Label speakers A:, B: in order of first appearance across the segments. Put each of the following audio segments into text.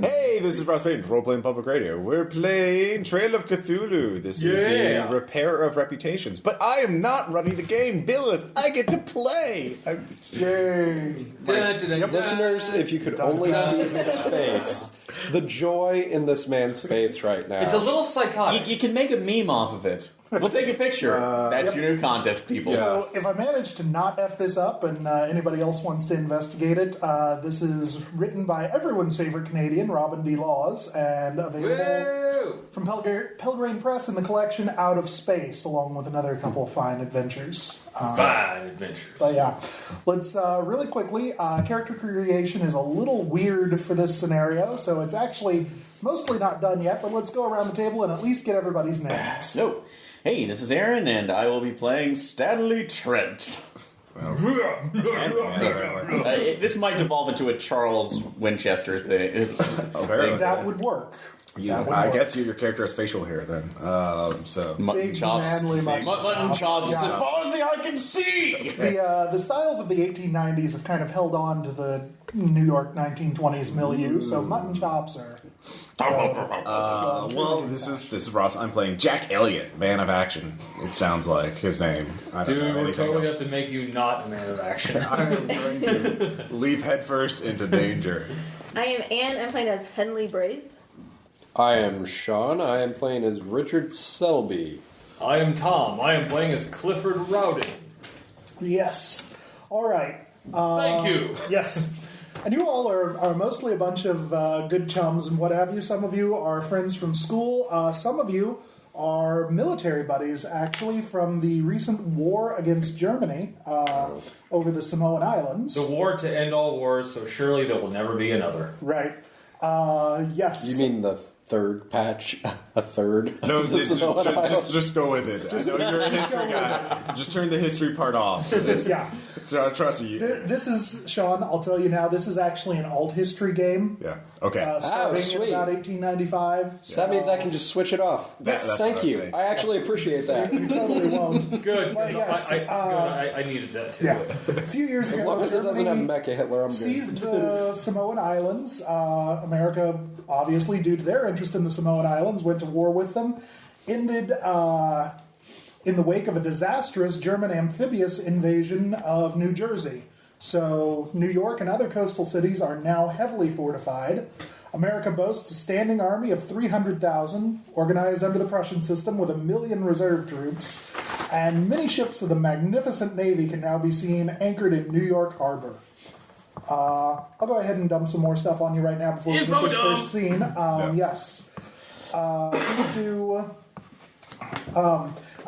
A: Hey, this is Ross Payton, Role-Playing Public Radio. We're playing Trail of Cthulhu. This is the Repair of Reputations. But I am not running the game. Bill is. I get to play.
B: Yay.
C: Listeners, if you could only see his face. The joy in this man's face right now.
D: It's a little psychotic.
E: You can make a meme off of it. We'll take a picture. That's your new contest, people.
B: So if I manage to not F this up and anybody else wants to investigate it, this is written by everyone's favorite Canadian, Robin D. Laws, and available from Pelgrane Press in the collection Out of Space, along with another couple of fine adventures. But yeah, let's really quickly, character creation is a little weird for this scenario, so it's actually mostly not done yet, but let's go around the table and at least get everybody's names.
E: So, hey, this is Aaron, and I will be playing Stanley Trent. This might devolve into a Charles Winchester thing.
B: That would work.
A: I guess your character has facial hair then.
E: Mutton chops. Mutton chops as far as the eye can see!
B: The styles of the 1890s have kind of held on to the New York 1920s milieu, so mutton chops are...
A: this is Ross. I'm playing Jack Elliott, man of action. It sounds like his name. I don't know
D: we totally
A: else.
D: have to make you not a man of action.
A: I am going to leap headfirst into danger.
F: I am Anne. I'm playing as Henley Brave.
C: I am Sean. I am playing as Richard Selby.
D: I am Tom. I am playing as Clifford Rowden.
B: Yes. All right.
D: Thank you.
B: Yes. And you all are mostly a bunch of good chums and what have you. Some of you are friends from school. Some of you are military buddies, actually, from the recent war against Germany over the Samoan Islands.
D: The war to end all wars, so surely there will never be another.
B: Right. Yes.
C: You mean the third patch? A third?
A: No, just go with it. I know you're a history guy. Just turn the history part off.
B: Yeah.
A: Trust me.
B: This is, Sean, I'll tell you now, this is actually an alt history game.
A: Yeah. Okay.
B: Starting in about 1895.
C: So that means I can just switch it off.
A: That's
C: Thank you.
A: saying.
C: I actually appreciate that.
B: You totally won't.
D: Good.
B: But yes,
D: I needed that too.
B: yeah. A few years ago,
C: As long as it doesn't have
B: Germany
C: Mecha Hitler, I'm good.
B: seized the Samoan Islands. America, obviously, due to their interest in the Samoan Islands, went to war with them. Ended in the wake of a disastrous German amphibious invasion of New Jersey. So New York and other coastal cities are now heavily fortified. America boasts a standing army of 300,000, organized under the Prussian system with 1 million reserve troops. And many ships of the magnificent Navy can now be seen anchored in New York Harbor. I'll go ahead and dump some more stuff on you right now before we get this first scene. Yes.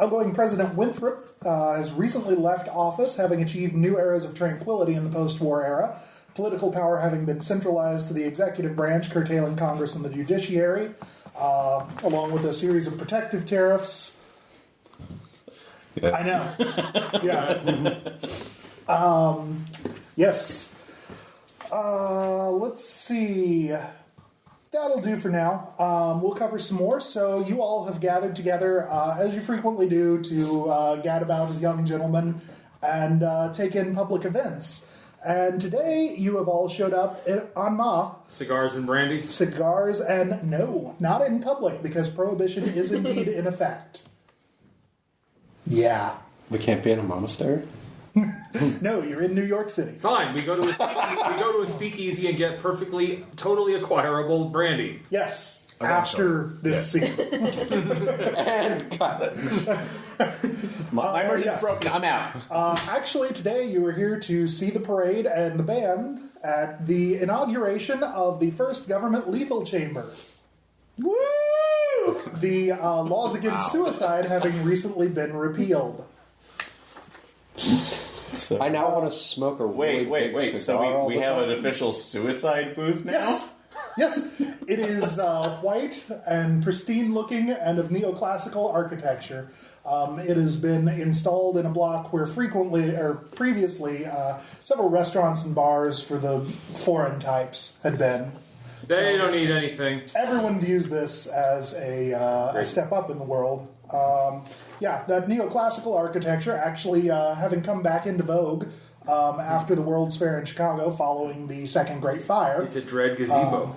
B: Outgoing President Winthrop has recently left office, having achieved new eras of tranquility in the post-war era. Political power having been centralized to the executive branch, curtailing Congress and the judiciary, along with a series of protective tariffs.
A: Yes.
B: I know. Yeah. Yes. Let's see. That'll do for now. We'll cover some more. So you all have gathered together, as you frequently do, to gad about as young gentlemen and take in public events. And today you have all showed up en masse.
D: Cigars and brandy?
B: Cigars and no, not in public, because prohibition is indeed in effect. Yeah.
C: We can't be in a monastery?
B: No, you're in New York City.
D: Fine, we go to a speakeasy and get perfectly, totally acquirable brandy.
B: Yes. After this scene.
C: And got it.
E: My merchant's
B: yes.
E: broken. I'm out.
B: Actually, today you were here to see the parade and the band at the inauguration of the first government lethal chamber.
E: Woo!
B: The laws against suicide having recently been repealed.
C: So, I now want to smoke a really big
E: Wait.
C: cigar
E: So we have
C: time.
E: an official suicide booth now?
B: Yes. It is white and pristine looking and of neoclassical architecture. It has been installed in a block where previously several restaurants and bars for the foreign types had been.
D: They don't need anything.
B: Everyone views this as a step up in the world. That neoclassical architecture actually having come back into vogue after the World's Fair in Chicago following the Second Great Fire.
D: It's a dread gazebo.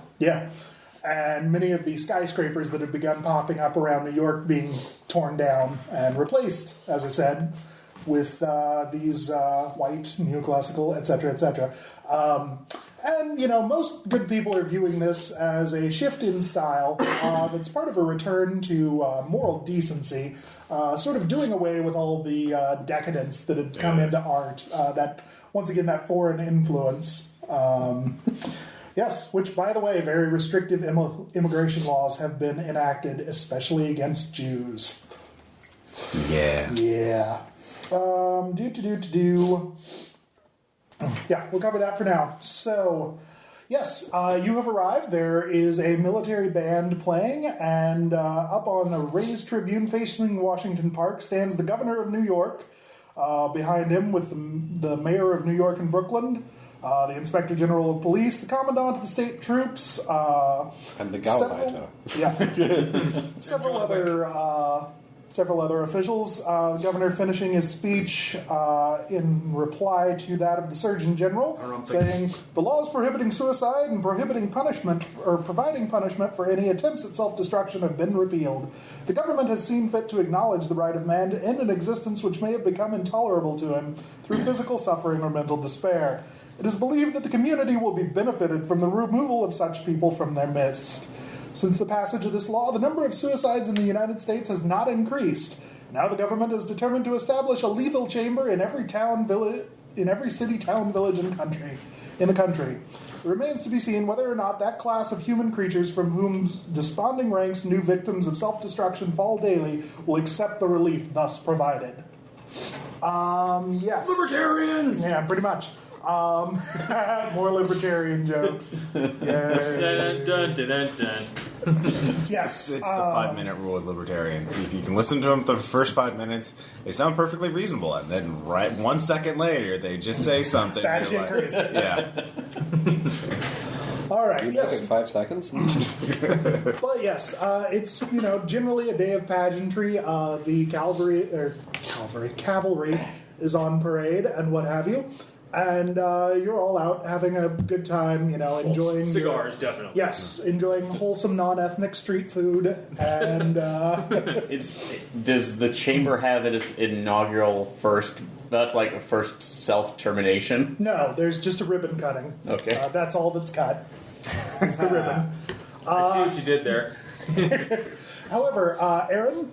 B: and many of the skyscrapers that had begun popping up around New York being torn down and replaced, as I said, with these white, neoclassical, etc., etc. And, most good people are viewing this as a shift in style that's part of a return to moral decency, sort of doing away with all the decadence that had come into art, once again, that foreign influence. Yes, which, by the way, very restrictive immigration laws have been enacted, especially against Jews.
A: Yeah.
B: Yeah. Yeah, we'll cover that for now. So, yes, you have arrived. There is a military band playing, and up on a raised tribune facing Washington Park stands the governor of New York. Behind him, with the mayor of New York and Brooklyn, the inspector general of police, the commandant of the state troops,
C: and the Gauleiter.
B: Several other officials. The governor finishing his speech in reply to that of the Surgeon General, saying the laws prohibiting suicide and prohibiting punishment or providing punishment for any attempts at self-destruction have been repealed. The government has seen fit to acknowledge the right of man to end an existence which may have become intolerable to him through physical suffering or mental despair. It is believed that the community will be benefited from the removal of such people from their midst. Since the passage of this law, the number of suicides in the United States has not increased. Now the government is determined to establish a lethal chamber in every city, town, village, and country in the country. It remains to be seen whether or not that class of human creatures from whom desponding ranks new victims of self-destruction fall daily will accept the relief thus provided. Yes.
D: Libertarians!
B: Yeah, pretty much. More libertarian jokes.
D: Dun, dun, dun, dun, dun.
B: Yes.
A: It's the 5-minute rule with libertarians. If you can listen to them for the first 5 minutes, they sound perfectly reasonable, and then right 1 second later, they just say something.
B: Bad shit crazy.
A: Yeah.
B: All right.
C: You
B: Yes.
C: in 5 seconds?
B: But yes, it's generally a day of pageantry. The cavalry is on parade and what have you. And you're all out having a good time, enjoying
D: cigars, definitely.
B: Yes, enjoying wholesome non-ethnic street food. And
E: does the chamber have its inaugural first? That's like the first self-termination.
B: No, there's just a ribbon cutting.
E: Okay,
B: that's all that's cut. It's the ribbon.
D: I see what you did there.
B: However, Aaron,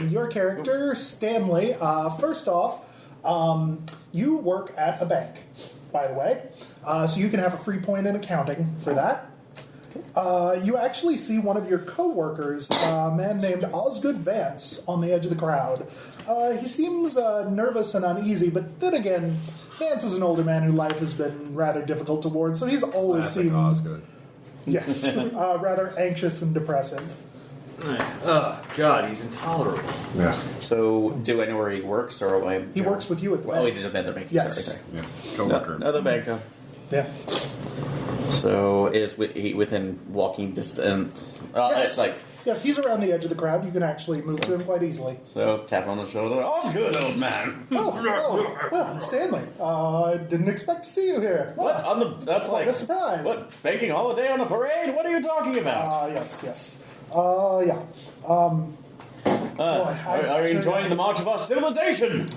B: your character Stanley. First off. You work at a bank, by the way, so you can have a free point in accounting for that. You actually see one of your co-workers, a man named Osgood Vance, on the edge of the crowd. He seems nervous and uneasy, but then again, Vance is an older man whose life has been rather difficult towards, so he's always seemed
A: Osgood.
B: Yes, rather anxious and depressive.
D: Oh, God, he's intolerable.
A: Yeah.
E: So, do I know where he works, or
B: he works with you at the bank?
E: Oh, he's at the bank.
B: Yes.
E: Sorry.
A: Yes. Co-worker.
E: Another banker.
B: Yeah.
E: So, is he within walking distance?
B: Yes.
E: It's
B: Yes, he's around the edge of the crowd. You can actually move to him quite easily.
E: So, tap on the shoulder. Oh, good old man.
B: Well, Stanley, I didn't expect to see you here.
E: What? That's
B: quite a surprise.
E: What? Banking holiday on a parade? What are you talking about?
B: Yes. Yeah.
E: Are you enjoying the march of our civilization?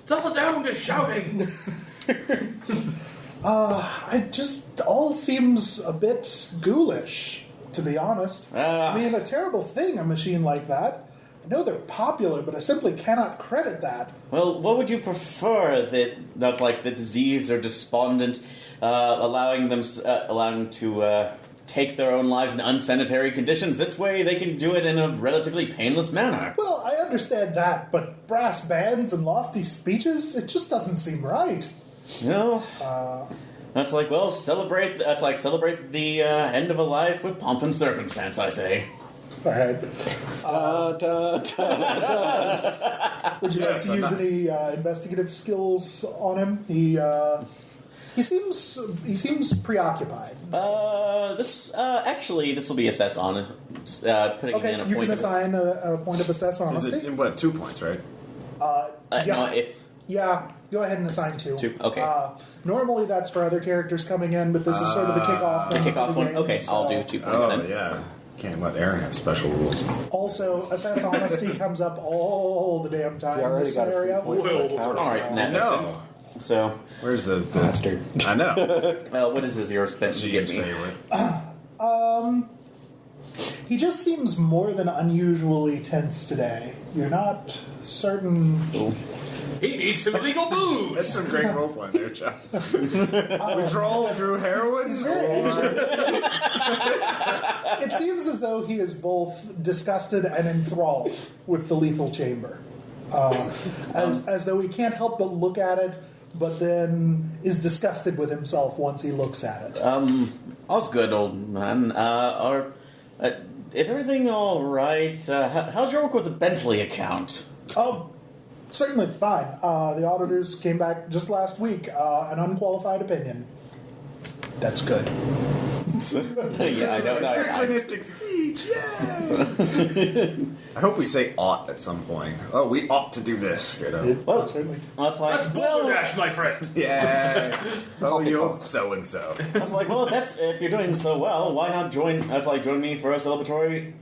D: Settle down to shouting.
B: It just all seems a bit ghoulish, to be honest. I mean, a terrible thing, a machine like that. I know they're popular, but I simply cannot credit that.
E: Well, what would you prefer? That's like the disease or despondent, allowing to take their own lives in unsanitary conditions. This way, they can do it in a relatively painless manner.
B: Well, I understand that, but brass bands and lofty speeches, it just doesn't seem right.
E: That's like celebrate the end of a life with pomp and circumstance, I say.
B: All right. Would you like to use any investigative skills on him? He seems preoccupied.
E: This will be assess on putting in a point.
B: You can assign a point of assess honesty.
A: Is it 2 points, right?
B: Yeah.
E: No, if
B: Yeah, go ahead and assign 2.
E: 2, okay.
B: Normally that's for other characters coming in, but this is sort of the kickoff
E: The
B: one.
E: kickoff
B: for the
E: one?
B: game,
E: Okay,
B: so-
E: I'll do 2 points then.
A: yeah. Can't let Aaron have special rules.
B: Also, assess honesty comes up all the damn time
C: We
B: in
C: already
B: this
C: got a
B: scenario.
C: free point for a counter.
E: All right,
A: I know.
E: So,
A: Where's the
C: Bastard.
A: I know.
E: well, what is the 0 spent to get
A: Gene's
E: me?
A: favorite.
B: He just seems more than unusually tense today. You're not certain.
D: He needs some illegal booze.
A: That's some great role playing there, Chuck. Withdrawal through heroin?
B: He's very anxious. It seems as though he is both disgusted and enthralled with the lethal chamber. As though he can't help but look at it, but then is disgusted with himself once he looks at it.
E: All's good, old man. Is everything all right? How's your work with the Bentley account?
B: Oh, certainly fine. The auditors came back just last week. An unqualified opinion. That's good.
E: Yeah, I know.
A: Anachronistic speech, yay! I hope we say ought at some point. Oh, we ought to do this, you know.
E: Well,
B: Certainly.
E: that's like,
D: That's balderdash, my friend.
A: Yeah. Oh, you old so-and-so.
E: that's like, well, if you're doing so well, why not join me for a celebratory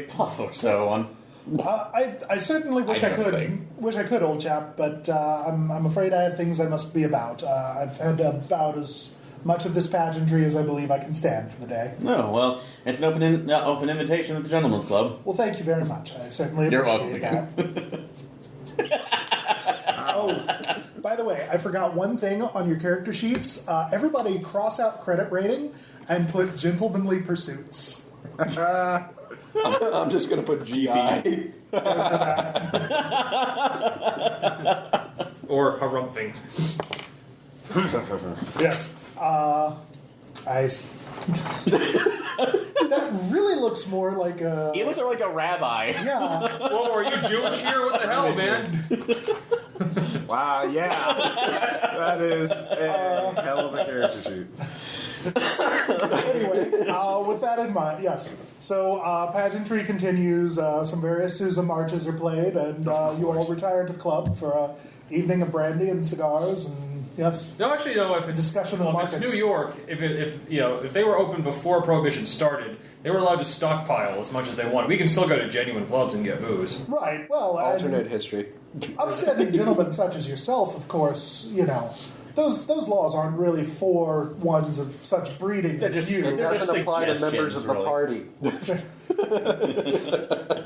E: puff or so on.
B: I certainly wish I
E: I know
B: could.
E: the thing.
B: Wish I could, old chap. But I'm afraid I have things I must be about. I've had about as much of this pageantry as I believe I can stand for the day.
E: No, well, it's an open invitation at the Gentlemen's Club.
B: Well, thank you very much. I certainly
E: You're
B: appreciate
E: welcome.
B: that. Oh, by the way, I forgot one thing on your character sheets. Everybody cross out credit rating and put gentlemanly pursuits.
C: I'm just going to put GI.
D: Or harumphing.
B: Yes. That really looks more like a.
E: He looks like a rabbi.
B: Yeah.
D: Whoa, are you Jewish here? What the hell, man?
A: Wow, yeah. That is a hell of a character shoot.
B: Anyway, with that in mind, yes. So pageantry continues. Some various Sousa marches are played, and you all retire to the club for an evening of brandy and cigars. And yes,
D: No, actually, no. If it's
B: Discussion of
D: well, if it's
B: markets.
D: New York, if they were open before Prohibition started, they were allowed to stockpile as much as they wanted. We can still go to genuine clubs and get booze.
B: right. Well,
C: Alternate history.
B: upstanding gentlemen such as yourself, of course, those laws aren't really for ones of such breeding as
E: just-
B: you.
C: It doesn't apply to members
E: suggestions,
C: of the
E: really.
C: party.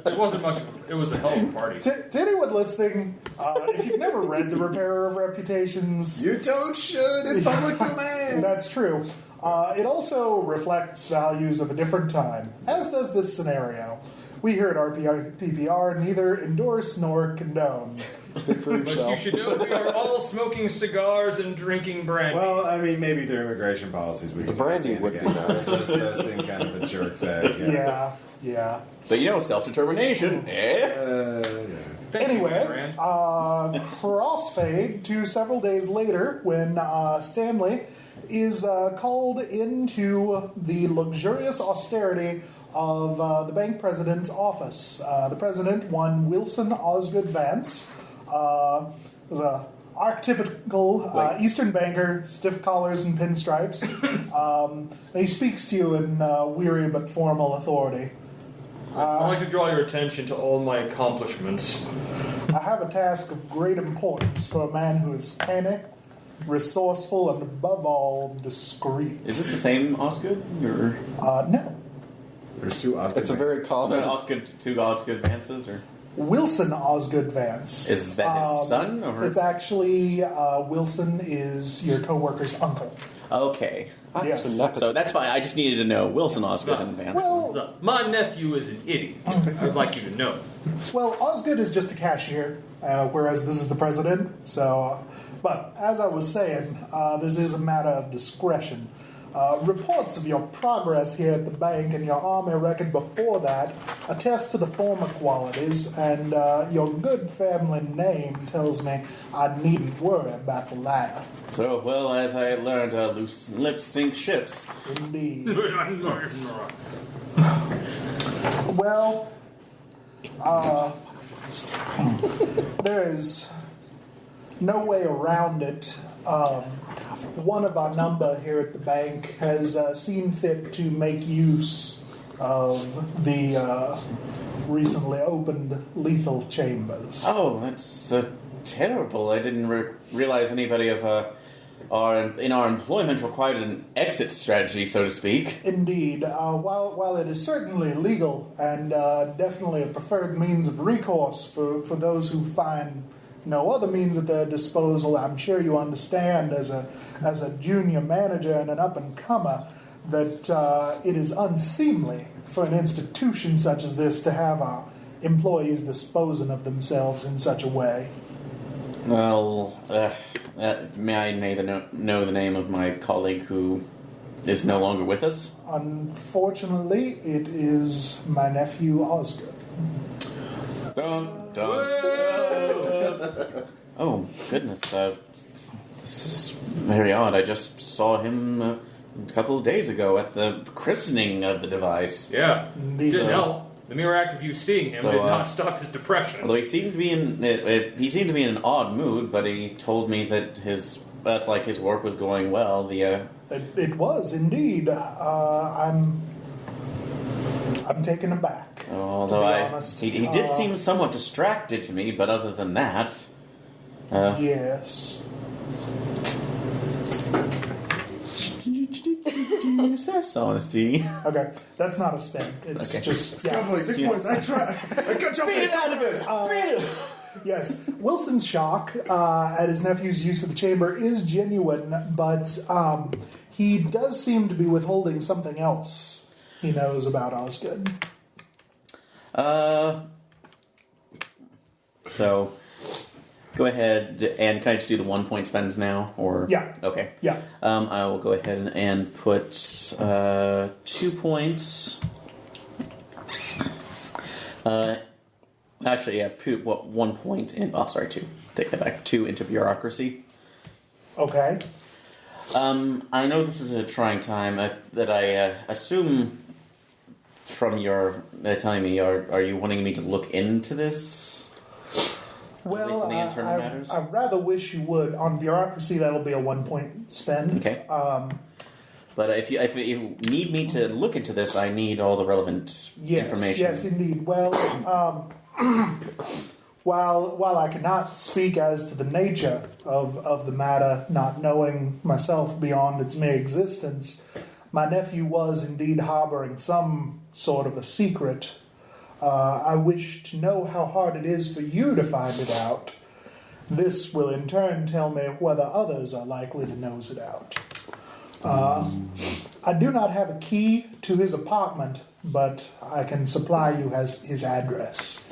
D: It wasn't much. It was a hell of a party.
B: To anyone listening, if you've never read The Repairer of Reputations,
A: You don't should in public domain.
B: that's true. It also reflects values of a different time, as does this scenario. We here at RPPR neither endorse nor condone.
D: But you should know we are all smoking cigars and drinking brandy.
A: Well, I mean, maybe through immigration policies we can
C: brandy
A: stand
C: would be
A: against
C: nice.
A: This does seem kind of a jerk thing.
B: Yeah.
E: But self-determination, eh?
D: Thank you,
B: Anyway,
D: Brand.
B: crossfade to several days later when Stanley is called into the luxurious austerity of the bank president's office. The president, one Wilson Osgood Vance, was a archetypical Eastern banker, stiff collars and pinstripes. And he speaks to you in weary but formal authority.
D: I'd like to draw your attention to all my accomplishments.
B: I have a task of great importance for a man who is canny, resourceful, and above all, discreet.
E: Is this the same Osgood? Or
B: No.
A: There's two Oscar.
C: It's a very common.
E: two Osgood Vances? Or
B: Wilson Osgood Vance.
E: is that his son? Or
B: It's actually, Wilson is your co-worker's uncle.
E: okay.
B: Yes.
E: So that's fine. I just needed to know Wilson Osgood and Vance.
B: Well,
D: So, my nephew is an idiot. I'd like you to know.
B: Osgood is just a cashier, whereas this is the president. So, but as I was saying, this is a matter of discretion. Reports of your progress here at the bank and your army record before that attest to the former qualities, and your good family name tells me I needn't worry about the latter.
E: So, well, as I learned, loose lips sink ships.
B: Indeed. Well, there is no way around it. One of our number here at the bank has seen fit to make use of the recently opened lethal chambers.
E: Oh, that's terrible. I didn't realize anybody of in our employment required an exit strategy, so to speak.
B: Indeed. While it is certainly legal and definitely a preferred means of recourse for those who find no other means at their disposal, I'm sure you understand as a junior manager and an up-and-comer that it is unseemly for an institution such as this to have our employees disposing of themselves in such a way.
E: Well, may I know the name of my colleague who is no longer with us?
B: Unfortunately, it is my nephew Osgood.
E: Dun, dun. Oh, goodness. This is very odd. I just saw him a couple of days ago at the christening of the device.
D: Yeah.
B: Indeed.
D: Didn't help. The mere act of you seeing him did not stop his depression.
E: Although he seemed to be in an odd mood, but he told me that his work was going well.
B: It was indeed. I'm taken aback.
E: Although
B: to be honest.
E: He did seem somewhat distracted to me, but other than that,
B: yes.
E: Success, honesty.
B: Okay, that's not a spin. It's just... Yeah.
A: 6 points. I tried. I got your
E: Beat it out of this!
B: Yes, Wilson's shock at his nephew's use of the chamber is genuine, but he does seem to be withholding something else he knows about Osgood.
E: So, go ahead and can I just do the 1 point spends now? Or
B: Yeah.
E: Okay.
B: Yeah.
E: I will go ahead and put 2 points. Actually, yeah, put 1 point in. Oh, sorry, 2. Take that back. 2 into bureaucracy.
B: Okay.
E: I know this is a trying time. That I assume from your telling me, are you wanting me to look into this?
B: Well,
E: At least in the internal matters?
B: I rather wish you would. On bureaucracy, that'll be a 1 point spend.
E: Okay. But if you need me to look into this, I need all the relevant information.
B: Yes, indeed. Well, while I cannot speak as to the nature of the matter, not knowing myself beyond its mere existence, my nephew was indeed harboring some sort of a secret. I wish to know how hard it is for you to find it out. This will in turn tell me whether others are likely to nose it out. I do not have a key to his apartment, but I can supply you his address.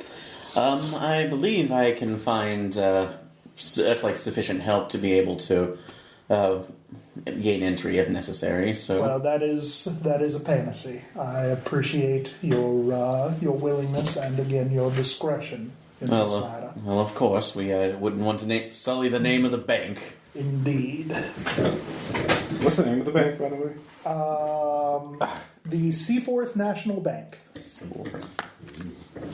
E: I believe I can find sufficient help to be able to gain entry if necessary. So
B: Well, that is a panacea. I appreciate your willingness and again your discretion in this matter.
E: Well, of course, we wouldn't want to sully the name of the bank.
B: Indeed.
A: What's the name of the bank, by the way?
B: The Seaforth National Bank.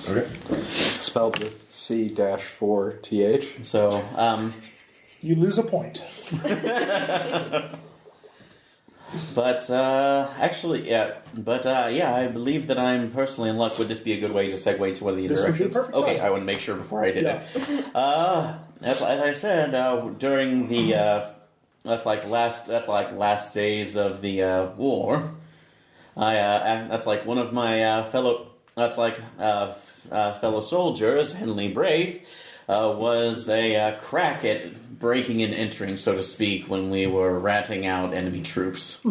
A: Okay.
C: Spelled with C-4TH.
E: So,
B: You lose a point.
E: but actually, yeah. But yeah, I believe that I'm personally in luck. Would this be a good way to segue to one of the
B: This would be
E: directions?
B: perfect.
E: Okay, I want to make sure before I did
B: Yeah.
E: it. As I said, during the last days of the war, that's like one of my fellow soldiers, Henley Braith, was a crack at breaking and entering, so to speak, when we were ratting out enemy troops.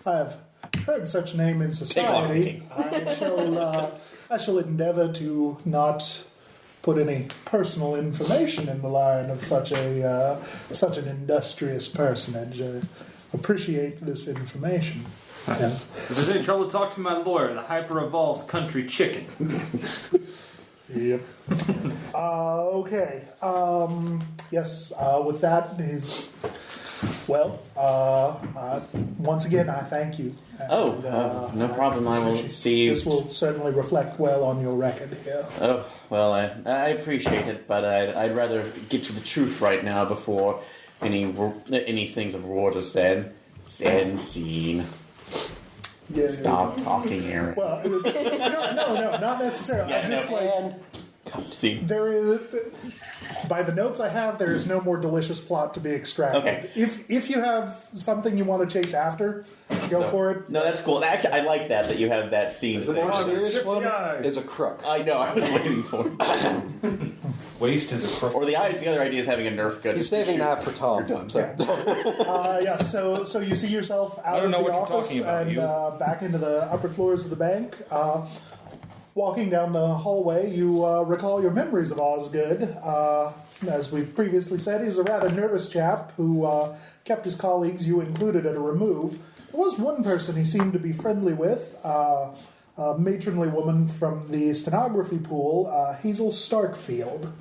B: I have heard such a name in society. I shall endeavor to not put any personal information in the line of such an industrious personage. I appreciate this information. Yeah.
D: If there's any trouble, talk to my lawyer, the hyper-evolved country chicken.
B: Yep. Okay. Yes. With that, once again, I thank you
E: No problem. I will see.
B: This will certainly reflect well on your record here.
E: Oh, well, I appreciate it, but I'd rather get to the truth right now before any things of war are said and seen.
B: Yeah,
E: Stop talking, Aaron.
B: Well, no, not necessarily.
E: Yeah,
B: I'm just
E: see.
B: there is. By the notes I have, there is no more delicious plot to be extracted.
E: Okay.
B: If you have something you want to chase after, go for it.
E: No, that's cool. And actually, I like that you have that scene.
C: The more serious one is a crook.
E: I know. I was waiting for it.
D: Waste is a crook.
E: Or the other idea is having a Nerf gun.
C: He's saving that for Tom.
B: So you see yourself out of the office and back into the upper floors of the bank. Walking down the hallway, you recall your memories of Osgood. As we've previously said, he was a rather nervous chap who kept his colleagues, you included, at a remove. There was one person he seemed to be friendly with, a matronly woman from the stenography pool, Hazel Starkfield.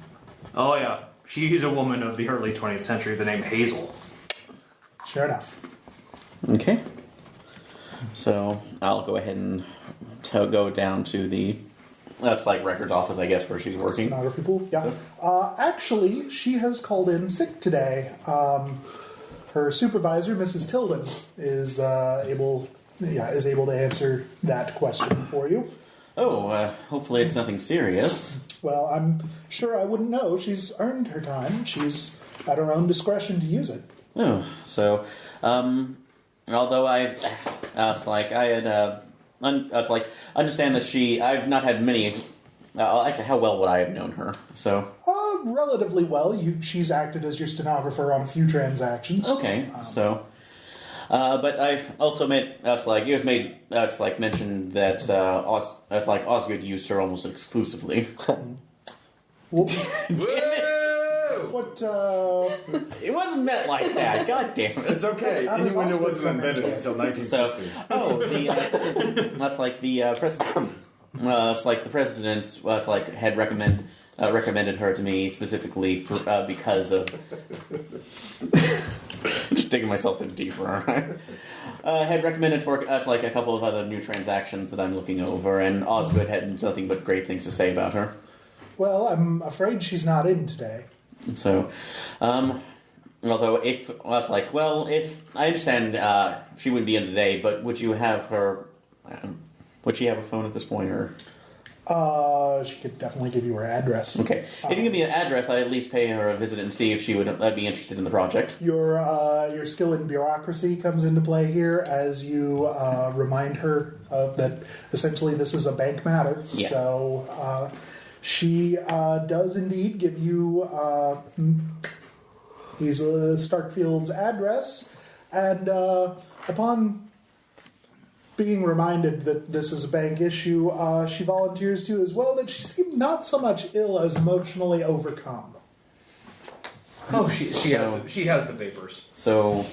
D: Oh, yeah. She's a woman of the early 20th century, the name Hazel.
B: Sure enough.
E: Okay. So I'll go ahead and go down to the records office, I guess, where she's working.
B: Stenography pool, yeah.
E: So?
B: Actually, she has called in sick today. Her supervisor, Mrs. Tilden, is able to answer that question for you.
E: Oh, hopefully it's nothing serious.
B: Well, I'm sure I wouldn't know. She's earned her time. She's at her own discretion to use it.
E: Oh, so, although understand that I've not had many, actually, how well would I have known her? So,
B: relatively well. She's acted as your stenographer on a few transactions.
E: Okay, but I also mentioned that Osgood used her almost exclusively.
B: What?
E: It wasn't meant like that. God damn it!
A: It's okay. Innuendo wasn't invented until 1960.
E: The president had recommended her to me specifically for because of. Just digging myself in deeper. Had recommended for a couple of other new transactions that I'm looking over, and Osgood had nothing but great things to say about her.
B: Well, I'm afraid she's not in today.
E: So, although if I understand she wouldn't be in today, but would you have her? Would she have a phone at this point, or?
B: She could definitely give you her address.
E: Okay, if you give me an address, I'd at least pay her a visit and see if she would be interested in the project.
B: Your skill in bureaucracy comes into play here as you remind her that essentially this is a bank matter.
E: Yeah.
B: So she does indeed give you Starkfield's address, and upon being reminded that this is a bank issue, she volunteers to as well that she seemed not so much ill as emotionally overcome.
D: Oh, she has the vapors.
E: So,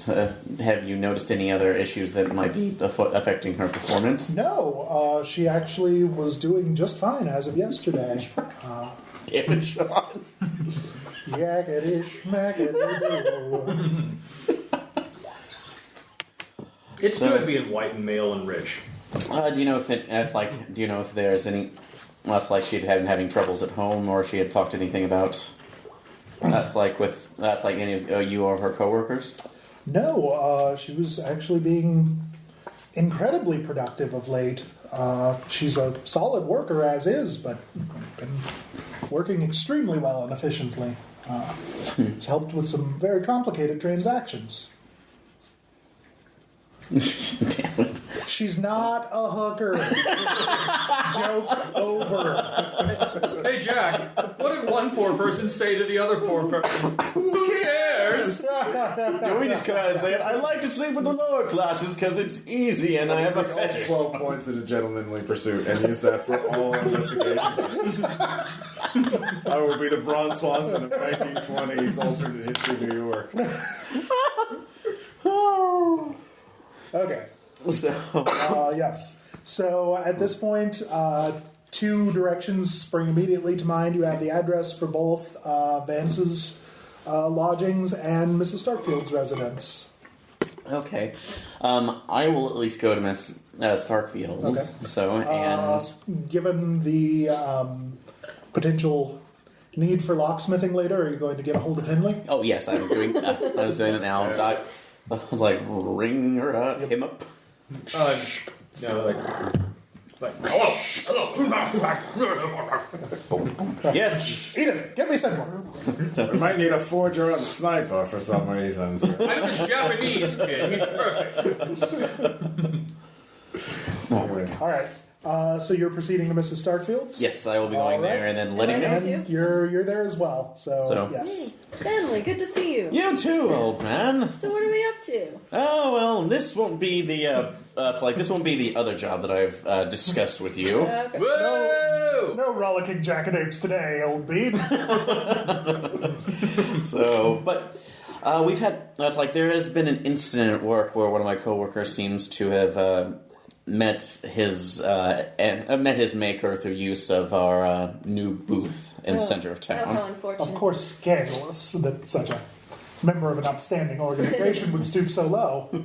E: have you noticed any other issues that might be affecting her performance?
B: No, she actually was doing just fine as of yesterday.
E: Damn it, Sean.
B: Yakety schmackety.
D: It's good being white and male and rich.
E: Do you know if there's any? She'd been having troubles at home, or she had talked anything about? Any of you or her coworkers?
B: No, she was actually being incredibly productive of late. She's a solid worker as is, but been working extremely well and efficiently. It's helped with some very complicated transactions.
E: Damn it.
B: She's not a hooker. Joke over.
D: Hey, Jack, what did one poor person say to the other poor person? Who cares?
E: Can we just come out and say it? I like to sleep with the lower classes because it's easy and I have a fetish.
A: 12 points in a gentlemanly pursuit and use that for all investigation. I will be the Bron Swanson of 1920s alternate history New York.
B: Okay. Yes. So at this point, two directions spring immediately to mind. You have the address for both Vance's lodgings and Mrs. Starkfield's residence.
E: Okay. I will at least go to Miss Starkfield.
B: Okay.
E: So, and...
B: Given the potential need for locksmithing later, are you going to get a hold of Henley?
E: Oh, yes, I'm doing I was doing it now. I was like, ring her him up.
D: No, hello.
E: Yes.
B: Edith, get me central.
A: We might need a forger and sniper for some reason. So.
D: I know this Japanese kid. He's perfect.
B: All right. So you're proceeding to Mrs. Starkfield's?
E: Yes, I will be going there and then letting
F: Am I
E: them.
F: there?
B: And you're there as well. So yes.
F: Stanley, good to see you.
E: You too, old man.
F: So what are we up to?
E: Oh well, this won't be the this won't be the other job that I've discussed with you.
F: Okay.
D: Whoa!
B: No rollicking jackanapes today, old bean.
E: So, but we've had there has been an incident at work where one of my coworkers seems to have met his maker through use of our new booth in the center of town.
F: How unfortunate.
B: Of course, scandalous that such a member of an upstanding organization would stoop so low.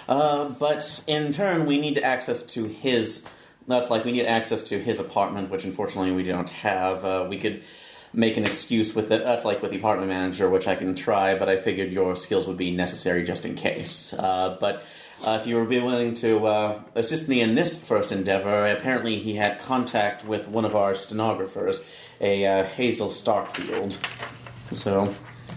E: But in turn, we need access to his. We need access to his apartment, which unfortunately we don't have. We could make an excuse with it. With the apartment manager, which I can try, but I figured your skills would be necessary just in case. But if you would be willing to assist me in this first endeavor, apparently he had contact with one of our stenographers, a Hazel Starkfield. So.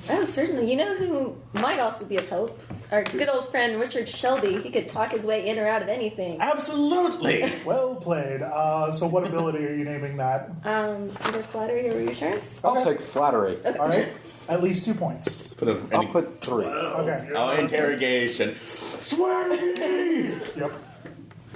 F: Oh, certainly. You know who might also be of help? Our good old friend Richard Shelby. He could talk his way in or out of anything.
E: Absolutely!
B: Well played. So what ability are you naming that?
F: Either flattery or reassurance?
C: I'll take flattery.
B: All right. At least 2 points.
C: I'll put 3.
B: Okay.
E: Oh, interrogation. Swear to me!
B: Yep.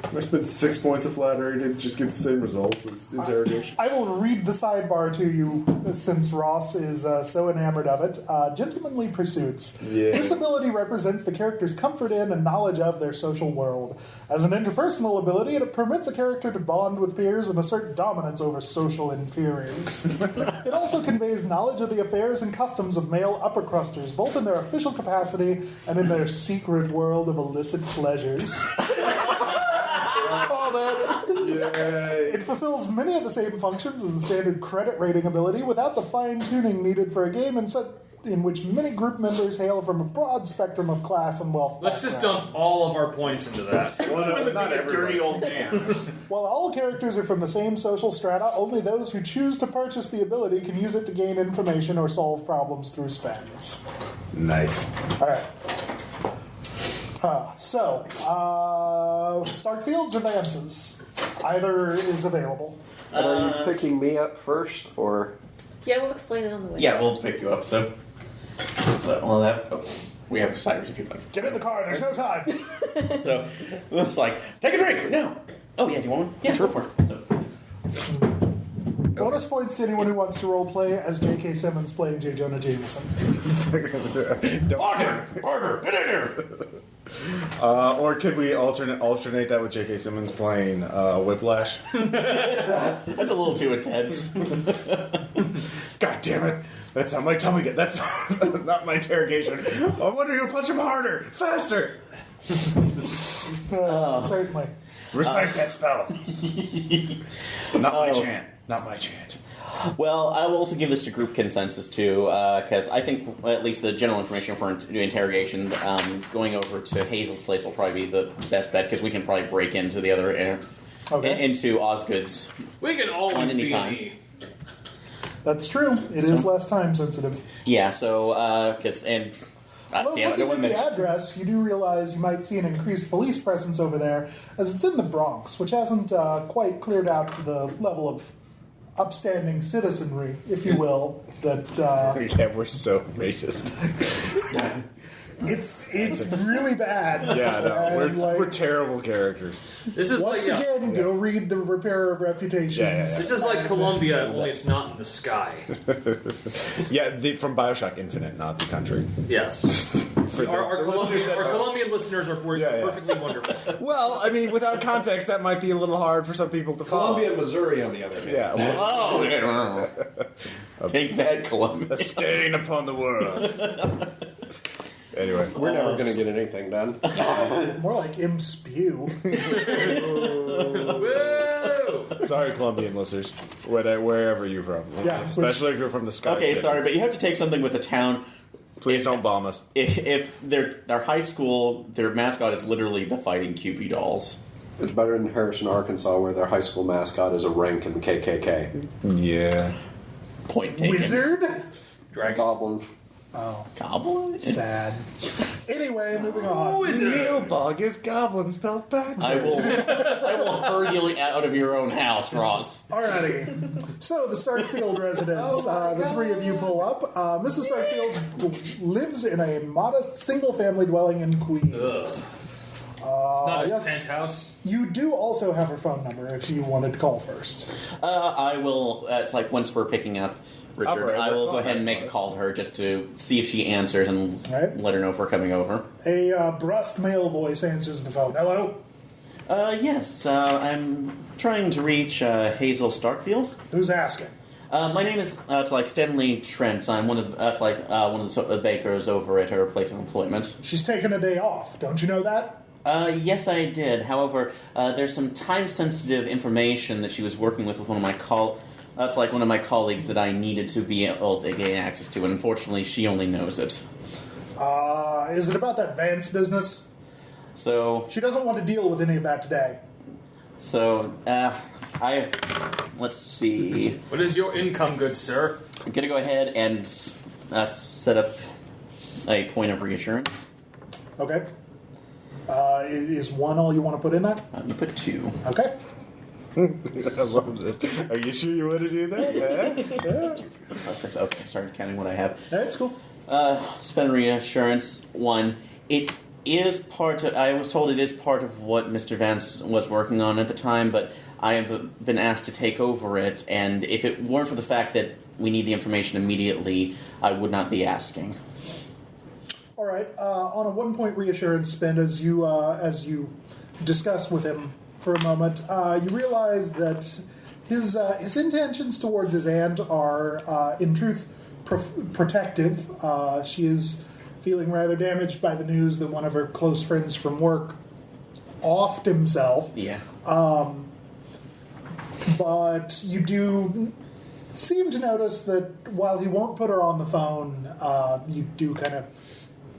A: I spent 6 points of flattery to just get the same result as interrogation.
B: I will read the sidebar to you since Ross is so enamored of it. Gentlemanly Pursuits.
A: Yeah.
B: This ability represents the character's comfort in and knowledge of their social world. As an interpersonal ability, it permits a character to bond with peers and assert dominance over social inferiors. It also conveys knowledge of the affairs and customs of male upper crusters, both in their official capacity and in their secret world of illicit pleasures.
A: Yay!
B: It fulfills many of the same functions as the standard credit rating ability without the fine-tuning needed for a game in which many group members hail from a broad spectrum of class and wealth.
D: Let's just dump all of our points into that.
A: Well, no, not everybody.
E: old man.
B: While all characters are from the same social strata, only those who choose to purchase the ability can use it to gain information or solve problems through spends.
A: Nice.
B: All right. Starkfields or Vances? Either is available.
C: And are you picking me up first, or...
F: Yeah, we'll explain it on the way.
E: Yeah, we'll pick you up, so all that. Oh, we have ciders if you'd like.
B: Get in the car, there's no time.
E: So it's like, take a drink now. Oh yeah, do you want one? Yeah, go for it. So,
B: Bonus points to anyone who wants to roleplay as J.K. Simmons playing J. Jonah Jameson.
E: Barker, get in here.
A: Or could we alternate that with J.K. Simmons playing Whiplash?
E: That's a little too intense.
A: God damn it! That's not my tummy. That's not my interrogation. I wonder you'll punch him harder, faster.
B: Certainly.
A: Recite that spell. Not my chant. Not my chant.
E: Well, I will also give this to group consensus too, because I think at least the general information for doing interrogation, going over to Hazel's place will probably be the best bet because we can probably break into the other into Osgood's.
D: We can always be
E: Anytime.
D: me.
B: That's true. It is less time sensitive.
E: Yeah. So
B: Although
E: damn it, I
B: looking
E: don't
B: at
E: want
B: the
E: to mention.
B: address, you do realize you might see an increased police presence over there, as it's in the Bronx, which hasn't quite cleared out to the level of upstanding citizenry, if you will. That
A: Yeah, we're so racist.
B: it's really bad.
A: Yeah, no,
B: And,
A: we're terrible characters.
D: This is
B: Once
D: like
B: again, go read the Repairer of Reputations.
A: Yeah.
D: This is like Columbia, only it's not in the sky.
A: Yeah, from Bioshock Infinite, not the country.
D: Yes.
A: For
D: Our
A: the listeners that are-
D: Colombian listeners are perfectly wonderful.
A: Well, I mean, without context, that might be a little hard for some people to follow.
C: Columbia, Missouri, on the other hand.
A: Yeah. Well,
E: Take that, Columbia.
A: a stain upon the world. Anyway.
C: We're never going to get anything done.
B: More like imspew.
D: Woo!
A: Sorry, Colombian listeners. Wherever you're from.
B: Yeah,
A: Especially if you're from the Sky
E: Okay,
A: City.
E: sorry, but you have to take something with the town.
A: Please don't bomb us.
E: If their high school, their mascot is literally the Fighting Cupid dolls.
C: It's better than Harrison, Arkansas, where their high school mascot is a rank in the KKK.
A: Yeah.
E: Point taken.
B: Wizard?
D: Dragon.
C: Goblins.
B: Oh,
E: Goblin?
B: sad. Anyway, moving on.
A: Neilbog is goblin spelled backwards.
E: I will herd you out of your own house, Ross.
B: Alrighty. So, the Starkfield residence. The three of you pull up. Mrs. Starkfield lives in a modest single-family dwelling in Queens.
D: Ugh. Not a
B: yes.
D: penthouse.
B: You do also have her phone number if you wanted to call first.
E: I will, it's like once we're picking up Richard,
A: Operator,
E: I will go
A: call
E: ahead and
A: her.
E: make a call to her just to see if she answers and
B: Right.
E: let her know if we're coming over.
B: A brusque male voice answers the phone. Hello?
E: Yes, I'm trying to reach Hazel Starkfield.
B: Who's asking?
E: My name is it's like Stanley Trent. I'm one of the bakers over at her place of employment.
B: She's taking a day off. Don't you know that?
E: Yes, I did. However, there's some time-sensitive information that she was working with one of my one of my colleagues that I needed to be able to gain access to, and unfortunately, she only knows it.
B: Is it about that Vance business?
E: So,
B: She doesn't want to deal with any of that today.
E: let's see.
D: What is your income, good sir?
E: I'm gonna go ahead and set up a point of reassurance.
B: Okay. Is one all you want to put in that?
E: I'm gonna put 2.
B: Okay.
A: I love this. Are you sure you want to do that?
E: 6. Okay, started counting what I have.
B: That's cool.
E: Spend reassurance 1. It is part of, I was told it is part of what Mr. Vance was working on at the time, but I have been asked to take over it, and if it weren't for the fact that we need the information immediately, I would not be asking.
B: All right. On a 1-point reassurance spend, as you discuss with him for a moment, you realize that his intentions towards his aunt are, in truth, protective. She is feeling rather damaged by the news that one of her close friends from work offed himself.
E: Yeah.
B: But you do seem to notice that while he won't put her on the phone, you do kind of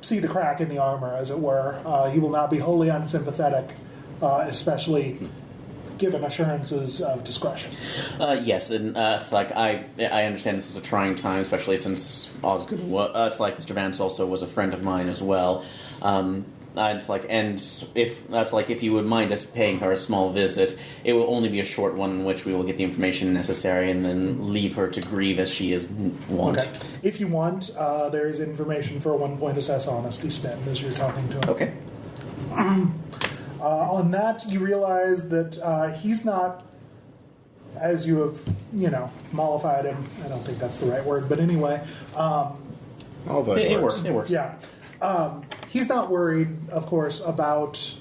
B: see the crack in the armor, as it were. He will not be wholly unsympathetic, especially given assurances of discretion.
E: Yes, and it's like I understand this is a trying time, especially since Osgood. It's like Mr. Vance also was a friend of mine as well. It's like, and if you would mind us paying her a small visit, it will only be a short one in which we will get the information necessary and then leave her to grieve as she is wont.
B: Okay. If you want, there is information for a 1-point assess honesty spend as you're talking to him.
E: Okay.
B: On that, you realize that he's not, as you have, mollified him. I don't think that's the right word, but anyway.
E: It works. It works.
B: Yeah. He's not worried, of course, about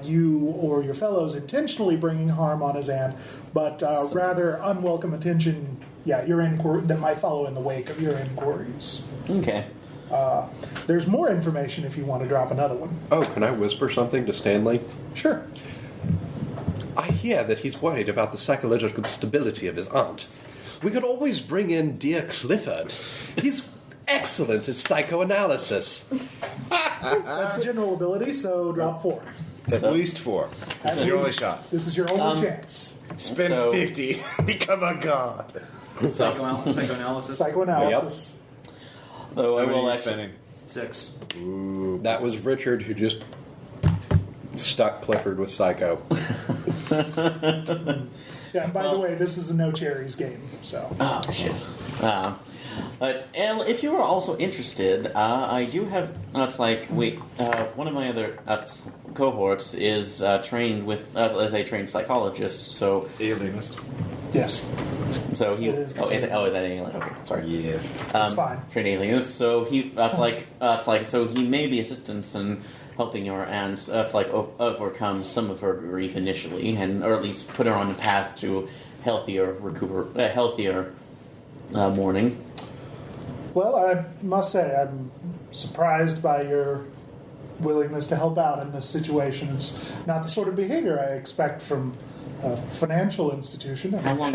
B: you or your fellows intentionally bringing harm on his aunt, but rather unwelcome attention, that might follow in the wake of your inquiries.
E: Okay.
B: There's more information if you want to drop another one.
C: Oh, can I whisper something to Stanley?
B: Sure.
C: I hear that he's worried about the psychological stability of his aunt. We could always bring in dear Clifford. He's excellent at psychoanalysis.
B: That's a general ability, so drop 4.
A: At least 4. This is your only shot.
B: This is your only chance.
A: Spend 50. Become a god.
D: Psychoanalysis.
B: Psychoanalysis.
E: Though I
A: How many
E: will
A: are you
E: actually.
A: spending?
D: 6.
C: That was Richard who just stuck Clifford with Psycho.
B: Yeah, and by the way, this is a no cherries game, so.
E: Oh shit. And if you are also interested, I do have. One of my other cohorts is trained with as a trained psychologist. So
A: Alienist.
B: Yes,
E: so he.
B: It is
E: Is that alien? Okay, sorry.
A: Yeah.
B: that's fine.
E: Trained alienist. So he. So he may be assistance in helping your aunt. Overcome some of her grief initially, or at least put her on the path to healthier mourning.
B: Well, I must say, I'm surprised by your willingness to help out in this situation. It's not the sort of behavior I expect from a financial institution.
E: How long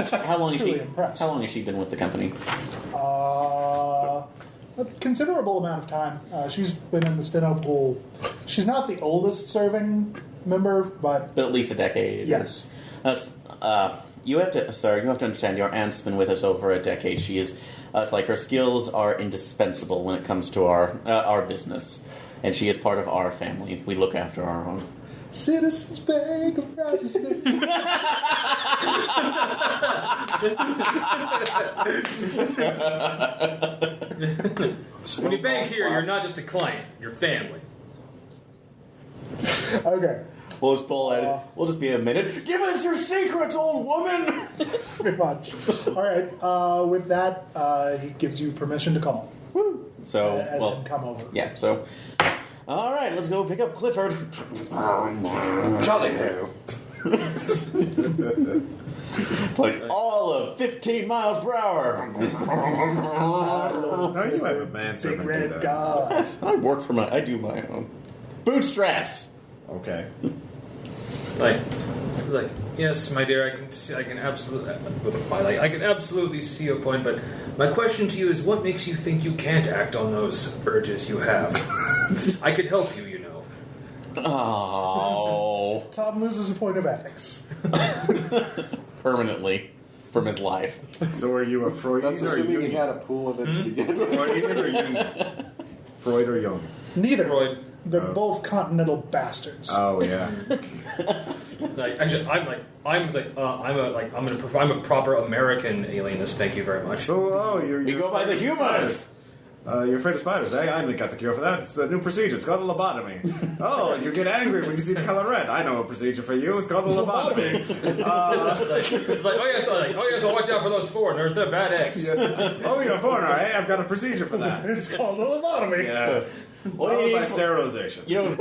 B: truly impressed.
E: How long has she been with the company?
B: A considerable amount of time. She's been in the Steno pool. She's not the oldest serving member, but
E: at least a decade.
B: Yes.
E: That's you have to understand. Your aunt's been with us over a decade. She is. It's like her skills are indispensable when it comes to our business, and she is part of our family. We look after our own.
B: Citizens Bank of Rochester.
D: When you bank here, you're not just a client, you're family.
B: Okay.
E: We'll just pull at it. We'll just be a minute. Give us your secrets, old woman!
B: Pretty much. All right. With that, he gives you permission to call.
E: Woo! So,
B: As in come over.
E: yeah, so... All right, let's go pick up Clifford.
C: Jolly ho.
E: It's like all of 15 miles per hour.
A: No, you have a
B: Big
A: manservant do
B: red
A: that.
B: god.
E: I do my own. Bootstraps!
A: Okay.
D: Like, yes, my dear, I can absolutely, with a quiet, I can absolutely see your point, but my question to you is, what makes you think you can't act on those urges you have? I could help you, you know.
E: Oh.
B: Tom loses a point of ethics.
E: Permanently from his life.
A: So are you a Freudian
C: That's
A: or
C: assuming he
A: Jungian?
C: had a pool of it to begin with.
A: Freudian or Jungian? Freud or Jung?
B: Neither.
D: Freud.
B: They're both continental bastards.
A: Oh yeah.
D: Like, actually, I'm a proper American alienist. Thank you very much.
A: So
E: We go by the
A: afraid of
E: humors.
A: spiders. You're afraid of spiders. I got the cure for that. It's a new procedure. It's called a lobotomy. Oh, you get angry when you see the color red. I know a procedure for you. It's called a lobotomy.
D: It's like, oh yes, I'll watch out for those foreigners. They're bad eggs.
A: Yes. Oh, you're a foreigner, eh? I've got a procedure for that.
B: It's called a lobotomy.
A: Yes.
E: Well,
A: Followed
E: you
A: by
E: need-
A: sterilization.
E: You know,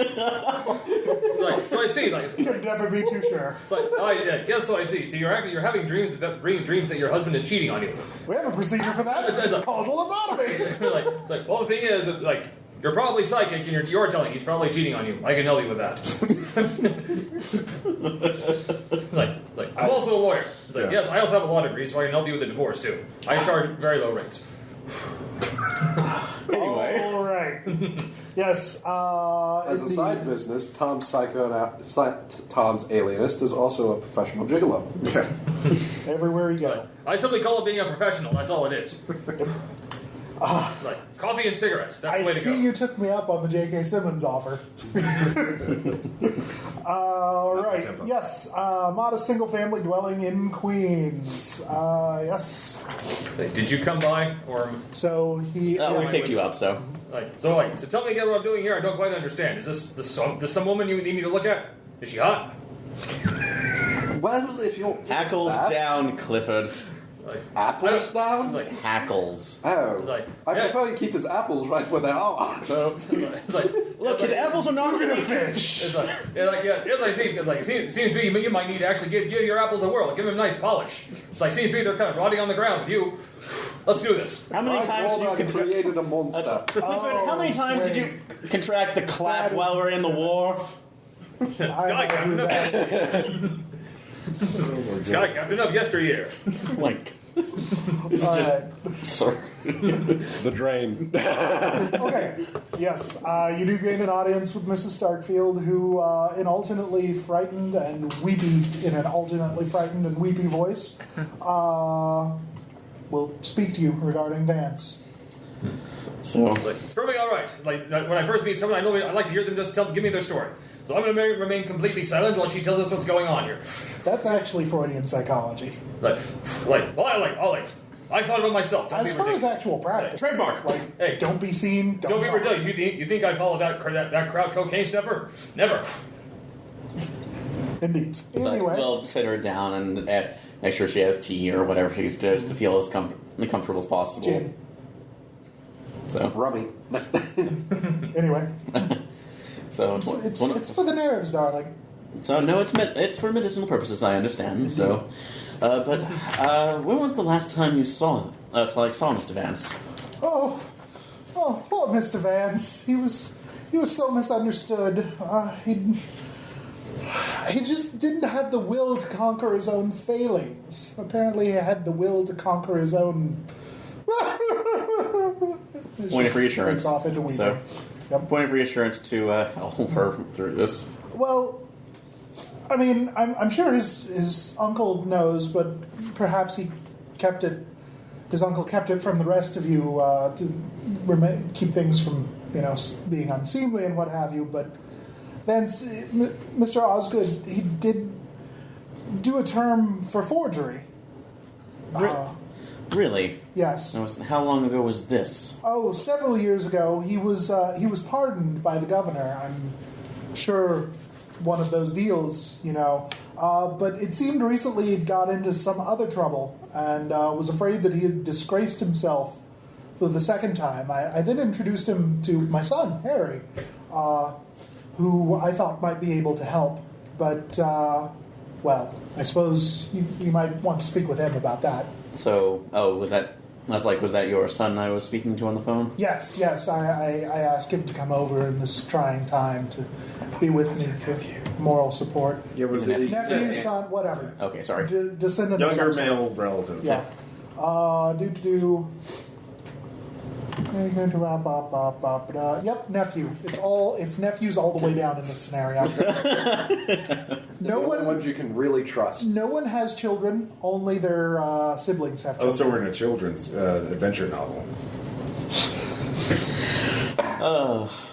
D: It's like, so I see. Like,
B: Could never be too sure.
D: it's like, oh yeah, yes. So I see. So you're having dreams that your husband is cheating on you.
B: We have a procedure for that. It's called a lobotomy.
D: It's like, well, the thing is, like, you're probably psychic, and you're telling he's probably cheating on you. I can help you with that. like I'm also a lawyer. It's like,
A: Yeah.
D: yes, I also have a law degree, so I can help you with a divorce too. I charge very low rates.
E: anyway.
B: All right. Yes.
C: As a side business, Tom's alienist is also a professional gigolo.
B: Everywhere you go.
D: I simply call it being a professional. That's all it is. Like coffee and cigarettes. That's
B: I
D: the way to
B: see
D: go.
B: you took me up on the J.K. Simmons offer. All right.
A: Tempo.
B: Yes. Modest single-family dwelling in Queens. Yes.
D: Like, did you come by, or
B: So he.
E: We picked you up, so.
D: so tell me again what I'm doing here? I don't quite understand. Is this some woman you need me to look at? Is she hot?
C: Well, if you're
E: Hackles
C: that,
E: down, Clifford.
D: Like,
C: apples down.
D: It's like,
E: Hackles.
C: Oh,
D: It's like,
C: I
D: yeah.
C: prefer you keep his apples right where they are.
E: So,
D: it's like,
E: look, his apples are not going to
B: fish.
D: it's like, yes, I see. Because like, it seems to me you might need to actually give your apples a whirl. Give them a nice polish. It's like, seems to me they're kind of rotting on the ground with you. Let's do this.
E: How many
C: My
E: times did you
C: brother
E: contract?
C: created a monster.
E: Clifford, how many times did you contract the clap while we're in the war?
D: Sky Captain of Sky Captain of yesteryear.
E: Like,
B: All right.
E: sorry.
C: The drain.
B: Okay. Yes. You do gain an audience with Mrs. Starkfield, who, in an alternately frightened and weepy voice, will speak to you regarding Vance.
E: So,
D: It's like, it's perfectly all right. Like when I first meet someone, I like to hear them just give me their story. So I'm going to remain completely silent while she tells us what's going on here.
B: That's actually Freudian psychology.
D: I thought about myself. Don't
B: As
D: be
B: far as
D: ridiculous.
B: actual practice.
D: Trademark.
B: Like,
D: Hey.
B: don't be seen.
D: Don't be
B: talk.
D: ridiculous. You think I'd follow that crowd cocaine sniffer? Never.
B: Indeed. Anyway.
E: we'll sit her down and make sure she has tea or whatever she does to feel as comfortable as possible.
B: Gin.
E: So,
C: Rummy.
B: Anyway.
E: so
B: It's for the nerves, darling.
E: So no, it's for medicinal purposes. I understand. So, but when was the last time you saw Mr. Vance?
B: Oh, Oh, poor Mr. Vance. He was so misunderstood. He just didn't have the will to conquer his own failings. Apparently, he had the will to conquer his own.
E: Point of reassurance.
B: Off into weeping.
E: So,
B: Yep.
E: point of reassurance to help her through this.
B: Well, I mean, I'm sure his uncle knows, but perhaps he kept it. His uncle kept it from the rest of you to keep things from being unseemly and what have you. But Vance, Mr. Osgood, he did do a term for forgery.
E: Really?
B: Yes.
E: How long ago was this?
B: Oh, several years ago. He was pardoned by the governor. I'm sure one of those deals, But it seemed recently he'd got into some other trouble and was afraid that he had disgraced himself for the second time. I then introduced him to my son, Harry, who I thought might be able to help. But, well, I suppose you might want to speak with him about that.
E: So, was that your son I was speaking to on the phone?
B: Yes. I asked him to come over in this trying time to be with me for moral support.
A: Yeah, was it
B: Nephew, son, whatever.
E: Okay, sorry.
B: Descendant.
A: younger
B: of some sort.
A: male relative?
B: Yeah. Yep, nephew. It's nephews all the way down in this scenario.
C: The only ones you can really trust.
B: No one has children. Only their siblings have children.
A: Oh, so we're in a children's adventure novel.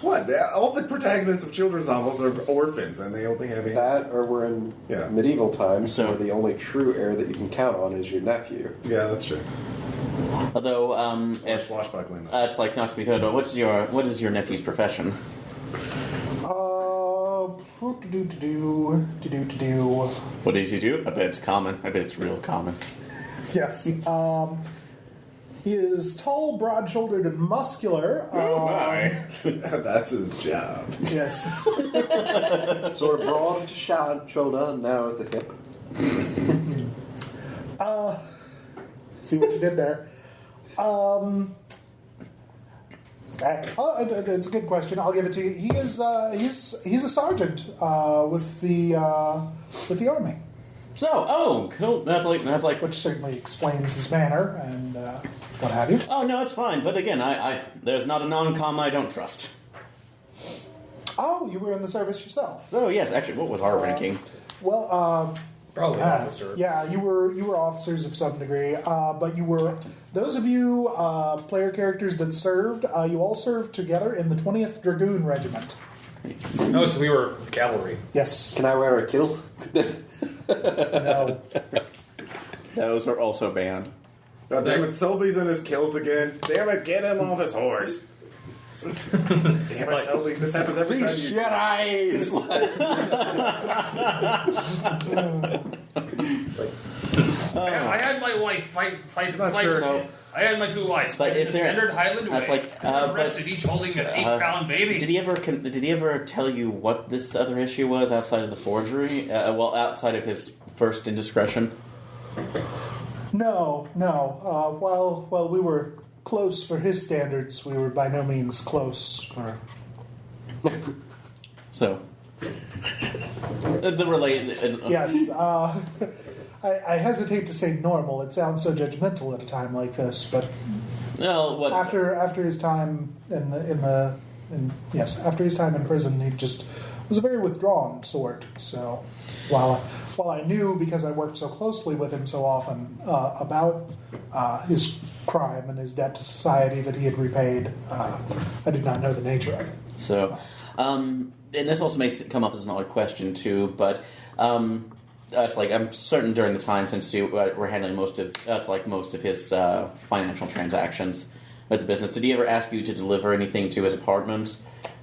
A: What? All the protagonists of children's novels are orphans, and they only have aunts.
C: That, or we're in medieval times,
E: So-
C: where the only true heir that you can count on is your nephew.
A: Yeah, that's true.
E: Although,
A: Or
E: if
A: swashbuckling.
E: it's like not to be told, but what is your nephew's profession?
B: What
E: What does he do? I bet it's common. I bet it's real common.
B: Yes. He is tall, broad-shouldered, and muscular.
A: That's his job.
B: Yes.
C: Sort of broad to shoulder, narrow at the hip.
B: See what you did there. It's a good question. I'll give it to you. He is he's a sergeant with the army.
E: So, cool. That's like
B: Which certainly explains his manner and what have you.
E: Oh no, it's fine. But again, I there's not a non-com I don't trust.
B: Oh, you were in the service yourself.
E: So yes, actually, what was our ranking?
B: Well,
D: Probably officer.
B: yeah, you were officers of some degree, but you were those of you player characters that served. You all served together in the 20th Dragoon Regiment.
D: Oh, so we were cavalry.
B: Yes.
C: Can I wear a kilt?
B: No.
E: Those are also banned.
A: God damn it, Selby's in his kilt again. Damn it, get him off his horse. Damn it, Selby. This happens every time you...
C: Shut eyes!
D: I had my wife fight.
A: sure.
E: So-
D: I had my two wives
E: But
D: fight in
E: if
D: the
E: they're-
D: standard Highland
E: That's
D: way.
E: like,
D: arrested, each holding an 8-pound baby.
E: Did he ever tell you what this other issue was outside of the forgery? Outside of his first indiscretion.
B: No. While we were close for his standards, we were by no means close for...
E: So, the related.
B: Yes. I hesitate to say normal. It sounds so judgmental at a time like this, but
E: Well, what
B: after his time after his time in prison, he just was a very withdrawn sort. So while I knew, because I worked so closely with him so often, about his crime and his debt to society that he had repaid, I did not know the nature of it.
E: So, and this also may come up as an odd question too, but it's like I'm certain during the time since you were handling most of his financial transactions with the business, did he ever ask you to deliver anything to his apartment?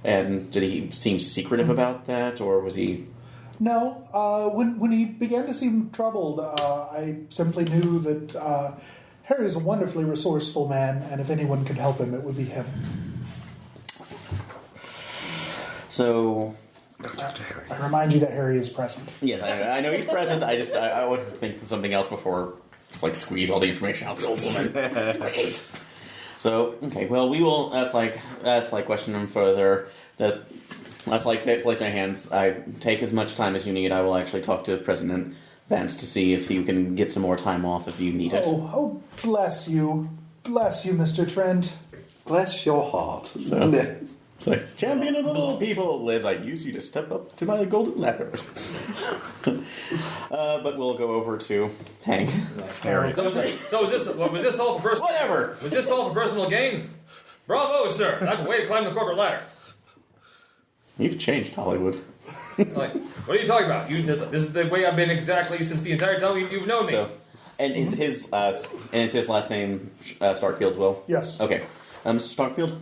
E: And did he seem secretive about that, or was he?
B: No. When he began to seem troubled, I simply knew that Harry is a wonderfully resourceful man, and if anyone could help him, it would be him.
E: So,
B: I remind you that Harry is present.
E: yeah, I know he's present. I would think of something else before just like squeeze all the information out of the old woman. Squeeze. So, okay, well, we will, that's like question him further. That's like placing our hands. I take as much time as you need. I will actually talk to President Vance to see if you can get some more time off if you need it.
B: Oh, bless you. Bless you, Mr. Trent.
C: Bless your heart.
E: So, champion of the little people, Liz, I use you to step up to my golden ladder. But we'll go over to Hank.
D: So was this all for personal?
E: Whatever.
D: Was this all for personal gain? Bravo, sir. That's a way to climb the corporate ladder.
E: You've changed, Hollywood.
D: Like, what are you talking about? This is the way I've been exactly since the entire time you've known me.
E: So, and is his last name Starkfield as well?
B: Yes.
E: Okay. Starkfield?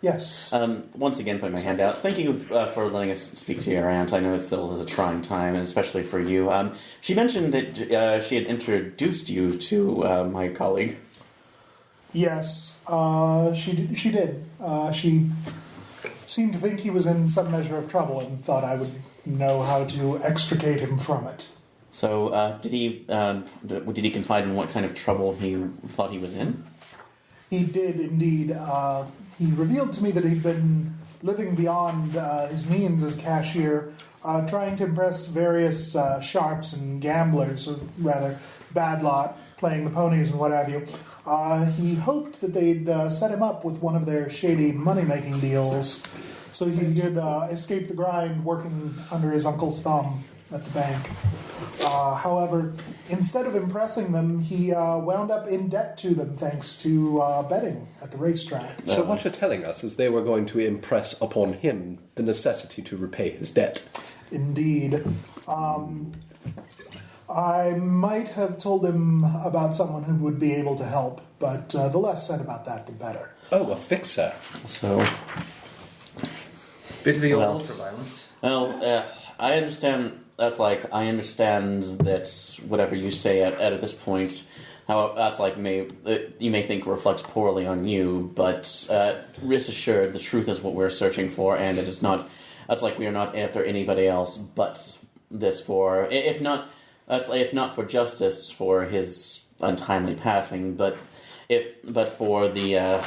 B: Yes.
E: Once again, putting my hand out. Thank you for letting us speak to your aunt. I know it still is a trying time, and especially for you. She mentioned that she had introduced you to my colleague.
B: Yes, she did. She seemed to think he was in some measure of trouble and thought I would know how to extricate him from it.
E: So, did he confide in what kind of trouble he thought he was in?
B: He did indeed. He revealed to me that he'd been living beyond his means as cashier, trying to impress various sharps and gamblers, or rather, bad lot, playing the ponies and what have you. He hoped that they'd set him up with one of their shady money-making deals so he could escape the grind working under his uncle's thumb at the bank. However, instead of impressing them, he wound up in debt to them thanks to betting at the racetrack.
C: So what you're telling us is they were going to impress upon him the necessity to repay his debt.
B: Indeed. I might have told him about someone who would be able to help, but the less said about that, the better.
C: Oh, a fixer.
E: So,
D: Bit of the old ultraviolence.
E: well, I understand. I understand that whatever you say at this point, how that's like you may think reflects poorly on you, but rest assured, the truth is what we're searching for, and it is not. That's like we are not after anybody else but this for, if not for justice for his untimely passing, but for the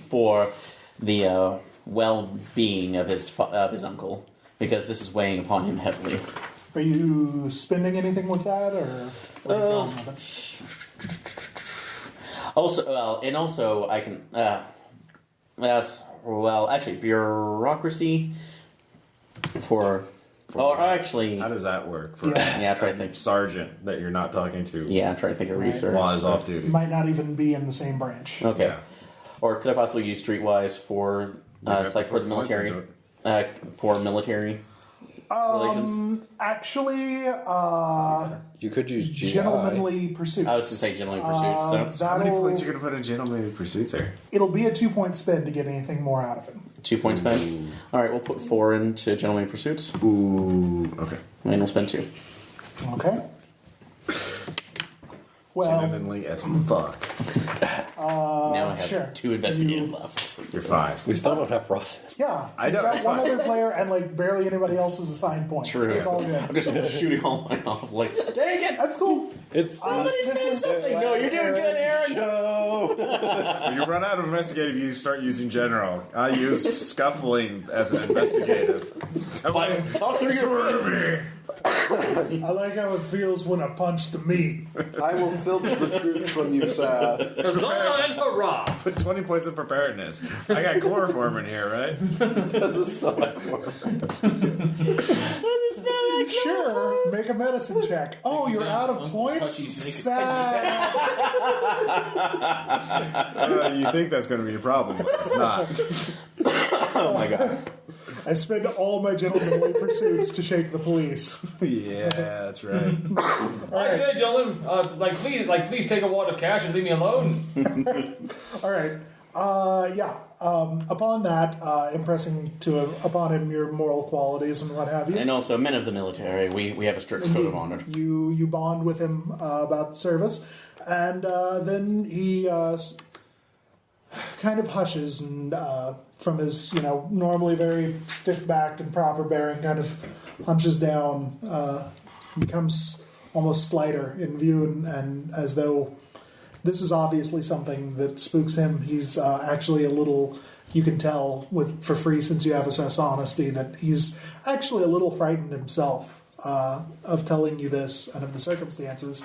E: for the well-being of his uncle. Because this is weighing upon him heavily.
B: Are you spending anything with that, or?
E: Also, I can. Actually, bureaucracy for. Or actually,
A: How does that work? For
E: yeah, try to think.
A: sergeant that you're not talking to.
E: Yeah, try to think of research.
A: While he's off duty.
B: Might not even be in the same branch.
E: Okay.
A: Yeah.
E: Or could I possibly use streetwise for? It's like for the military. For military relations.
B: Actually,
C: You could use GI.
B: gentlemanly pursuits.
E: I was going to say gentlemanly pursuits. So
A: How many points are you going to put in gentlemanly pursuits there?
B: It'll be a 2-point spin to get anything more out of him.
E: 2 points spent. All right, we'll put 4 into gentlemanly pursuits,
A: Ooh, okay.
E: and we'll spend 2.
B: Okay. Well,
A: Gentlemanly as fuck.
E: Now I have
B: sure.
E: 2 investigative left.
A: You're 5.
C: We still don't have Ross.
B: yeah.
A: I know,
B: You've
A: it's
B: got one
A: fine.
B: other player, and like barely anybody else is assigned points.
E: True.
B: It's all
E: I'm
B: good.
E: just shooting all mine off. Like, dang it!
B: That's cool.
C: It's
B: This is
E: No, you're doing good, Aaron.
A: When you run out of investigative, you start using general. I use scuffling as an investigative.
E: Fine. Talk through your
B: I like how it feels when I punch the meat.
C: I will filch the truth from you, sir.
D: Huzzah and hurrah!
A: Put 20 points of preparedness. I got chloroform in here, right?
C: Does it smell like worm?
B: Sure, make a medicine check. Oh, you're out of points? Sad.
A: You think that's going to be a problem, but it's not.
E: Oh my god.
B: I spend all my gentlemanly pursuits to shake the police.
A: Yeah, that's right.
D: I say, gentlemen, please take a wad of cash and leave me alone.
B: All right. Upon that, impressing upon him your moral qualities and what have you.
E: And also, men of the military, we have a strict code of honor.
B: You bond with him about the service, and then he kind of hushes and from his normally very stiff-backed and proper-bearing kind of hunches down, becomes almost slighter in view, and as though this is obviously something that spooks him. He's actually a little, you can tell for free since you have assess honesty, that he's actually a little frightened himself of telling you this and of the circumstances.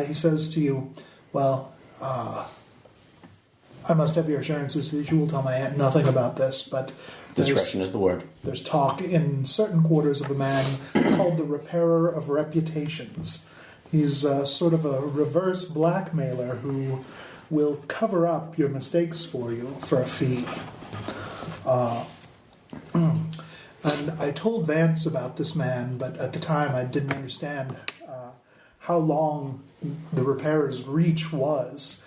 B: He says to you, well, I must have your assurances that you will tell my aunt nothing about this, but
E: Discretion is the word.
B: there's talk in certain quarters of a man called the Repairer of Reputations. He's sort of a reverse blackmailer who will cover up your mistakes for you for a fee. And I told Vance about this man, but at the time I didn't understand how long the repairer's reach was.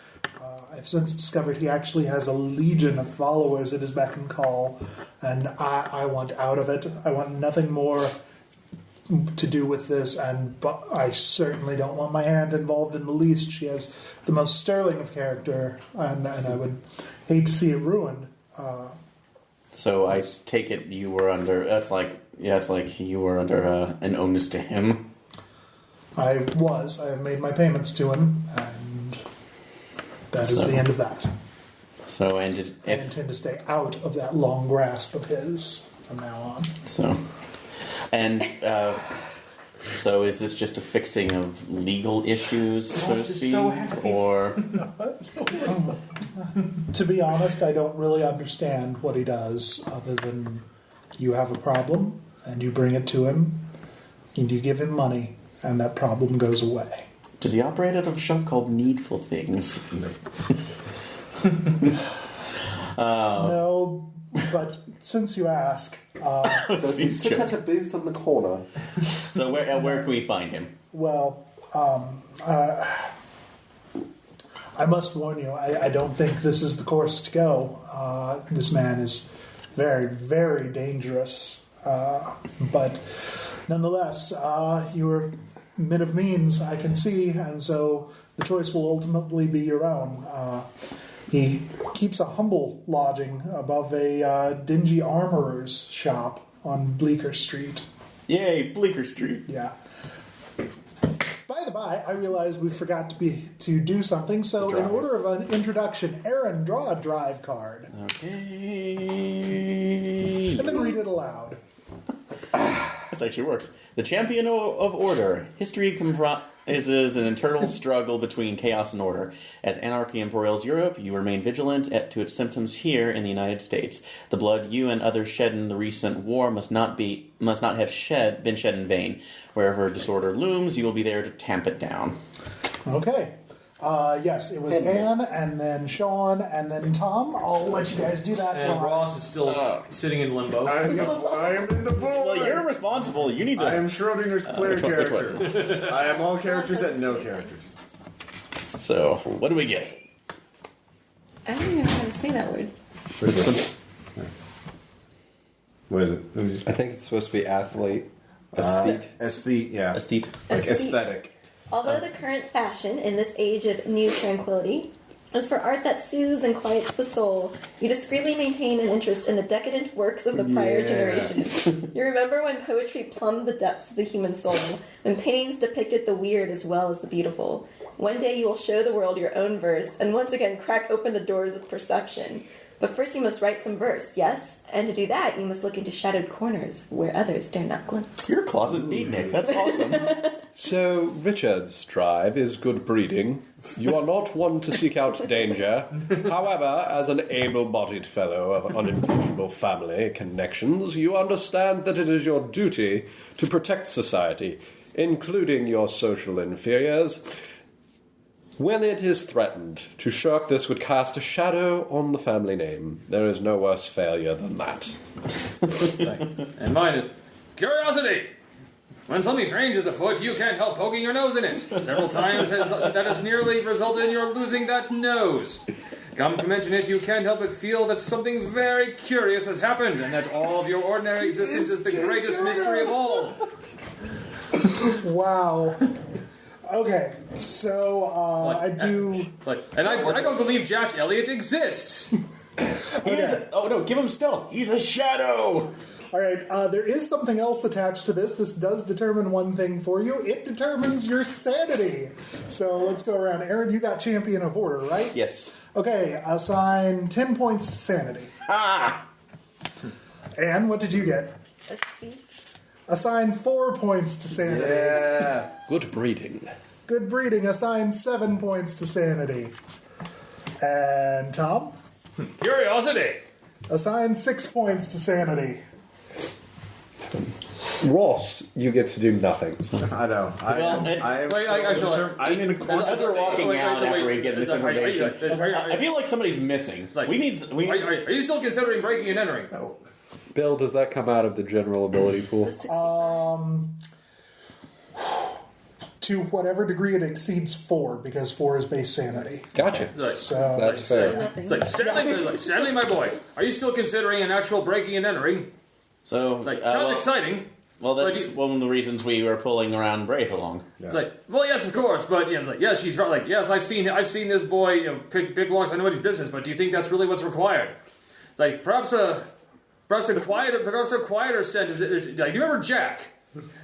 B: I've since discovered he actually has a legion of followers at his beck and call, and I want out of it. I want nothing more to do with this, but I certainly don't want my aunt involved in the least. She has the most sterling of character, and I would hate to see it ruined.
E: So I take it you were under. It's like you were under an onus to him.
B: I have made my payments to him, and that is the end of that.
E: So
B: I intend to stay out of that long grasp of his from now on.
E: So is this just a fixing of legal issues, so to speak, or?
B: To be honest, I don't really understand what he does, other than you have a problem, and you bring it to him, and you give him money, and that problem goes away.
E: Does he operate out of a shop called Needful Things?
B: No, but since you ask...
C: Does he sit at a booth in the corner?
E: So where can we find him?
B: Well, I must warn you, I don't think this is the course to go. This man is very, very dangerous. But nonetheless, you are men of means, I can see, and so the choice will ultimately be your own. He keeps a humble lodging above a dingy armorer's shop on Bleecker Street.
E: Yay, Bleecker Street.
B: Yeah. By the by, I realize we forgot to do something, so in order of an introduction, Aaron, draw a drive card.
E: Okay.
B: And then read it aloud.
E: This actually works. The champion of order. History comprises an internal struggle between chaos and order. As anarchy embroils Europe, you remain vigilant to its symptoms here in the United States. The blood you and others shed in the recent war must not have been shed in vain. Wherever disorder looms, you will be there to tamp it down.
B: Okay. Yes, it was Anne, and then Sean, and then Tom. I'll let you guys do that.
D: And Ross is still sitting in limbo.
A: I am in the void.
E: Well, you're responsible. You need to...
A: I am Schrodinger's clear character. I am all characters and no characters.
E: So, what do we get?
F: I don't even know how to say that word.
A: What is it?
C: I think it's supposed to be athlete. Aesthete.
A: Aesthete, yeah.
E: Aesthete.
A: Like aesthetic.
F: Although the current fashion in this age of new tranquility is for art that soothes and quiets the soul, you discreetly maintain an interest in the decadent works of the prior generation. You remember when poetry plumbed the depths of the human soul, when paintings depicted the weird as well as the beautiful. One day you will show the world your own verse, and once again crack open the doors of perception. But first you must write some verse, yes? And to do that, you must look into shadowed corners where others dare not glimpse.
E: You're a closet beatnik. That's awesome.
C: So, Richard's drive is good breeding. You are not one to seek out danger. However, as an able-bodied fellow of unimpeachable family connections, you understand that it is your duty to protect society, including your social inferiors. When it is threatened, to shirk this would cast a shadow on the family name. There is no worse failure than that.
D: And mine is curiosity. When something strange is afoot, you can't help poking your nose in it. Several times that has nearly resulted in your losing that nose. Come to mention it, you can't help but feel that something very curious has happened, and that all of your ordinary existence is the greatest mystery of all.
B: Wow. Okay, so I do...
D: And I don't believe Jack Elliott exists.
E: Oh no, give him stealth. He's a shadow.
B: All right, there is something else attached to this. This does determine one thing for you. It determines your sanity. So let's go around. Aaron, you got Champion of Order, right?
E: Yes.
B: Okay, assign 10 points to sanity. Anne, what did you get?
F: A speech.
B: Assign 4 points to sanity.
A: Yeah.
C: Good breeding.
B: Good breeding, assign 7 points to sanity. And Tom?
D: Curiosity.
B: Assign 6 points to sanity.
C: Ross, you get to do nothing.
A: I know. I'm in a corner.
E: As we're walking out after we get this information, I
D: Are
E: feel like somebody's missing.
D: you still considering breaking and entering?
A: No.
C: Bill, does that come out of the general ability pool?
F: The 65.
B: To whatever degree it exceeds 4, because 4 is base sanity.
C: Gotcha.
B: So
C: That's fair.
F: Nothing.
D: It's like Stanley, my boy. Are you still considering an actual breaking and entering?
E: So,
D: Sounds exciting.
E: Well, that's one of the reasons we were pulling around Braith along.
A: Yeah.
D: It's like, well, yes, of course, but it's like, yes, she's right. Like, yes, I've seen this boy, pick locks. I know his business, but do you think that's really what's required? Like, perhaps a quieter stint. Do you remember Jack?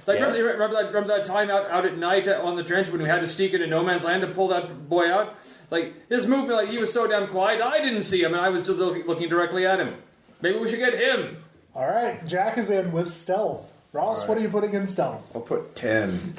D: Like,
E: Yes.
D: remember that time out at night on the trench when we had to sneak into no man's land to pull that boy out? Like, his movement, like, he was so damn quiet, I didn't see him, and I was just looking directly at him. Maybe we should get him.
B: all right, Jack is in with stealth. Ross, what are you putting in stealth?
A: I'll put 10.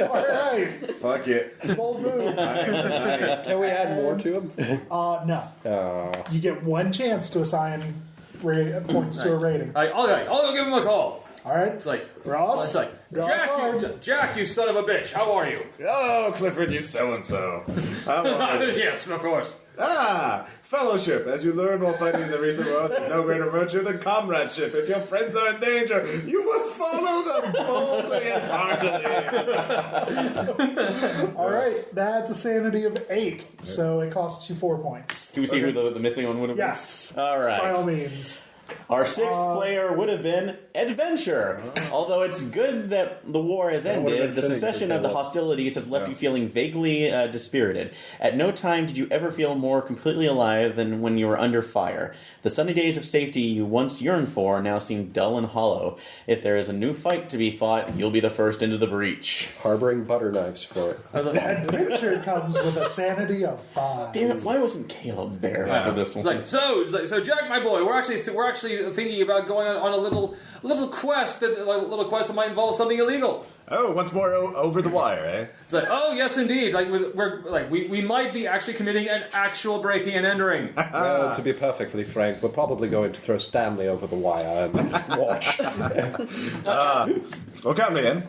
B: All right,
A: Fuck it.
B: it's a bold move.
C: Can we add more to him?
B: No. You get 1 chance to assign points to a rating.
D: I'll go give him a call.
B: All right,
D: It's like,
B: Ross.
D: it's like,
B: draw a card.
D: Jack, you son of a bitch, how are you?
A: Oh, Clifford, you so-and-so. How are you?
D: Yes, of course.
A: Fellowship. As you learn while fighting in the recent war, there's no greater virtue than comradeship. If your friends are in danger, you must follow them boldly and heartily.
B: All right, that's a sanity of 8, so it costs you 4 points.
E: Do we see who the missing one would have been?
B: Yes.
E: All right.
B: By all means.
E: Our 6th player would have been Adventure. Although it's good that the war has
C: would've
E: ended,
C: been
E: the
C: fitting
E: cessation
C: for
E: of the
C: Caleb.
E: hostilities has left you feeling vaguely dispirited. At no time did you ever feel more completely alive than when you were under fire. The sunny days of safety you once yearned for now seem dull and hollow. If there is a new fight to be fought, you'll be the first into the breach.
C: Harboring butter knives for it.
B: Adventure comes with a sanity of 5.
E: Damn it, why wasn't Caleb there for this one?
D: It's like, so Jack, my boy, we're actually thinking about going on a little quest that might involve something illegal.
A: Oh, once more over the wire, eh?
D: It's like, oh yes, indeed. Like we might be actually committing an actual breaking and entering.
C: Well, to be perfectly frank, we're probably going to throw Stanley over the wire and just watch.
A: Well, count me in.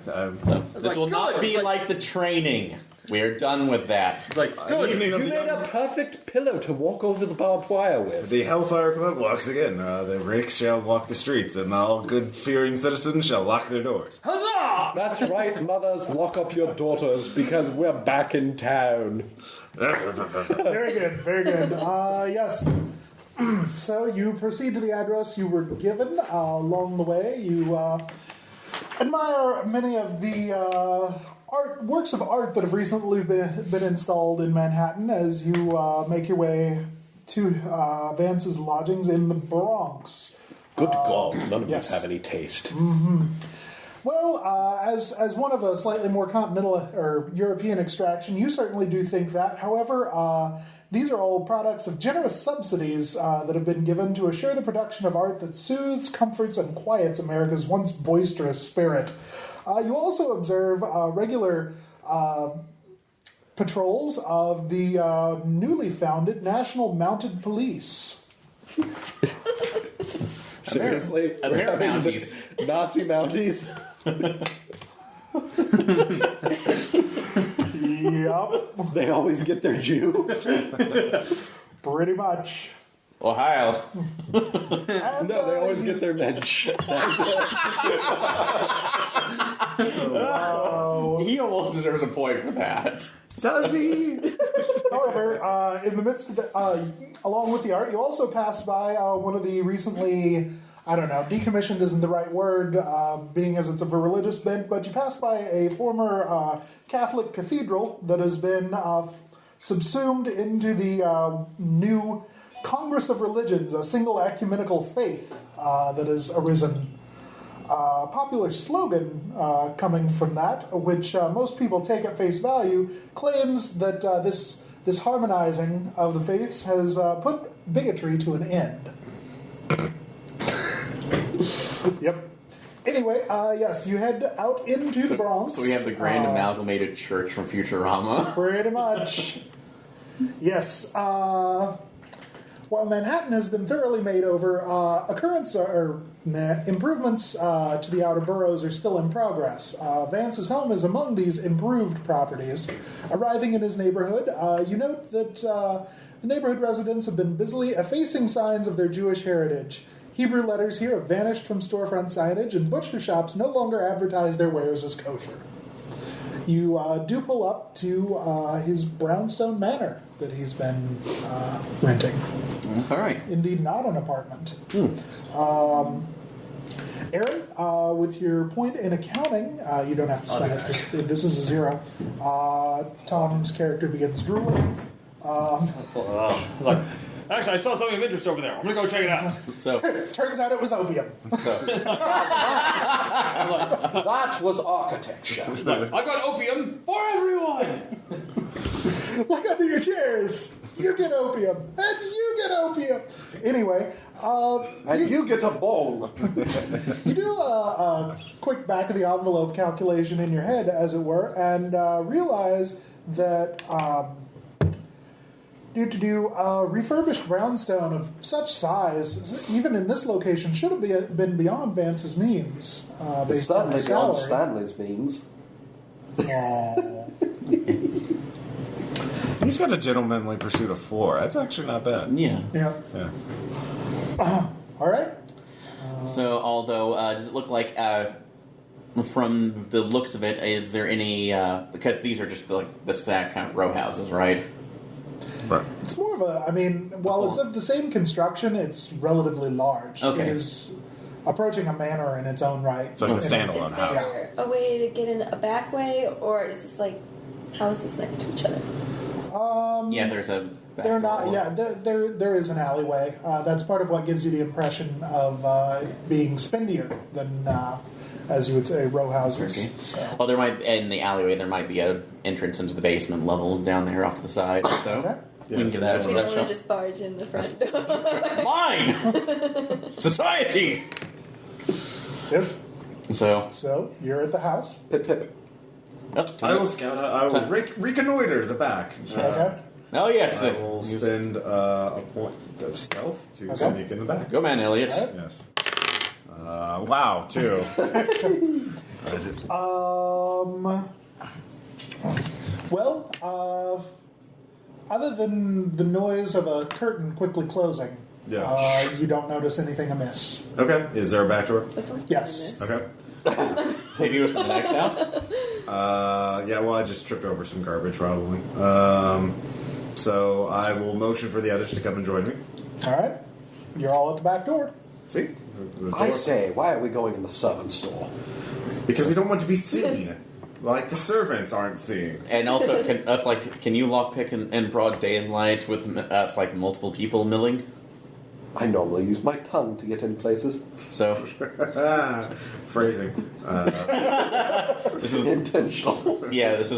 E: This will not be like the training. We're done with that.
D: It's like, good.
A: Evening
C: You
A: of the
C: made a perfect pillow to walk over the barbed wire with.
A: The Hellfire Club walks again. The rakes shall walk the streets, and all good-fearing citizens shall lock their doors.
D: Huzzah!
C: That's right, mothers, lock up your daughters because we're back in town.
B: Very good, very good. Yes. So you proceed to the address you were given. Along the way, you admire many of the works of art that have recently been installed in Manhattan as you make your way to Vance's lodgings in the Bronx.
C: Good God, none of
B: yes.
C: us have any taste.
B: Well, as one of a slightly more continental or European extraction, you certainly do think that. However, these are all products of generous subsidies that have been given to assure the production of art that soothes, comforts, and quiets America's once boisterous spirit. You also observe regular patrols of the newly founded National Mounted Police.
C: Seriously? We're having
E: Mounties.
C: Nazi Mounties?
B: Yep,
C: They always get their Jew?
B: pretty much.
E: Ohio.
B: And,
C: No, they always get their mensch.
E: He almost deserves a point for that.
A: Does he?
B: However, in the midst of the, along with the art, you also pass by one of the recently, I don't know, decommissioned isn't the right word, being as it's of a religious bent, but you pass by a former Catholic cathedral that has been subsumed into the new Congress of Religions, a single ecumenical faith that has arisen popular slogan coming from that, which most people take at face value, claims that this harmonizing of the faiths has put bigotry to an end. Yep. Anyway, yes, you head out into the Bronx.
E: So we have the Grand Amalgamated Church from Futurama.
B: Pretty much. Yes. While Manhattan has been thoroughly made over, improvements to the outer boroughs are still in progress. Vance's home is among these improved properties. Arriving in his neighborhood, you note that the neighborhood residents have been busily effacing signs of their Jewish heritage. Hebrew letters here have vanished from storefront signage, and butcher shops no longer advertise their wares as kosher. You do pull up to his brownstone manor that he's been renting.
E: All right.
B: Indeed, not an apartment. Aaron, with your point in accounting, you don't have to spend it. This is a 0. Tom's character begins drooling.
G: Actually, I saw something of interest over there. I'm going to go check it out.
E: So
B: Turns out it was opium.
C: That was architecture.
G: I got opium for everyone.
B: Look under your chairs. You get opium. And you get opium. Anyway.
C: And you get a bowl.
B: You do a quick back-of-the-envelope calculation in your head, as it were, and realize that a refurbished brownstone of such size, even in this location, should have been beyond Vance's means.
C: It's
B: Based on
C: certainly
B: his
C: beyond
B: salary.
C: Stanley's means.
B: Aw.
A: He's got a gentlemanly pursuit of 4. That's actually not bad.
E: yeah.
B: Yeah.
A: Yeah.
B: All right.
E: So although does it look like from the looks of it, is there any because these are just like the stack kind of row houses, right?
A: Right.
B: It's more of a, while it's of the same construction, it's relatively large.
E: Okay.
B: It is approaching a manor in its own right.
A: It's like a
F: Is
A: standalone house.
F: there a way to get in a back way, or is this like houses next to each other?
E: Yeah, there's a. back
B: They're
E: door.
B: not. Yeah, there is an alleyway. That's part of what gives you the impression of being spendier than, as you would say, row houses.
E: Okay.
B: So.
E: Well, there might in the alleyway there might be an entrance into the basement level down there off to the side. So
B: Okay.
E: we can get that
F: We
E: from
F: don't
E: that
F: want to
E: shop.
F: just barge in the front door.
E: Mine, society.
B: Yes.
E: So
B: So you're at the house.
C: Pip pip.
A: I will scout out. I will reconnoiter the back.
B: Okay.
E: Oh yes,
A: I will spend a point of stealth to
B: Okay.
A: sneak in the back.
E: go man, Elliot.
B: All right.
A: Yes. Wow, 2.
B: Well, other than the noise of a curtain quickly closing,
A: Yeah.
B: you don't notice anything amiss.
A: Okay. Is there a back door?
F: That sounds
B: Yes.
F: poisonous.
A: Okay.
E: Maybe it was from the next house.
A: Yeah, well, I just tripped over some garbage, probably. So I will motion for the others to come and join me.
B: All right. You're all at the back door.
A: See? The door.
C: I say, why are we going in the servants' door?
A: Because we don't want to be seen. Like the servants aren't seen.
E: And also, can you lockpick in broad daylight with that's like multiple people milling?
C: I normally use my tongue to get in places.
E: So
A: Phrasing.
E: this is
C: Intentional.
E: yeah. This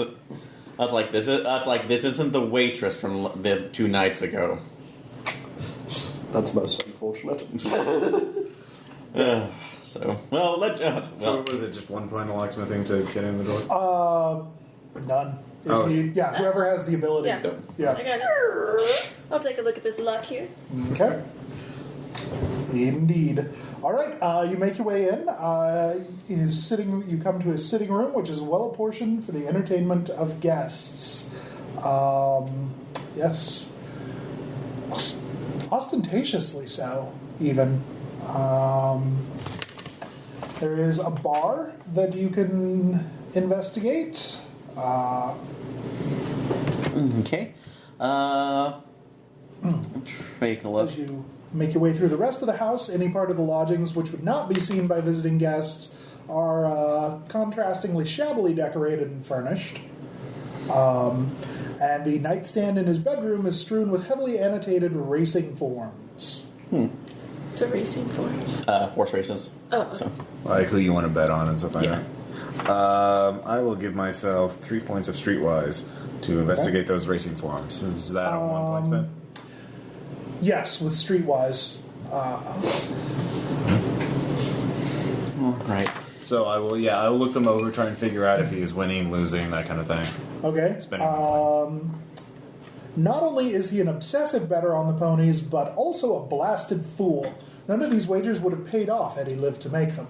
E: isn't the waitress from the 2 nights ago.
C: That's most unfortunate.
E: So well,
A: So was it just 1 point of locksmithing to get in the door?
B: None. If
A: Oh.
B: whoever has the ability.
F: Yeah.
B: Yeah.
F: I got it. I'll take a look at this luck here.
B: Okay. Indeed. All right. You make your way in. You come to his sitting room, which is well apportioned for the entertainment of guests. Yes. Ostentatiously so, even. There is a bar that you can investigate.
E: okay. Take a look.
B: As you make your way through the rest of the house, any part of the lodgings which would not be seen by visiting guests are contrastingly shabbily decorated and furnished. And the nightstand in his bedroom is strewn with heavily annotated racing forms.
F: So What's a racing for?
E: Horse races.
F: Oh.
E: So
A: Like who you want to bet on and stuff like
E: Yeah.
A: that. I will give myself 3 points of Streetwise to investigate those racing forums. Is that a 1 point spend?
B: Yes, with Streetwise.
E: right.
A: So I will look them over, try and figure out if he is winning, losing, that kind of thing.
B: Okay.
A: Spending one
B: Not only is he an obsessive bettor on the ponies, but also a blasted fool. None of these wagers would have paid off had he lived to make them.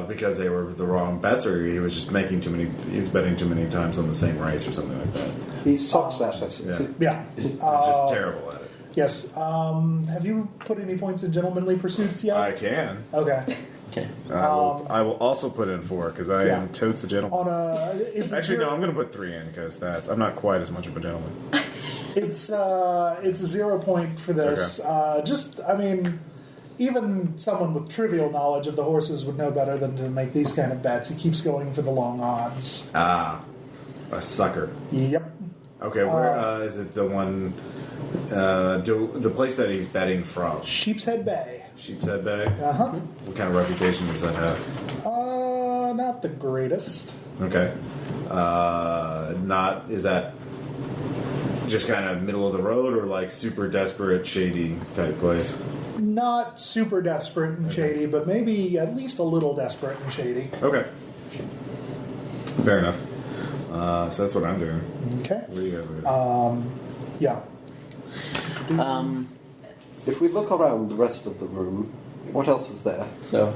A: Because they were the wrong bets, or he was just making too many. He was betting too many times on the same race, or something like that.
H: He sucks at it.
A: Yeah,
B: Yeah.
A: he's just terrible at it.
B: Yes. Have you put any points in gentlemanly pursuits yet?
A: I can.
B: Okay.
E: Okay.
A: I will also put in 4 because I am totes a gentleman.
B: It's
A: Actually, no, I'm going to put 3 in because I'm not quite as much of a gentleman.
B: It's a 0 point for this. Even someone with trivial knowledge of the horses would know better than to make these kind of bets. He keeps going for the long odds.
A: A sucker.
B: Yep.
A: Okay, where is it? The one, the place that he's betting from?
B: Sheepshead Bay.
A: Sheepshead Bay.
B: Uh-huh.
A: What kind of reputation does that have?
B: Not the greatest.
A: Okay. Is that just kind of middle of the road, or like super desperate, shady type place?
B: Not super desperate and shady, but maybe at least a little desperate and shady.
A: Okay. Fair enough. So that's what I'm doing.
B: Okay.
A: What are you guys doing?
B: Yeah.
H: If we look around the rest of the room, what else is there?
E: So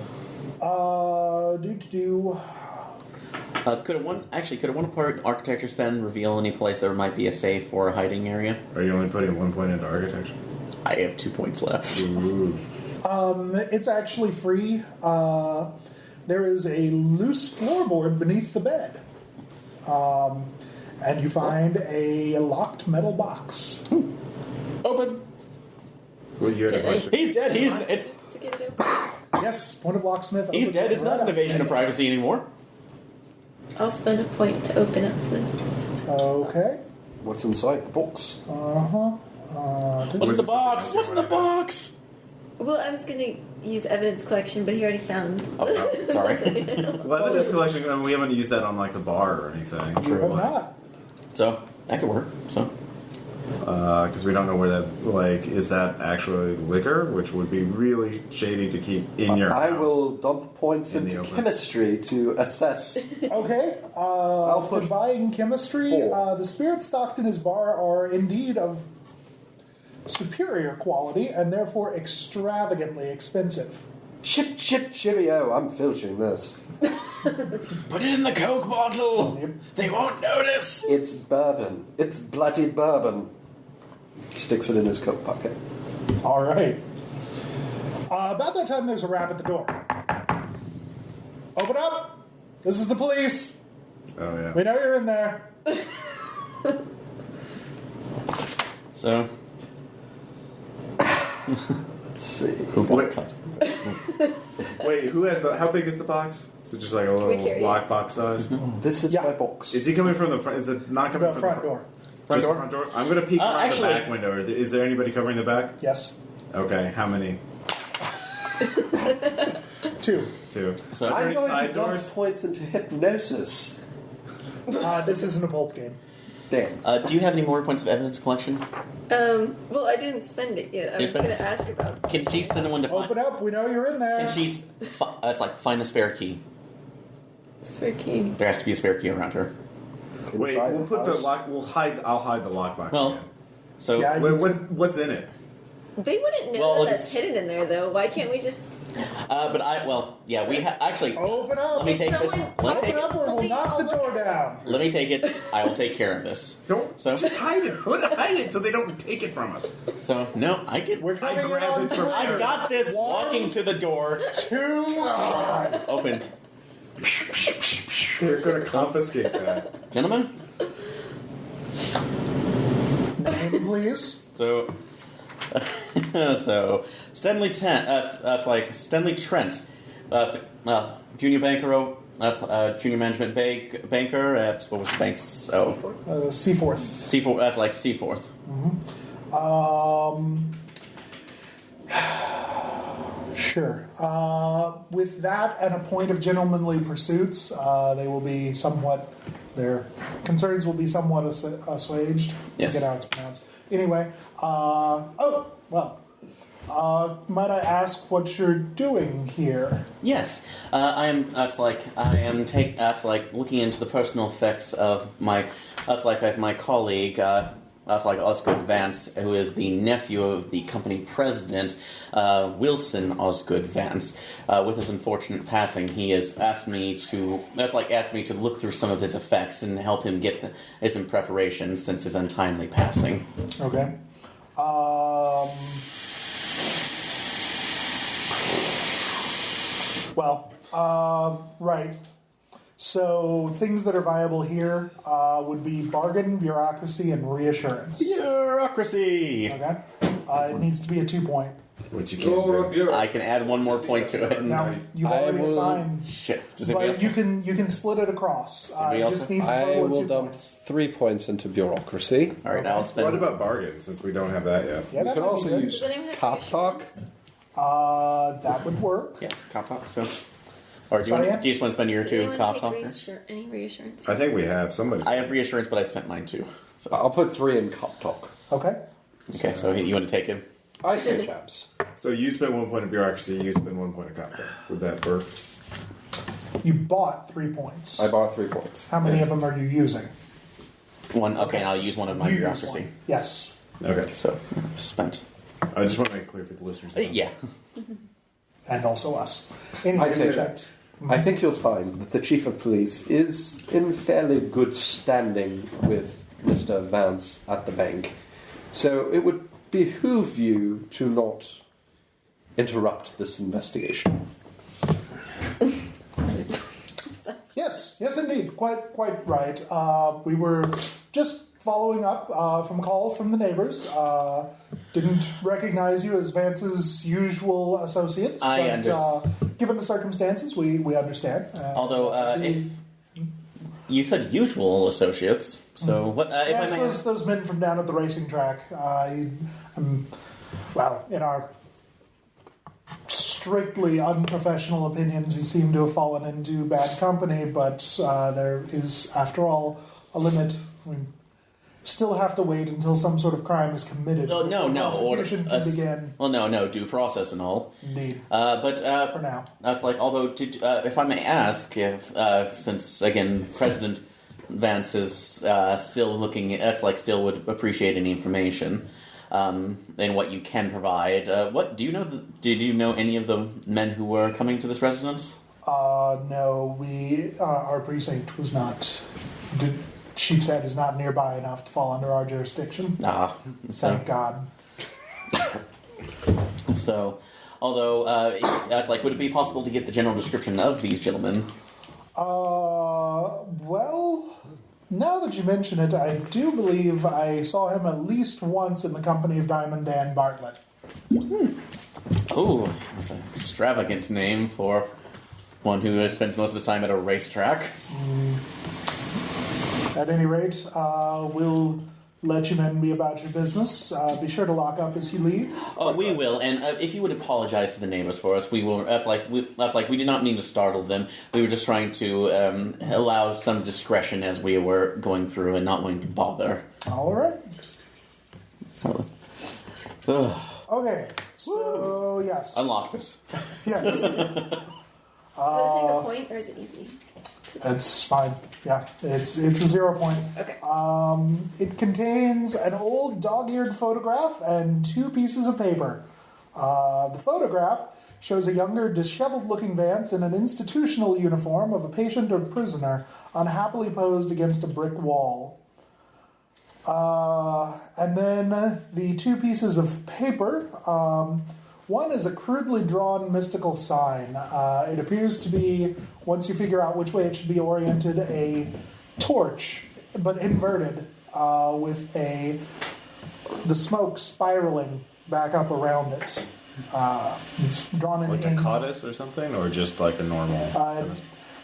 E: could a one part architecture spend reveal any place there might be a safe or a hiding area?
A: Are you only putting 1 point into architecture?
E: I have 2 points left.
A: Ooh.
B: It's actually free. There is a loose floorboard beneath the bed. And you find a locked metal box.
E: Open.
A: Well, you had a question.
E: He's dead. It's
F: To get it open.
B: Yes, point of locksmith.
E: he's
B: opens
E: dead. It's
B: right
E: not an
B: up.
E: invasion of privacy anymore.
F: I'll spend a point to open up the.
B: Okay.
H: What's inside the box?
E: What's in the box? What's in the box?
F: Well, I was going to use evidence collection, but he already found.
E: Oh, sorry.
A: Well, evidence collection, we haven't used that on like the bar or anything.
B: You have not.
E: So that could work. So
A: Because we don't know where that, is that actually liquor, which would be really shady to keep in your house.
H: I will dump points
A: In the
H: into
A: open.
H: chemistry to assess.
B: Okay. For
H: put
B: buying chemistry,
H: 4.
B: the spirits stocked in his bar are indeed of superior quality and therefore extravagantly expensive.
H: Cheerio, I'm filching this.
E: put it in the Coke bottle. They won't notice.
H: It's bourbon. It's bloody bourbon. Sticks it in his coat pocket.
B: All right. About that time, there's a rap at the door. Open up. This is the police.
A: Oh, yeah.
B: We know you're in there.
E: So
H: Let's see.
A: Wait, who has how big is the box? Is it just like a
F: we
A: little
F: carry it?
A: lockbox size?
H: This is
B: Yeah.
H: my box.
A: Is he coming from the front? Is it not coming
B: The
A: from
B: front
A: the
B: door.
A: Just the front door? I'm going to peek around
E: actually-
A: the back window. Is there anybody covering the back?
B: Yes.
A: Okay, how many?
B: 2.
A: 2.
E: So-
A: Are there
H: I'm
A: any
H: going
A: side
H: to dump
A: doors?
H: points into hypnosis.
B: This isn't a pulp game.
H: Damn.
E: do you have any more points of evidence collection?
F: Well, I didn't spend it yet. I
E: You
F: was
E: spent
F: going
E: it?
F: to ask about.
E: Can she send one to find?
B: Open up. We know you're in there.
E: Can she? It's like find the spare key.
F: Spare key.
E: There has to be a spare key around her.
A: Wait,
H: Inside
A: we'll
H: the
A: put the
H: house.
A: lock. I'll hide the lockbox
E: Well,
A: again.
E: so
B: Yeah,
A: Wait, what's in it?
F: They wouldn't know
E: Well,
F: that that's
E: it's-
F: hidden in there, though. Why can't we just?
E: we actually.
B: Open up.
E: Let me take this.
F: someone-
E: Let me
B: Open
E: take
B: up or we'll knock the door down.
E: Let me take it. I will take care of this.
A: Don't
E: So?
A: just hide it. Hide it so they don't take it from us.
E: So no, I get.
B: We're coming in
A: grabbed
B: on
A: it from-
B: 3.
E: I got this.
B: 1,
E: Walking to the door.
B: 2, 1.
E: Open,
A: They're going to confiscate that.
E: gentlemen.
B: Name, please.
E: So, Stanley Trent. That's like Stanley Trent, junior banker. That's junior management banker at what was the bank's? Oh,
B: Seaforth.
E: Seaforth. That's like Seaforth.
B: Sure. With that and a point of gentlemanly pursuits, their concerns will be somewhat assuaged.
E: Yes.
B: I forget how it's pronounced. Anyway, might I ask what you're doing here?
E: Yes, I am looking into the personal effects of my colleague, Osgood Vance, who is the nephew of the company president, Wilson Osgood Vance. With his unfortunate passing, he has asked me to look through some of his effects and help him get his in preparation since his untimely passing.
B: Okay. Right. So things that are viable here would be bargain, bureaucracy, and reassurance.
E: Bureaucracy!
B: Okay. It needs to be a 2-point.
A: Which you can't do.
E: I can add one more point to it.
B: Now, you've already assigned...
E: Shit.
B: But you can split it across. It just needs a
C: I
B: total of
C: will
B: 2
C: dump
B: points.
C: 3 points into bureaucracy.
E: All right, I'll spend...
A: What about bargain, since we don't have that yet?
B: Yeah,
C: You
B: that
C: can
B: might be
C: also
B: good.
C: use
F: Does anyone have
C: cop talk.
B: That would work.
E: Yeah, cop talk, so... Or do you,
B: Sorry,
E: do you just want to spend your
F: Did
E: 2
F: anyone
E: cop
F: take
E: talk?
F: any reassurance?
A: I think we have somebody.
E: I have reassurance, but I spent mine too. So.
C: I'll put 3 in cop talk.
B: Okay.
E: Okay, so you want to take him?
C: I say chaps.
A: So you spend 1 point of bureaucracy, you spend 1 point of cop. Would that work?
B: You bought 3 points.
C: I bought 3 points.
B: How many of them are you using?
E: One. Okay, and I'll use one of my
B: You use
E: bureaucracy.
B: one. Yes.
A: Okay.
E: So spent.
A: I just want to make it clear for the listeners.
E: Yeah.
B: And also us. Anyway,
C: I'd say chaps. I think you'll find that the chief of police is in fairly good standing with Mr. Vance at the bank. So it would behoove you to not interrupt this investigation.
B: Yes, indeed. Quite right. We were just following up from a call from the neighbors. Didn't recognize you as Vance's usual associates, but given the circumstances, we understand.
E: Although, if you said usual associates, so what?
B: Yes, those men from down at the racing track. In our strictly unprofessional opinions, he seemed to have fallen into bad company, but there is, after all, a limit. We still have to wait until some sort of crime is committed.
E: Oh, no,
B: prosecution can begin.
E: Well, no, due process and all.
B: Indeed.
E: But
B: for now,
E: that's although, if I may ask, if since again President Vance is still looking, still would appreciate any information. And what you can provide. What do you know? Did you know any of the men who were coming to this residence?
B: No, our precinct was not. Sheepshead is not nearby enough to fall under our jurisdiction. Thank God.
E: So, although would it be possible to get the general description of these gentlemen?
B: Well. Now that you mention it, I do believe I saw him at least once in the company of Diamond Dan Bartlett.
E: Oh, that's an extravagant name for one who spends most of his time at a racetrack.
B: At any rate, we'll let you men be about your business. Be sure to lock up as you leave.
E: Oh, we will. And if you would apologize to the neighbors for us, we will. We did not mean to startle them. We were just trying to allow some discretion as we were going through and not wanting to bother.
B: All right. Okay. So yes.
E: Unlock this.
B: Yes.
F: Does it take a point or is it easy?
B: That's fine. Yeah, it's a 0 point.
F: Okay.
B: It contains an old dog-eared photograph and 2 pieces of paper. The photograph shows a younger, disheveled-looking Vance in an institutional uniform of a patient or prisoner, unhappily posed against a brick wall. And then the 2 pieces of paper. One is a crudely drawn mystical sign. It appears to be, once you figure out which way it should be oriented, a torch, but inverted, with the smoke spiraling back up around it. It's drawn in
A: like
B: ink.
A: a codice or something, or just like a normal?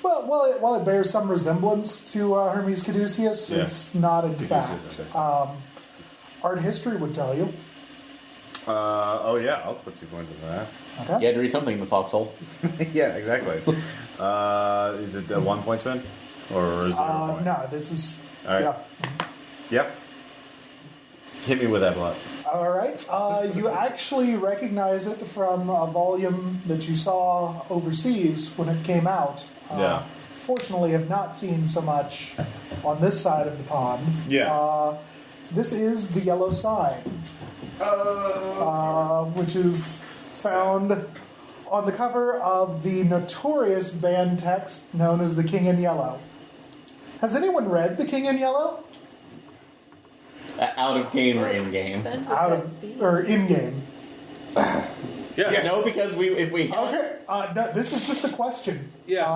B: While it bears some resemblance to Hermes Caduceus, it's not in fact.
A: Okay.
B: Art history would tell you.
A: Oh yeah, I'll put 2 points in that.
B: Okay.
E: You had to read something in the foxhole.
A: Yeah, exactly. Is it a 1 point spin? Or is it a point?
B: No, this is...
A: All right.
B: Yeah.
A: Yep. Hit me with that blood.
B: All right. You actually recognize it from a volume that you saw overseas when it came out.
A: Yeah.
B: Fortunately, have not seen so much on this side of the pond.
A: Yeah.
B: This is the Yellow Sign, which is found on the cover of the notorious banned text known as The King in Yellow. Has anyone read The King in Yellow?
E: Out of game or in game?
B: Out of or in game?
D: Yes.
E: No, because if we
B: Okay, no, this is just a question.
D: Yes.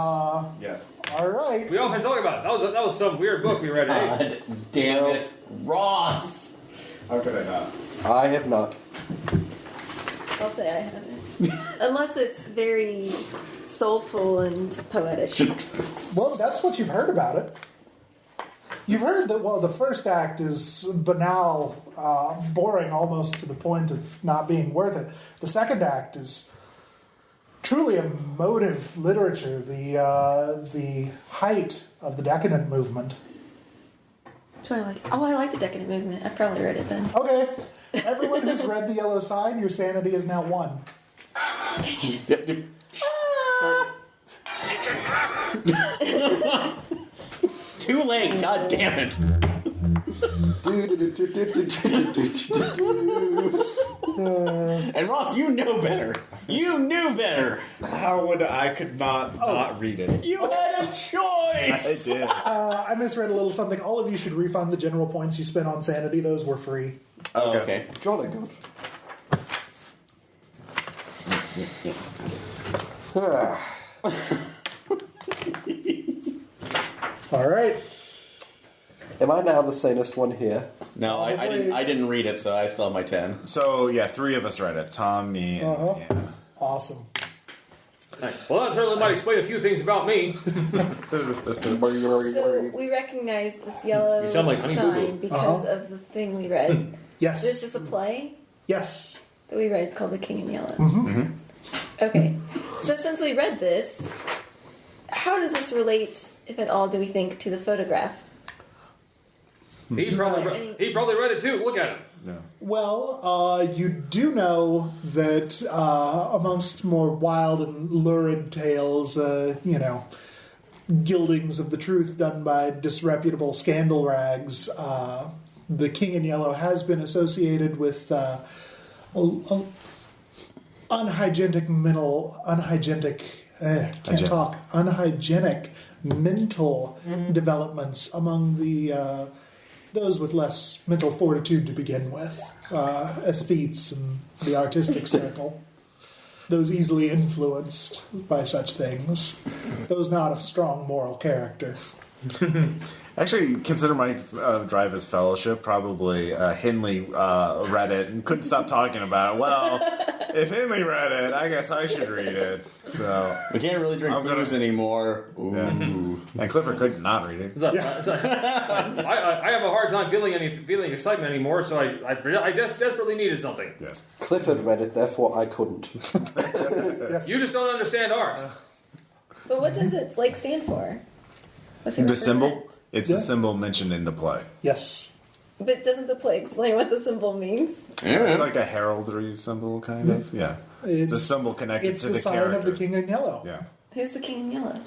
A: Yes.
B: All right.
D: We often talk about it. That was some weird book we read. Eh?
E: God damn it, Ross!
A: How could I not?
H: I have not.
F: I'll say I haven't. Unless it's very soulful and poetic.
B: Well, that's what you've heard about it. You've heard that, well, the first act is banal, boring almost to the point of not being worth it. The second act is truly emotive literature, the height of the decadent movement.
F: Which one I like? Oh, I like the decadent movement. I've probably read it then.
B: Okay, everyone who's read The Yellow Sign, your sanity is now 1.
E: Too late, god damn it. And Ross, you know better. You knew better.
A: How would I could not read it?
E: You had a choice.
A: I did.
B: I misread a little something. All of you should refund the general points you spent on sanity. Those were free.
E: Oh, okay.
H: Jolly good.
B: All right.
H: Am I now the sanest one here?
E: No, I didn't read it, so I still have my 10.
A: So yeah, 3 of us read it. Tom, me, and Anna.
B: Awesome.
D: Well, that certainly might explain a few things about me.
F: So we recognize this yellow
D: You sound like Honey Boo Boo.
F: sign because of the thing we read.
B: Yes.
F: This is a play
B: Yes.
F: that we read called The King in Yellow.
A: Mm-hmm.
F: Okay. So since we read this, how does this relate, if at all, do we think, to the photograph?
D: He probably read it too. Look at him.
A: No.
B: Well, you do know that amongst more wild and lurid tales, gildings of the truth done by disreputable scandal rags, the King in Yellow has been associated with unhygienic mental developments among the those with less mental fortitude to begin with, aesthetes and the artistic circle, those easily influenced by such things, those not of strong moral character.
A: Actually, consider my drive as fellowship. Probably Hindley read it and couldn't stop talking about it. Well, if Hindley read it, I guess I should read it. So
E: We can't really drink booze anymore. Ooh.
A: Yeah. And Clifford could not read it.
D: I have a hard time feeling excitement anymore, so I just desperately needed something.
A: Yes.
H: Clifford read it, therefore I couldn't.
B: Yes.
D: You just don't understand art.
F: But what does it stand for? What's it
A: The
F: represent?
A: symbol? It's
B: Yeah.
A: the symbol mentioned in the play.
B: Yes.
F: But doesn't the play explain what the symbol means?
E: Yeah.
A: It's like a heraldry symbol, kind of. Yeah. It's a symbol connected
B: It's
A: to
B: the
A: the
B: sign
A: character.
B: of the King in Yellow.
A: Yeah.
F: Who's the King in Yellow?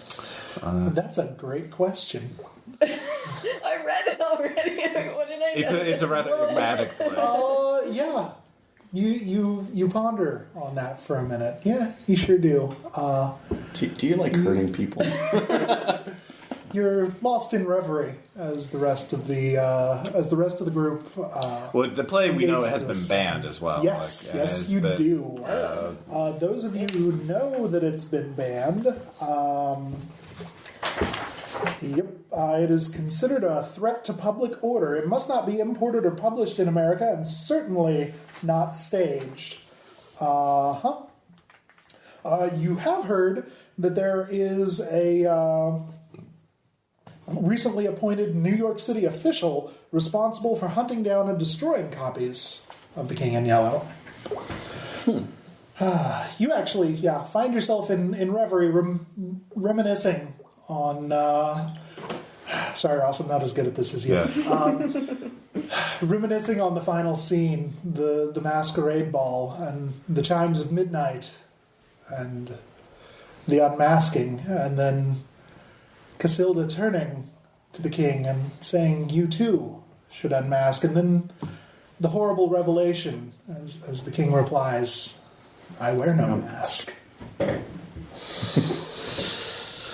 B: That's a great question.
F: I read it already. What did I know?
A: It's a rather enigmatic play.
B: Yeah. You ponder on that for a minute. Yeah, you sure do.
E: Do you like hurting people?
B: You're lost in reverie as the rest of the group.
A: Well, the play we know
B: Engage
A: has been
B: this.
A: banned as well.
B: Yes,
A: Like,
B: yes,
A: it's
B: you
A: been,
B: do. Those of you who know that it's been banned, it is considered a threat to public order. It must not be imported or published in America, and certainly not staged. You have heard that there is a recently appointed New York City official responsible for hunting down and destroying copies of The King in Yellow. You actually, find yourself in reverie, reminiscing on... sorry, Ross, I'm not as good at this as you.
A: Yeah.
B: Reminiscing on the final scene, the masquerade ball, and the chimes of midnight, and the unmasking, and then Casilda turning to the king and saying, "You too should unmask," and then the horrible revelation as the king replies, "I wear no mask."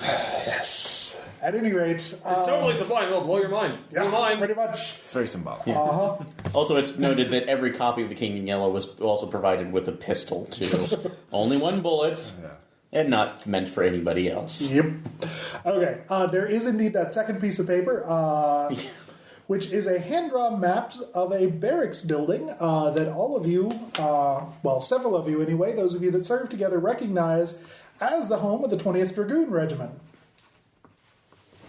B: Yes. At any rate...
D: It's totally sublime. It'll blow your mind.
B: Yeah,
D: Your mind.
B: pretty much.
A: It's very symbolic.
B: Uh-huh.
E: Also, it's noted that every copy of The King in Yellow was also provided with a pistol, too. Only one bullet, and not meant for anybody else.
B: Yep. Okay, there is indeed that second piece of paper, which is a hand-drawn map of a barracks building that all of you, several of you anyway, those of you that serve together, recognize as the home of the 20th Dragoon Regiment.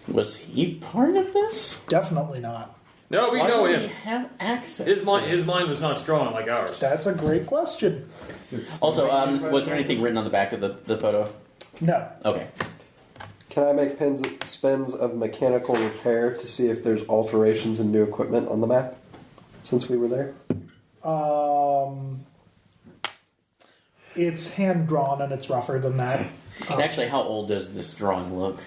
E: Was he part of this?
B: Definitely not.
D: No, we
E: Why
D: know
E: don't
D: him.
E: we have access
D: His
E: to
D: mind
E: this?
D: was not strong like ours.
B: That's a great question.
E: Also, was there anything written on the back of the photo?
B: No.
E: Okay.
H: Can I make spends of mechanical repair to see if there's alterations in new equipment on the map since we were there?
B: It's hand-drawn and it's rougher than that.
E: Actually, how old does this drawing look?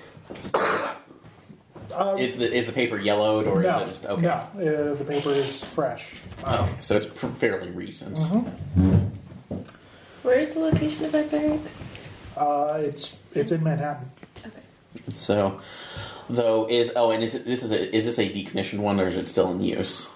E: Is the paper yellowed, or is it just okay?
B: No, the paper is fresh.
E: Okay, so it's fairly recent.
F: Where is the location of our barracks?
B: It's in Manhattan.
E: So, though, is this a decommissioned one, or is it still in use?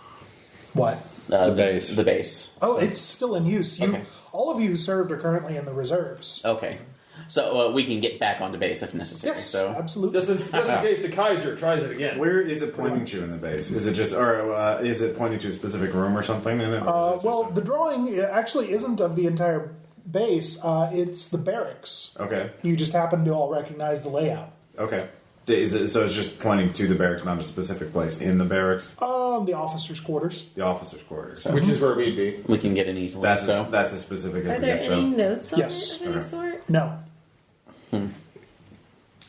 B: What?
C: The base.
E: The base.
B: Oh, it's still in use.
E: Okay.
B: All of you who served are currently in the reserves.
E: Okay. So we can get back onto base if necessary.
B: Yes,
E: So
B: absolutely.
D: Just in case the Kaiser tries it again.
A: Where is it pointing to in the base? Is it just, or is it pointing to a specific room or something in it?
B: The drawing actually isn't of the entire base. It's the barracks.
A: Okay.
B: You just happen to all recognize the layout.
A: Okay. So it's just pointing to the barracks, not a specific place in the barracks?
B: The officers' quarters.
A: The officers' quarters.
D: Which is where we'd be.
E: we can get in easily.
A: That's
E: so.
A: as specific
F: Are
A: as it
F: there
A: gets,
F: any
A: though.
F: notes on
B: Yes.
F: it of any
A: Okay.
F: sort?
B: No.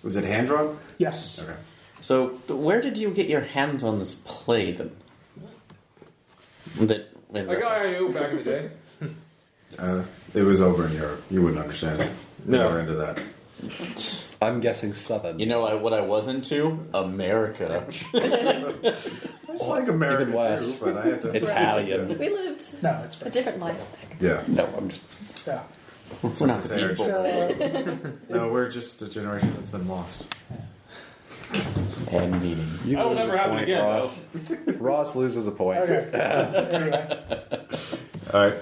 A: Was it hand drawn?
B: Yes.
A: Okay.
E: So where did you get your hands on this play?
D: A guy I knew back in the day.
A: It was over in Europe. You wouldn't understand it.
D: No.
A: We were into that.
C: I'm guessing southern.
E: You know what I was into? America.
A: I like America
C: Even worse.
A: too, but I had to.
E: Italian.
F: We lived
B: No, it's
F: a
B: fine.
F: different life.
A: Yeah.
C: No, I'm just.
B: Yeah.
E: We're not the people.
A: No, we're just a generation that's been lost.
E: And meaning.
C: You
D: That'll
C: lose
D: never
C: a
D: happen
C: point,
D: again,
C: Ross. Ross loses a point.
B: Okay. Anyway.
A: All right.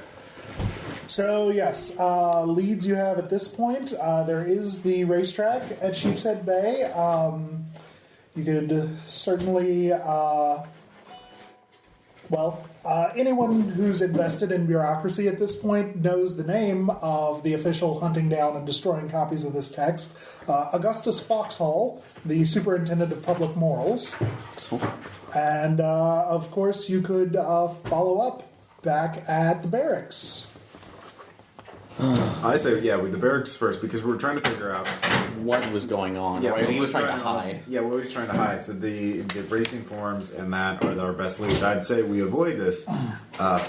B: So, yes, leads you have at this point. There is the racetrack at Sheepshead Bay. You could certainly, anyone who's invested in bureaucracy at this point knows the name of the official hunting down and destroying copies of this text. Augustus Foxhall, the superintendent of public morals. And, of course, you could follow up back at the barracks.
A: I say, with the barracks first, because we're trying to figure out
E: What was going on?
A: what
E: Right? He was
A: we're
E: trying to hide.
A: Yeah, what he's trying to hide. So the racing forms and that are our best leads. I'd say we avoid this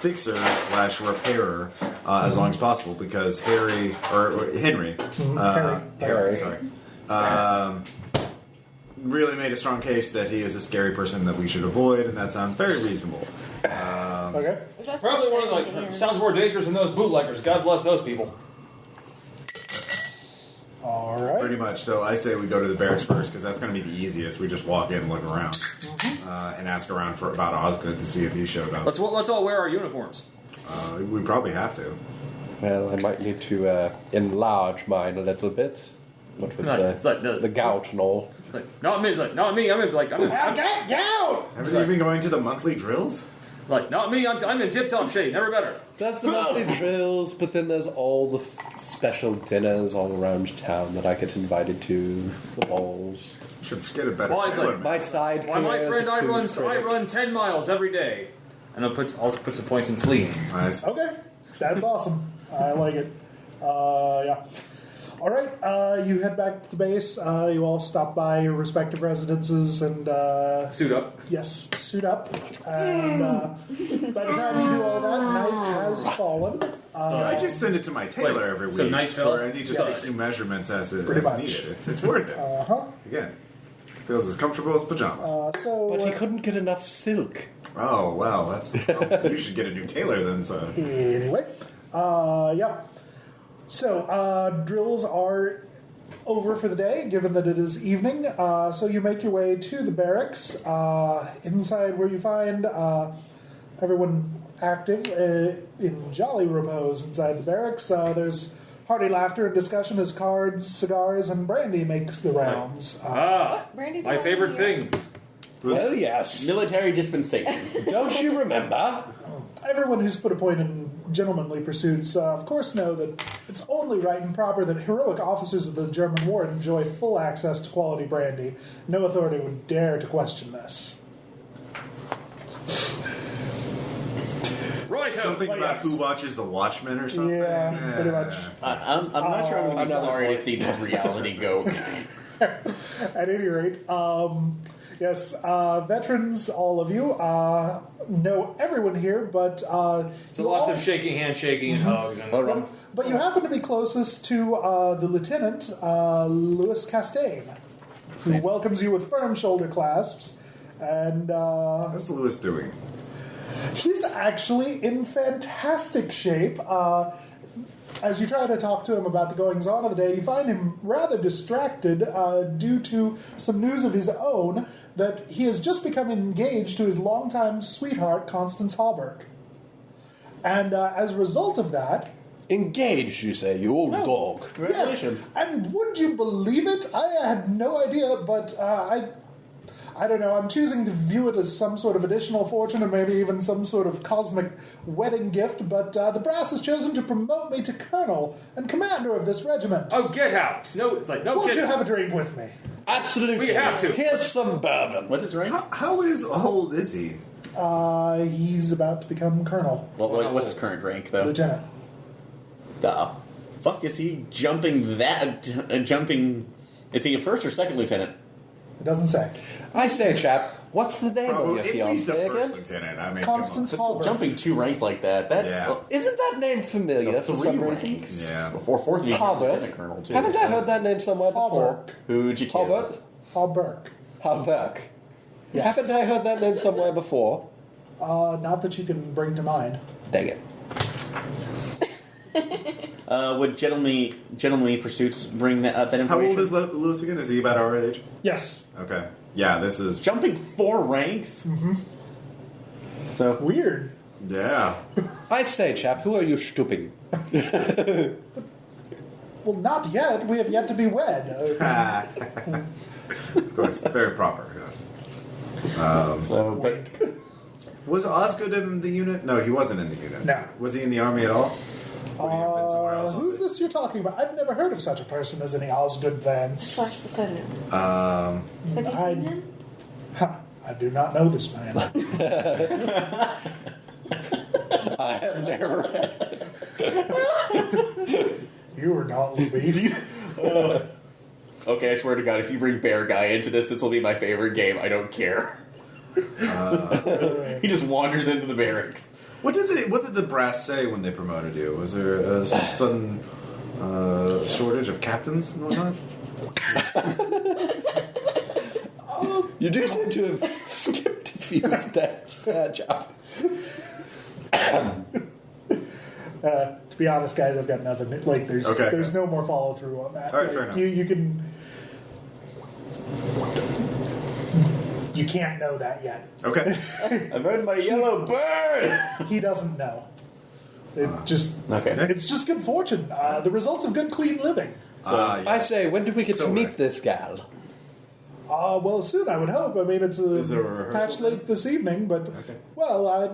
A: fixer / repairer as long as possible, because Henry, really made a strong case that he is a scary person that we should avoid, and that sounds very reasonable.
B: Okay.
D: Probably one of the sounds more dangerous than those bootleggers. God bless those people.
B: All right.
A: Pretty much. So I say we go to the barracks first, because that's going to be the easiest. We just walk in and look around and ask around about Osgood to see if he showed up.
D: Let's all wear our uniforms.
A: We probably have to.
C: Well, I might need to enlarge mine a little bit. What with
D: It's like
C: the gout and all.
D: Not me. It's like not me. I'm in
A: Haven't you been going to the monthly drills?
D: like not me. I'm in tip-top shape. Never better.
C: There's the monthly drills, but then there's all the special dinners all around town that I get invited to, the balls.
A: Should get a better.
D: Well, it's
A: tailor,
D: like
A: man.
C: My side
D: Why, my
C: career as
D: friend,
C: a food
D: I
C: critic.
D: run 10 miles every day, and I'll put some points in fleeing.
A: Nice.
B: Okay. That's awesome. I like it. Yeah. All right, you head back to the base. You all stop by your respective residences and...
D: Suit up.
B: Yes, suit up. And by the time you do all that, night has fallen.
A: I just send it to my tailor
D: Wait,
A: every week.
D: so night fell?
A: And he just takes new measurements as
B: Pretty much.
A: needed. It's worth it.
B: Uh-huh.
A: Again, feels as comfortable as pajamas.
C: But he couldn't get enough silk.
A: Oh, well, that's... you should get a new tailor then, so...
B: Anyway, yeah. So, drills are over for the day, given that it is evening. So you make your way to the barracks, inside where you find everyone active in jolly repose inside the barracks. There's hearty laughter and discussion as cards, cigars, and brandy makes the rounds.
F: Brandy's
D: My
F: not
D: favorite
F: in here.
D: things.
C: Well, yes.
E: Military dispensation.
C: Don't you remember?
B: Everyone who's put a point in gentlemanly pursuits, of course, know that it's only right and proper that heroic officers of the German war enjoy full access to quality brandy. No authority would dare to question this.
D: Right.
A: Something
B: Well,
A: about
B: yes.
A: who watches the Watchmen or something?
B: Yeah, pretty much.
E: I'm not sure I'm going to be sorry to see this reality go.
B: At any rate, yes, veterans, all of you, know everyone here, but
D: So
B: you
D: lots
B: all-
D: of shaking, handshaking, and hugs. And
B: But you happen to be closest to the lieutenant, Louis Castaigne, who welcomes you with firm shoulder clasps, and
A: How's Lewis doing?
B: he's actually in fantastic shape. As you try to talk to him about the goings-on of the day, you find him rather distracted due to some news of his own that he has just become engaged to his longtime sweetheart, Constance Hallberg. And as a result of that...
C: Engaged, you say, you old dog.
B: Yes, and would you believe it? I had no idea, but I don't know. I'm choosing to view it as some sort of additional fortune or maybe even some sort of cosmic wedding gift, but the brass has chosen to promote me to colonel and commander of this regiment.
D: oh, get out! No, it's like no.
B: Won't
D: Get
B: you
D: out.
B: have a drink with me?
C: Absolutely.
D: We have to.
C: Here's some bourbon.
E: What's his rank?
A: How old is he?
B: He's about to become colonel,
E: What's his current rank, though?
B: lieutenant.
E: The fuck is he jumping that? Jumping. Is he a first or second lieutenant?
B: It doesn't say.
C: I say, chap, what's the name of
A: Probably
C: your
A: at least the
C: fiancée
A: first
C: again?
A: lieutenant. I mean,
B: Constance
A: come on.
B: Hallberg.
E: Jumping 2 ranks like that. That's
A: Yeah.
C: Isn't that name familiar for
E: 3
C: some reason?
E: ranks.
A: Yeah.
E: Before 4th you
C: Hallberg.
E: lieutenant colonel too.
C: Haven't I heard that name somewhere before?
B: Hallberg.
E: Who'd you kill?
C: Hallberg?
B: Hallberg.
C: Hallberg.
B: Yes.
C: Haven't I heard that name somewhere before?
B: Not that you can bring to mind.
C: Dang it.
E: Would gentlemanly pursuits bring that information?
A: How old is Lewis again? Is he about our age?
B: Yes.
A: Okay. Yeah, this is...
E: Jumping 4 ranks? Mm-hmm. So,
B: Weird.
A: Yeah.
C: I say, chap, who are you stooping?
B: Well, not yet. We have yet to be wed.
A: Of course, it's very proper, yes.
E: but
A: Was Osgood in the unit? No, he wasn't in the unit.
B: No.
A: Was he in the army at all? Or he had been somewhere else?
B: Who's this you're talking about? I've never heard of such a person as any Osgood Vance.
F: Flash the photo.
A: Um,
F: Have you
B: I-
F: seen him?
B: I do not know this man.
C: I have never read.
B: You are not Louis.
E: okay, I swear to God, if you bring Bear Guy into this will be my favorite game. I don't care. He just wanders into the barracks.
A: what did the brass say when they promoted you? Was there a sudden shortage of captains and whatnot?
C: You do seem to have skipped a few steps there, chap.
B: To be honest, guys, I've got nothing. Like, there's
A: Okay.
B: no more follow through on that.
A: All right,
B: Like,
A: fair enough.
B: You can. You can't know that yet.
A: Okay.
E: I've earned my yellow bird!
B: He doesn't know. It just.
E: Okay.
B: It's just good fortune. The results of good, clean living.
C: I
A: Yes.
C: say, when do we get to
A: So
C: meet
A: right.
C: this gal?
B: Well, soon I would hope. I mean, it's
A: Is there a rehearsal
B: patch late this evening, but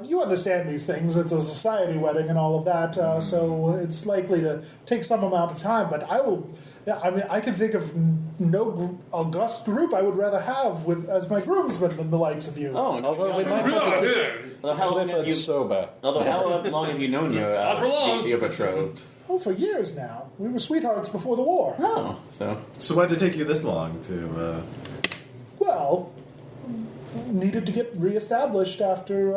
B: you understand these things. It's a society wedding and all of that, so it's likely to take some amount of time. But I will. Yeah, I mean, I can think of no august group I would rather have as my groomsmen than the likes of you.
E: Oh,
C: Although we might want to
E: how long have you
C: sober.
E: Although how long have you known
D: Not for long.
E: your betrothed?
B: Oh, for years now. We were sweethearts before the war.
E: Oh, so
A: why did it take you this long to?
B: Well, needed to get reestablished after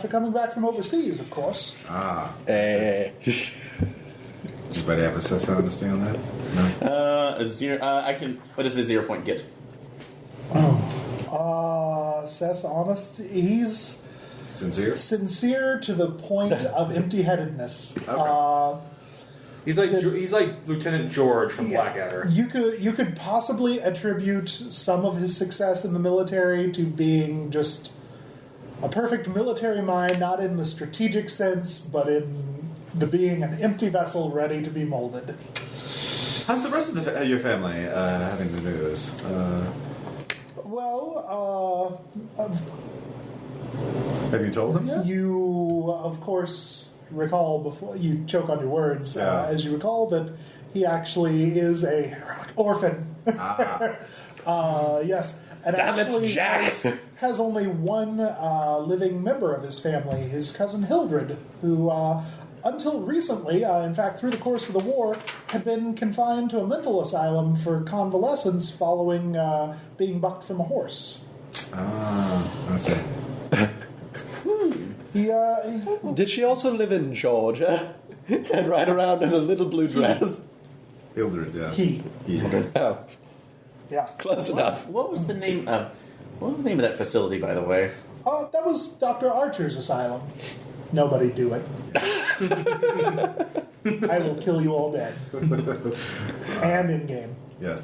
B: coming back from overseas, of course.
A: Anybody have a sense of understand that? No.
E: I can. What does the 0 point get?
B: Seth's honest. He's
A: Sincere
B: to the point of empty-headedness.
A: Okay.
D: He's like Lieutenant George from Blackadder.
B: You could possibly attribute some of his success in the military to being just a perfect military mind, not in the strategic sense, but in the being an empty vessel ready to be molded.
A: How's the rest of your family having the news? Have you told them yet?
B: You, of course, recall before you choke on your words, as you recall that he actually is a orphan. Yes, and
C: Damn it,
B: actually
C: Jack!
B: has only one living member of his family, his cousin Hildred, who, until recently, in fact, through the course of the war, had been confined to a mental asylum for convalescence following being bucked from a horse.
A: That's it.
C: Did she also live in Georgia and ride around in a little blue dress?
A: Hildred, yeah.
B: He.
C: Oh,
B: Yeah.
C: close enough.
E: What was the name? What was the name of that facility, by the way?
B: That was Dr. Archer's asylum. Nobody do it. I will kill you all dead. And in-game.
A: Yes.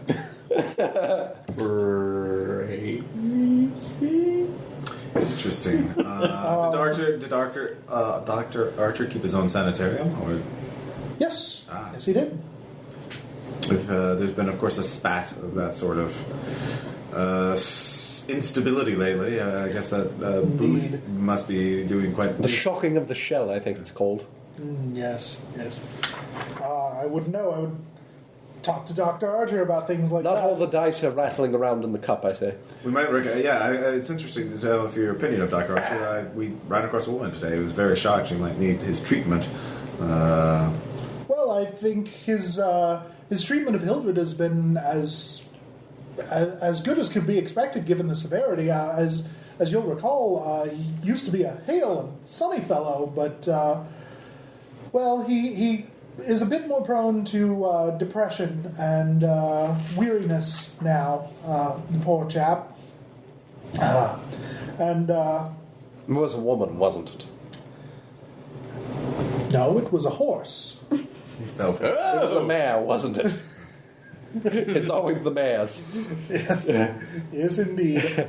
E: Crazy.
A: Interesting. Did Dr. Archer keep his own sanitarium? Or
B: Yes. Yes, he did.
A: there's been, of course, a spat of that sort of instability lately. I guess that Booth must be doing quite...
C: The shocking of the shell, I think it's called.
B: Yes. I wouldn't know. I would talk to Dr. Archer about things like that.
C: Not all the dice are rattling around in the cup, I say.
A: We might... it's interesting to know if your opinion of Dr. Archer. We ran across a woman today who was very shocked she might need his treatment.
B: Well, I think his treatment of Hildred has been as good as could be expected given the severity. As you'll recall, he used to be a hale and sunny fellow, but he is a bit more prone to depression and weariness now. The poor chap.
C: It was a woman, wasn't it?
B: No, it was a horse.
A: He fell for it.
C: It was a mare, wasn't it? It's always the mares.
B: Yes, yes, indeed.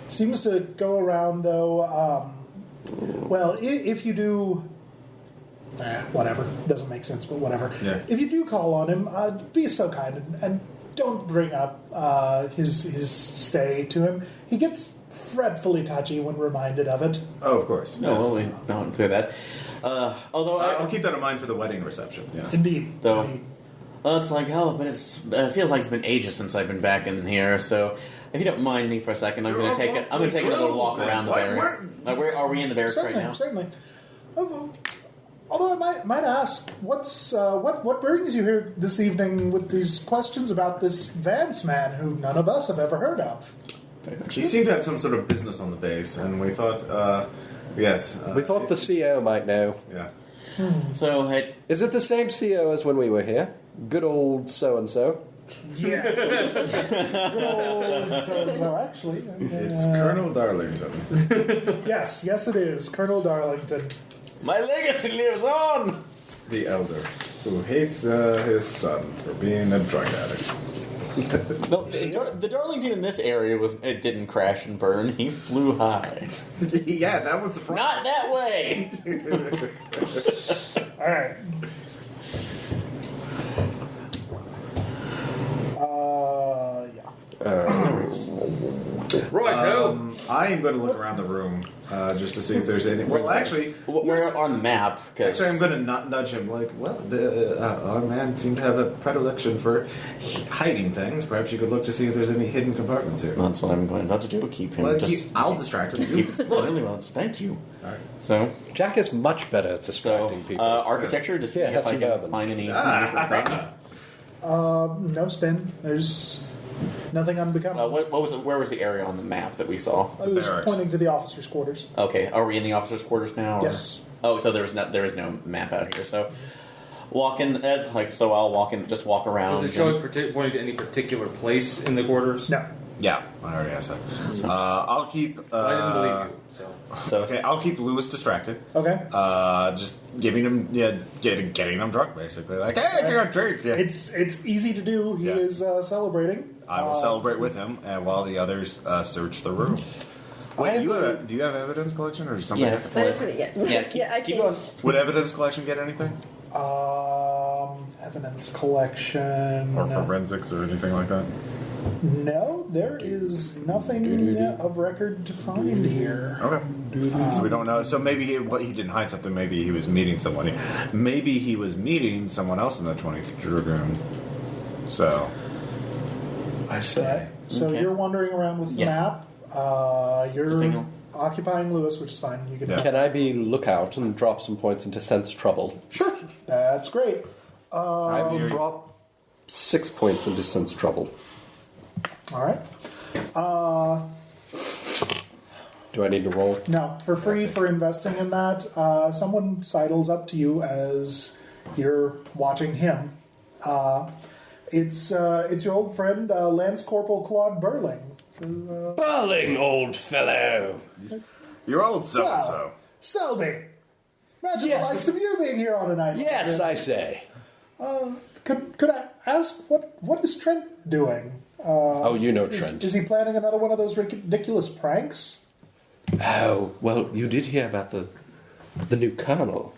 B: Seems to go around though. If you do, whatever, doesn't make sense, but whatever.
A: Yeah.
B: If you do call on him, be so kind and don't bring up his stay to him. He gets fretfully touchy when reminded of it.
A: Oh, of course.
E: No,
A: Yes.
E: we don't do that. Although
A: I'll keep that in mind for the wedding reception. Yes.
B: Indeed.
E: Though-
B: Indeed.
E: it's like hell, but it feels like it's been ages since I've been back in here. So, if you don't mind me for a second, I'm going to take another walk around the barracks. Where are we in the barracks right now?
B: Certainly. Although I might ask, what brings you here this evening with these questions about this Vance man who none of us have ever heard of?
A: He seemed to have some sort of business on the base, and we thought, yes.
C: We thought the CO might know.
A: Yeah.
E: So,
C: Is it the same CO as when we were here? Good old so-and-so.
B: Yes. Good old so-and-so, actually.
A: It's Colonel Darlington.
B: Yes, it is. Colonel Darlington.
E: my legacy lives on!
A: The elder, who hates his son for being a drug addict.
E: No, the Darlington in this area it didn't crash and burn. He flew high.
A: Yeah, that was the problem.
E: Not that way!
B: All right.
D: Right,
A: I am going to look around the room just to see if there's any. Well, actually,
E: We're on the map. 'Cause
A: actually, I'm going to nudge him. Like, well, our man seemed to have a predilection for hiding things. Perhaps you could look to see if there's any hidden compartments here.
E: That's what I'm going about to do. Keep him.
A: Well,
E: just
A: I'll distract him.
E: keep clearly well. Thank you.
A: All right.
E: So,
C: Jack is much better at distracting people.
E: architecture to see
C: Yeah,
E: if I
C: that's
E: can find any. training.
B: No spin. There's nothing unbecoming.
E: What was it? Where was the area on the map that we saw?
B: I was
A: barracks.
B: pointing to the officers' quarters.
E: Okay, are we in the officers' quarters now? Or?
B: Yes.
E: Oh, so there is no map out here. So walk in. So I'll walk in. Just walk around.
D: Does it show it pointing to any particular place in the quarters?
B: No.
A: Yeah, I already asked that. I'll keep.
D: I didn't believe you. So
A: Okay, I'll keep Lewis distracted.
B: Okay.
A: Just giving him, getting him drunk, basically. Like, hey, you're gonna drink. Yeah.
B: It's easy to do. He
A: Yeah.
B: is celebrating.
A: I will celebrate with him, and while the others search the room. Wait, do you have evidence collection, or something?
E: Yeah.
F: I didn't put it yet.
E: Yeah,
F: I
E: keep
F: can't.
E: going.
A: Would evidence collection get anything,
B: Evidence collection.
A: or forensics, or anything like that?
B: No, there is nothing of record to find here.
A: Okay. So we don't know. So maybe he didn't hide something. Maybe he was meeting someone. Maybe he was meeting someone else in the 20th Dragoon. So I say.
B: So
E: Okay.
B: you're wandering around with the
E: Yes.
B: map. You're
E: Just
B: occupying Lewis, which is fine. You can.
A: Yeah.
C: Can I be lookout and drop some points into sense trouble?
B: Sure. That's great.
C: I will drop 6 points into sense trouble.
B: All right.
C: Do I need to roll?
B: No, for free for investing in that. Someone sidles up to you as you're watching him. It's your old friend Lance Corporal Claude Burling.
C: Burling, old fellow!
A: You're old so-and-so.
B: Selby. Imagine
C: Yes.
B: the likes of you being here on a night like
C: Yes,
B: this.
C: I say.
B: Could I ask what is Trent doing?
C: Oh, you know Trent.
B: Is he planning another one of those ridiculous pranks?
C: Oh, well, you did hear about the new colonel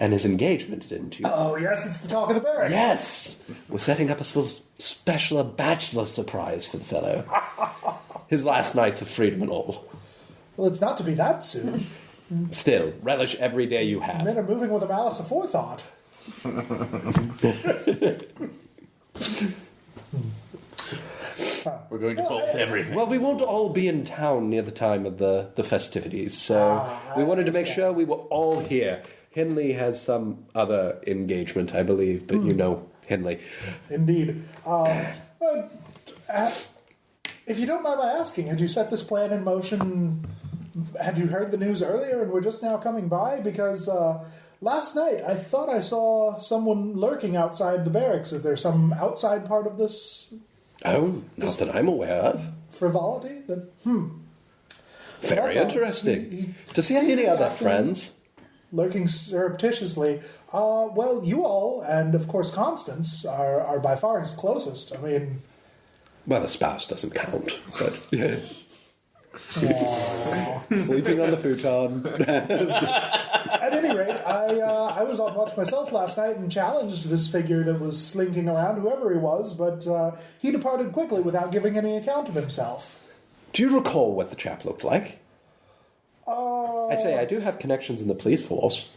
C: and his engagement, didn't you?
B: Oh yes, it's the talk of the barracks.
C: Yes! We're setting up a little special bachelor surprise for the fellow. His last nights of freedom and all.
B: Well, it's not to be that soon.
C: Still, relish every day you have.
B: Men are moving with a malice aforethought.
E: We're going to bolt everything.
C: Well, we won't all be in town near the time of the festivities, so we wanted to make sure we were all here. Henley has some other engagement, I believe, but you know Henley.
B: Indeed. If you don't mind my asking, had you set this plan in motion? Had you heard the news earlier and we're just now coming by? Because last night I thought I saw someone lurking outside the barracks. Is there some outside part of this
C: Oh, not that I'm aware of.
B: frivolity?
C: Very
B: That's all.
C: interesting. Does he have
B: seemed
C: any
B: to be
C: other
B: acting
C: friends?
B: Lurking surreptitiously. Well, you all, and of course Constance, are by far his closest. I mean...
C: Well, the spouse doesn't count, but yeah. Sleeping on the futon.
B: At any rate, I was on watch myself last night and challenged this figure that was slinking around, whoever he was, but he departed quickly without giving any account of himself.
C: Do you recall what the chap looked like? I say, I do have connections in the police force.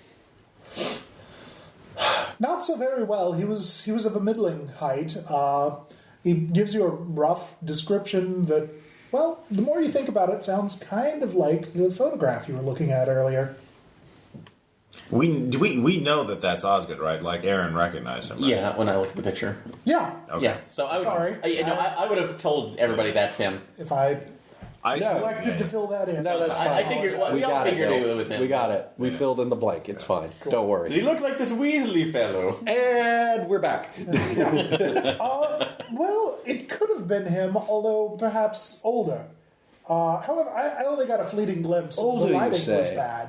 B: Not so very well. He was of a middling height. He gives you a rough description that, well, the more you think about it, sounds kind of like the photograph you were looking at earlier.
A: We know that that's Osgood, right? Like Aaron recognized him, right?
E: Yeah, when I looked at the picture.
B: Yeah.
A: Okay.
E: Yeah, so I would,
B: Sorry.
E: I would have told everybody that's him.
B: If I
A: I
B: elected to fill that in.
C: No, that's fine.
E: I figured, we all
C: got
E: figured
C: Bill.
E: it was him.
C: We got it. We filled in the blank. It's fine. Don't worry.
E: He looked like this Weasley fellow.
C: And we're back.
B: Well, it could have been him, although perhaps older. However, I only got a fleeting glimpse.
C: Older,
B: the
C: you
B: lighting was
C: say?
B: bad.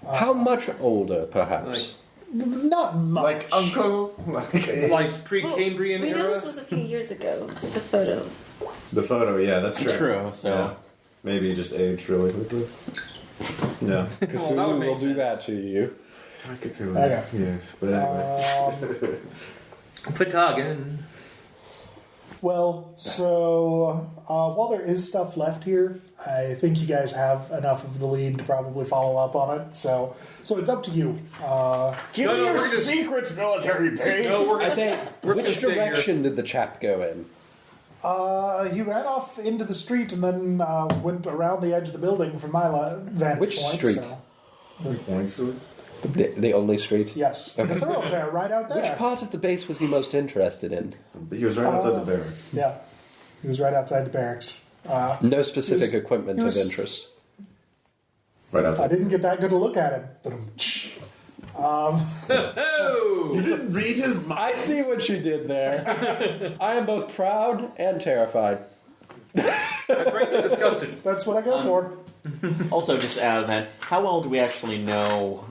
C: How much older, perhaps?
B: Not much.
A: like uncle,
D: Like pre-Cambrian
F: We know
D: era?
F: this was a few years ago with the photo.
A: the photo. Yeah, that's true.
E: True, so...
A: Yeah. Maybe he just aged really quickly. Yeah.
D: Well, that would
C: Cthulhu
D: make
C: will do
D: sense.
C: that to you.
A: I could do
B: Okay.
A: Yes, but anyway.
D: Fatagan.
B: Well, so while there is stuff left here, I think you guys have enough of the lead to probably follow up on it. So it's up to you.
E: Give me your secrets, military base.
D: No,
C: I say,
D: we're gonna
C: which
D: stay here.
C: direction did the chap go in?
B: He ran off into the street and then went around the edge of the building from my vantage
C: Which
B: point.
C: street?
B: So,
A: He points to it.
C: The only street?
B: yes, the thoroughfare right out there.
C: Which part of the base was he most interested in?
A: He was right outside the barracks.
B: Yeah, he was right outside the barracks.
C: No specific equipment
B: he was-
C: of interest.
A: Right
B: I
A: outside.
B: didn't get that good a look at him, but
D: Oh!
A: You didn't read his mind.
C: I see what you did there. I am both proud and terrified.
D: I'm frankly disgusted.
B: that's what I go for.
E: Also, just out of that, how well do we actually know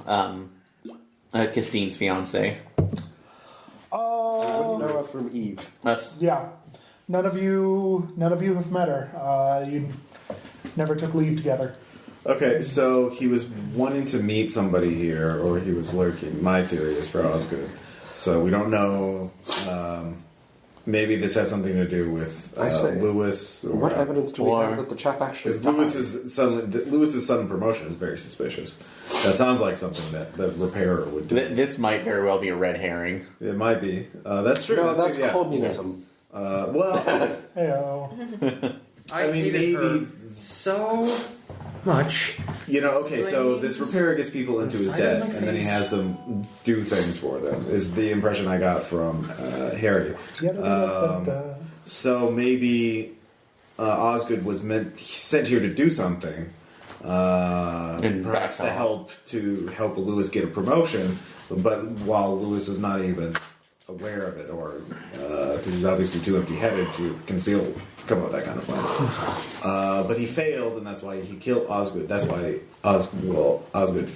E: Kistine's fiance?
H: Noah from Eve.
E: That's
B: Yeah, none of you have met her. You never took leave together.
A: Okay, so he was wanting to meet somebody here, or he was lurking. My theory is for Osgood. So we don't know. Maybe this has something to do with
H: I say,
A: Lewis. Or,
H: What evidence do we
E: or-
H: have that the chap actually
A: Because
H: died?
A: Lewis's sudden promotion is very suspicious. That sounds like something that the repairer would do.
E: this might very well be a red herring.
A: It might be. That's true.
H: No, that's
A: yeah.
H: communism.
A: Well,
B: Heyo.
D: I
A: mean,
D: hated her
A: maybe-
D: so much.
A: okay, so this repairer gets people into his
D: Inside
A: debt,
D: of my
A: and then he
D: face.
A: has them do things for them, is the impression I got from Harry.
B: Yada-da-da-da-da.
A: So maybe Osgood was sent here to do something,
E: And
A: perhaps
E: back
A: to help Lewis get a promotion, but while Lewis was not even aware of it, or because he's obviously too empty-headed to come up with that kind of plan. But he failed, and that's why he killed Osgood. That's why Osgood.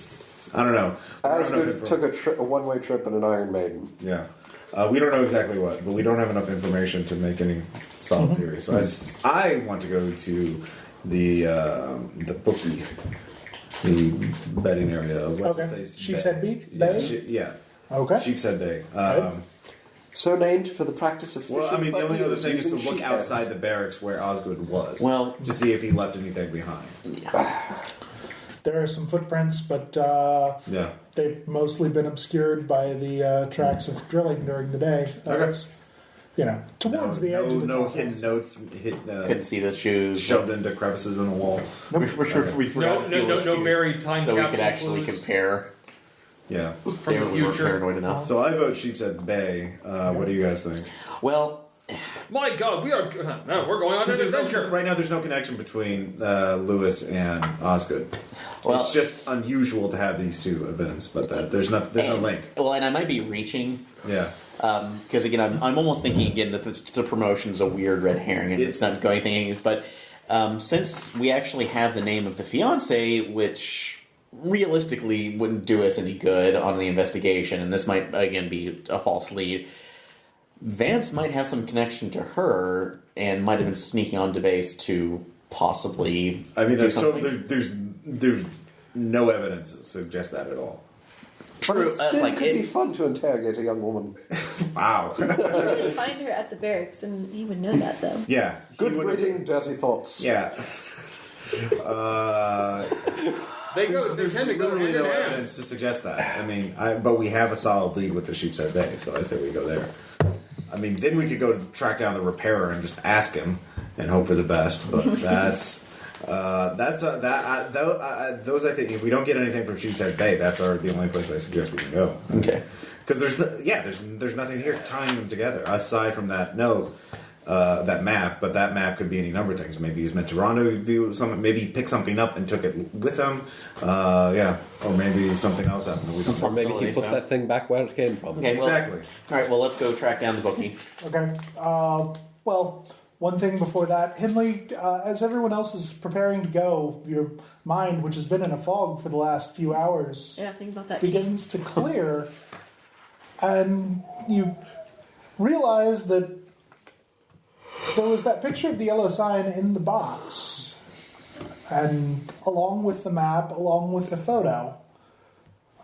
A: I don't know.
H: Osgood took a one-way trip in an Iron Maiden.
A: Yeah. We don't know exactly what, but we don't have enough information to make any solid theory. So I want to go to the bookie, the betting area. What's the
B: Okay.
A: face?
B: Sheepshead Bay?
A: Yeah.
B: Okay.
A: Sheepshead Bay.
H: So named for the practice of fishing.
A: Well, I mean, the only
H: fighters
A: other thing is to
H: using
A: look
H: sheep
A: outside
H: heads.
A: the barracks where Osgood was.
E: Well-
A: to see if he left anything behind.
B: There are some footprints, but
A: Yeah.
B: they've mostly been obscured by the tracks of drilling during the day. It's, towards the edge of the
A: no
B: compound.
A: hidden notes
E: Couldn't see the shoes.
A: shoved into crevices in the wall.
E: We forgot to steal the
D: No
E: shoes
D: buried time
E: so we could
D: capsule
E: actually
D: clues.
E: compare.
A: Yeah.
D: From the
E: We weren't
D: future.
E: paranoid enough.
A: So I vote Sheepshead Bay. What do you guys think?
E: Well,
D: My God, we're going on an adventure.
A: Right now, there's no connection between Lewis and Osgood.
E: Well-
A: It's just unusual to have these two events, but there's no link.
E: well, and I might be reaching
A: Yeah.
E: because again, I'm almost thinking again that the promotion's a weird red herring and it's not going anything. But since we actually have the name of the fiance, which realistically wouldn't do us any good on the investigation, and this might again be a false lead. Vance might have some connection to her and might have been sneaking onto base to possibly.
A: I mean,
E: do
A: there's
E: something.
A: there's no evidence to suggest that at all.
E: True.
H: But it
E: like
H: could be
E: it,
H: fun to interrogate a young woman.
A: Wow.
F: You didn't find her at the barracks, and you would know that, though.
A: Yeah.
H: Good
A: He would-
H: breeding, dirty thoughts.
A: Yeah.
D: They
A: There's
D: tend to go
A: literally
D: hand
A: no
D: in hand.
A: evidence to suggest that. I mean, but we have a solid lead with the Sheepshead Bay, so I say we go there. I mean, then we could go to track down the repairer and just ask him and hope for the best. But those I think if we don't get anything from Sheepshead Bay, that's the only place I suggest we can go.
E: okay.
A: Because there's nothing here tying them together aside from that note. That map, but that map could be any number of things. Maybe he's meant to rendezvous something. Maybe he picked something up and took it with him. Or maybe something else happened. We don't
C: Or
A: know.
C: maybe he put
E: So.
C: that thing back where it came from.
E: Okay, well-
A: Exactly.
E: All right. Well, let's go track down the bookie.
B: Okay. Well, one thing before that, Henley, as everyone else is preparing to go, your mind, which has been in a fog for the last few hours,
F: Yeah, think about that.
B: begins to clear, and you realize that there was that picture of the yellow sign in the box, and along with the map, along with the photo.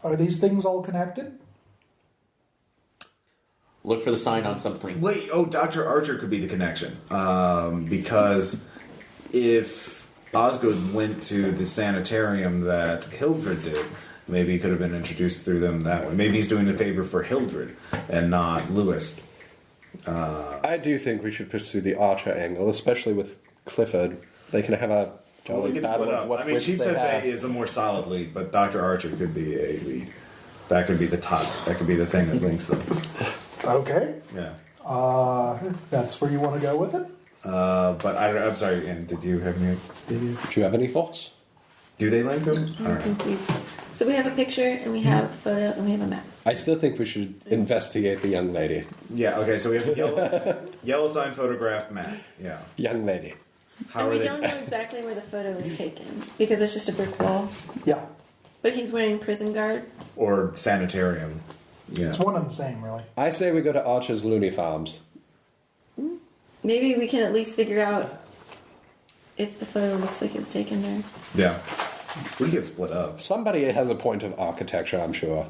B: Are these things all connected?
E: Look for the sign on something.
A: Wait, Dr. Archer could be the connection. Because if Osgood went to the sanitarium that Hildred did, maybe he could have been introduced through them that way. Maybe he's doing a favor for Hildred and not Lewis.
C: I do think we should pursue the Archer angle, especially with Clifford. They can have a
A: We can
C: battle
A: split
C: of
A: up.
C: what
A: I mean,
C: wits
A: Sheepshead
C: they have.
A: Bay is a more solid lead, but Dr. Archer could be a lead. That could be the top. That could be the thing that links them.
B: Okay.
A: Yeah.
B: That's where you want to go with it?
A: But I'm sorry, Ann, did you have any ideas?
C: Do you have any thoughts?
A: Do they link them?
F: I'm confused. So we have a picture, and we have a photo, and we have a map.
C: I still think we should investigate the young lady.
A: Yeah, okay, so we have a yellow sign photograph map. Yeah.
C: Young lady.
F: And we don't know exactly where the photo was taken, because it's just a brick wall.
B: Yeah.
F: But he's wearing prison guard.
A: Or sanitarium. Yeah.
B: It's one and the same, really.
C: I say we go to Archer's Looney Farms.
F: Maybe we can at least figure out if the photo looks like it was taken there.
A: Yeah. We get split up.
C: Somebody has a point of architecture, I'm sure.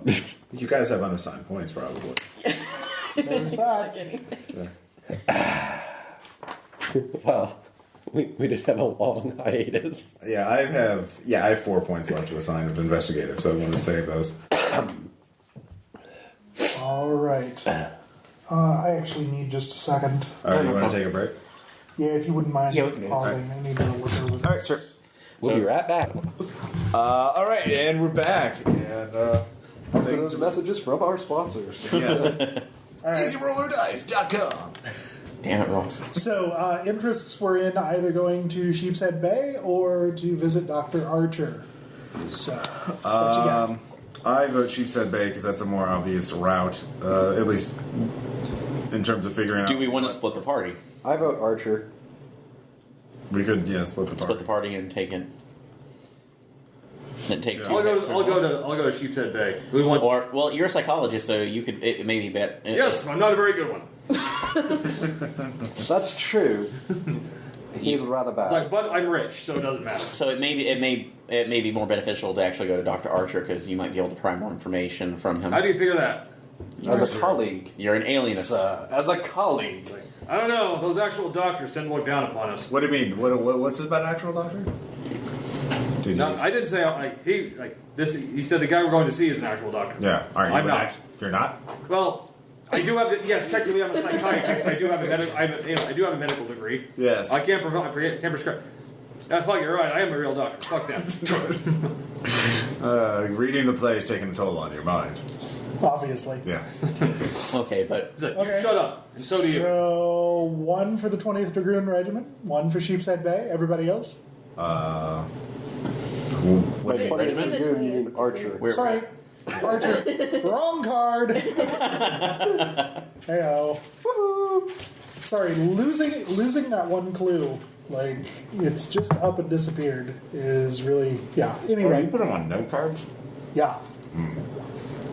A: You guys have unassigned points, probably.
B: There's that.
C: Well, we did have a long hiatus.
A: Yeah, I have 4 points left to assign of investigative, so I want to save those.
B: All right. I actually need just a second.
A: All right, you want to take a break?
B: Yeah, if you wouldn't mind
E: Yeah, we can do it.
B: pausing. I need to look over this.
A: All right, sure.
C: We'll be right back.
A: All right, and we're back. And
H: After those messages from our sponsors.
A: yes,
B: All right.
A: EasyRollerDice.com.
E: Damn it, Ross.
B: So, interests were in either going to Sheepshead Bay or to visit Dr. Archer. So, what you got?
A: I vote Sheepshead Bay because that's a more obvious route, at least in terms of figuring out.
E: Do we want to split the party?
H: I vote Archer.
A: We could, split the party.
E: Split the party and take it. Then take
A: Yeah.
E: two.
G: I'll go to Sheepshead Bay. We want.
E: Or well, you're a psychologist, so you could maybe bet.
G: Yes, I'm not a very good one.
H: That's true. He's rather bad.
G: It's like, but I'm rich, so it doesn't matter.
E: So it may be more beneficial to actually go to Dr. Archer because you might be able to pry more information from him.
G: How do you figure that?
H: As a colleague.
E: You're an alienist.
H: As a colleague.
G: I don't know. Those actual doctors tend to look down upon us.
A: What do you mean? What's this about actual doctor?
G: No, I didn't say he said the guy we're going to see is an actual doctor.
A: Yeah, are you?
G: I'm not.
A: You're not.
G: Well, I do have. Yes, technically, I'm a psychiatrist. I do have a medical degree.
A: Yes.
G: I can't prescribe. Fuck, you're right. I am a real doctor. Fuck them.
A: Reading the play is taking a toll on your mind.
B: Obviously.
A: Yeah.
E: Okay, but
G: It's like,
B: Okay.
G: you shut up, and so do you.
B: So, one for the 20th Dragoon Regiment, one for Sheepshead Bay. Everybody else?
A: What
F: Wait,
H: What
F: wait,
H: did
F: wait,
H: you
F: wait.
H: mean Archer?
E: we're
B: Sorry. Archer. Wrong card. Heyo. Woohoo. Sorry, losing that one clue, like, it's just up and disappeared, is really, yeah.
A: you
B: Anyway,
A: put them on note cards?
B: yeah.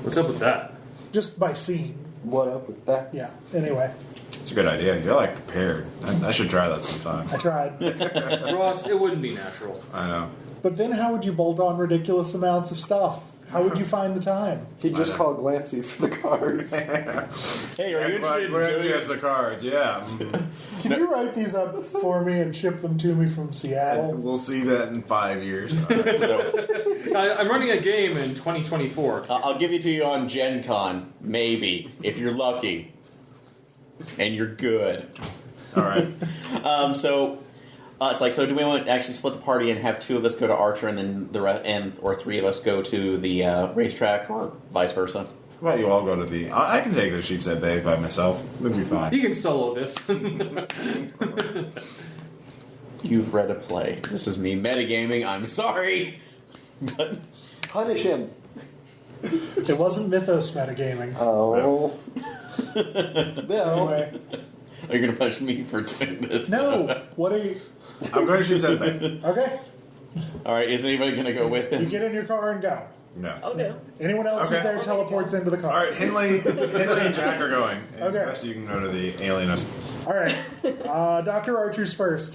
G: What's up with that?
B: Just by scene.
H: What up with that?
B: Yeah. Anyway,
A: It's a good idea. You're prepared. I should try that sometime.
B: I tried.
G: Ross, it wouldn't be natural.
A: I know.
B: But then how would you bolt on ridiculous amounts of stuff? How would you find the time?
H: He just called Glancy for the cards.
E: hey, are you interested in
A: Glad
E: doing
A: you has the cards, yeah.
B: Can you write these up for me and ship them to me from Seattle?
A: We'll see that in 5 years.
E: So
G: I'm running a game in 2024.
E: I'll give it to you on Gen Con, maybe if you're lucky, and you're good.
A: All right.
E: So do we want to actually split the party and have two of us go to Archer and then or three of us go to the racetrack or vice versa?
A: How about you all go to the... I can take the Sheepshead Bay by myself. It'll be fine.
G: You can solo this.
E: You've read a play. This is me metagaming. I'm sorry, but
H: Punish him.
B: It wasn't Mythos metagaming.
H: Oh. No.
B: Anyway,
E: are you going to punish me for doing this?
B: no. What are you?
A: I'm going to Sheepshead Bay.
B: Okay,
E: All right. Is anybody going to go with
B: you
E: him?
B: get in your car and go.
A: No.
F: I'll go.
B: Anyone else who's
A: Okay.
B: there teleports into the car.
A: All right, Henley and Jack are going. And
B: Okay.
A: The rest of you can go to the alienist.
B: All right. Dr. Archer's first.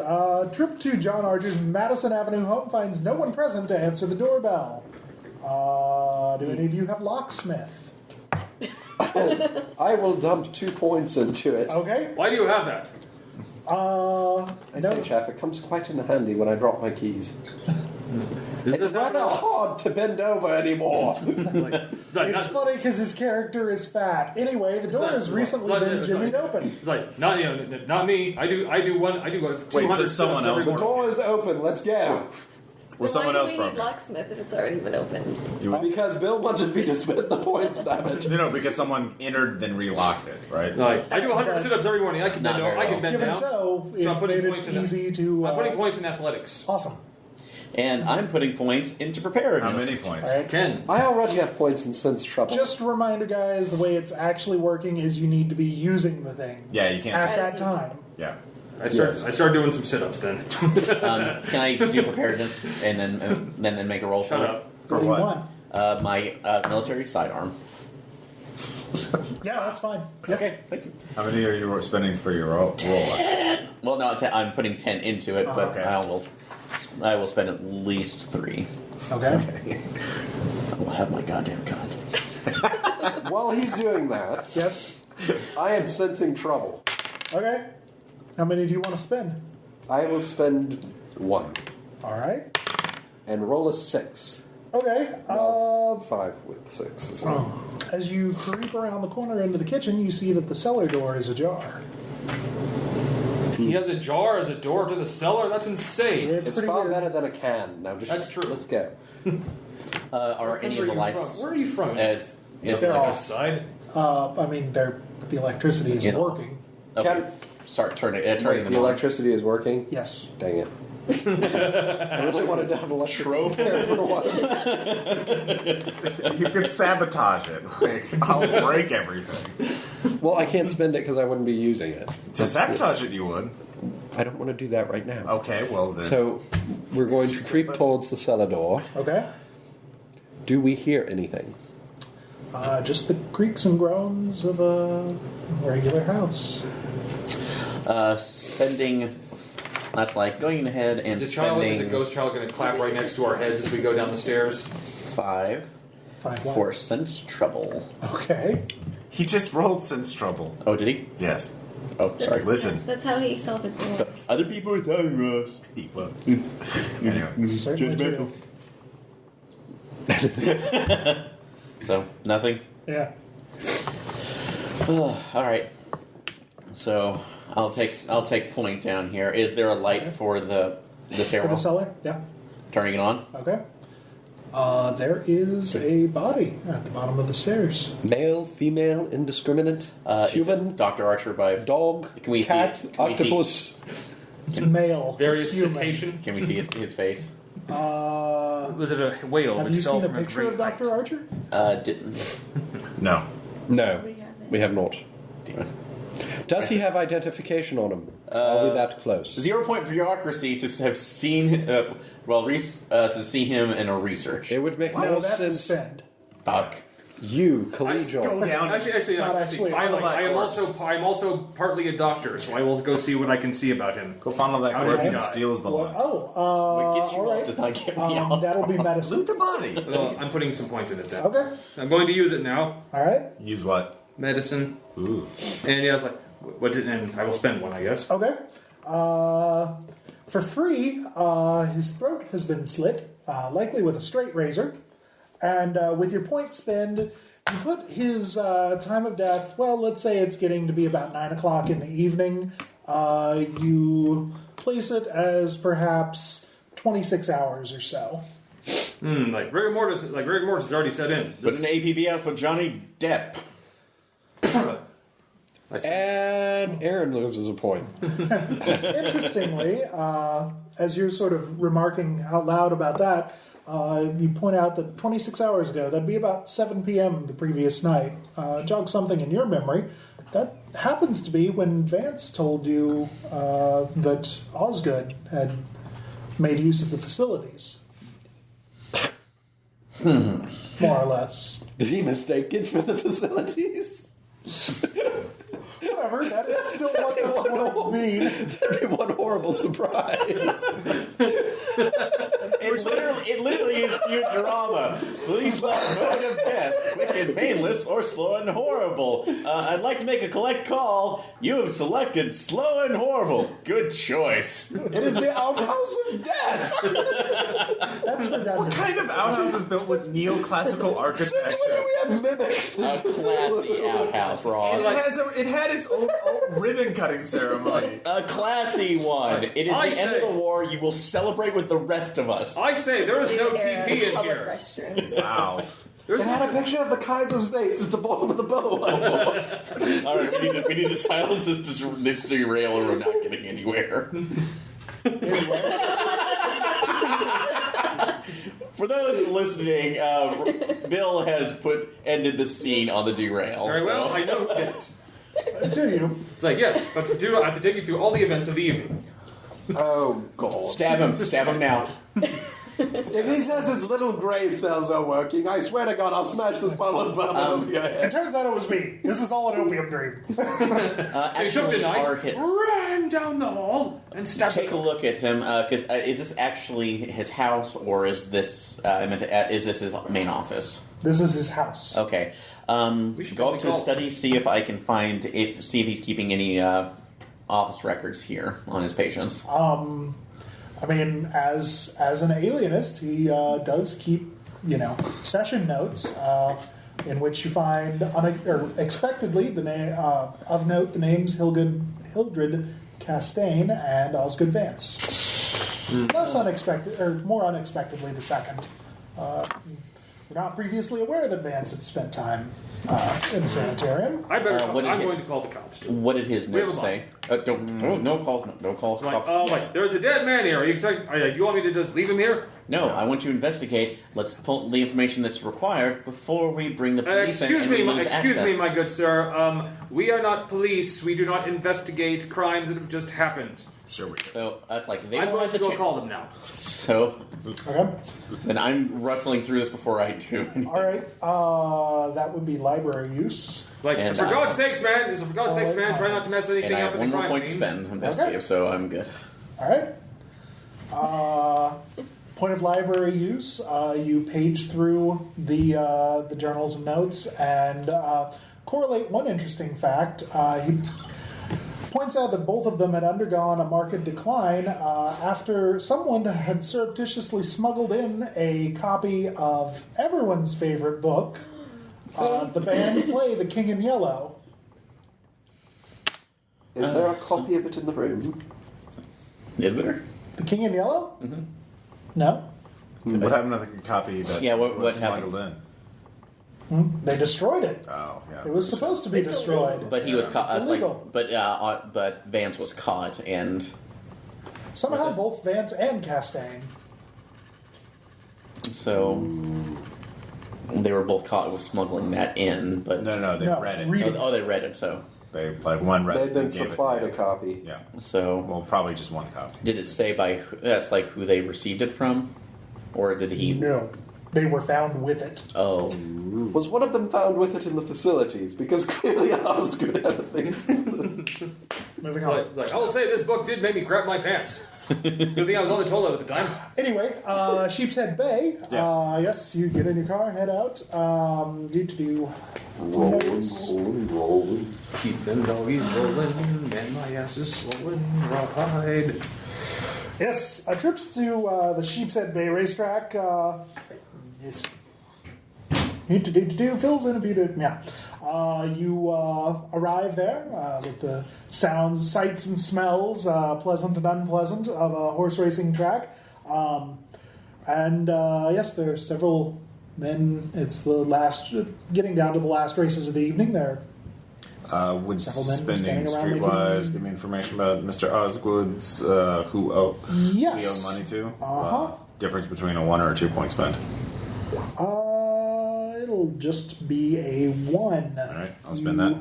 B: Trip to John Archer's Madison Avenue home finds no one present to answer the doorbell. Do any of you have locksmith?
H: I will dump 2 points into it.
B: Okay.
D: Why do you have that?
H: I say, chap, it comes quite in handy when I drop my keys. It's rather hard to bend over anymore.
B: It's funny because his character is fat. Anyway, the door has recently been jimmied open.
D: Not me. I do 200
A: Wait, so someone else?
H: The door is open. Let's go.
A: Well, someone else
F: Why do we
A: broke
F: need
A: it.
F: locksmith if it's already been opened?
H: Because Bill wanted me to spend the points, damn it.
A: No, because someone entered then relocked it, right?
D: I do 100 sit-ups every morning. I can bend down. I can bend
B: Given
D: down.
B: so,
D: So I'm
B: it
D: putting
B: made
D: points
B: it
D: in
B: easy to...
D: I'm putting points in athletics.
B: Awesome.
E: And I'm putting points into preparedness.
A: How many points?
B: All right.
D: 10.
H: I already have points in sense trouble.
B: Just a reminder, guys, the way it's actually working is you need to be using the thing
A: Yeah, you can't.
B: at that time.
A: Yeah.
D: I start doing some sit-ups then.
E: Can I do preparedness and then make a roll
D: Shut
E: for
D: up.
A: For
B: What do you
A: what?
B: want?
E: my military sidearm?
B: Yeah, that's fine. Okay.
E: Thank you.
A: How many are you spending for your roll?
E: Well, no, I'm putting 10 into it, but
A: okay.
E: I will spend at least 3.
B: Okay.
E: I will have my goddamn gun.
H: While he's doing that,
B: Yes.
H: I am sensing trouble.
B: Okay. How many do you want to spend?
H: I will spend 1
B: All right.
H: and roll a 6.
B: Okay.
H: 5 with 6. So.
B: As you creep around the corner into the kitchen, you see that the cellar door is ajar.
D: He has a jar as a door to the cellar? That's insane.
B: It's
H: It's
B: pretty
H: far
B: weird.
H: better than a can. Now, just
D: That's true.
H: Let's go.
E: Are any of the lights
D: Where are you from?
E: as
B: They're
D: Like
B: all-
D: a side?
B: I mean, the electricity is
E: Yeah.
B: working.
E: okay. Start turning
H: Wait,
E: them
H: the
E: on.
H: electricity is working?
B: Yes.
H: Dang it. I really wanted to have electric repair for once.
A: You could sabotage it. Like, I'll break everything.
H: Well, I can't spend it because I wouldn't be using it.
A: To sabotage it, you would.
H: I don't want to do that right now.
A: Okay, well then.
H: So, we're going to creep towards the cellar door.
B: Okay.
H: Do we hear anything?
B: Just the creaks and groans of a regular house.
E: Spending. That's like going ahead and
D: Is a
E: spending
D: ghost child going to clap right next to our heads as we go down the stairs?
E: 5
B: 5 what?
E: for sense trouble.
B: Okay.
A: He just rolled sense trouble.
E: Oh, did he?
A: Yes.
E: Oh, sorry.
A: Listen.
F: That's how he solved it. before.
E: Other people are telling us.
A: He will. Anyway.
B: Certainly true.
E: So nothing.
B: Yeah.
E: All right. So I'll take point down here. Is there a light for the
B: For
E: stairwell?
B: the cellar? Yeah.
E: Turning it on.
B: Okay. There is a body at the bottom of the stairs.
H: Male, female, indiscriminate,
E: Is
H: human,
E: it Dr. Archer by
H: dog,
E: Can we see
H: cat,
E: it? Can we see-
H: octopus.
B: It's male.
D: Various
B: human.
D: cetacean?
E: Can we see his face?
D: Was it a whale
B: Have
D: which
B: you
D: fell
B: seen a
D: from
B: picture
D: great
B: of Dr.
D: height?
B: Archer?
E: Didn't.
A: No.
H: No,
F: We haven't.
H: we have not. Does he have identification on him? Are we that close?
E: 0 point bureaucracy to have seen, to see him in a research.
H: It would make
B: No,
H: no
B: that's a
H: sense.
B: spend.
E: Fuck.
H: You,
A: Go
H: collegial.
A: down.
D: Actually,
B: not actually
D: I
A: follow that
D: am
A: course.
D: I'm also partly a doctor, so I will go see what I can see about him.
A: Go follow that
D: How
A: corpse
D: did he
A: and
D: die?
A: steal his
B: What?
A: belongings.
E: What gets you
B: all
E: off
B: right.
E: does not get me off.
B: That'll be medicine.
A: Loot the body.
D: Well, I'm putting some points in it then.
B: Okay.
D: I'm going to use it now.
B: All right.
A: Use what?
D: Medicine.
A: Ooh.
D: And yeah, I was like, and I will spend one, I guess.
B: Okay. For free, his throat has been slit, likely with a straight razor. And with your point spend, you put his time of death, well, let's say it's getting to be about 9 o'clock in the evening. You place it as perhaps 26 hours or so.
D: Like rigor mortis has already set in.
E: Put an APB out for Johnny Depp.
H: And Aaron loses a point.
B: Interestingly, as you're sort of remarking out loud about that, you point out that 26 hours ago, that'd be about 7 p.m. the previous night. Jog something in your memory. That happens to be when Vance told you that Osgood had made use of the facilities. More or less.
H: Did he mistake it for the facilities?
B: Whatever, that is still what those words mean.
H: That'd be one horrible surprise.
E: It literally is. drama. Please select mode of death. Wicked, painless, or slow and horrible. I'd like to make a collect call. You have selected slow and horrible. Good choice.
H: It is the outhouse of death.
B: That's redundant.
A: What kind of outhouse is built with neoclassical architecture?
H: Since when do we have mimics?
E: A classy outhouse, Ross.
A: It had its own ribbon cutting ceremony.
E: A classy one. It is the end of the war. You will celebrate with the rest of us.
G: I say there is no TP in
F: Public
G: here.
F: restrooms.
A: Wow.
H: They had a picture of the Kaiser's face at the bottom of the boat.
E: All right, we need to silence this derail, or we're not getting anywhere. For those listening, Bill has ended the scene on the derail.
G: Very well, I know who did it.
B: Do you?
G: It's like, yes, but I have to take you through all the events of the evening.
H: Oh, God.
E: Stab him now.
H: If he says his little grey cells are working, I swear to God I'll smash this bottle of bourbon over your
B: It
H: head.
B: turns out it was me. This is all an opium dream.
G: So he took the knife, ran down the hall, and stabbed
E: Take a look at him, because is this actually his house, or is this is this his main office?
B: This is his house.
E: Okay.
G: We should
E: Go up
G: probably
E: to his
G: call-
E: study, see if I can see if he's keeping any office records here on his patients.
B: I mean, as an alienist, he does keep, session notes in which you find expectedly the name of note the names Hildred Castaigne and Osgood Vance. Less unexpected, or more unexpectedly, the second. We're not previously aware that Vance had spent time in the sanitarium.
G: I'm going
E: what
G: to call the cops too.
E: What did his
G: We have
E: notes
G: a
E: say? No calls.
G: Like, there's a dead man here. Do you want me to just leave him here?
E: No, I want you to investigate. Let's pull the information that's required before we bring the police in.
G: Excuse me,
E: and we lose access.
G: my good sir. We are not police. We do not investigate crimes that have just happened.
A: Sure we do.
E: So that's like they
G: I'm going
E: want
G: to go call them now.
E: So
B: Okay.
E: then I'm rustling through this before I do.
B: All right. That would be library use.
G: Like,
E: And,
G: for God's sakes, man! Try not to mess anything
E: And I
G: up
E: have
G: in the
E: one more
G: crime
E: point to
G: scene.
E: spend on investigative, so I'm good.
B: All right. Point of library use. You page through the journals and notes and correlate one interesting fact. He points out that both of them had undergone a marked decline after someone had surreptitiously smuggled in a copy of everyone's favorite book, the band play The King in Yellow.
H: Is there a copy of it in the room?
E: Is there?
B: The King in Yellow? Mm-hmm. No.
A: What happened to the copy that
E: what
A: was
E: happened?
A: smuggled in?
B: They destroyed it.
A: Oh, yeah.
B: It was supposed to be
F: It's
B: destroyed.
E: But he was caught.
B: It's illegal.
E: But Vance was caught, and
B: Somehow both Vance and Castaigne.
E: so they were both caught with smuggling that in. But
A: No, they
B: No,
A: read it.
B: read-
E: they read it. So
A: They one read it.
H: They've been
A: and gave it to
H: supplied
A: the
H: a
A: other.
H: copy.
A: Yeah.
E: so
A: Well, probably just one copy.
E: did it say by that's like who they received it from, or did he?
B: No. They were found with it.
E: Oh,
H: Was one of them found with it in the facilities? Because clearly Osgood had a thing.
B: Moving on.
G: Like, I will say this book did make me crap my pants. Good thing I was on the toilet at the time.
B: Anyway, Sheepshead Bay. Yes, you get in your car, head out. Need to do notes.
H: Rolling.
G: Keep them doggies rolling, and my ass is swollen, rawhide.
B: Yes, trips to the Sheepshead Bay racetrack. Yes. Need to do. Phil's interview to you arrive there with the sounds, sights, and smells, pleasant and unpleasant, of a horse racing track. Yes, there are several men. It's the last, getting down to the last races of the evening. There.
A: Would
B: Several men
A: spending
B: standing around
A: streetwise
B: making-
A: give me information about Mr. Osgood's who we owe
B: Yes.
A: money to?
B: Uh-huh.
A: Difference between a 1 or a 2 point spend.
B: It'll just be a 1.
A: All right, I'll spend that.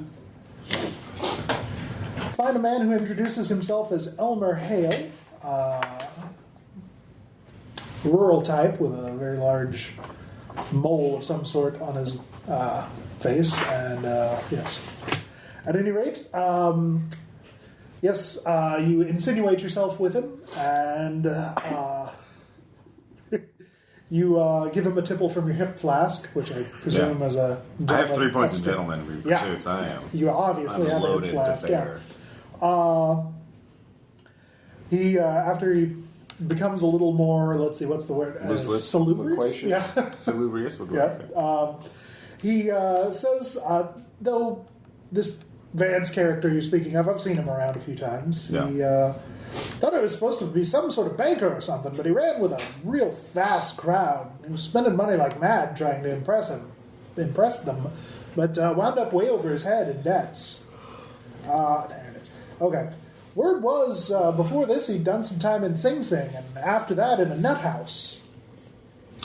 B: Find a man who introduces himself as Elmer Hale, rural type with a very large mole of some sort on his face, and yes. At any rate, yes, you insinuate yourself with him, and You give him a tipple from your hip flask, which I presume is a...
A: I have 3 points of
B: upstairs.
A: gentleman
B: Yeah.
A: pursuits. I am.
B: You obviously
A: I'm
B: have a hip
A: loaded
B: flask,
A: to
B: yeah.
A: bear.
B: He, after he becomes a little more, let's see, what's the word?
A: Loose-lipped?
B: Salubrious?
H: Loquacious?
B: Yeah.
A: Salubrious would work.
B: Yeah. He says, though this Vance character you're speaking of, I've seen him around a few times.
A: Yeah.
B: He thought it was supposed to be some sort of banker or something, but he ran with a real fast crowd. He was spending money like mad trying to impress them, but wound up way over his head in debts. There it is. Okay. Word was, before this, he'd done some time in Sing Sing, and after that in a nut house.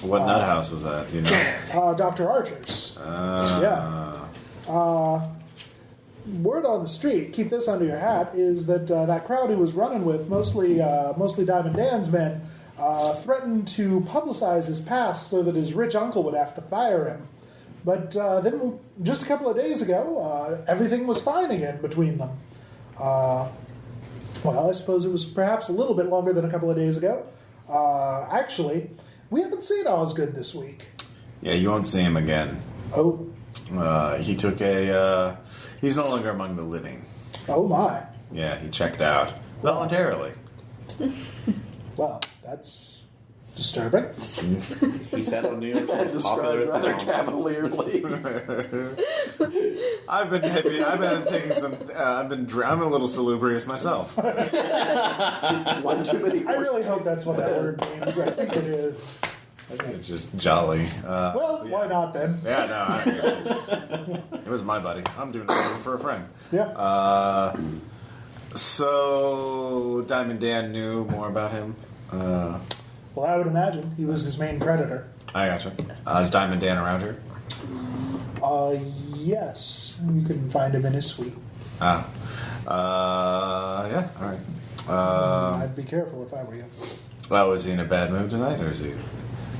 A: What nut house was that? Do you know?
B: Dr. Archer's. Yeah. Word on the street, keep this under your hat, is that that crowd he was running with, mostly Diamond Dan's men, threatened to publicize his past so that his rich uncle would have to fire him. But then, just a couple of days ago, everything was fine again between them. Well, I suppose it was perhaps a little bit longer than a couple of days ago. Actually, we haven't seen Osgood this week.
A: Yeah, you won't see him again.
B: Oh.
A: He took a... he's no longer among the living.
B: Oh, my.
A: Yeah, he checked out. Voluntarily.
B: Well, that's disturbing.
E: He settled New York City's
H: Described
E: popular
H: rather
E: film.
H: cavalierly.
A: I've been taking some... I'm a little salubrious myself.
H: One too many
B: I really hope that's what that word means. I think it is.
A: I think it's just jolly.
B: Well, why not then?
A: Yeah, no, it was my buddy. I'm doing it for a friend.
B: Yeah.
A: So Diamond Dan knew more about him.
B: Well, I would imagine he was his main creditor.
A: I gotcha. Is Diamond Dan around here?
B: Yes. You can find him in his suite.
A: Yeah, all right.
B: I'd be careful if I were you.
A: Well, was he in a bad mood tonight, or is he?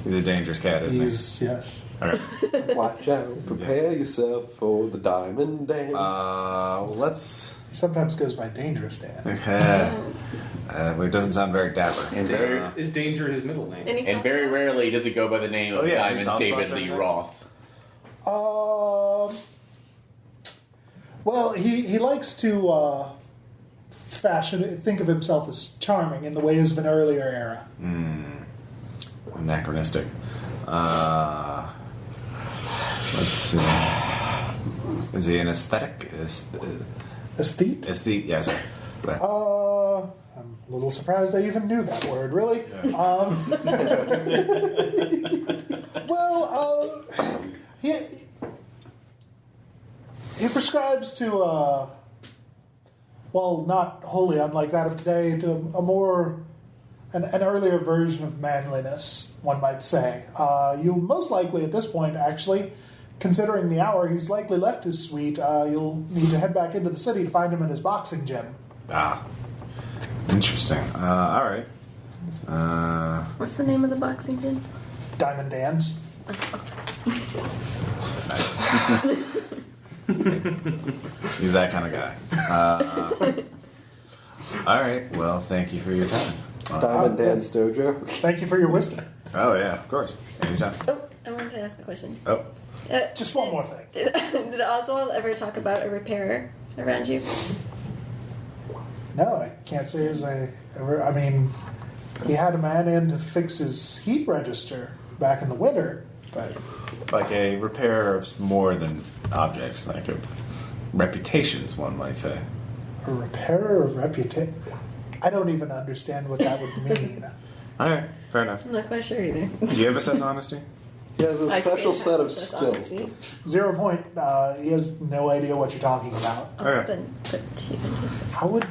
A: He's a dangerous cat, isn't
B: Yes.
A: he? Okay.
H: Watch out. Prepare yourself for the Diamond Dan.
A: Let's.
B: He sometimes goes by Dangerous Dan.
A: It doesn't sound very dapper.
E: And
G: Is Danger his middle name?
E: And very rarely does it go by the name of
A: any
E: Diamond
A: soft
E: David
A: spots
E: Lee
A: right there?
E: Roth.
B: Well, he likes to think of himself as charming in the ways of an earlier era.
A: Anachronistic. Let's see. Is he an aesthetic?
B: Aesthete?
A: Aesthete, yeah, sorry.
B: I'm a little surprised I even knew that word, really. Well, he prescribes to, well, not wholly unlike that of today, to a more, an earlier version of manliness, one might say. You'll most likely, at this point, actually, considering the hour, he's likely left his suite. You'll need to head back into the city to find him in his boxing gym.
A: Ah. Interesting. All right.
F: What's the name of the boxing gym?
B: Diamond Dan's.
A: He's that kind of guy. All right. Well, thank you for your time.
H: Diamond Dan's dojo.
B: Thank you for your whiskey.
A: Oh, yeah, of course. Anytime.
F: Oh, I wanted to ask a question.
A: Oh.
B: Just one more thing.
F: Did Oswald ever talk about a repairer around you?
B: No, I can't say as I ever. I mean, he had a man in to fix his heat register back in the winter, but
A: Like a repairer of more than objects, like of reputations, one might say.
B: a repairer of reputation. I don't even understand what that would mean.
A: All right, fair enough.
F: I'm not quite sure either.
A: Do you have assess honesty?
H: He has a special set of
F: That's
H: skills.
F: honesty.
B: 0 point. He has no idea what you're talking about.
F: I'll
A: Okay.
F: put 2 into assess.
B: How would?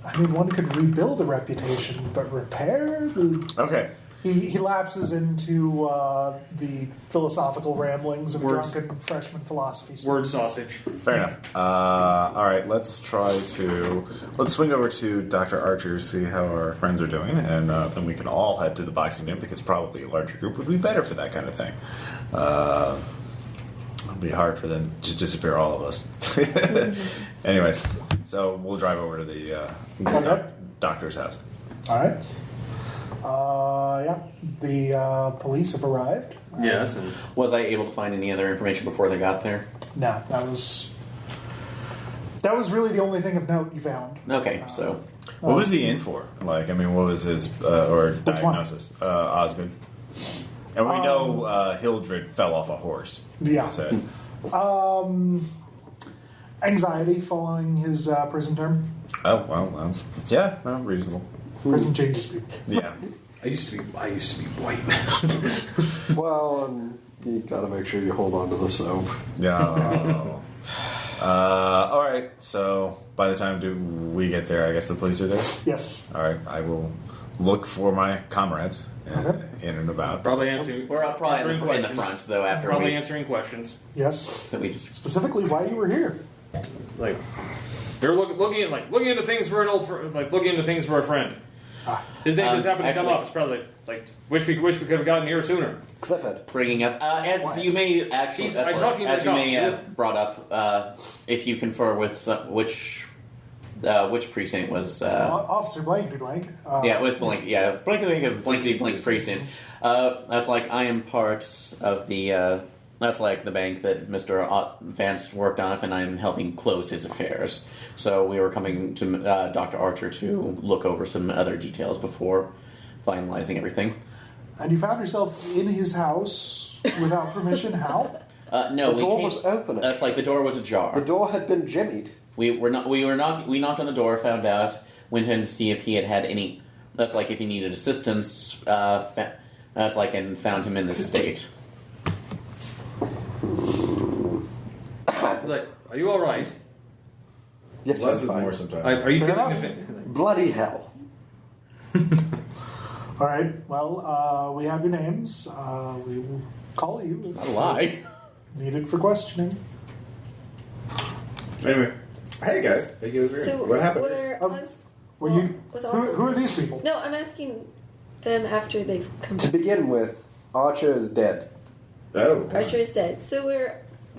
B: I mean, one could rebuild a reputation, but repair the.
A: Okay.
B: He lapses into the philosophical ramblings of
G: Words.
B: drunken freshman philosophy.
G: Word sausage.
A: Fair enough. All right, let's swing over to Dr. Archer, see how our friends are doing, and then we can all head to the boxing gym because probably a larger group would be better for that kind of thing. It'll be hard for them to disappear, all of us. Anyways, so we'll drive over to the
B: Okay.
A: doctor's house.
B: All right. Yeah. The police have arrived.
G: Yes. And
E: Was I able to find any other information before they got there?
B: No, that was really the only thing of note you found.
E: Okay, so
A: What was he in for? Like, I mean, what was his diagnosis? Osgood. And we know Hildred fell off a horse.
B: Yeah.
A: Said.
B: Anxiety following his prison term.
A: Oh well, yeah, well, reasonable.
B: Prison changes people.
A: Yeah.
G: I used to be white.
H: Well, you gotta make sure you hold on to the soap.
A: Yeah. All right. So by the time we get there, I guess the police are there.
B: Yes.
A: All right. I will look for my comrades in and about.
G: Probably answering.
E: we're probably
G: answering
E: in the front though. After
G: Probably
E: we
G: answering questions.
B: Yes.
E: that we just
B: Specifically, why you were here.
G: Like they're looking into things for looking into things for a friend. His name just happened to come up. It's like wish we could have gotten here sooner.
H: Clifford.
E: bringing up as you may actually
G: I'm talking
E: as
G: about
E: you may
G: cops,
E: have brought up if you confer with which precinct was
B: Officer Blankety Blank.
E: with Blankety Blank precinct. That's like I am part of the that's like the bank that Mr. Vance worked on, and I'm helping close his affairs. So we were coming to Dr. Archer to look over some other details before finalizing everything.
B: And you found yourself in his house without permission. How?
E: No,
H: The door was open.
E: That's like the door was ajar.
H: The door had been jimmied.
E: We knocked on the door, found out, went in to see if he had any. That's like if he needed assistance. That's like and found him in this state.
G: Like, are you all right?
H: Yes,
A: Less
H: I'm
A: is
H: fine.
A: more sometimes.
G: Are you
B: Fair
G: feeling
B: enough.
G: anything?
H: Bloody hell.
B: All right. Well, we have your names. We will call you.
E: Not a lie.
B: Needed for questioning.
A: Anyway, hey guys,
F: So
A: what happened?
B: Were you?
F: Was
B: Who are these people?
F: No, I'm asking them after they've come
H: To
F: back.
H: begin with, Archer is dead.
A: Oh,
F: Archer is dead. So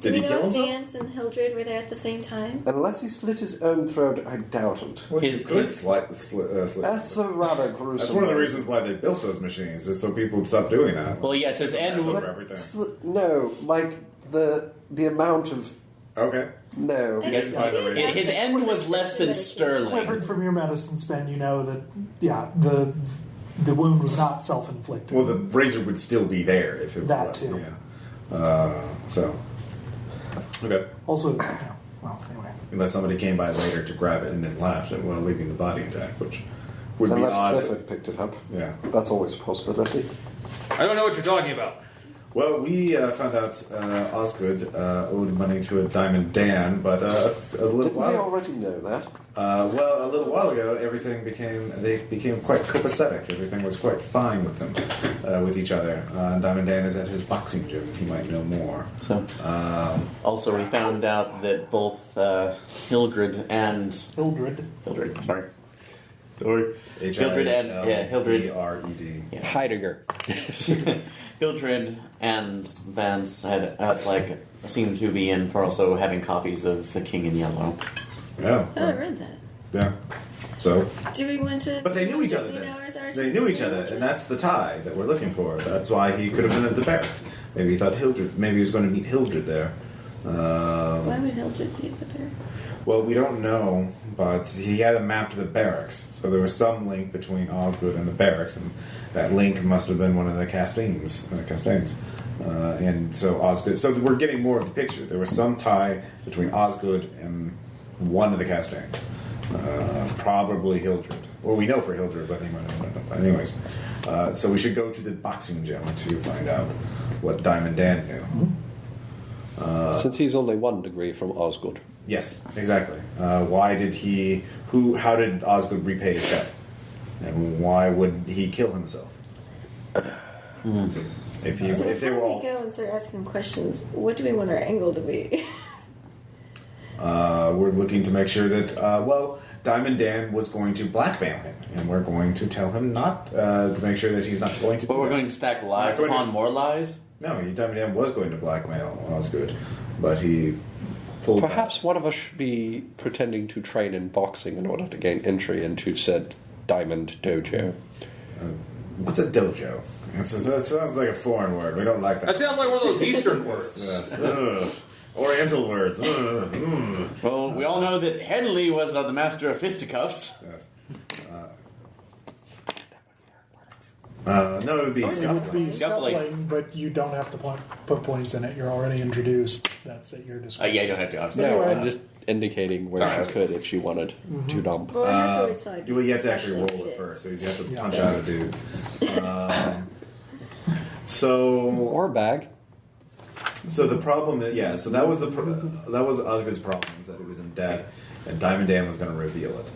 F: do
A: Did
F: we
A: he
F: know
A: kill
F: if
A: himself?
F: Vance and Hildred were there at the same time?
H: Unless he slit his own throat, I doubt it.
E: His-
A: could
E: his-
A: slit.
H: That's a rather gruesome.
A: That's one of the
H: way.
A: reasons why they built those machines, is so people would stop doing that.
E: Well, yes, his end.
A: Mess up
H: But
A: everything.
H: no, like the amount of
A: Okay.
H: no.
F: I
E: Yes,
F: think it is
E: his
F: access
E: end
F: to
E: was less than
F: medication.
E: sterling.
B: Clifford, from your medicine spend, you know that the wound was not self-inflicted.
A: Well, the razor would still be there if it
B: That
A: was.
B: too.
A: Yeah. So. Okay.
B: Also, well, anyway.
A: Unless somebody came by later to grab it and then left, while leaving the body intact, which would be
H: Unless
A: odd.
H: Clifford picked it up.
A: Yeah.
H: That's always a possibility.
G: I don't know what you're talking about.
A: Well, we found out Osgood owed money to a Diamond Dan, but a little
H: Didn't we
A: while.
H: already know that?
A: Well, a little while ago, they became quite copacetic. Everything was quite fine with them, with each other. Diamond Dan is at his boxing gym. He might know more.
E: So, also, we found out that both Hildred and
B: Hildred.
E: Hildred, sorry,
A: Hildred
E: and Hildred.
A: R-E-D.
C: Heidegger.
E: Hildred and Vance had seemed to be in for also having copies of The King in Yellow.
A: Yeah.
F: Oh, I read that.
A: Yeah. So.
F: Do we want to?
A: But they knew each other
F: Disney
A: then.
F: Hours are
A: They knew each other, and that's the tie that we're looking for. That's why he could have been at the barracks. Maybe he thought maybe he was going to meet Hildred there.
F: Why would Hildred be at the barracks?
A: Well, we don't know, but he had a map to the barracks, so there was some link between Osgood and the barracks, and that link must have been one of the Castains. And so Osgood. So we're getting more of the picture. There was some tie between Osgood and one of the Castains, probably Hildred. Well, we know for Hildred, but he might not know. Anyways, so we should go to the boxing gym to find out what Diamond Dan knew.
C: Since he's only 1 degree from Osgood.
A: Yes, exactly. Why did he? How did Osgood repay his debt? And why would he kill himself? If they were all,
F: we go and start asking him questions, what do we want our angle to be?
A: we're looking to make sure that Diamond Dan was going to blackmail him, and we're going to tell him not to make sure that he's not going to.
E: But
A: do
E: we're
A: that.
E: going to stack lies
A: We're going
E: upon
A: to-
E: more lies.
A: No, Diamond Dan was going to blackmail Osgood, but he pulled.
C: Perhaps one of us should be pretending to train in boxing in order to gain entry into said Diamond Dojo.
A: What's a dojo? That sounds like a foreign word. We don't like that.
G: That sounds like one of those Eastern words.
A: Yes. Oriental words.
E: Well, we all know that Henley was the master of fisticuffs.
A: Yes. No, it would be
B: It would be
E: Scuffling.
B: scuffling, but you don't have to put points in it. You're already introduced. That's at your discretion.
E: Yeah, you don't have to. Obviously.
C: No,
B: Anyway.
C: I'm just indicating where
E: Sorry.
C: she could if she wanted to dump.
F: Well, that's what it's like.
A: Well, you have to actually roll
F: need
A: it first, so you have to
B: Yeah.
A: punch out a dude. So
C: Or
A: the problem is, so that was Osgood's problem, is that it was in debt, and Diamond Dan was going to reveal it.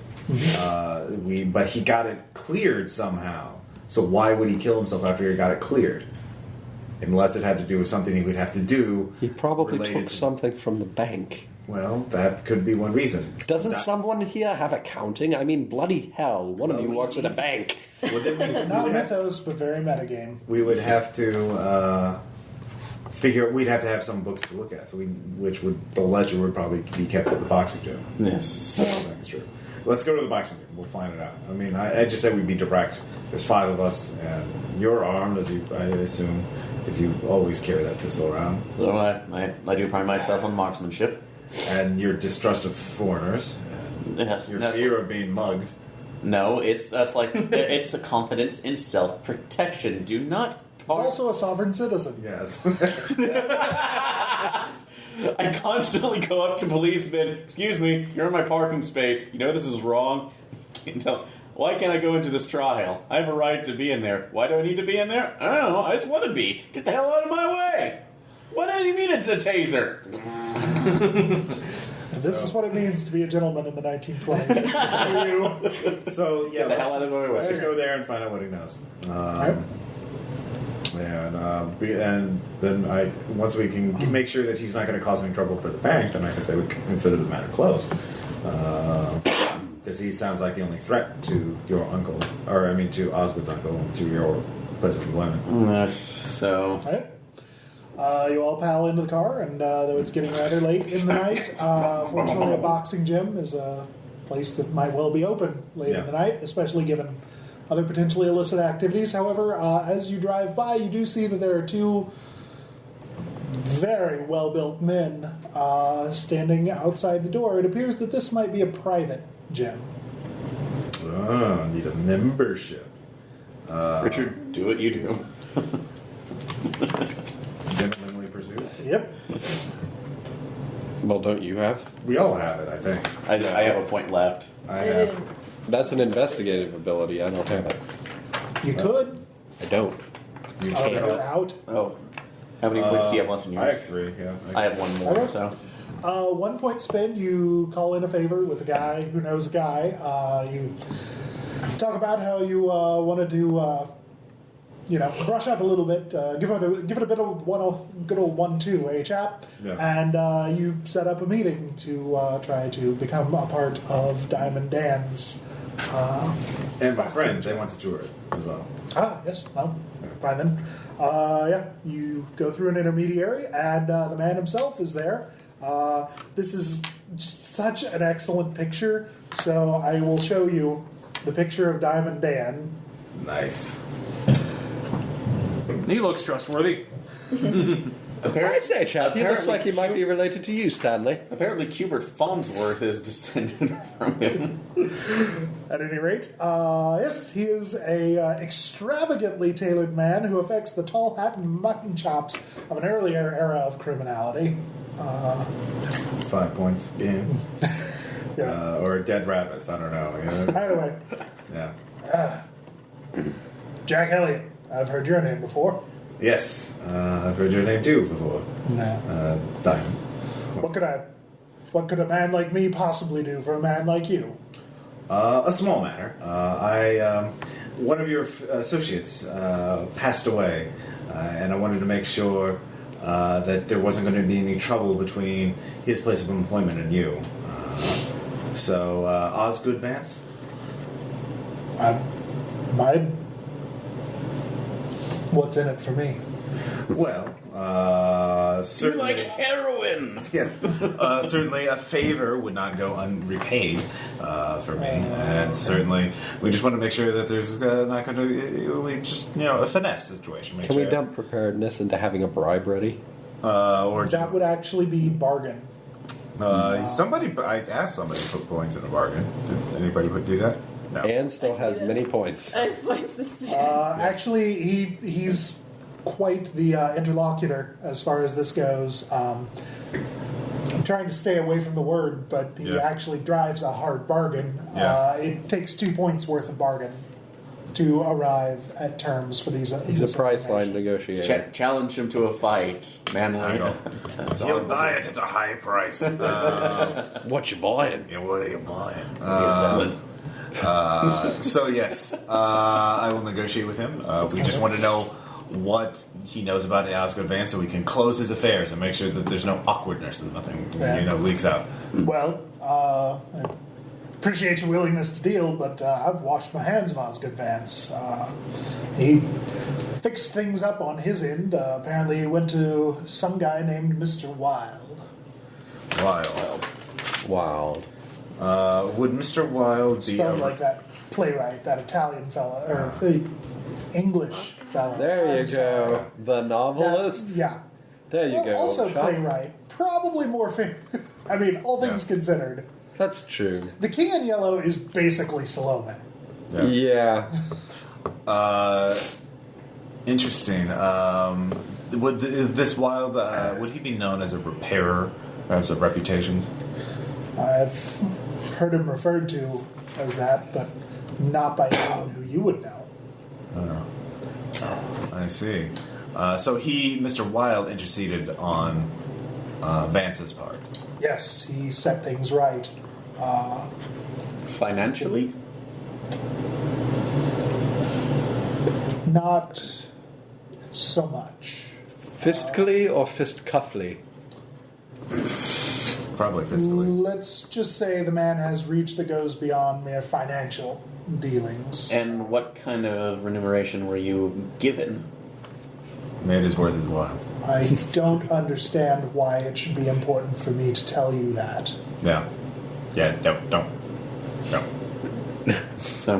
A: But he got it cleared somehow. So why would he kill himself after he got it cleared? Unless it had to do with something he would have to do.
C: He probably
A: related
C: took
A: to-
C: something from the bank.
A: Well, that could be one reason.
C: Doesn't someone here have accounting? I mean, bloody hell, one of you works at a bank.
A: Well, then we
B: Not
A: would have
B: mythos, but very metagame.
A: we would have to we'd have to have some books to look at. So the ledger would probably be kept at the boxing gym.
E: Yes.
A: That's true. Let's go to the boxing gym. We'll find it out. I mean, I just said we'd be direct. There's 5 of us, and you're armed, I assume, as you always carry that pistol around.
E: So I do pride myself on marksmanship.
A: And your distrust of foreigners, and
E: Yes,
A: your
E: that's-
A: fear of being mugged.
E: No, it's a confidence in self-protection. Do not.
B: He's also a sovereign citizen.
A: Yes.
E: I constantly go up to policemen. Excuse me, you're in my parking space. You know this is wrong. Why can't I go into this trial? I have a right to be in there. Why do I need to be in there? I don't know. I just want to be. Get the hell out of my way. What do you mean it's a taser?
B: And this is what it means to be a gentleman in the 1920s.
A: So yeah,
E: Get the hell out of my way.
A: let's just go there and find out what he knows.
B: Right?
A: And then once we can make sure that he's not going to cause any trouble for the bank, then I can say we consider the matter closed. Because he sounds like the only threat to your uncle, or I mean to Osgood's uncle, to your place of employment.
E: So
B: Right? You all pal into the car, and though it's getting rather late in the night, fortunately a boxing gym is a place that might well be open late in the night, especially given other potentially illicit activities. However, as you drive by, you do see that there are 2 very well-built men standing outside the door. It appears that this might be a private gym.
A: Oh, need a membership.
E: Richard, do what you do.
A: Gentlemanly pursuits.
B: Yep.
C: Well, don't you have?
A: We all have it, I think.
E: I have a point left.
A: I have.
C: That's an investigative ability. I don't have it.
B: You could.
C: I don't.
A: You
B: Oh,
A: can't.
B: you're out.
E: Oh. How many points do you have left in yours?
A: I have 3. Yeah.
E: I have 1 more,
B: Okay.
E: so.
B: 1 point spent, you call in a favor with a guy who knows a guy. You talk about how you wanted to, brush up a little bit, give it a bit of good old 1-2, eh, chap?
A: Yeah.
B: And you set up a meeting to try to become a part of Diamond Dan's.
A: And my friends, they want to tour it as well.
B: Yes, well, fine then. You go through an intermediary, and the man himself is there. This is just such an excellent picture, so I will show you the picture of Diamond Dan.
A: Nice.
G: He looks trustworthy.
C: I say, chap, he looks like he might be related to you, Stanley.
E: Apparently, Cubert Farnsworth is descended from him.
B: At any rate, yes, he is a extravagantly tailored man who affects the tall hat and mutton chops of an earlier era of criminality.
A: 5 points game.
B: Yeah.
A: Or dead rabbits, I don't know. Yeah.
B: Either way,
A: Yeah.
B: Jack Elliott. I've heard your name before.
A: Yes, I've heard your name too before.
B: No.
A: Diamond.
B: What could a man like me possibly do for a man like you?
A: A small matter. One of your associates passed away, and I wanted to make sure that there wasn't going to be any trouble between his place of employment and you. So, Osgood Vance?
B: What's in it for me?
A: Well,
E: You
A: certainly,
E: like heroin.
A: yes, certainly a favor would not go unrepaid for me, and certainly we just want to make sure that there's not going to we just a finesse situation.
C: Can we dump preparedness into having a bribe ready?
A: Or
B: That would actually be bargain.
A: I asked somebody to put points in a bargain. Did anybody do that? No.
C: Anne still has many points.
F: I have points to spare.
B: Actually, he's quite the interlocutor as far as this goes. I'm trying to stay away from the word, but he actually drives a hard bargain. It takes 2 points worth of bargain to arrive at terms for these.
C: He's a price line negotiator.
E: Challenge him to a fight, manly.
A: He'll buy it at a high price.
C: What you buying?
A: Yeah, what are you buying? So yes, I will negotiate with him. We just want to know what he knows about Osgood Vance, so we can close his affairs and make sure that there's no awkwardness and nothing leaks out.
B: Well, I appreciate your willingness to deal, but I've washed my hands of Osgood Vance. He fixed things up on his end. Apparently, he went to some guy named Mr. Wilde.
A: Wild. Would Mr. Wilde be
B: spelled like that playwright, that Italian fella, or the English fella?
C: There you go. The novelist?
B: Yeah.
C: There you go.
B: Also playwright. Probably more famous. I mean, all things considered.
C: That's true.
B: The King in Yellow is basically Salome.
C: Yeah.
A: Interesting. Would this Wilde, would he be known as a repairer, perhaps of reputations?
B: I've heard him referred to as that, but not by anyone who you would know.
A: I see. So Mr. Wilde, interceded on Vance's part.
B: Yes, he set things right.
E: Financially?
B: Not so much.
C: Fiscally or fistcuffly?
A: Probably fiscally.
B: Let's just say the man has reach that goes beyond mere financial dealings.
E: And what kind of remuneration were you given?
A: Made his worth his while.
B: I don't understand why it should be important for me to tell you that.
A: Yeah. Don't.
E: So,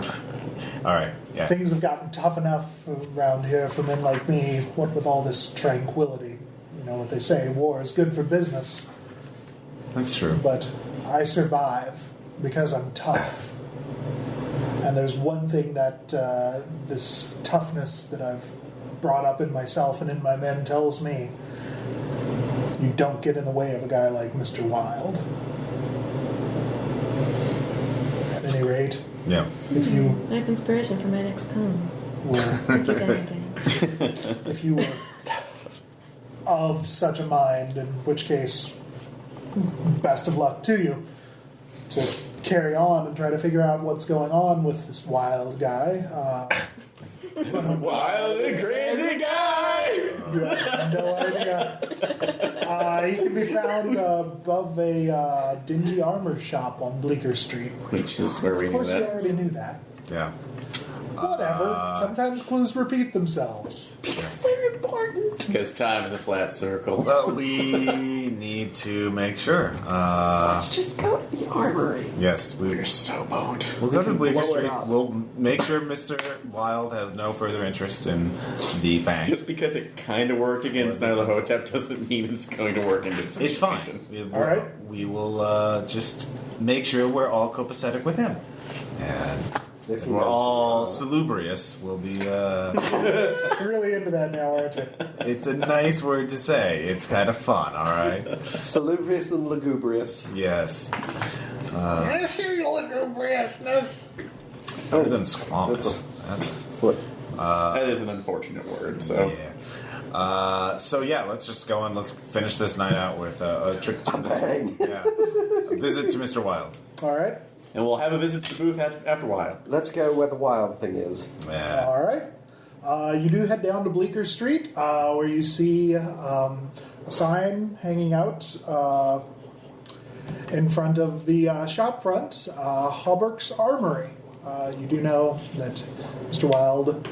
A: all right. Yeah.
B: Things have gotten tough enough around here for men like me, what with all this tranquility. You know what they say, war is good for business.
A: That's true.
B: But I survive because I'm tough. And there's one thing that this toughness that I've brought up in myself and in my men tells me. You don't get in the way of a guy like Mr. Wilde. At any rate, if you...
F: I have inspiration for my next poem.
B: Thank you, Danny. If you were of such a mind, in which case, best of luck to you to carry on and try to figure out what's going on with this wild guy.
E: wild and crazy guy!
B: You have no idea. He can be found above a dingy armor shop on Bleecker Street.
E: Which is where we
B: Of
E: knew
B: course, you
E: that.
B: already knew that.
A: Yeah.
B: Whatever. Sometimes clues repeat themselves.
F: They're important.
E: Because time is a flat circle.
A: Well, we need to make sure.
H: Let's just go to the armory.
A: Yes, we're
E: so boned.
A: We'll go to Bleecker
H: blow it
A: Street.
H: up.
A: We'll make sure Mr. Wilde has no further interest in the bank.
E: Just because it kind of worked against Nyarlathotep doesn't mean it's going to work in this situation.
A: It's fine.
B: All right.
A: We will just make sure we're all copacetic with him. And
H: If he
A: we're
H: knows
A: all
H: who
A: salubrious. We'll be...
B: You're really into that now, aren't you?
A: It's a nice word to say. It's kind of fun, all right?
H: Salubrious and lugubrious.
A: Yes.
B: Yes, hear your lugubriousness.
A: Better than squamous. That's
H: Foot.
E: That is an unfortunate word, so...
A: yeah. Let's just go on. Let's finish this night out with a trip to a visit to Mr. Wilde.
B: All right.
E: And we'll have a visit to the booth after a while.
H: Let's go where the wild thing is.
A: Yeah.
B: All right. You do head down to Bleecker Street, where you see a sign hanging out in front of the shop front, Hauberk's Armory. You do know that Mr. Wilde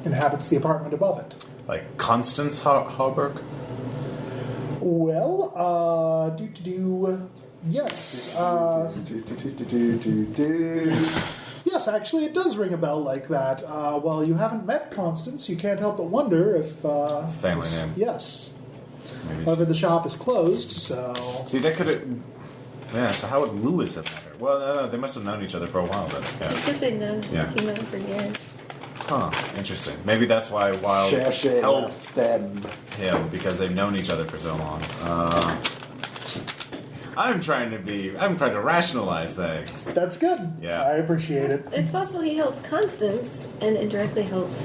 B: inhabits the apartment above it.
A: Like Constance Hauberk?
B: Well, yes. Yes, actually, it does ring a bell like that. While you haven't met Constance, you can't help but wonder if...
A: It's a family name.
B: Yes.
A: Maybe
B: However, the shop is closed, so...
A: See, that could have... Yeah, so how would Lewis have met her? Well, no, they must have known each other for a while, then. Yeah.
F: I said they'd known for years.
A: Huh, interesting. Maybe that's why Wild helped
H: them.
A: him, because they've known each other for so long. I'm trying to rationalize things.
B: That's good.
A: Yeah.
B: I appreciate it.
F: It's possible he helped Constance and indirectly helped.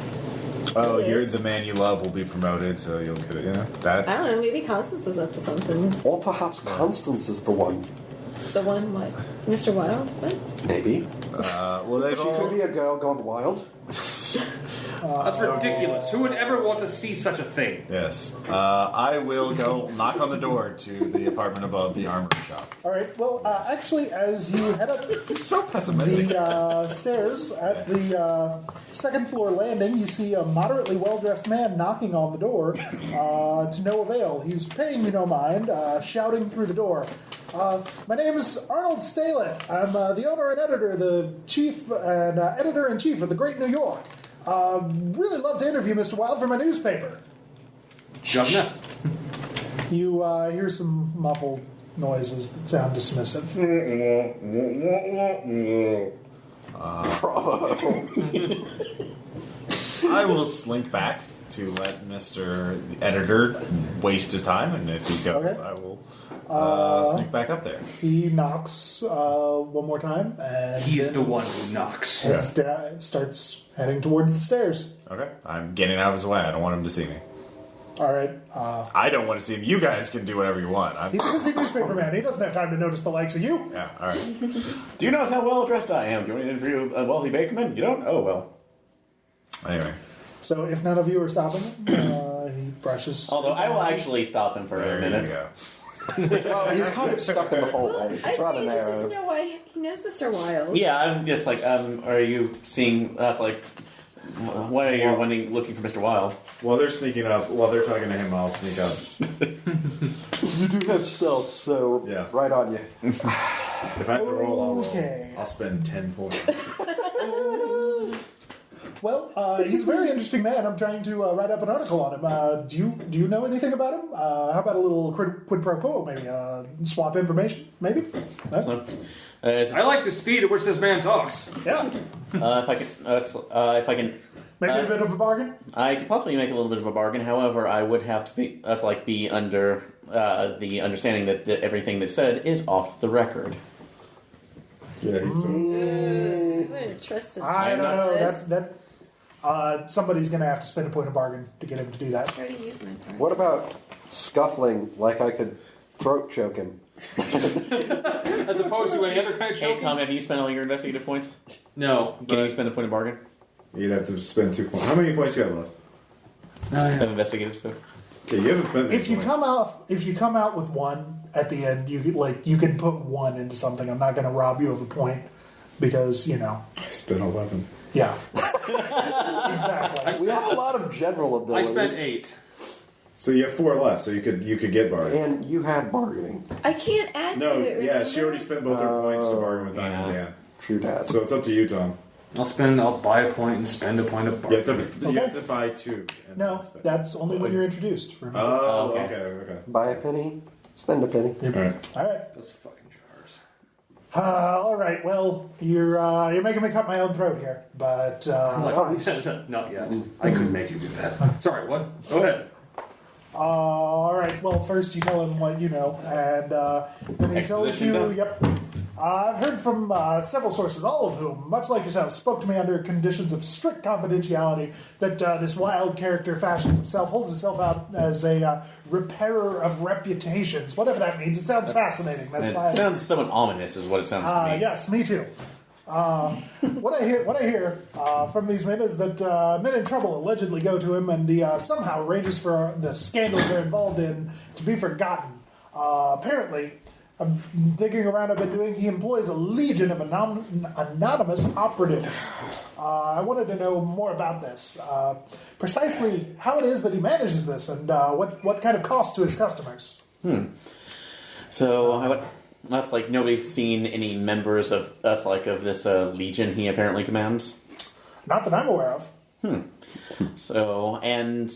A: Oh,
F: Lewis.
A: you're the man you love will be promoted, so you'll get it, that.
F: I don't know, maybe Constance is up to something.
H: Or perhaps Constance is the one.
F: The one, what? Mr. Wilde? What?
H: Maybe.
A: Well, they've
H: She could be a girl gone wild.
G: That's ridiculous. Who would ever want to see such a thing?
A: Yes. I will go knock on the door to the apartment above the armory shop.
B: All right, well, actually, as you head up
A: You're so pessimistic.
B: the stairs at the second floor landing, you see a moderately well-dressed man knocking on the door to no avail. He's paying you no mind, shouting through the door. My name is Arnold Stalett. I'm the owner and editor, the chief and editor-in-chief of the Great New York. Really love to interview Mr. Wilde for my newspaper.
G: Just now.
B: You hear some muffled noises that sound dismissive.
A: I will slink back to let Mr. the editor waste his time, and if he goes,
B: Okay.
A: I will sneak back up there.
B: He knocks one more time, and
G: He's
B: then
G: the one who knocks.
B: starts heading towards the stairs.
A: Okay. I'm getting out of his way. I don't want him to see me.
B: All right.
A: I don't want to see him. You guys can do whatever you want.
B: He's a busy newspaper man. He doesn't have time to notice the likes of you.
A: Yeah, all right.
E: Do you know how well dressed I am? Do you want to interview a wealthy bakerman? You don't? Oh, well.
A: Anyway.
B: So if none of you are stopping him, he brushes.
E: Although I will actually stop him for
A: There
E: a minute.
A: you go.
H: Well, he's kind of stuck in the
F: Well,
H: hallway.
F: I'd
H: It's rather
F: be interested
H: narrow.
F: to know why he knows Mr. Wilde.
E: Yeah, I'm just like, are you seeing, why are you looking for Mr. Wilde?
A: While they're sneaking up, while they're talking to him, I'll sneak up.
H: You do have stealth, so
A: Yeah.
H: right on you.
A: If I have to roll, I'll roll.
B: Okay.
A: I'll spend 10 points.
B: Well, he's a very interesting man. I'm trying to write up an article on him. Do you know anything about him? How about a little quid pro quo? Maybe swap information. Maybe. Huh?
G: I like the speed at which this man talks.
B: Yeah.
E: If I can,
B: Maybe a bit of a bargain.
E: I could possibly make a little bit of a bargain. However, I would have to be under the understanding that everything that's said is off the record.
A: Yeah, he's
F: I wouldn't trust him.
B: I don't know.
F: This.
B: That somebody's going to have to spend a point of bargain to get him to do that.
F: I already used my part.
H: What about scuffling like I could throat choke him?
G: As opposed to any other kind of
E: Hey,
G: choking.
E: Tom, have you spent all your investigative points?
G: No.
E: Can you spend a point of bargain?
A: You'd have to spend 2 points. How many points do you have left?
E: Have investigative stuff.
A: Okay, you haven't spent any
B: If you
A: points.
B: come out with one at the end, you can put one into something. I'm not going to rob you of a point because
A: I spent 11.
B: yeah, exactly.
H: We have a lot of general
G: I
H: abilities.
G: spent 8.
A: So you have 4 left, so you could get bargain.
H: And you had bargaining.
F: I can't add
A: No,
F: to it.
A: yeah,
F: Remember?
A: she already spent both her points to bargain with Don and Dan.
H: True that.
A: So it's up to you, Tom.
G: I'll buy a point and spend a point of
A: You
G: bargain.
A: have to buy 2. And
B: No,
A: then spend.
B: that's only when you're introduced. Remember?
A: Oh,
E: Okay.
A: okay.
H: Buy a penny, spend a penny.
A: All right.
B: All right.
G: Those fucking jars.
B: All right. Well, you're making me cut my own throat here, but
G: Not yet. I couldn't make you do that. Sorry, what? Go ahead.
B: all right. Well, first you tell him what you know, and then he tells
E: Exposition
B: you.
E: done.
B: Yep. I've heard from several sources, all of whom, much like yourself, spoke to me under conditions of strict confidentiality that this wild character fashions himself, holds himself out as a repairer of reputations. Whatever that means, it sounds fascinating. That's
E: It
B: why.
E: sounds somewhat ominous, is what it sounds to me.
B: Yes, me too. What I hear from these men is that men in trouble allegedly go to him, and he somehow arranges for the scandals they're involved in to be forgotten. Apparently, I'm digging around. I've been doing. He employs a legion of anonymous operatives. I wanted to know more about this. Precisely how it is that he manages this, and what kind of cost to his customers.
E: So that's like nobody's seen any members of this legion he apparently commands.
B: Not that I'm aware of.
E: So, and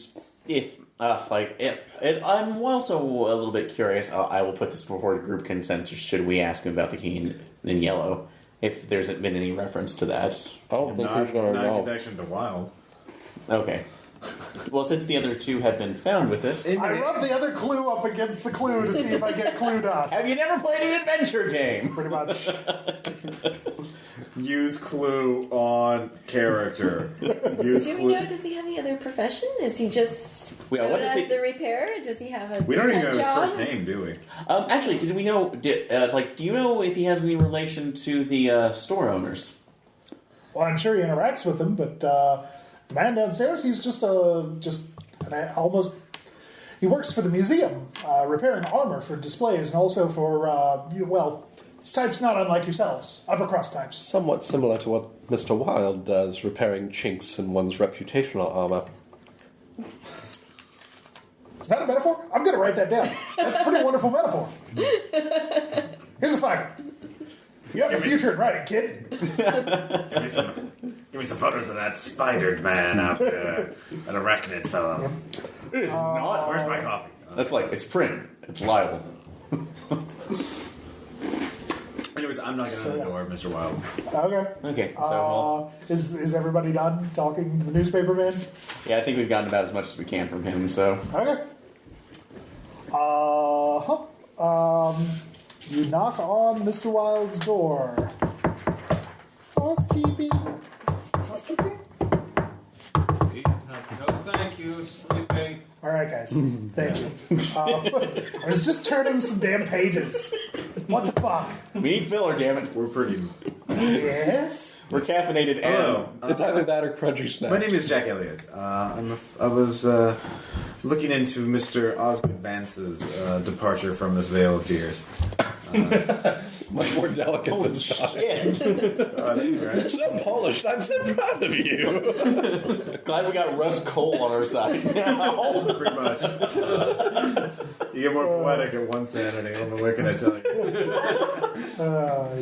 E: I'm also a little bit curious. I will put this before group consensus. Should we ask him about the key in yellow? If there's been any reference to that.
C: I don't think he's going to know.
A: Connection to Wild.
E: Okay. Well, since the other two have been found with it,
B: I rub the other clue up against the clue to see if I get clue dust.
E: have you never played an adventure game?
B: Pretty much.
A: Use clue on character. Use
F: Do we
A: clue.
F: know, does he have any other profession? Is he just
E: Well, what
F: known
E: does
F: as
E: he-
F: the repairer? Does he have a
A: We don't even know his
F: job?
A: first name, do we?
E: Actually, did we know? Do you know if he has any relation to the store owners?
B: Well, I'm sure he interacts with them, but the man downstairs, he's he works for the museum, repairing armor for displays and also for, types not unlike yourselves, upper crust types.
C: Somewhat similar to what Mr. Wilde does, repairing chinks in one's reputational armor.
B: Is that a metaphor? I'm going to write that down. That's a pretty wonderful metaphor. Here's a $5. You have a future in writing, kid.
A: Give me some photos of that spidered man out there. That arachnid fellow.
E: It is not.
A: Where's my coffee?
E: That's like it's print. It's liable.
A: Anyways, I'm knocking on the door, Mr. Wild.
B: Okay.
E: Okay. So
B: Is everybody done talking to the newspaper man?
E: yeah, I think we've gotten about as much as we can from him. So
B: Okay. You knock on Mr. Wilde's door. Housekeeping. Housekeeping?
D: No, thank you. Sleeping.
B: All right, guys. Thank you. I was just turning some damn pages. What the fuck?
E: we need filler, damn it.
A: We're pretty.
B: Yes?
E: We're caffeinated.
A: Hello.
C: It's either that or crunchy snacks.
A: My name is Jack Elliott. I was looking into Mr. Osgood Vance's departure from this Vale of Tears.
C: Much more delicate than Scottish.
A: Right?
C: So polished, I'm so proud of you.
E: Glad we got Russ Cole on our side now.
A: Pretty much. You get more poetic at one sanity. I don't know what can I tell you.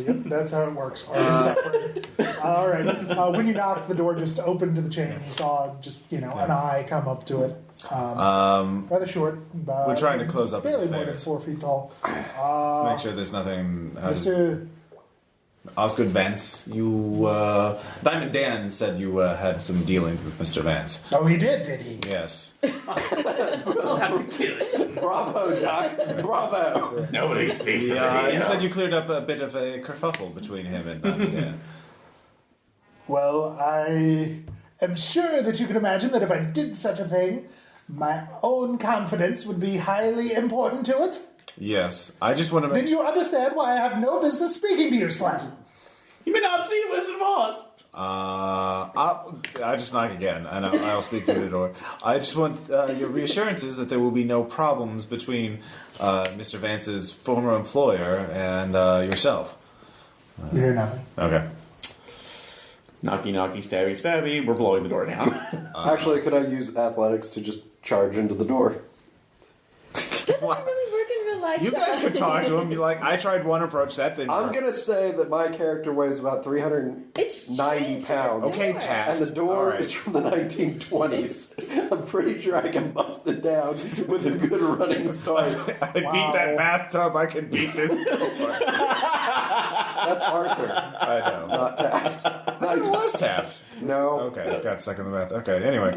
B: Yep, that's how it works. Separate. All right. When you knocked, the door just opened to the chain. You saw just, an eye come up to it. Rather short.
A: We're trying to close up his
B: barely more than
A: affairs.
B: 4 feet tall.
A: Make sure there's nothing.
B: Mr.
A: Osgood Vance, you. Diamond Dan said you had some dealings with Mr. Vance.
B: Oh, he did he?
A: Yes.
D: We'll have to kill it.
C: Bravo, Doc. Bravo.
E: Nobody speaks of
A: Yeah,
E: it.
A: you said you cleared up a bit of a kerfuffle between him and Diamond Dan.
B: Well, I am sure that you can imagine that if I did such a thing, my own confidence would be highly important to it.
A: Yes, I just want to
B: Then
A: make
B: you understand why I have no business speaking to you, Slam.
E: You may not see the Wizard of Oz.
A: I just knock again, and I'll speak through the door. I just want your reassurances that there will be no problems between Mr. Vance's former employer and yourself.
B: You hear nothing.
A: Okay.
E: Knocky, knocky, stabby, stabby. We're blowing the door down.
C: Actually, could I use athletics to just charge into the door?
F: Doesn't really work in real life.
A: You guys could talk to him. Be like, I tried one approach, that didn't
C: I'm
A: work.
C: going to say that my character weighs about 390
F: It's giant.
C: pounds.
A: Okay,
F: Door.
A: Taft.
C: And the door
A: All right.
C: is from the 1920s. I'm pretty sure I can bust it down with a good running start.
A: I beat that bathtub. I can beat this door.
C: That's Arthur,
A: I know.
C: not Taft.
A: I was Taft.
C: No.
A: Okay, got stuck in the bath. Okay, anyway.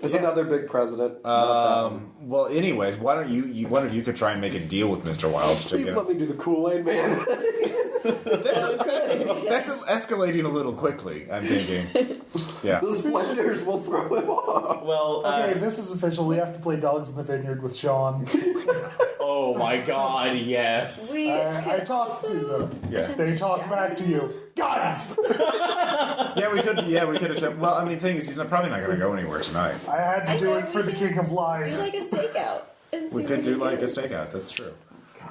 C: It's another big president.
A: Well, anyways, why don't you one of you could try and make a deal with Mr. Wild?
C: Please let me do the Kool-Aid man.
A: That's escalating a little quickly, I'm thinking. Yeah.
C: The splendors will throw him off.
E: Well,
B: Okay, this is official. We have to play Dogs in the Vineyard with Sean.
E: oh my god, yes.
F: We
B: I
F: could
B: talked to
F: also
B: them.
A: Yeah.
F: attempt
B: They
F: to
B: talk
F: shatter
B: back to you. Guns!
A: Yeah, we could have. Well, I mean, the thing is, he's probably not going to go anywhere tonight.
B: I had to
F: I
B: do
F: know,
B: it for
F: we
B: the
F: could
B: King of Life.
F: Do like a stakeout. And
A: We
F: see
A: could
F: what
A: do
F: we
A: like a
F: do.
A: stakeout. That's true.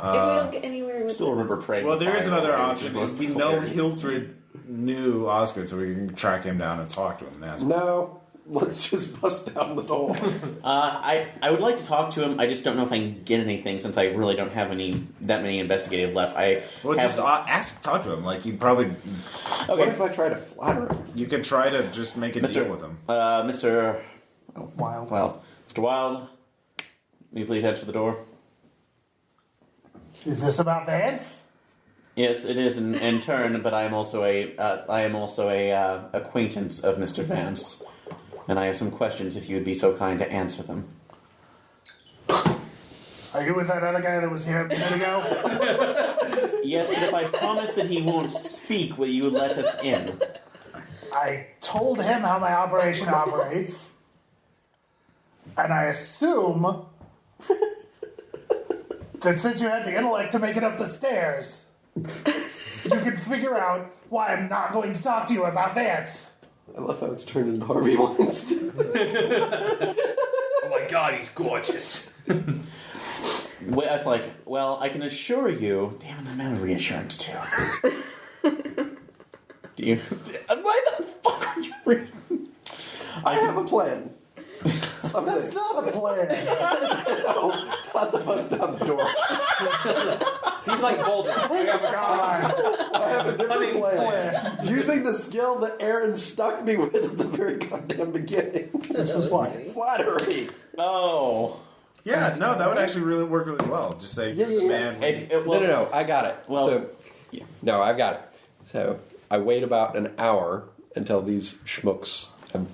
F: don't get anywhere with
E: Still
F: this.
E: remember praying.
A: Well, there is
E: fire
A: another
E: away, which
A: option.
E: is most
A: We know
E: hilarious.
A: Hildred knew Osgood, so we can track him down and talk to him and ask him.
H: No, let's just bust down the door.
E: I would like to talk to him. I just don't know if I can get anything since I really don't have that many investigative left.
A: Talk to him. Like, you probably...
H: What if I try to flatter him?
A: You could try to just make a deal with him.
E: Mr.
B: Wild.
E: Mr. Wild, will you please answer the door?
B: Is this about Vance?
E: Yes, it is in turn, but I am also a acquaintance of Mr. Vance, and I have some questions if you would be so kind to answer them.
B: Are you with that other guy that was here a minute ago?
E: Yes, but if I promise that he won't speak, will you let us in?
B: I told him how my operation operates, and I assume that since you had the intellect to make it up the stairs, you can figure out why I'm not going to talk to you about Vance.
H: I love how it's turned into Harvey Weinstein.
D: Oh my god, he's gorgeous.
E: Well, I was like, well, I can assure you... Damn it, I'm out of reassurance, too. Do you... Why the fuck are you reading?
H: I have a plan.
B: That's not a plan.
H: No, not to bust down the door.
D: He's like Boulder. I have a
B: God.
H: I have a different
B: plan.
H: Using the skill that Aaron stuck me with at the very goddamn beginning.
B: Which was what?
H: Flattery.
E: Oh...
A: Yeah, no, that would actually really work really well. Just say, here's a man.
C: No, I got it.
E: Well,
C: so, no, I've got it. So I wait about an hour until these schmucks have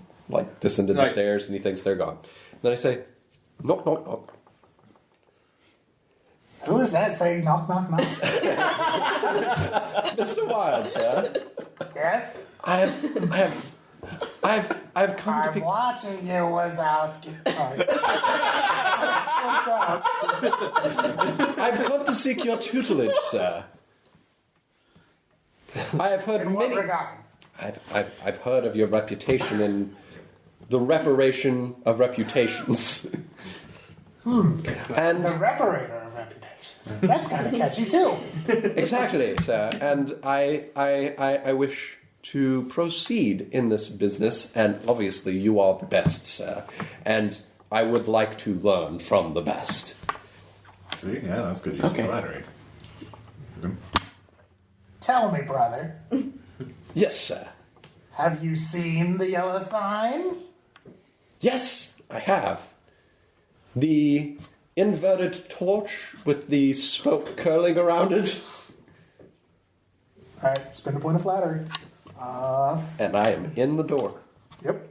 C: descended the stairs, and he thinks they're gone. Then I say, knock, knock, knock.
B: Who is that saying knock, knock, knock?
C: Mr. Wild, sir.
B: Yes?
C: I've come to
B: I'm
C: pick...
B: watching you, Wazowski. Sorry.
C: I've come to seek your tutelage, sir. I have heard
B: In what
C: many...
B: regard?
C: I've heard of your reputation and the reparation of reputations.
B: And
C: And
B: the reparator of reputations. That's kind of catchy, too.
C: exactly, sir. And I wish to proceed in this business, and obviously you are the best, sir. And I would like to learn from the best.
A: See, yeah, that's good use of flattery.
B: Tell me, brother,
C: Yes, sir.
B: have you seen the yellow sign?
C: Yes, I have. The inverted torch with the smoke curling around it.
B: All right, spend a point of flattery.
C: And I am in the door.
B: Yep.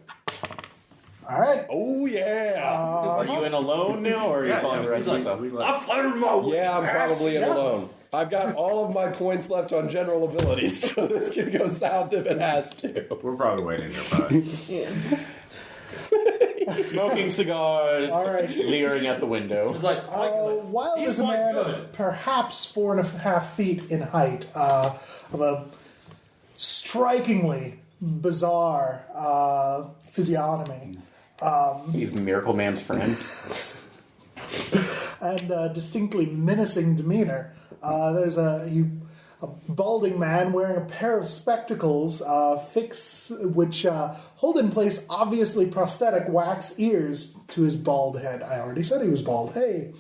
B: All right.
C: Oh, yeah.
E: are you in alone now, or are you calling the rest of yourself?
D: I'm flattering my way.
C: Yeah, I'm probably in alone. I've got all of my points left on general abilities, so this can go south if it has to.
A: We're probably waiting here, probably.
F: Yeah.
E: Smoking cigars,
B: All right.
E: leering at the window.
D: It's like,
B: Wild
D: he's
B: is a
D: quite
B: man
D: good.
B: of perhaps 4.5 feet in height, of a strikingly bizarre physiognomy,
E: He's Miracle Man's friend.
B: and distinctly menacing demeanor. There's a balding man wearing a pair of spectacles, which hold in place obviously prosthetic wax ears to his bald head. I already said he was bald. Hey.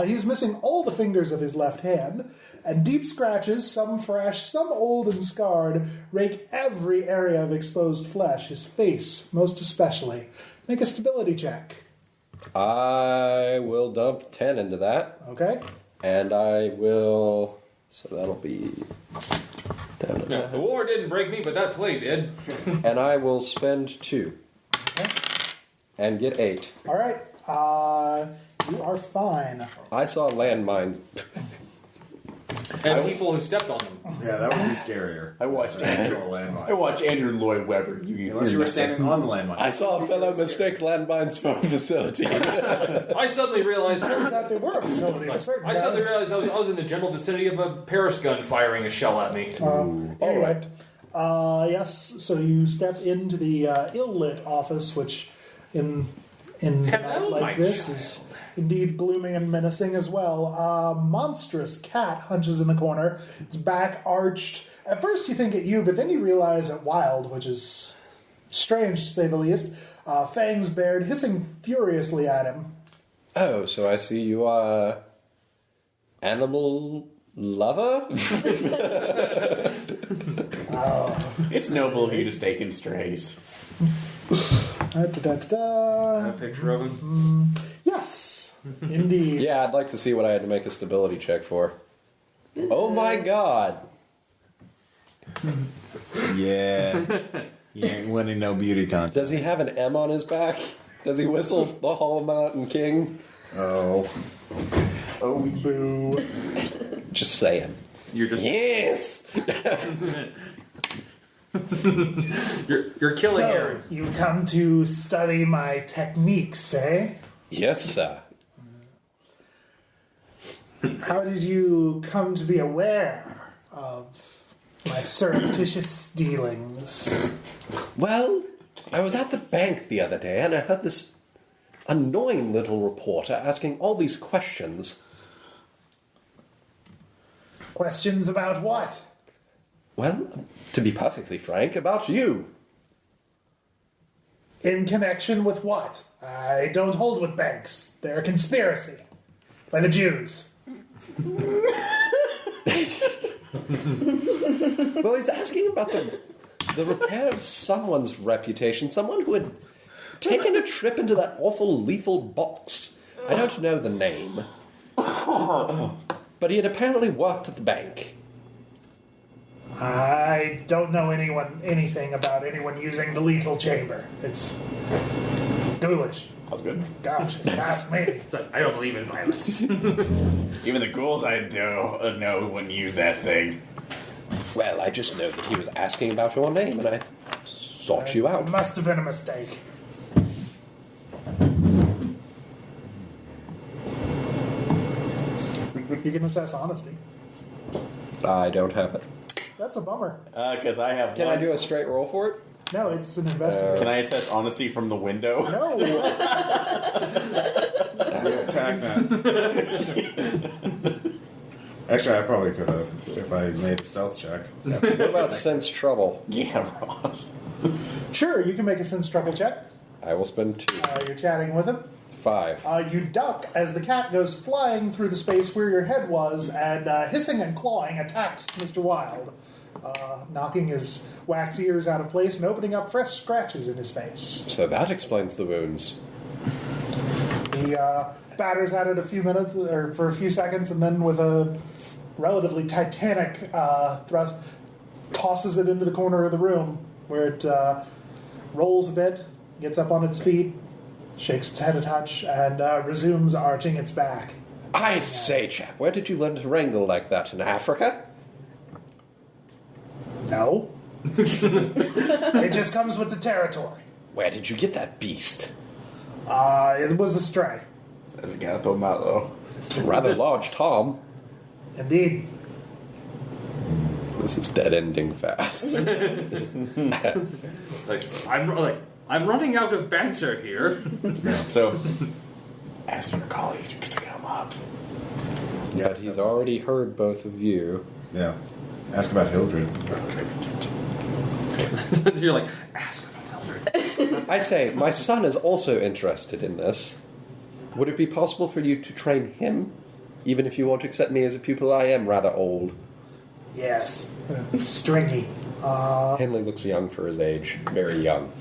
B: He's missing all the fingers of his left hand, and deep scratches, some fresh, some old and scarred, rake every area of exposed flesh, his face most especially. Make a stability check.
C: I will dump 10 into that,
B: Okay?
C: and I will... So that'll be... down to
D: the war didn't break me, but that play did.
C: And I will spend 2.
B: Okay.
C: And get 8.
B: All right. You are fine.
C: I saw landmines.
D: And people who stepped on them.
A: Yeah, that would be scarier.
E: I watched
A: Actual landmine.
E: Andrew Lloyd Webber.
A: Unless you were standing on the landmine.
C: I saw a fellow mistake landmines for a facility.
D: I suddenly realized.
B: Turns out they were a facility.
D: I suddenly realized I was in the general vicinity of a Paris gun firing a shell at me.
B: Anyway, yes, so you step into the ill-lit office, which in in a
D: Hello,
B: night
D: my
B: like this
D: child.
B: is indeed gloomy and menacing as well. A monstrous cat hunches in the corner, its back arched. At first you think at you, but then you realize at Wild, which is strange to say the least. Fangs bared, hissing furiously at him.
C: Oh, so I see you are animal lover?
E: It's noble of you to stake in strays.
D: A picture of him.
B: Yes, indeed.
C: Yeah, I'd like to see what I had to make a stability check for. Oh my god.
A: Yeah. He ain't winning no beauty contest.
C: Does he have an M on his back? Does he whistle the Hall Mountain King?
A: Oh.
B: Oh, boo.
C: Just saying.
D: You're just
C: Yes!
D: you're killing
B: So,
D: Aaron.
B: you come to study my techniques, eh?
C: Yes, sir.
B: How did you come to be aware of my surreptitious dealings?
C: Well, I was at the bank the other day and I heard this annoying little reporter asking all these questions.
B: Questions about what?
C: Well, to be perfectly frank, about you.
B: In connection with what? I don't hold with banks. They're a conspiracy. By the Jews.
C: Well, he's asking about the repair of someone's reputation, someone who had taken a trip into that awful lethal box. I don't know the name. But he had apparently worked at the bank.
B: I don't know anything about anyone using the lethal chamber. It's ghoulish.
E: That's good.
B: Gosh, if you ask me.
D: It's like, I don't believe in violence.
E: Even the ghouls I know wouldn't use that thing.
C: Well, I just know that he was asking about your name, and I sought you out.
B: Must have been a mistake. You can assess honesty.
C: I don't have it.
B: That's a bummer.
E: Because I have
C: Can
E: one.
C: I do a straight roll for it?
B: No, it's an investigator.
E: Can I assess honesty from the window?
B: No.
A: Attack that. Actually, I probably could have if I made a stealth check.
C: What about sense trouble?
E: Yeah, Ross.
B: Sure, you can make a sense trouble check.
C: I will spend 2.
B: You're chatting with him.
C: 5.
B: You duck as the cat goes flying through the space where your head was and hissing and clawing attacks Mr. Wild, knocking his wax ears out of place and opening up fresh scratches in his face.
C: So that explains the wounds.
B: He batters at it for a few seconds, and then with a relatively titanic thrust, tosses it into the corner of the room where it rolls a bit, gets up on its feet, shakes its head a touch, and resumes arching its back.
C: I say, chap, where did you learn to wrangle like that? In Africa?
B: No. It just comes with the territory.
C: Where did you get that beast?
B: It was a stray.
E: There's a guy talking about though.
C: It's a rather large Tom.
B: Indeed.
C: This is dead ending fast.
D: I'm running out of banter here.
E: So, ask your colleagues to come up.
C: Because he's already heard both of you.
A: Yeah. Ask about Hildred.
D: You're like, ask about Hildred.
C: I say, my son is also interested in this. Would it be possible for you to train him? Even if you won't accept me as a pupil, I am rather old.
B: Yes. Stringy.
C: Henley looks young for his age. Very young.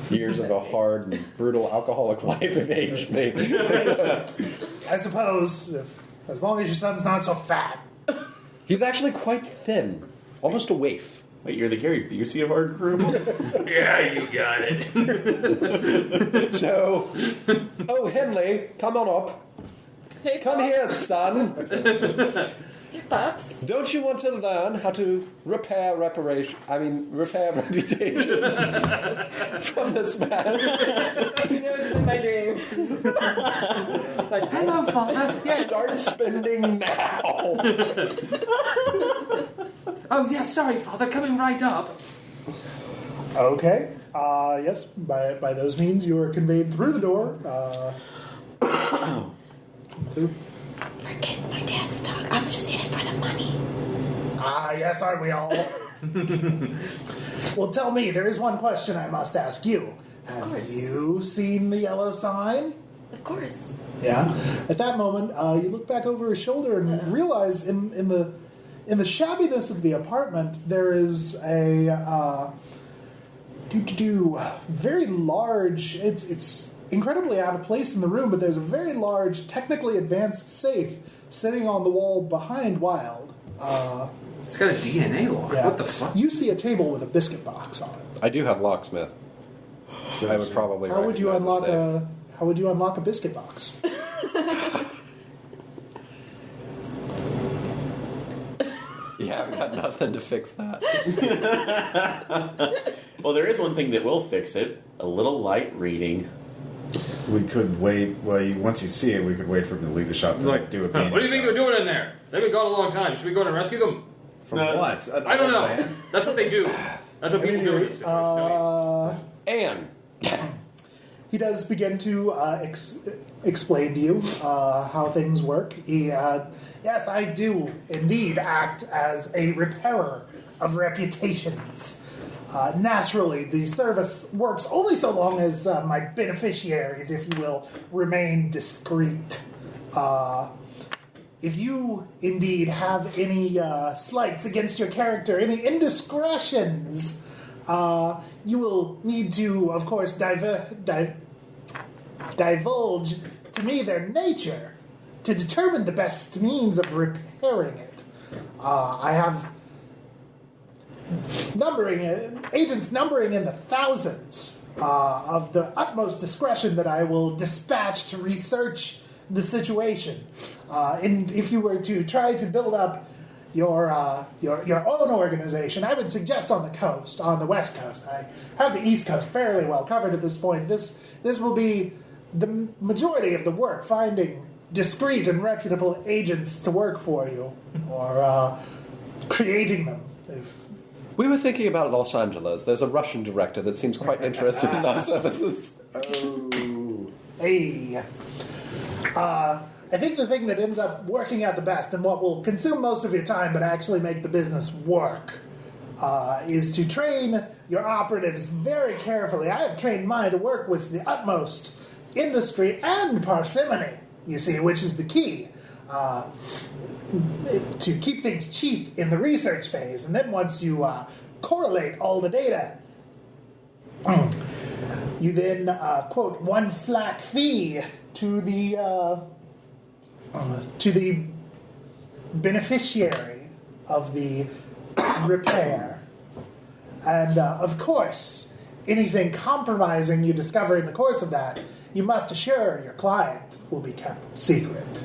C: Years of a hard and brutal alcoholic life have aged me.
B: I suppose, as long as your son's not so fat.
C: He's actually quite thin. Almost a waif.
E: Wait, you're the Gary Busey of our group?
D: Yeah, you got it.
C: So, oh, Henley, come on up.
F: Hey,
C: Come here, son.
F: Pops.
C: Don't you want to learn how to repair reputations from this man?
F: He knows it's in my dream.
D: Hello, Father.
C: Start spending now.
D: Oh, yeah, sorry, Father. Coming right up.
B: Okay. Yes, by those means, you are conveyed through the door.
F: Forget my dad's talk. I'm just in it for the money.
B: Yes, aren't we all? Well, tell me, there is one question I must ask you. Have you seen the yellow sign?
F: Of course.
B: Yeah. At that moment, you look back over his shoulder and realize in the shabbiness of the apartment, there is a very large. It's incredibly out of place in the room, but there's a very large, technically advanced safe sitting on the wall behind Wild.
D: It's got a DNA lock.
B: Yeah.
D: What the fuck?
B: You see a table with a biscuit box on it.
C: I do have locksmith, so I would probably.
B: How would you
C: recognize the safe.
B: How would you unlock a biscuit box?
C: Yeah, I've got nothing to fix that.
E: Well, there is one thing that will fix it. A little light reading.
A: We could wait. Well, once you see it, we could wait for him to leave the shop to do a painting.
G: What do you think they're doing in there? They've been gone a long time. Should we go in and rescue them?
A: From what?
G: I don't know. That's what they do. That's what people do in this situation.
C: And
B: He does begin to explain to you how things work. Yes, I do indeed act as a repairer of reputations. Naturally, the service works only so long as my beneficiaries, if you will, remain discreet. If you indeed have any slights against your character, any indiscretions, you will need to, of course, divulge to me their nature to determine the best means of repairing it. I have agents numbering in the thousands of the utmost discretion that I will dispatch to research the situation. And if you were to try to build up your own organization, I would suggest on the coast, on the west coast. I have the east coast fairly well covered at this point. This will be the majority of the work, finding discreet and reputable agents to work for you, or creating them.
C: we were thinking about Los Angeles. There's a Russian director that seems quite interested in our services.
B: Oh. Hey. I think the thing that ends up working out the best and what will consume most of your time but actually make the business work is to train your operatives very carefully. I have trained mine to work with the utmost industry and parsimony, you see, which is the key. To keep things cheap in the research phase, and then once you correlate all the data, you then quote one flat fee to the beneficiary of the repair, and of course, anything compromising you discover in the course of that, you must assure your client will be kept secret.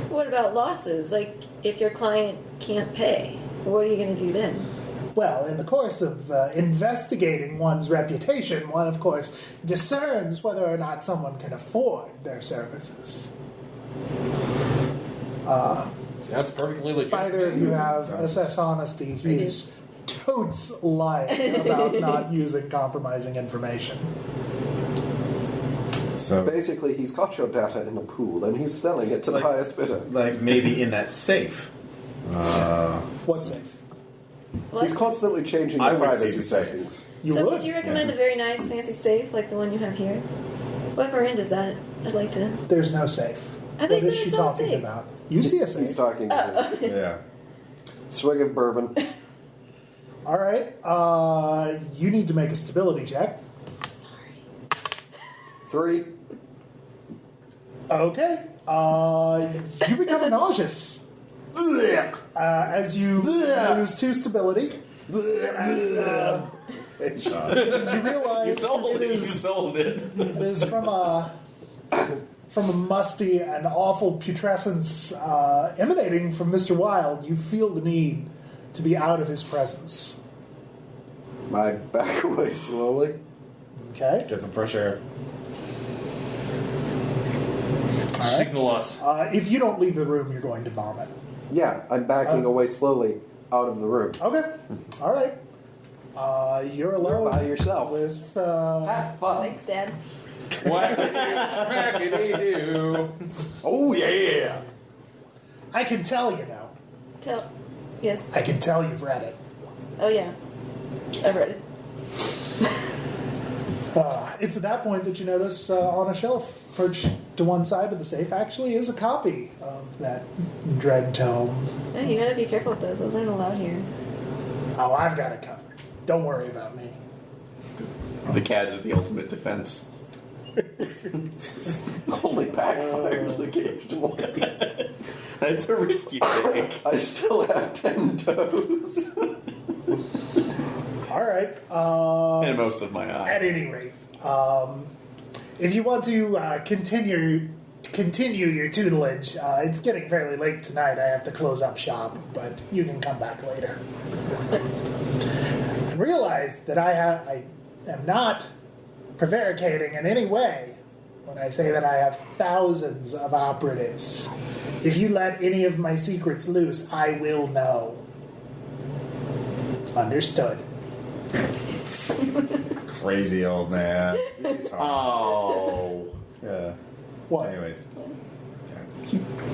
F: What about losses? Like, if your client can't pay, what are you going to do then?
B: Well, in the course of investigating one's reputation, one, of course, discerns whether or not someone can afford their services.
G: That's perfectly legit.
B: If either of you have assess honesty, he's totes lying about not using compromising information.
A: So
H: basically, he's got your data in a pool and he's selling it to the highest bidder.
A: Like maybe in that safe.
B: What safe?
F: What?
H: He's constantly changing the privacy settings.
F: Would you recommend a very nice, fancy safe like the one you have here? What brand is that? I'd like to.
B: There's no safe.
F: I
B: What
F: think
B: is she talking
F: safe.
B: about? You see a safe.
H: He's talking to you.
A: Yeah.
H: Swig of bourbon.
B: All right. You need to make a stability check.
F: Sorry.
H: 3.
B: Okay. You become nauseous as you lose 2 stability. And,
A: Hey, Sean.
B: you realize
E: You sold it.
B: it is from a musty and awful putrescence emanating from Mr. Wilde. You feel the need to be out of his presence.
H: I back away slowly.
B: Okay.
A: Get some fresh air.
B: All right.
G: Signal us.
B: If you don't leave the room, you're going to vomit.
H: Yeah, I'm backing away slowly out of the room.
B: Okay. All right. You're alone
H: by yourself.
B: with.
H: Have fun.
F: Thanks, Dad.
G: Whackity-smackity-doo.
H: Oh, yeah.
B: I can tell you now.
F: Yes.
B: I can tell you've read it.
F: Oh, yeah. I've read it.
B: It's at that point that you notice on a shelf, perched to one side of the safe, actually is a copy of that dread tome.
F: Oh, you gotta be careful with those. Those aren't allowed here.
B: Oh, I've got it covered. Don't worry about me.
E: The cat is the ultimate defense.
H: Only backfires occasionally.
E: That's a risky take.
H: I still have 10 toes.
B: All right.
E: And most of my eye.
B: At any rate, if you want to continue your tutelage, it's getting fairly late tonight. I have to close up shop, but you can come back later. And realize that I am not prevaricating in any way when I say that I have thousands of operatives. If you let any of my secrets loose, I will know. Understood.
A: Crazy old man.
E: Oh.
A: Yeah.
B: What?
A: Anyways.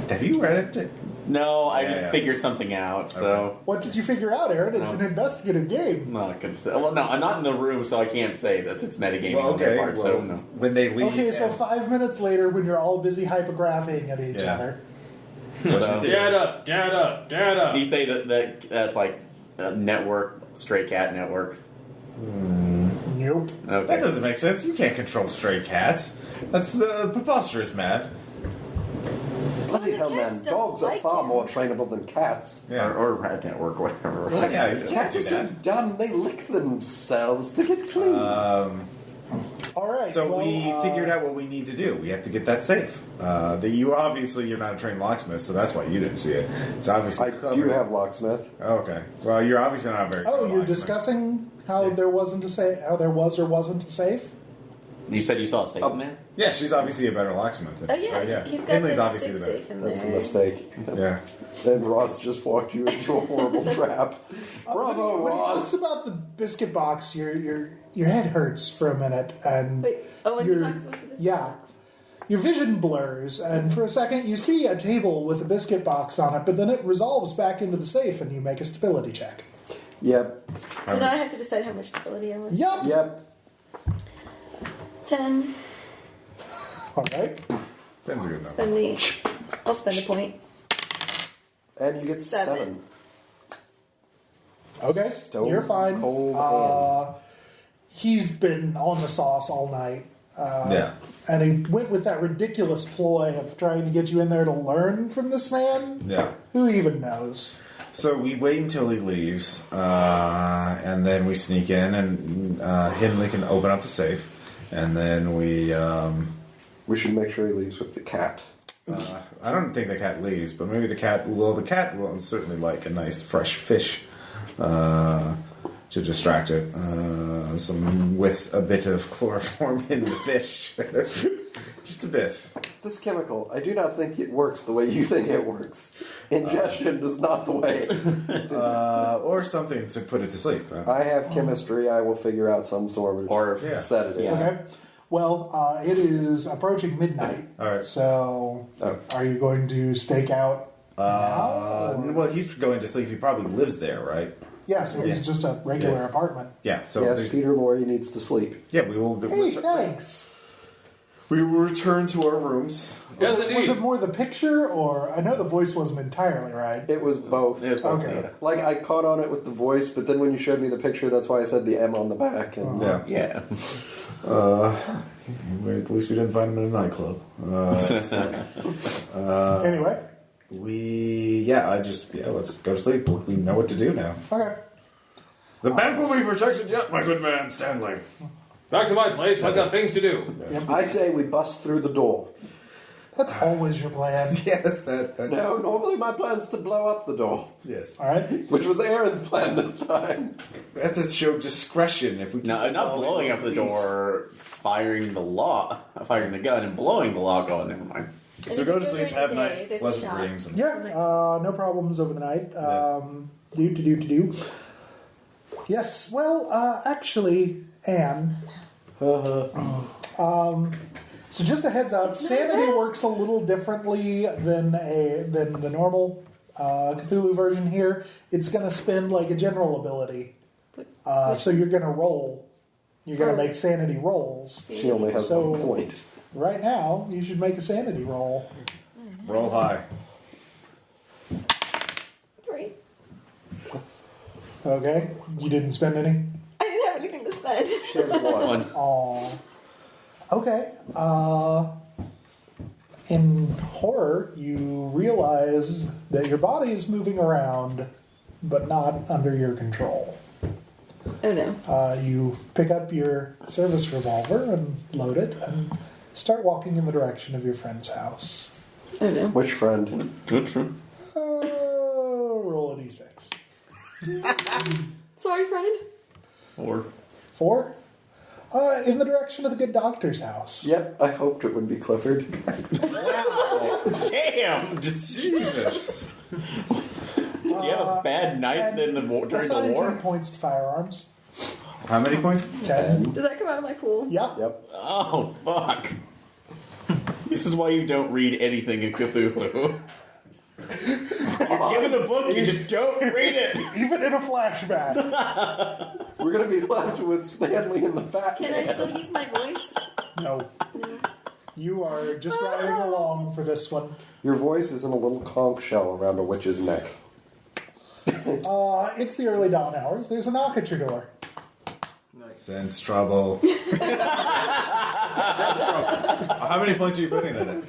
A: Have you read it?
E: No, I just
A: Yeah.
E: figured something out, so...
B: What did you figure out, Aaron? It's an investigative game.
E: I'm not going to say... Well, no, I'm not in the room, so I can't say that it's metagaming
A: Well,
E: on their
A: okay.
E: part,
A: Well,
E: so no.
A: when they leave...
B: Okay, so 5 minutes later, when you're all busy hypographing at each
A: Yeah.
B: other.
A: What
E: So-
A: you do?
G: Data.
E: You say that's like a network, stray cat network.
B: Nope.
E: Okay.
A: That doesn't make sense. You can't control stray cats. That's the preposterous, Matt.
H: Bloody
F: the
H: hell,
F: cats
H: man.
F: don't
H: Dogs are
F: like
H: far
F: him.
H: more trainable than cats.
A: Yeah.
E: Or rat network, or whatever.
A: Well, yeah, you can't
H: Cats
A: do
H: are so
A: that.
H: dumb, they lick themselves to get clean.
B: All right.
A: So
B: well,
A: we figured out what we need to do. We have to get that safe. You're not a trained locksmith, so that's why you didn't see it. It's obviously
H: I
A: covered.
H: do have locksmith.
A: Oh, okay. Well, you're obviously not a very.
B: Oh,
A: good
B: you're
A: locksmith.
B: discussing how
A: Yeah.
B: there was or wasn't a safe?
E: You said you saw a safe in there?
A: Yeah, she's obviously a better locksmith. Than,
F: Oh, yeah. He's got
A: Henley's
F: this
A: obviously
F: big
A: the better.
F: safe in
H: That's a
F: there.
H: mistake.
A: Yeah.
H: Then Ross just walked you into a horrible trap. Bravo,
B: When he talks
H: Ross!
B: about the biscuit box, your head hurts for a minute, and
F: Wait, when he
B: your-
F: talks about this?
B: yeah, your vision blurs, and for a second you see a table with a biscuit box on it, but then it resolves back into the safe, and you make a stability check.
H: Yep.
F: So now I have to decide how much stability I want.
B: Yep.
H: Yep.
F: 10.
B: All right.
A: 10's a good number.
F: I'll spend a point.
H: And you get 7.
F: 7.
B: Okay.
H: Stone
B: You're fine.
H: cold
B: He's been on the sauce all night.
A: Yeah.
B: And he went with that ridiculous ploy of trying to get you in there to learn from this man.
A: Yeah.
B: Who even knows?
A: So we wait until he leaves, and then we sneak in, and Henley can open up the safe, and then we.
H: We should make sure he leaves with the cat.
A: I don't think the cat leaves, but maybe the cat will. The cat will certainly like a nice fresh fish to distract it. With a bit of chloroform in the fish, just a bit.
H: This chemical, I do not think it works the way you think it works. Ingestion is not the way.
A: Or something to put it to sleep.
H: I have chemistry. I will figure out some sort of
E: Or-
A: Yeah.
H: sedative.
E: Yeah.
B: Okay. Well, it is approaching midnight.
A: All right.
B: So, are you going to stake out?
A: Well, he's going to sleep. He probably lives there, right?
B: Yes, it's
A: Yeah.
B: just a regular
A: Yeah.
B: apartment.
A: Yeah. So
H: Yes,
A: there's-
H: Peter Lorre needs to sleep.
A: yeah, we will.
B: Hey, thanks.
A: We will return to our rooms.
G: Yes,
B: Was
G: indeed.
B: it more the picture, or I know the voice wasn't entirely right?
H: It was both.
E: It was both,
B: Okay.
E: yeah.
H: Like, I caught on it with the voice, but then when you showed me the picture, that's why I said the M on the back. And
A: Yeah.
E: Yeah.
A: At least we didn't find him in a nightclub.
B: Anyway,
A: Let's go to sleep. We know what to do now.
B: okay.
A: The bank will be protected yet, my good man, Stanley.
G: Back to my place. I've got things to do.
H: I say we bust through the door.
B: That's always your plan.
A: Yes, that.
H: No, normally my plan's to blow up the door,
A: Yes.
B: All right.
H: which was Aaron's plan this time.
A: We have to show discretion if we.
E: No,
A: keep
E: not blowing up the
A: police.
E: door, firing the gun and blowing the lock. Oh, never mind.
F: And
A: So
F: if
A: go
F: you
A: to sleep,
F: during
A: have
F: the
A: nice,
F: day, there's a
A: pleasant
F: shop.
A: dreams. And
B: Yeah, no problems over the night. Do. Yes, well, actually, Anne. So just a heads up, sanity works a little differently than the normal Cthulhu version here. It's going to spend like a general ability. So you're going to roll. You're going to make sanity rolls.
H: She only has 1 point.
B: Right now, you should make a sanity roll.
A: Roll high.
F: 3.
B: Okay, you didn't spend any?
F: I didn't have anything to spend.
H: She has 1.
B: Aww. Okay. In horror, you realize that your body is moving around, but not under your control.
F: Oh no.
B: You pick up your service revolver and load it and start walking in the direction of your friend's house.
F: Oh no.
H: Which friend?
B: Roll a d6.
F: Sorry, friend.
E: 4.
B: 4? In the direction of the good doctor's house.
H: Yep, I hoped it would be Clifford.
E: Damn!
A: Jesus.
E: Do you have a bad night during the
B: Assign
E: war?
B: 10 points to firearms.
A: How many points?
B: 10.
F: Does that come out of my pool?
B: Yeah.
H: Yep.
E: Oh, fuck. This is why you don't read anything in Cthulhu. You're given a book, you just don't read it.
B: Even in a flashback.
H: We're going to be left with Stanley and the Fat
F: Can
H: Man.
F: I still use my voice?
B: No. You are just riding along for this one.
H: Your voice is in a little conch shell around a witch's neck.
B: It's the early dawn hours. There's a knock at your door.
A: Sense trouble. How many points are you putting in it?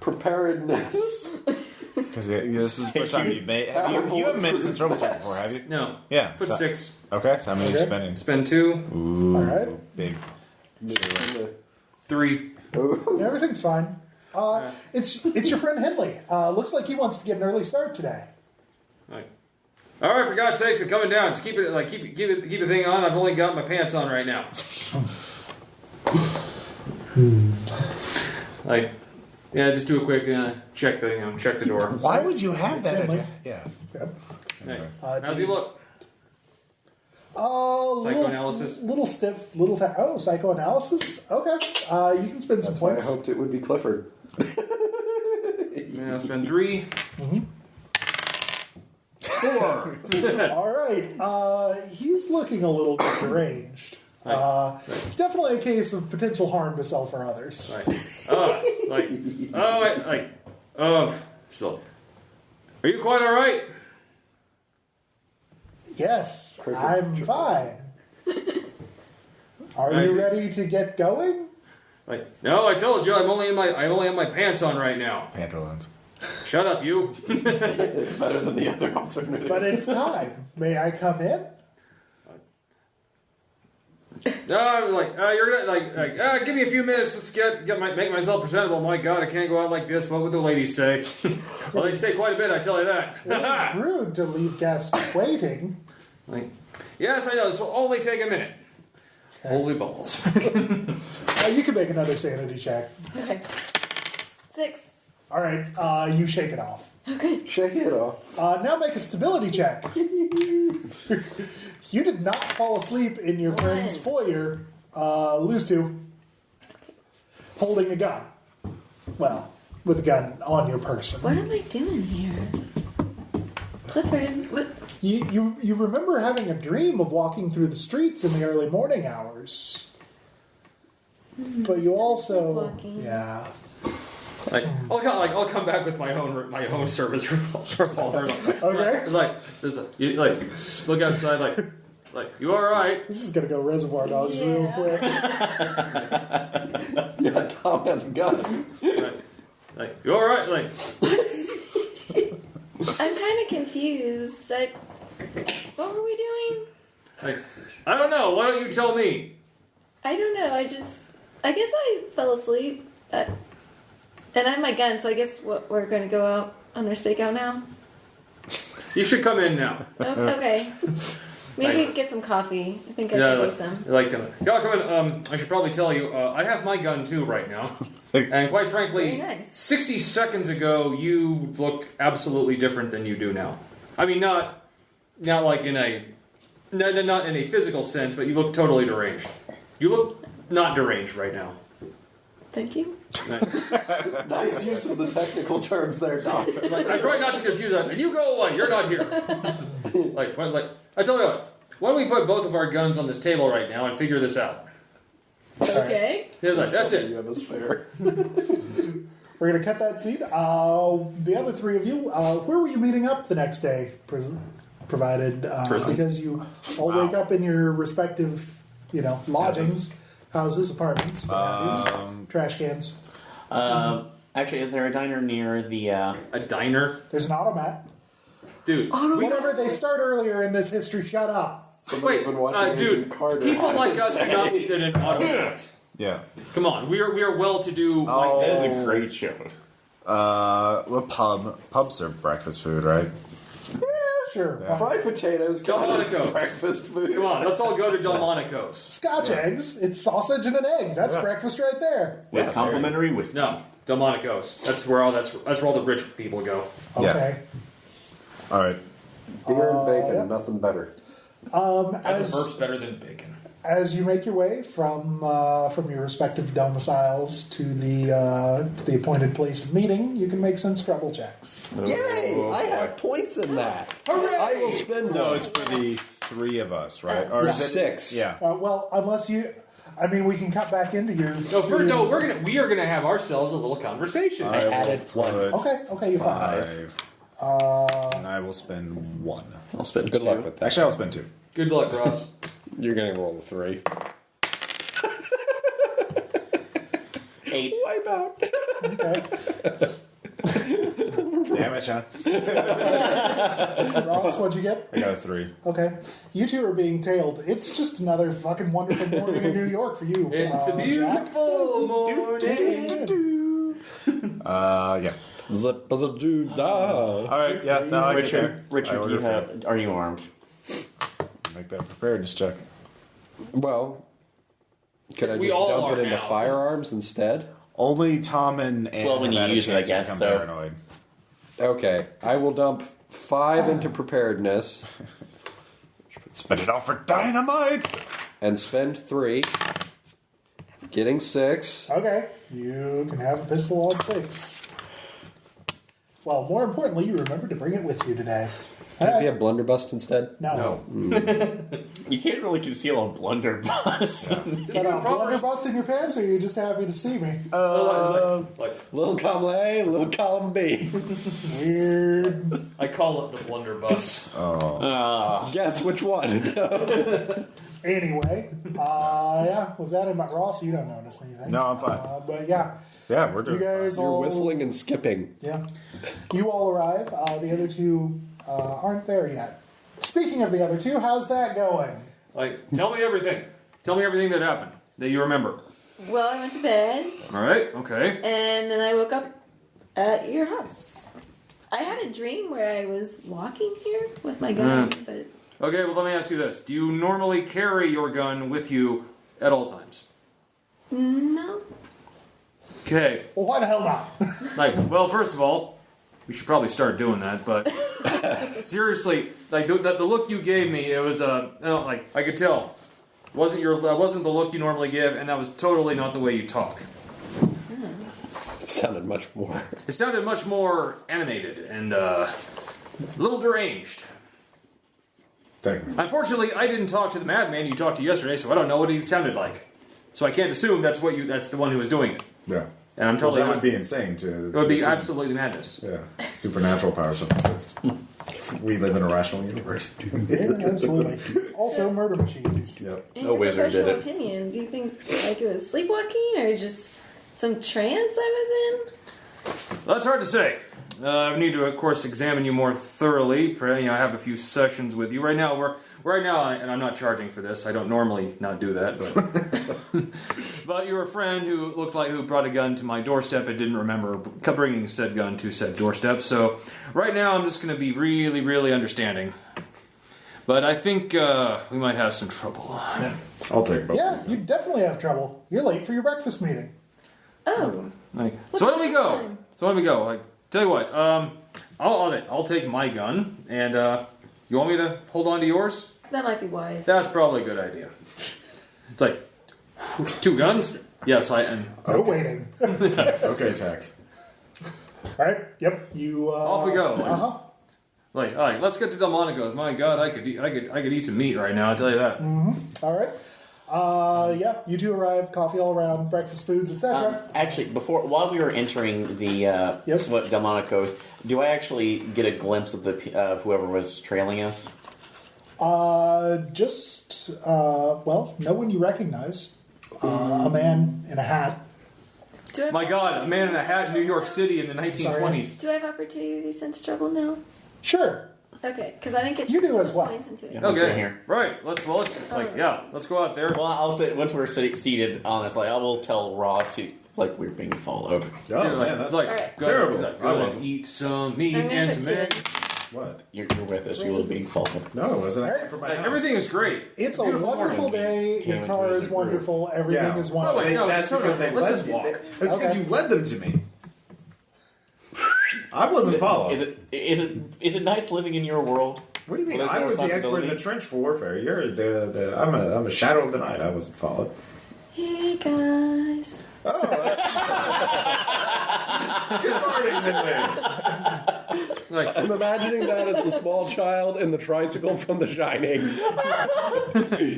H: Preparedness.
A: Because this is the first time you've made. You haven't made a sense trouble check before, have you?
D: No.
A: Yeah.
D: Put 6.
A: Okay, so how many are you
B: Okay.
A: spending?
D: Spend 2.
A: Ooh,
B: All right.
A: big.
D: 3.
B: Everything's fine. It's your friend Henley. Looks like he wants to get an early start today.
D: Like, all right, for God's sakes, I'm coming down. Just keep it keep the thing on. I've only got my pants on right now. Like, yeah, just do a quick check the door.
A: Why would you have that?
B: Henley.
A: Yeah.
B: Yep.
D: Hey,
B: Okay.
D: how's he look?
B: Psychoanalysis. Little stiff. Psychoanalysis? Okay. You can spend some
H: That's why I
B: points.
H: hoped it would be Clifford.
D: Yeah, I'll spend 3. 4.
B: All right. He's looking a little bit deranged. Definitely a case of potential harm to self or others.
D: Still. Are you quite all right?
B: Yes,
H: Crickets.
B: I'm fine. Are
D: I
B: you
D: see.
B: ready to get going?
D: Like, no, I told you I only have my pants on right now.
A: Pantaloons.
D: Shut up, you.
H: It's better than the other alternative.
B: But it's time. May I come in?
D: You're gonna give me a few minutes. Let's make myself presentable. My God, I can't go out like this. What would the ladies say? Well, they'd say quite a bit. I tell you that.
B: It's rude to leave guests waiting.
D: Like, yes, I know. This will only take a minute. Holy balls!
B: You can make another sanity check.
F: Okay. 6.
B: All right, you shake it off.
F: Okay.
H: Shake it off.
B: Now make a stability check. You did not fall asleep in your friend's foyer, lose 2, holding a gun. Well, with a gun on your person.
F: What am I doing here? Clifford, what?
B: You remember having a dream of walking through the streets in the early morning hours. But you also...
F: Walking.
B: Yeah.
D: Like, I'll come back with my own service revolver.
B: Okay.
D: You look outside. Like, you all right?
B: This is going to go Reservoir Dogs real quick.
H: Yeah, Tom has a gun.
D: Like, you all right? Like,
F: I'm kind of confused. What were we doing?
D: like, I don't know. Why don't you tell me?
F: I don't know. I guess I fell asleep. And I have my gun, so I guess we're going to go out on our stakeout now.
D: You should come in now.
F: Oh, okay. Maybe get some coffee. I think I could use some.
D: Y'all come in. I should probably tell you, I have my gun too right now. And quite frankly,
F: Very nice.
D: 60 seconds ago, you looked absolutely different than you do now. I mean, not like in a
G: No, not in a physical sense, but you look totally deranged. You look not deranged right now.
F: Thank you.
H: Nice use of the technical terms there, Doctor.
G: I try not to confuse that. And you go away. You're not here. I tell you what. Why don't we put both of our guns on this table right now and figure this out?
F: Okay.
G: That's it.
H: You have a spare.
B: We're going to cut that scene. The other three of you, where were you meeting up the next day? Provided because you all wake up in your respective, lodgings, houses, apartments, trash cans.
E: Actually, is there a diner near the...
G: A diner?
B: There's an automat.
G: Dude.
B: Whatever they start earlier in this history, shut up.
G: Wait, dude, people like us do not eat in an automat.
A: Yeah.
G: Come on, we are well-to-do.
E: That is a great show.
A: What pubs serve breakfast food, right?
B: Sure.
A: Yeah.
H: Fried potatoes,
G: Delmonico's.
H: breakfast food.
G: Come on, let's all go to Delmonico's.
B: Scotch eggs. It's sausage and an egg. That's breakfast right there.
E: With complimentary whiskey.
G: No, Delmonico's. That's where all the rich people go.
B: Okay.
A: All right.
H: Beer and bacon, nothing better.
G: Burp's better than bacon.
B: As you make your way from your respective domiciles to the appointed place of meeting, you can make some Scrabble checks.
H: Yay! I have points in that.
G: Hooray!
H: I will spend
A: No,
H: one.
A: it's for the three of us, right? Or is it
H: 6.
A: Yeah.
B: Well, unless you, we can cut back into your.
G: We are gonna have ourselves a little conversation.
A: I
H: added one.
B: Okay, you're fine.
A: 5. And I will spend 1.
E: I'll spend
H: Good
E: 2.
H: luck with that.
A: Actually, I'll spend 2.
G: Good luck, Ross.
C: You're going to roll a 3.
E: 8.
H: Wipe out.
B: Okay.
A: Damn it, Sean.
B: Ross, what'd you get?
A: I got a 3.
B: Okay. You two are being tailed. It's just another fucking wonderful morning in New York for you.
G: It's a
B: Jack.
G: beautiful morning.
A: Yeah.
C: Zip-a-da-doo-da.
A: All right. Yeah. Now I get there.
E: Richard, do you have? Are you armed?
A: Make that preparedness check.
C: Well, could I
G: We
C: just
G: all
C: dump
G: are
C: it into
G: now.
C: firearms instead?
A: Only Tom and Anne
E: Well, when
A: have
E: you
A: had a
E: use it, I
A: chance to
E: guess,
A: become
E: so.
A: paranoid.
C: Okay, I will dump 5 into preparedness
A: Spend it all for dynamite.
C: and spend 3, getting 6.
B: Okay. You can have a pistol on 6. Well, more importantly, you remembered to bring it with you today.
C: Can it be a blunderbuss instead?
B: No.
E: You can't really conceal a blunderbuss.
B: Is that a blunderbuss in your pants, or are you just happy to see me?
C: Little column A, little column B.
B: Weird.
G: I call it the blunderbuss.
C: Guess which one?
B: Anyway, yeah, with that in mind, Ross, you don't notice anything.
A: No, I'm fine.
B: But yeah,
A: Yeah, we're
B: you
A: doing.
B: guys
C: You're
B: all
C: whistling and skipping.
B: Yeah, you all arrive. The other two aren't there yet. Speaking of the other two, how's that going?
G: Tell me everything. Tell me everything that happened that you remember.
F: Well, I went to bed,
G: All right. Okay.
F: and then I woke up at your house. I had a dream where I was walking here with my gun, but
G: Okay. Well, let me ask you this: do you normally carry your gun with you at all times?
F: no.
G: Okay.
B: Well, why the hell not?
G: Well, first of all, we should probably start doing that. But seriously, the look you gave me, it was I could tell, wasn't the look you normally give, and that was totally not the way you talk.
C: It sounded much more.
G: It sounded much more animated and a little deranged. Unfortunately, I didn't talk to the madman you talked to yesterday, so I don't know what he sounded like. So I can't assume that's the one who was doing it.
A: Yeah.
G: And I'm totally
A: that
G: not-
A: would be insane to.
G: It would be
A: assume.
G: absolutely madness.
A: Yeah. Supernatural powers don't exist. We live in a rational universe.
B: Yeah, absolutely. Also, murder machines.
A: Yep.
F: In
E: No
F: your
E: wizard did
F: professional
E: it.
F: opinion, do you think it was sleepwalking or just some trance I was in?
G: That's hard to say. I need to, of course, examine you more thoroughly. I have a few sessions with you right now. And I'm not charging for this. I don't normally not do that, but but you're a friend who brought a gun to my doorstep and didn't remember bringing said gun to said doorstep. So right now, I'm just going to be really, really understanding. But I think we might have some trouble.
A: I'll take both.
B: Yeah, you definitely have trouble. You're late for your breakfast meeting.
F: Oh.
G: So where do we go? Tell you what. I'll take my gun, and you want me to hold on to yours?
F: That might be wise.
G: That's probably a good idea. It's like, 2 guns? Yes, I am.
B: No waiting.
A: Okay, Tex.
B: All right. Yep. You.
G: Off we go.
B: Uh-huh.
G: Like, all right, let's get to Delmonico's. My God, I could eat some meat right now. I'll tell you that.
B: All right. Yeah. You two arrive. Coffee all around. Breakfast foods, etc.
E: Actually, while we were entering the
B: Yes.
E: what Delmonico's, do I actually get a glimpse of the whoever was trailing us?
B: No one you recognize. A man in a hat.
F: Do I have
G: My God, a man in a hat in New York City in the 1920s.
F: Do I have opportunity to sense trouble now?
B: Sure.
F: Okay, because I didn't get
B: You do as well.
F: points into it.
E: Yeah.
G: Okay,
E: Here.
G: right. Let's let's go out there.
E: Well, I'll say once we're seated on this, I will tell Ross. It's like we're being followed.
A: Oh, man, that's
G: like
F: Alright.
A: terrible.
G: Like,
A: I wasn't.
G: eat some meat
F: I'm gonna
G: and some
F: pretend.
G: eggs.
A: What?
E: You're with us. You will be followed.
A: No, it wasn't.
B: All right.
A: For my
G: Like,
A: house.
G: everything is great.
B: It's a
G: beautiful
B: wonderful
G: morning.
B: day.
E: Came
B: Your
E: into
B: car
E: us
B: is
E: as a group.
B: wonderful. Everything
A: Yeah.
B: is
G: Oh,
B: wonderful.
G: wait, no,
A: that's
G: it's
A: because they
G: let's
A: led
G: just
A: you.
G: walk.
A: That's because
B: Okay.
A: you led them to me. I wasn't followed.
E: Is it nice living in your world?
A: What do you mean?
E: Well,
A: I
E: there's
A: was
E: no
A: the expert in the
E: responsibility.
A: trench warfare. You're I'm a shadow of the night. I wasn't followed.
F: Hey guys.
A: Oh, good morning, Henley.
G: Like,
C: I'm imagining that as the small child in the tricycle from The Shining.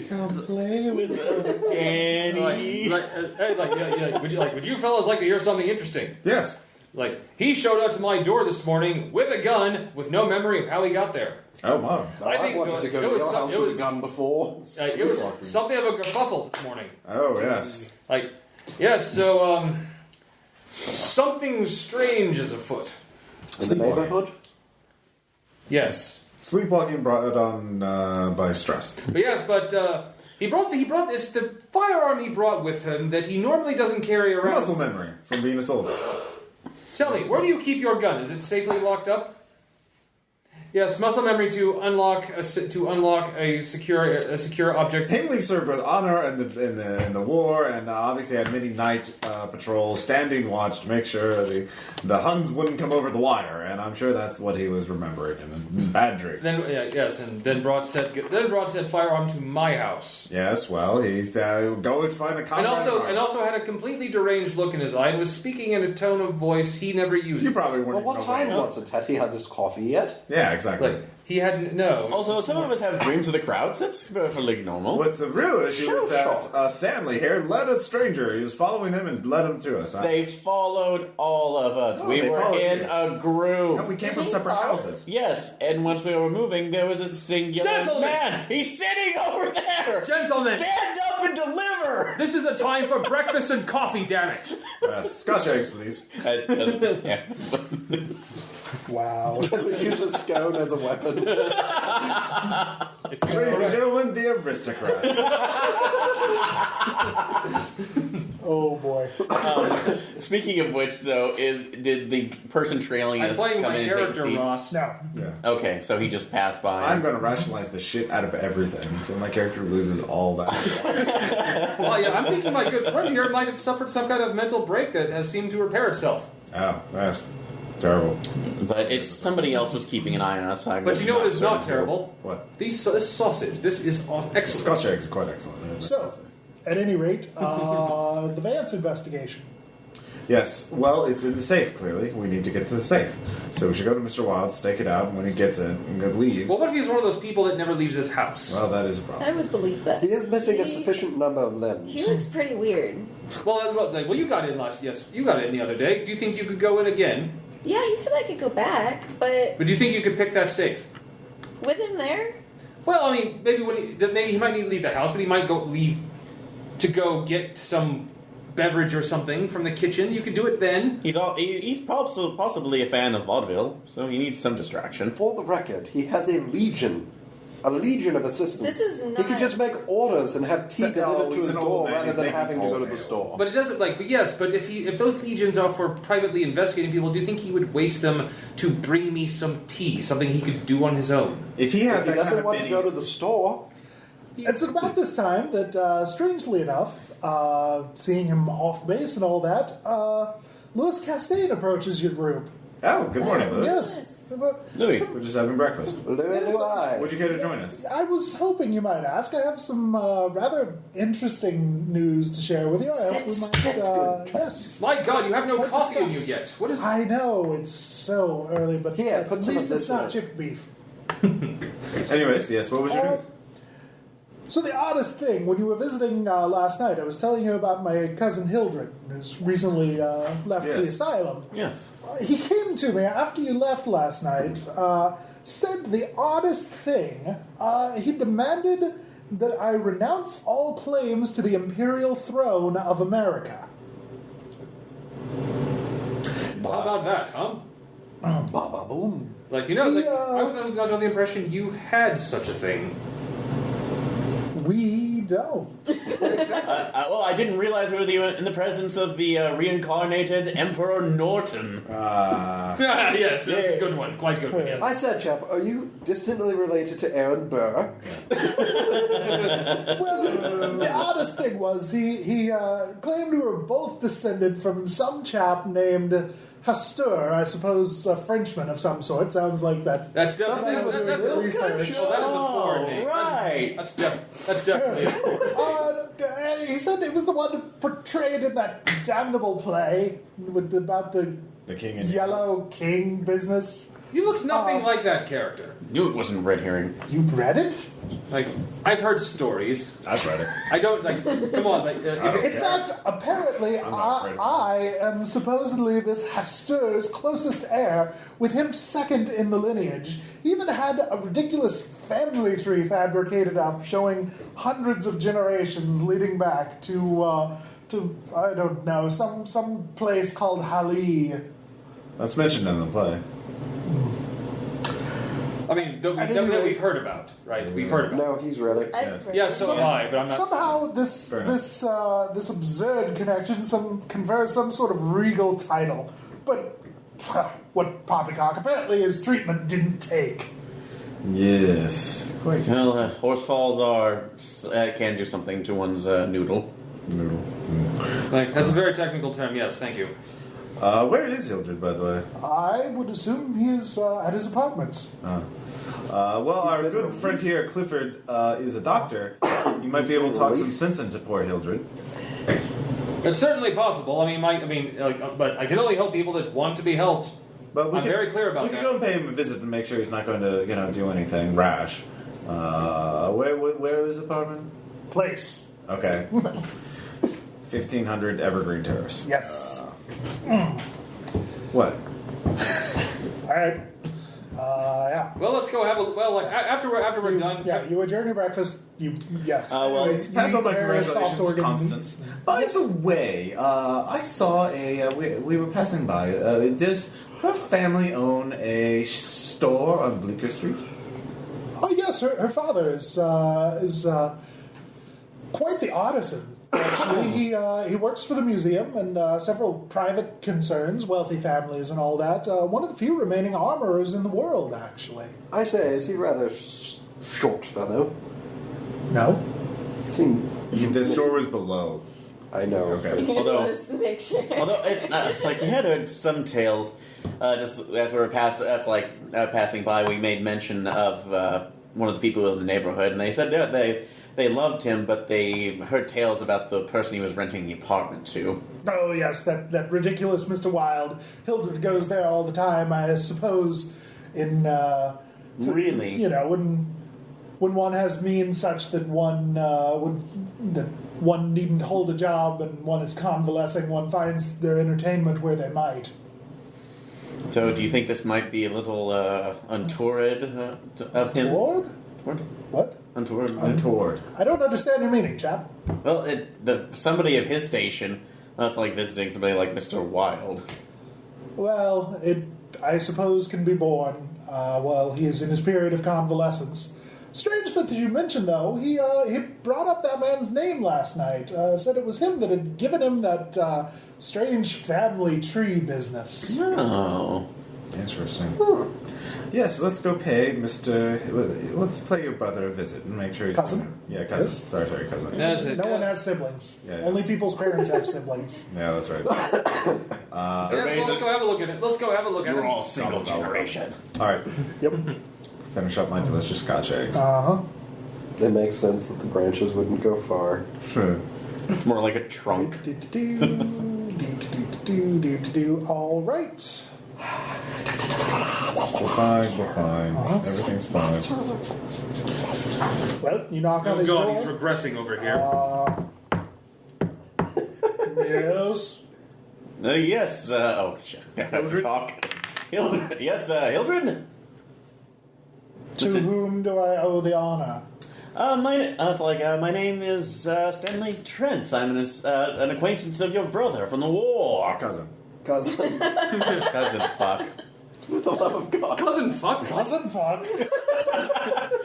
B: Come play with
E: Annie.
G: would you fellas like to hear something interesting?
A: Yes.
G: Like, he showed up to my door this morning with a gun, with no memory of how he got there.
A: Oh, Mom.
G: I think
C: I wanted to go
G: it
C: to
G: was
C: your
G: some-
C: house
G: it
C: with
G: was-
C: a gun before.
G: It was something of a kerfuffle this morning.
A: Oh, yes.
G: Like, yes, so, something strange is afoot.
C: In the neighborhood?
G: Yes.
A: Sleepwalking brought on by stress.
G: But yes, he brought it's the firearm he brought with him that he normally doesn't carry around.
A: Muscle memory from being a soldier.
G: Tell me, where do you keep your gun? Is it safely locked up? Yes, muscle memory to unlock a secure object.
A: Henley served with honor in the war, and obviously had many night patrols, standing watch to make sure the Huns wouldn't come over the wire. And I'm sure that's what he was remembering in a bad dream.
G: Then brought said firearm to my house.
A: Yes, well, he go and find a comrade.
G: And also had a completely deranged look in his eye and was speaking in a tone of voice he never used.
A: You probably weren't.
C: Well, what time was it? Had he had his coffee yet?
A: Yeah, exactly.
G: Like, he had no.
E: Also, some of us have dreams of the crowds. That's perfectly normal.
A: What the real issue is that Stanley here led a stranger. He was following him and led him to us.
E: They followed all of us.
A: No,
E: we
A: they
E: were
A: followed
E: in
A: you.
E: a group.
A: No, we came from separate houses.
E: Yes, and once we were moving, there was a singular
G: Gentlemen!
E: man. He's sitting over there.
G: Gentlemen!
E: Stand up and deliver.
G: This is a time for breakfast and coffee, damn it!
A: Scotch eggs, please.
E: Yeah.
B: Wow.
C: Can we use a scone as a weapon?
A: Ladies and gentlemen, the aristocrats.
B: Oh boy.
E: Speaking of which, though, did the person trailing
G: I'm
E: us
G: playing
E: come
G: my
E: in and take a
G: character,
E: seat?
G: Ross.
B: No.
A: Yeah.
E: Okay, so he just passed by.
A: I'm going to rationalize the shit out of everything until my character loses all that.
G: Well, yeah, I'm thinking my good friend here might have suffered some kind of mental break that has seemed to repair itself.
A: Oh, that's terrible.
E: But it's somebody else was keeping an eye on us.
G: But you know what is not terrible?
A: What?
G: This sausage. This is excellent.
A: Scotch eggs are quite excellent.
B: So, at any rate, the Vance investigation.
A: Yes, well, it's in the safe, clearly. We need to get to the safe. So we should go to Mr. Wild, stake it out, and when he gets in and leaves...
G: Well, what if he's one of those people that never leaves his house?
A: Well, that is a problem.
F: I would believe that.
C: He is missing a sufficient number of limbs.
F: He looks pretty weird.
G: Well, you got in you got in the other day. Do you think you could go in again?
F: Yeah, he said I could go back, but
G: But do you think you could pick that safe?
F: with him there?
G: Well, I mean, maybe he might need to leave the house, but he might leave to go get some beverage or something from the kitchen. You could do it then.
E: He's possibly a fan of vaudeville, so he needs some distraction.
C: For the record, he has a legion of assistants.
F: This is
C: He
F: not-
C: could just make orders and have tea delivered to
A: he's
C: his
A: an
C: door
A: old man.
C: rather
A: He's
C: than
A: making
C: having to
A: tall
C: go to the
A: tales.
C: store.
G: But it doesn't but if those legions are for privately investigating people, do you think he would waste them to bring me some tea, something he could do on his own?
A: If he had
C: If he
A: that
C: doesn't
A: kind of
C: want to
A: mini...
C: go to the store,
B: It's about this time that, strangely enough, seeing him off base and all that, Louis Castaigne approaches your group.
A: Oh, good morning, Louis.
B: Yes.
E: Louis.
A: We're just having breakfast. Would you care to join us?
B: I was hoping you might ask. I have some rather interesting news to share with you. I hope we might, yes.
G: My God, you have no
B: Might
G: coffee in you
B: discuss.
G: yet. What is?
B: I know, it's so early, but
H: Here,
B: at
H: put some
B: least
H: of this
B: it's not
H: in it.
B: chick beef.
A: Anyways, yes, what was your news?
B: So the oddest thing, when you were visiting last night, I was telling you about my cousin Hildred, who's recently left the asylum.
E: Yes.
B: He came to me after you left last night, said the oddest thing. He demanded that I renounce all claims to the imperial throne of America.
G: How about that, huh?
H: Baba boom.
G: Like, you know, it's
B: He,
G: like, I was under the impression you had such a thing.
B: We don't.
E: Well, I didn't realize we were in the presence of the reincarnated Emperor Norton.
G: Yes, that's a good one. Quite good one, yes.
H: I said, chap, are you distantly related to Aaron Burr?
B: Well, the oddest thing was he claimed we were both descended from some chap named Hastur, I suppose a Frenchman of some sort. Sounds like that.
G: That's definitely
B: Something with research.
G: Oh, that is a foreign name.
E: Right.
G: That's definitely a foreign.
B: And he said it was the one portrayed in that damnable play about the
A: King and
B: Yellow King business.
G: You look nothing like that character.
E: Knew it wasn't red herring.
B: You read it?
G: Like, I've heard stories.
A: I've read it.
G: I don't, like, come on, like,
B: In fact, apparently,
A: not afraid of
B: I am supposedly this Hastur's closest heir, with him second in the lineage. He even had a ridiculous family tree fabricated up, showing hundreds of generations leading back to I don't know, some place called Hali.
A: That's mentioned in the play.
G: I mean, that we've heard about, right? We've heard about.
H: No, he's read it.
A: Yes.
G: Yes, so have I, but I'm not.
B: Somehow, this
A: Fair enough.
B: this absurd connection confers some sort of regal title, but what poppycock apparently his treatment didn't take.
A: Yes. Quite
E: Well, horse falls can do something to one's noodle.
A: noodle.
G: Like, that's a very technical term. Yes, thank you.
A: Where is Hildred, by the way?
B: I would assume he is at his apartments.
A: Well, our good friend here, Clifford, is a doctor. You might be able to talk some sense into poor Hildred.
G: It's certainly possible. But I can only help people that want to be helped.
A: But
G: I'm very clear about
A: we
G: that.
A: could go and pay him a visit and make sure he's not going to, do anything rash. Where is his apartment?
B: Place.
A: Okay. 1500 Evergreen Terrace.
B: Yes.
A: What?
B: All right. Yeah.
G: Well, let's go have a after we're done.
B: Yeah, you adjourn your breakfast. Yes.
E: Well,
B: You
A: Pass
B: eat
A: on my
B: the various soft
A: congratulations to
B: organ-
A: Constance. By the way, I saw we were passing by. Does her family own a store on Bleecker Street?
B: Oh yes, her father is quite the artisan. Actually, he works for the museum and several private concerns, wealthy families, and all that. One of the few remaining armorers in the world, actually.
H: I say, is he rather short fellow?
B: No.
A: The store was below.
H: I know.
A: Okay.
F: You just
E: Although-
F: want us to make sure.
E: Although it's like we had heard some tales, just as we were passing by, we made mention of one of the people in the neighborhood, and they said that they loved him, but they heard tales about the person he was renting the apartment to.
B: Oh yes, that ridiculous Mr. Wilde. Hildred goes there all the time, I suppose.
E: Really?
B: You know, when one has means such that one needn't hold a job and one is convalescing, one finds their entertainment where they might.
E: So, do you think this might be a little untoward of him?
B: Untoward? What?
E: Untoward.
A: Untoward.
B: I don't understand your meaning, chap.
E: Well, somebody of his station. That's like visiting somebody like Mr. Wilde.
B: Well, it, I suppose, can be borne while he is in his period of convalescence. Strange that you mentioned, though, he brought up that man's name last night. Said it was him that had given him that strange family tree business.
E: Oh.
A: Interesting. Yes, let's go pay Mr. Let's play your brother a visit and make sure he's
B: Cousin?
A: Yeah, cousin.
B: Yes.
A: Sorry, cousin.
G: That's it.
B: No one has siblings.
A: Yeah.
B: Only people's parents have siblings.
A: Yeah, that's right.
G: Yes, let's go have a look at it. Let's go have a look at it.
E: You're all single generation.
A: All right.
B: Yep.
A: Finish up my delicious Scotch eggs.
H: It makes sense that the branches wouldn't go far.
E: It's more like a trunk.
B: All right.
A: We're fine. We're fine. Everything's fine.
B: Well, you knock on
G: Oh
B: his
G: God,
B: door.
G: he's regressing over here.
B: Yes.
E: Yes. Oh, shit. I have to talk. Yes, Hildred.
B: To whom do I owe the honor?
E: My name is Stanley Trent. I'm an acquaintance of your brother from the war.
A: Cousin.
H: Cousin.
E: Cousin, fuck.
H: For the love of God.
G: Cousin fuck?
B: Cousin fuck.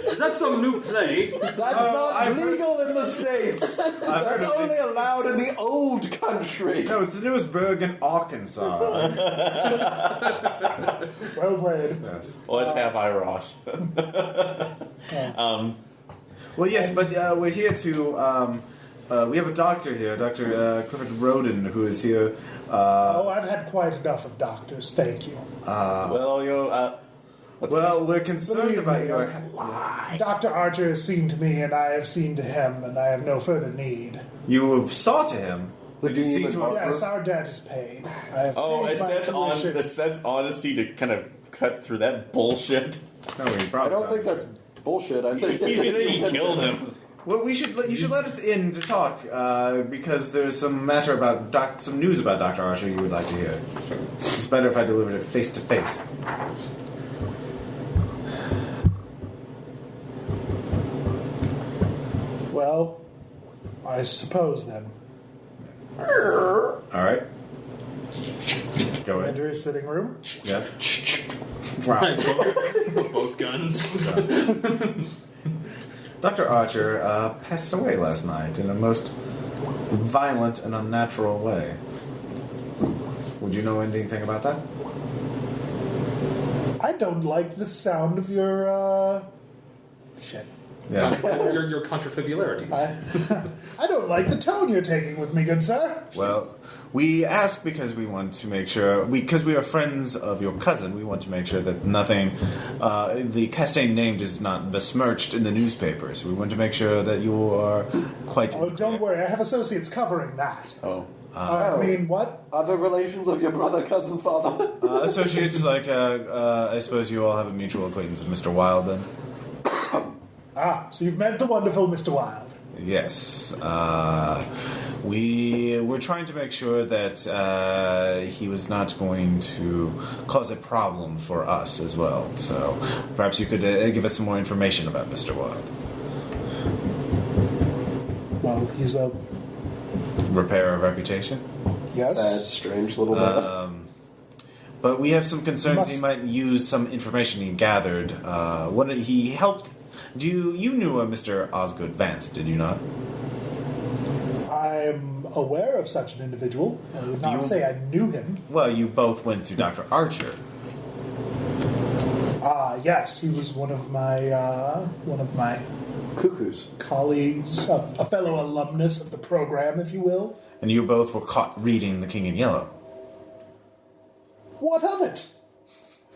G: Is that some new play?
H: That's not legal in the States. That's only allowed in the old country.
A: No, it's the newest burg in Arkansas.
B: Well played.
A: Yes.
E: Well, it's half Ross.
A: Well, yes, but we're here to. We have a doctor here, Dr. Clifford Roden, who is here.
B: I've had quite enough of doctors, thank you.
A: We're concerned
B: Believe
A: about
B: me,
A: your.
B: Dr. Archer has seen to me, and I have seen to him, and I have no further need.
A: You saw to him. Did you see to him?
B: Yes, our debt is paid. I have paid
E: it
B: my tuition.
E: says honesty to kind of cut through that bullshit.
A: No, he
H: I
A: brought
H: don't
A: it
H: think
A: up.
H: that's bullshit. I think
E: He killed him.
A: Well, you should let us in to talk because there's some matter about some news about Dr. Archer you would like to hear. It's better if I delivered it face to face.
B: Well, I suppose then.
A: All right. Go ahead.
B: Enter his sitting room.
A: Yeah. Wow.
G: Both guns.
A: Dr. Archer passed away last night in a most violent and unnatural way. Would you know anything about that?
B: I don't like the sound of your, shit.
A: Yeah.
G: your contrafibularities.
B: I don't like the tone you're taking with me, good sir.
A: Well, we ask because we want to make sure, because we are friends of your cousin, we want to make sure that nothing, the Castaigne name is not besmirched in the newspapers. We want to make sure that you are quite...
B: Oh, don't worry, I have associates covering that.
E: Oh.
B: I mean, what?
H: Other relations of your brother, cousin, father?
A: Associates like, I suppose you all have a mutual acquaintance of Mr. Wilde, then?
B: So you've met the wonderful Mr. Wilde.
A: Yes. We were trying to make sure that he was not going to cause a problem for us as well. So perhaps you could give us some more information about Mr. Wilde.
B: Well, he's a...
A: Repair of reputation?
B: Yes.
H: Sad, strange little man.
A: But we have some concerns he might use some information he gathered. He helped... You knew a Mr. Osgood Vance, did you not?
B: I'm aware of such an individual. I would not say I knew him.
A: Well, you both went to Dr. Archer.
B: Yes, he was one of my
H: Cuckoos.
B: colleagues, a fellow alumnus of the program, if you will.
A: And you both were caught reading The King in Yellow.
B: What of it?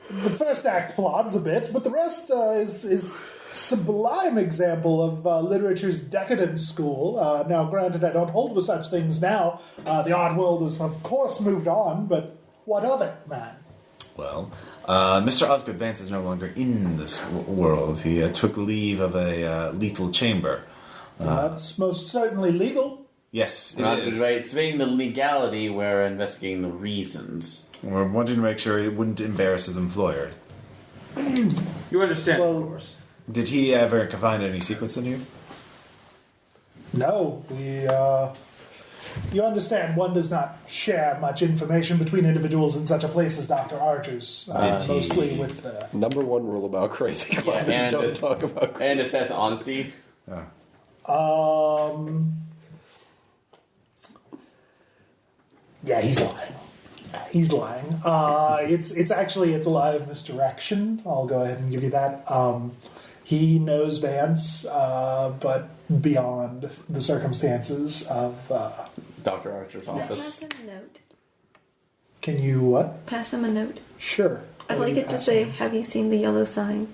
B: The first act plods a bit, but the rest is sublime example of literature's decadent school. Now, granted, I don't hold with such things now. The art world has, of course, moved on, but what of it, man?
A: Well, Mr. Osgood Vance is no longer in this world. He took leave of a lethal chamber.
B: That's most certainly legal.
A: Yes,
E: Not
A: it is.
E: debating the legality, we're investigating the reasons.
A: We're wanting to make sure it wouldn't embarrass his employer.
G: You understand,
B: Well-
G: of course.
A: Did he ever find any secrets in you?
B: No, you understand, one does not share much information between individuals in such a place as Dr. Archer's. Mostly with the...
H: Number one rule about crazy clients,
E: and
H: don't
E: it-
H: talk about crazy.
E: And it says honesty.
B: Yeah, he's lying. He's lying. It's actually a live misdirection. I'll go ahead and give you that. He knows Vance, but beyond the circumstances of...
E: Dr. Archer's office.
F: As a note,
B: Can you what?
F: Pass him a note.
B: Sure.
F: I'd
B: What do
F: like
B: you
F: it to
B: pass
F: say,
B: him?
F: have you seen the yellow sign?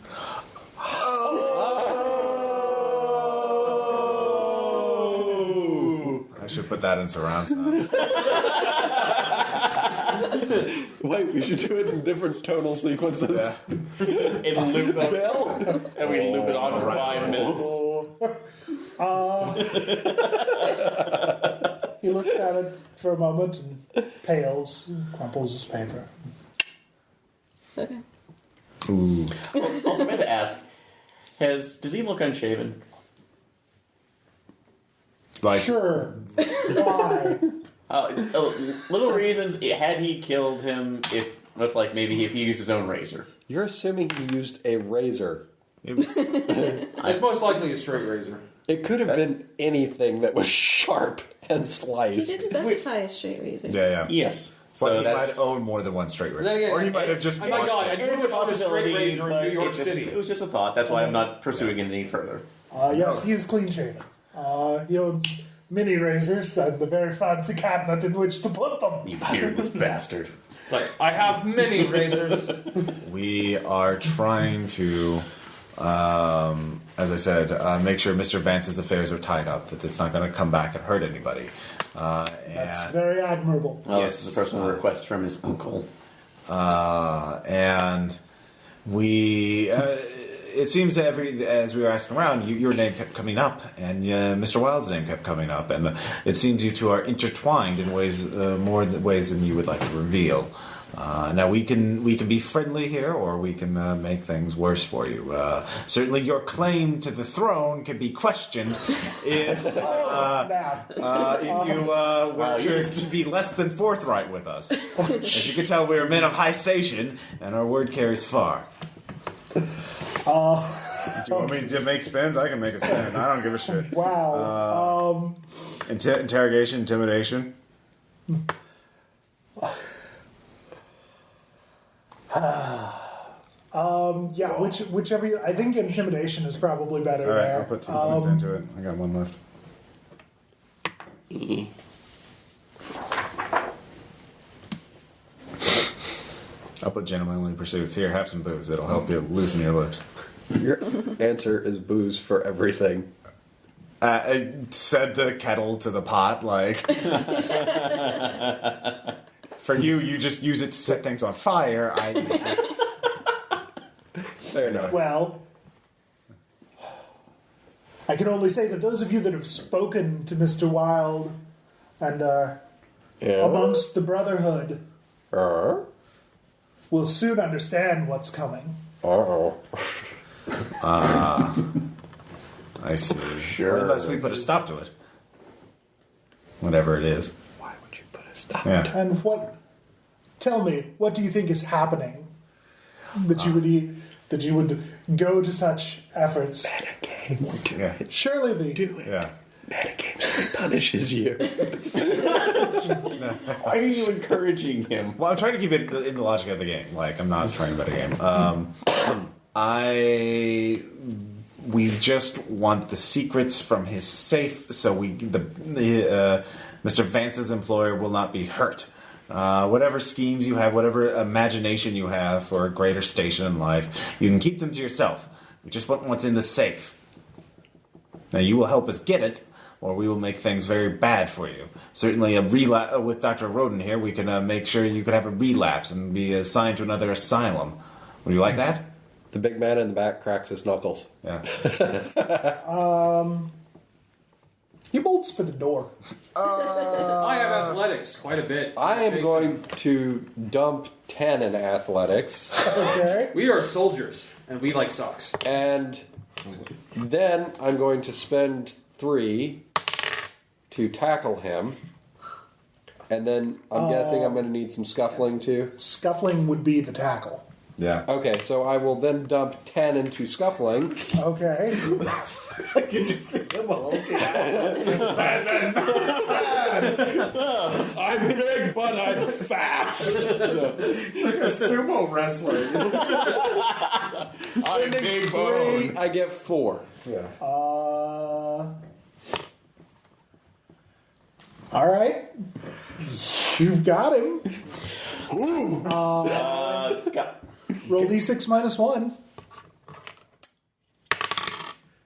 A: I should put that in surround sound.
C: Wait, we should do it in different tonal sequences.
A: Yeah.
E: And loop it. And we loop it on for 5 minutes.
B: He looks at it for a moment and pales and crumples his paper.
F: Okay.
A: Ooh.
E: Also, I meant to ask, does he look unshaven?
A: Like,
B: Sure. Why?
E: Little reasons, had he killed him, looks like maybe if he used his own razor.
C: You're assuming he used a razor.
G: It's most likely a straight razor.
C: It could have been anything that was sharp and
F: He
C: sliced.
F: did specify a straight razor.
A: yeah.
E: Yes.
A: So
E: So
A: he
E: that's...
A: might own more than one straight razor.
G: Yeah,
A: Or he might have just
G: Oh my
A: washed
G: God,
A: it.
G: I knew it was a straight razor in
E: but
G: New York
E: it just-
G: City.
E: It was just a thought. That's why I'm not pursuing it any further.
B: Yes, he is clean shaven. He owns mini razors and the very fancy cabinet in which to put them.
E: You beardless bastard.
G: Like, I have many razors.
A: We are trying to, as I said, make sure Mr. Vance's affairs are tied up, that it's not going to come back and hurt anybody.
B: That's
A: And,
B: very admirable.
E: Well,
A: Yes.
E: this is a personal request from his uncle.
A: and we, it seems that as we were asking around, your name kept coming up, and Mr. Wilde's name kept coming up, and it seems you two are intertwined in ways, more ways than you would like to reveal. Now we can be friendly here, or we can make things worse for you. Certainly, your claim to the throne can be questioned if
B: Snap.
A: you were to be less than forthright with us. As you can tell, we are men of high station, and our word carries far. Do you want me to make spins? I can make a spin. I don't give a shit.
B: Wow.
A: Interrogation, intimidation.
B: Yeah, whichever. I think intimidation is probably better
A: All right,
B: there.
A: I'll put 2 points into it. I got one left. I'll put gentlemanly pursuits. Here, have some booze. It'll help you loosen your lips.
C: Your answer is booze for everything.
A: I said the kettle to the pot, like. For you just use it to set things on fire. I use it.
C: Fair enough.
B: Well, I can only say that those of you that have spoken to Mr. Wilde and are amongst the Brotherhood will soon understand what's coming.
C: Uh-oh.
A: I see.
C: Sure.
A: Well, unless we put a stop to it. Whatever it is.
C: Why would you put a stop?
A: Yeah.
B: And tell me, what do you think is happening that you would go to such efforts?
C: Metagame.
A: Yeah.
B: Surely the
C: Do it.
A: Yeah.
C: Metagame punishes you.
E: Why are you encouraging him?
A: Well, I'm trying to keep it in the logic of the game. Like, I'm not trying to metagame. We just want the secrets from his safe, so Mr. Vance's employer will not be hurt. Whatever schemes you have, whatever imagination you have for a greater station in life, you can keep them to yourself. We just want what's in the safe. Now, you will help us get it, or we will make things very bad for you. Certainly, with Dr. Roden here, we can make sure you can have a relapse and be assigned to another asylum. Would you like that?
C: The big man in the back cracks his knuckles.
A: Yeah.
B: he bolts for the door.
G: I have athletics quite a bit.
C: I am going to dump 10 in athletics,
B: Okay.
G: We are soldiers, and we like socks.
C: and then I'm going to spend 3 to tackle him, and then I'm guessing I'm going to need some scuffling too.
B: Scuffling would be the tackle.
A: Yeah.
C: Okay, so I will then dump 10 into scuffling.
B: Okay.
A: Could you see him hulking out?
C: I'm big, but I'm fast.
A: Like a sumo wrestler.
C: I'm big bone. I get 4.
A: Yeah.
B: All right. You've got him. Roll d6 minus 1.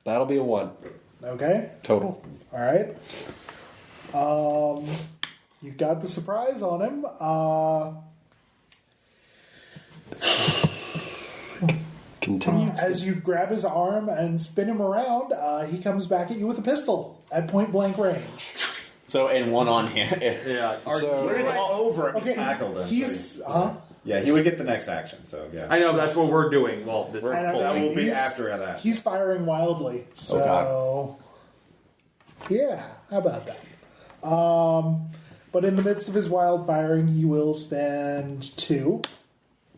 C: That'll be a 1.
B: Okay.
C: Total.
B: All right. You got the surprise on him.
C: Continue.
B: As you grab his arm and spin him around, he comes back at you with a pistol at point blank range.
E: So, and one on him.
G: Yeah.
C: So,
A: It's all over him.
B: Okay,
A: He tackled him.
B: he's
A: Yeah, he would get the next action. So yeah,
G: I know that's what we're doing. Well, this
B: I know,
A: that will be
B: he's-
A: after that.
B: He's firing wildly. So, yeah, how about that? But in the midst of his wild firing, he will spend 2.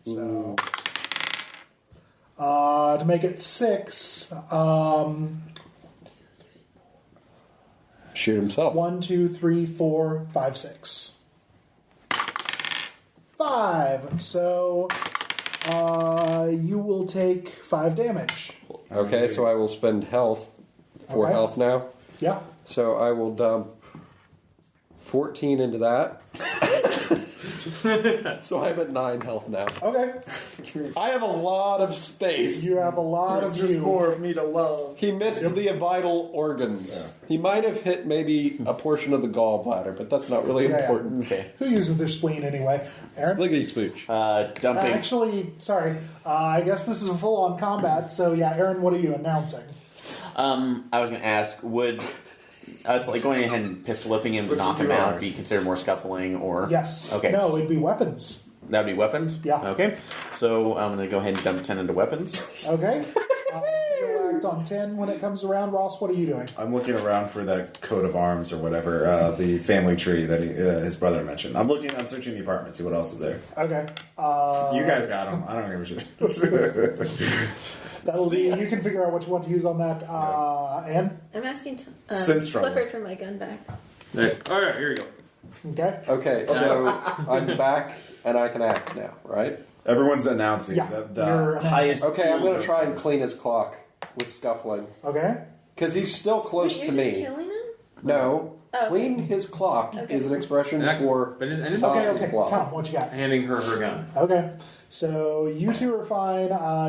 B: So, to make it 6,
C: shoot himself.
B: 1, 2, 3, 4, 5, 6. 5. So, you will take 5 damage.
C: Okay, so I will spend health. 4
B: Okay.
C: health now.
B: Yeah.
C: So I will dump 14 into that. So I'm at 9 health now.
B: Okay.
C: I have a lot of space.
B: You have a lot
A: There's
B: of
A: just
B: you.
A: more of me to love.
C: He missed the vital organs. He might have hit maybe a portion of the gallbladder, but that's not really
B: Yeah, yeah.
C: important.
E: Okay.
B: Who uses their spleen anyway? Aaron?
C: Spliggity spooch.
E: Dumping.
B: Actually, sorry. I guess this is a full-on combat. So yeah, Aaron, what are you announcing?
E: I was going to ask, would it's like going ahead and pistol whipping him to
A: What's
E: knock
A: the
E: him
A: two
E: out
A: hours?
E: be considered more scuffling or
B: Yes.
E: Okay.
B: No, it'd be weapons.
E: That would be weapons?
B: Yeah.
E: Okay. So I'm going to go ahead and dump 10 into weapons.
B: Okay. You'll act on 10 when it comes around. Ross, what are you doing?
A: I'm looking around for that coat of arms or whatever, the family tree that his brother mentioned. I'm searching the apartment, see what else is there.
B: Okay.
A: You guys got him. I don't give a shit.
B: That'll be. You can figure out what you want to use on that. Anne.
F: I'm asking
A: Since trouble.
F: Clifford for my gun back.
G: All right, here you go.
B: Okay.
C: Okay, so I'm back and I can act now, right?
A: Everyone's announcing
B: Yeah,
A: the
B: you're announcing.
A: highest.
C: Okay, I'm
A: pool
C: going to
A: goes
C: try and
A: first.
C: clean his clock with scuffling.
B: Okay.
C: Because he's still close
F: Wait,
C: to
F: you're
C: me.
F: just killing him?
C: No,
F: Oh.
C: clean his clock
F: Okay.
C: is an expression for...
G: But it's
B: Okay.
C: his
B: Okay.
C: block.
B: Tom, what you got?
G: handing her her gun.
B: Okay. So you two are fine.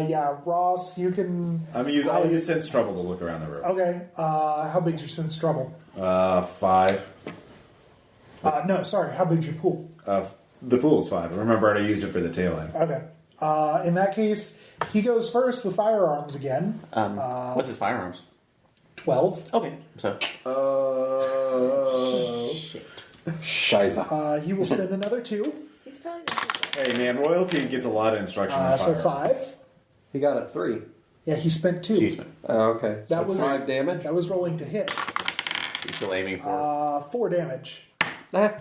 B: Yeah, Ross, you can.
A: I'll use sense trouble to look around the room.
B: Okay. How big's your sense trouble?
A: 5.
B: No, sorry. How big's your pool?
A: The pool is 5. Remember, I used it for the tail end.
B: Okay. In that case, he goes first with firearms again.
E: What's his firearms?
B: 12.
E: Okay. So.
C: Shiza.
B: He will spend another 2.
F: He's probably not.
A: Hey man, royalty gets a lot of instruction. on
B: So
A: firearms.
B: 5.
C: He got a 3.
B: Yeah, he spent 2.
E: Excuse me.
C: Oh, okay. So
B: That was
C: 5 damage?
B: That was rolling to hit.
E: He's still aiming for.
B: 4 damage.
C: Nah.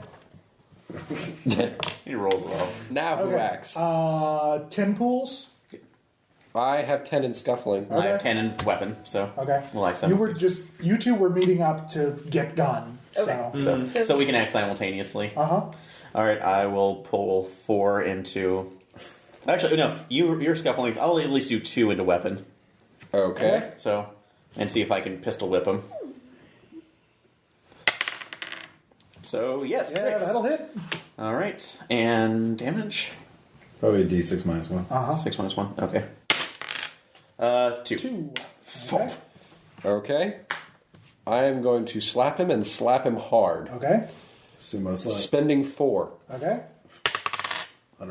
E: He rolled well.
C: Now who
B: Okay.
C: acts?
B: 10 pools.
C: I have 10 in scuffling.
E: I have
B: Okay.
E: 10 in weapon, so.
B: Okay.
E: Well, like
B: You two were meeting up to get gun.
F: Okay.
E: So we can act simultaneously.
B: Uh-huh.
E: All right, I will pull 4 into. Actually, no, you're scuffling. I'll at least do 2 into weapon.
C: Okay.
E: So, and see if I can pistol whip him. So yes,
B: Yeah,
E: 6.
B: that'll hit.
E: All right, and damage.
A: Probably a D6 minus 1.
E: 6 minus 1. Okay. 2.
B: 2. Okay.
C: Okay. I am going to slap him and slap him hard.
B: Okay.
A: Sumo slap.
C: Spending 4
B: Okay.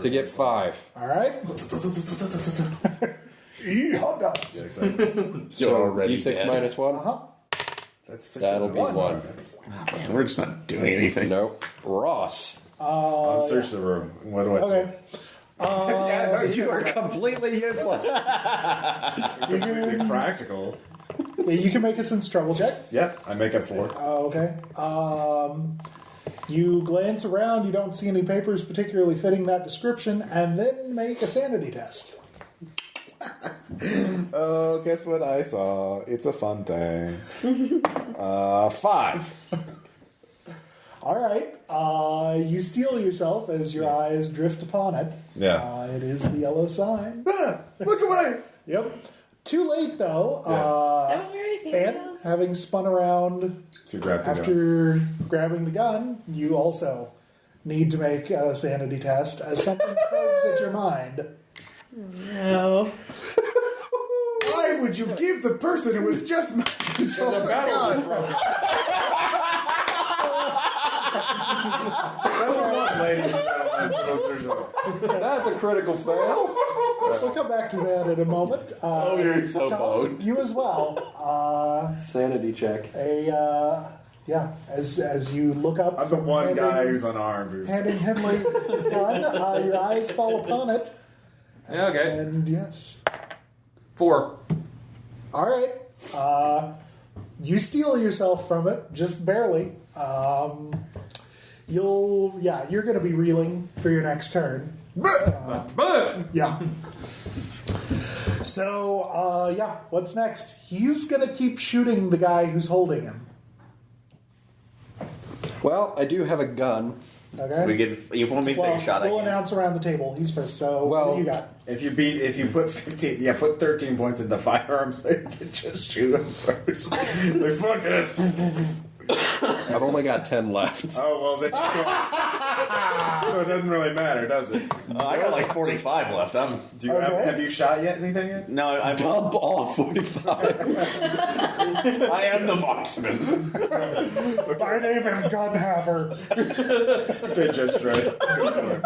C: to get 5.
B: All right. Hot
A: Yeah, exactly.
C: So
E: already
C: D6
E: dead.
C: minus 1?
B: Uh-huh.
A: That's
C: That'll be 1.
E: Man, we're just not doing anything.
C: Nope. Ross.
A: I'll search the room. What do I see?
B: Okay.
A: Yeah, no, you are
C: completely useless.
A: completely practical.
B: Yeah, you can make a sense trouble check.
A: Yeah, I make it 4.
B: Okay. You glance around, you don't see any papers particularly fitting that description, and then make a sanity test.
A: Oh, guess what I saw? It's a fun thing. 5.
B: All right. You steel yourself as your eyes drift upon it.
A: Yeah.
B: It is the yellow sign.
A: Look away!
B: Yep. Too late, though.
F: Haven't we already seen
B: And
F: those?
B: having spun around
A: To grab the gun.
B: after grabbing the gun, you also need to make a sanity test as something probes at your mind.
F: No.
A: Why would you give the person who was just control
G: The battle was broken.
A: That's a one, ladies and gentlemen. Listeners of-
C: That's a critical fail.
B: We'll come back to that in a moment.
E: you're so
B: Tom,
E: boned.
B: you as well.
C: Sanity check.
B: As you look up,
A: I'm the
B: from
A: one
B: handing-
A: guy who's unarmed. Who's...
B: handing Henley his gun. Your eyes fall upon it,
G: Yeah, okay.
B: and yes.
G: 4.
B: All right. You steal yourself from it, just barely. You're going to be reeling for your next turn.
G: But
B: Yeah. So, what's next? He's going to keep shooting the guy who's holding him.
C: Well, I do have a gun.
B: Okay.
E: You want me to take a shot at
B: we'll
E: you?
B: announce around the table. He's first. So,
C: Well-
B: what do you got?
A: If you put 15, put 13 points into firearms, so you can just shoot them first. Like, fuck this.
C: I've only got 10 left.
A: Oh, well, then so it doesn't really matter, does it?
E: I got like 45 left.
A: Do you have you shot anything yet?
E: No, I'm
C: Dump all 45.
E: I am the marksman.
B: My name is Gunhaver.
A: Okay, Judge Strike. Go for it.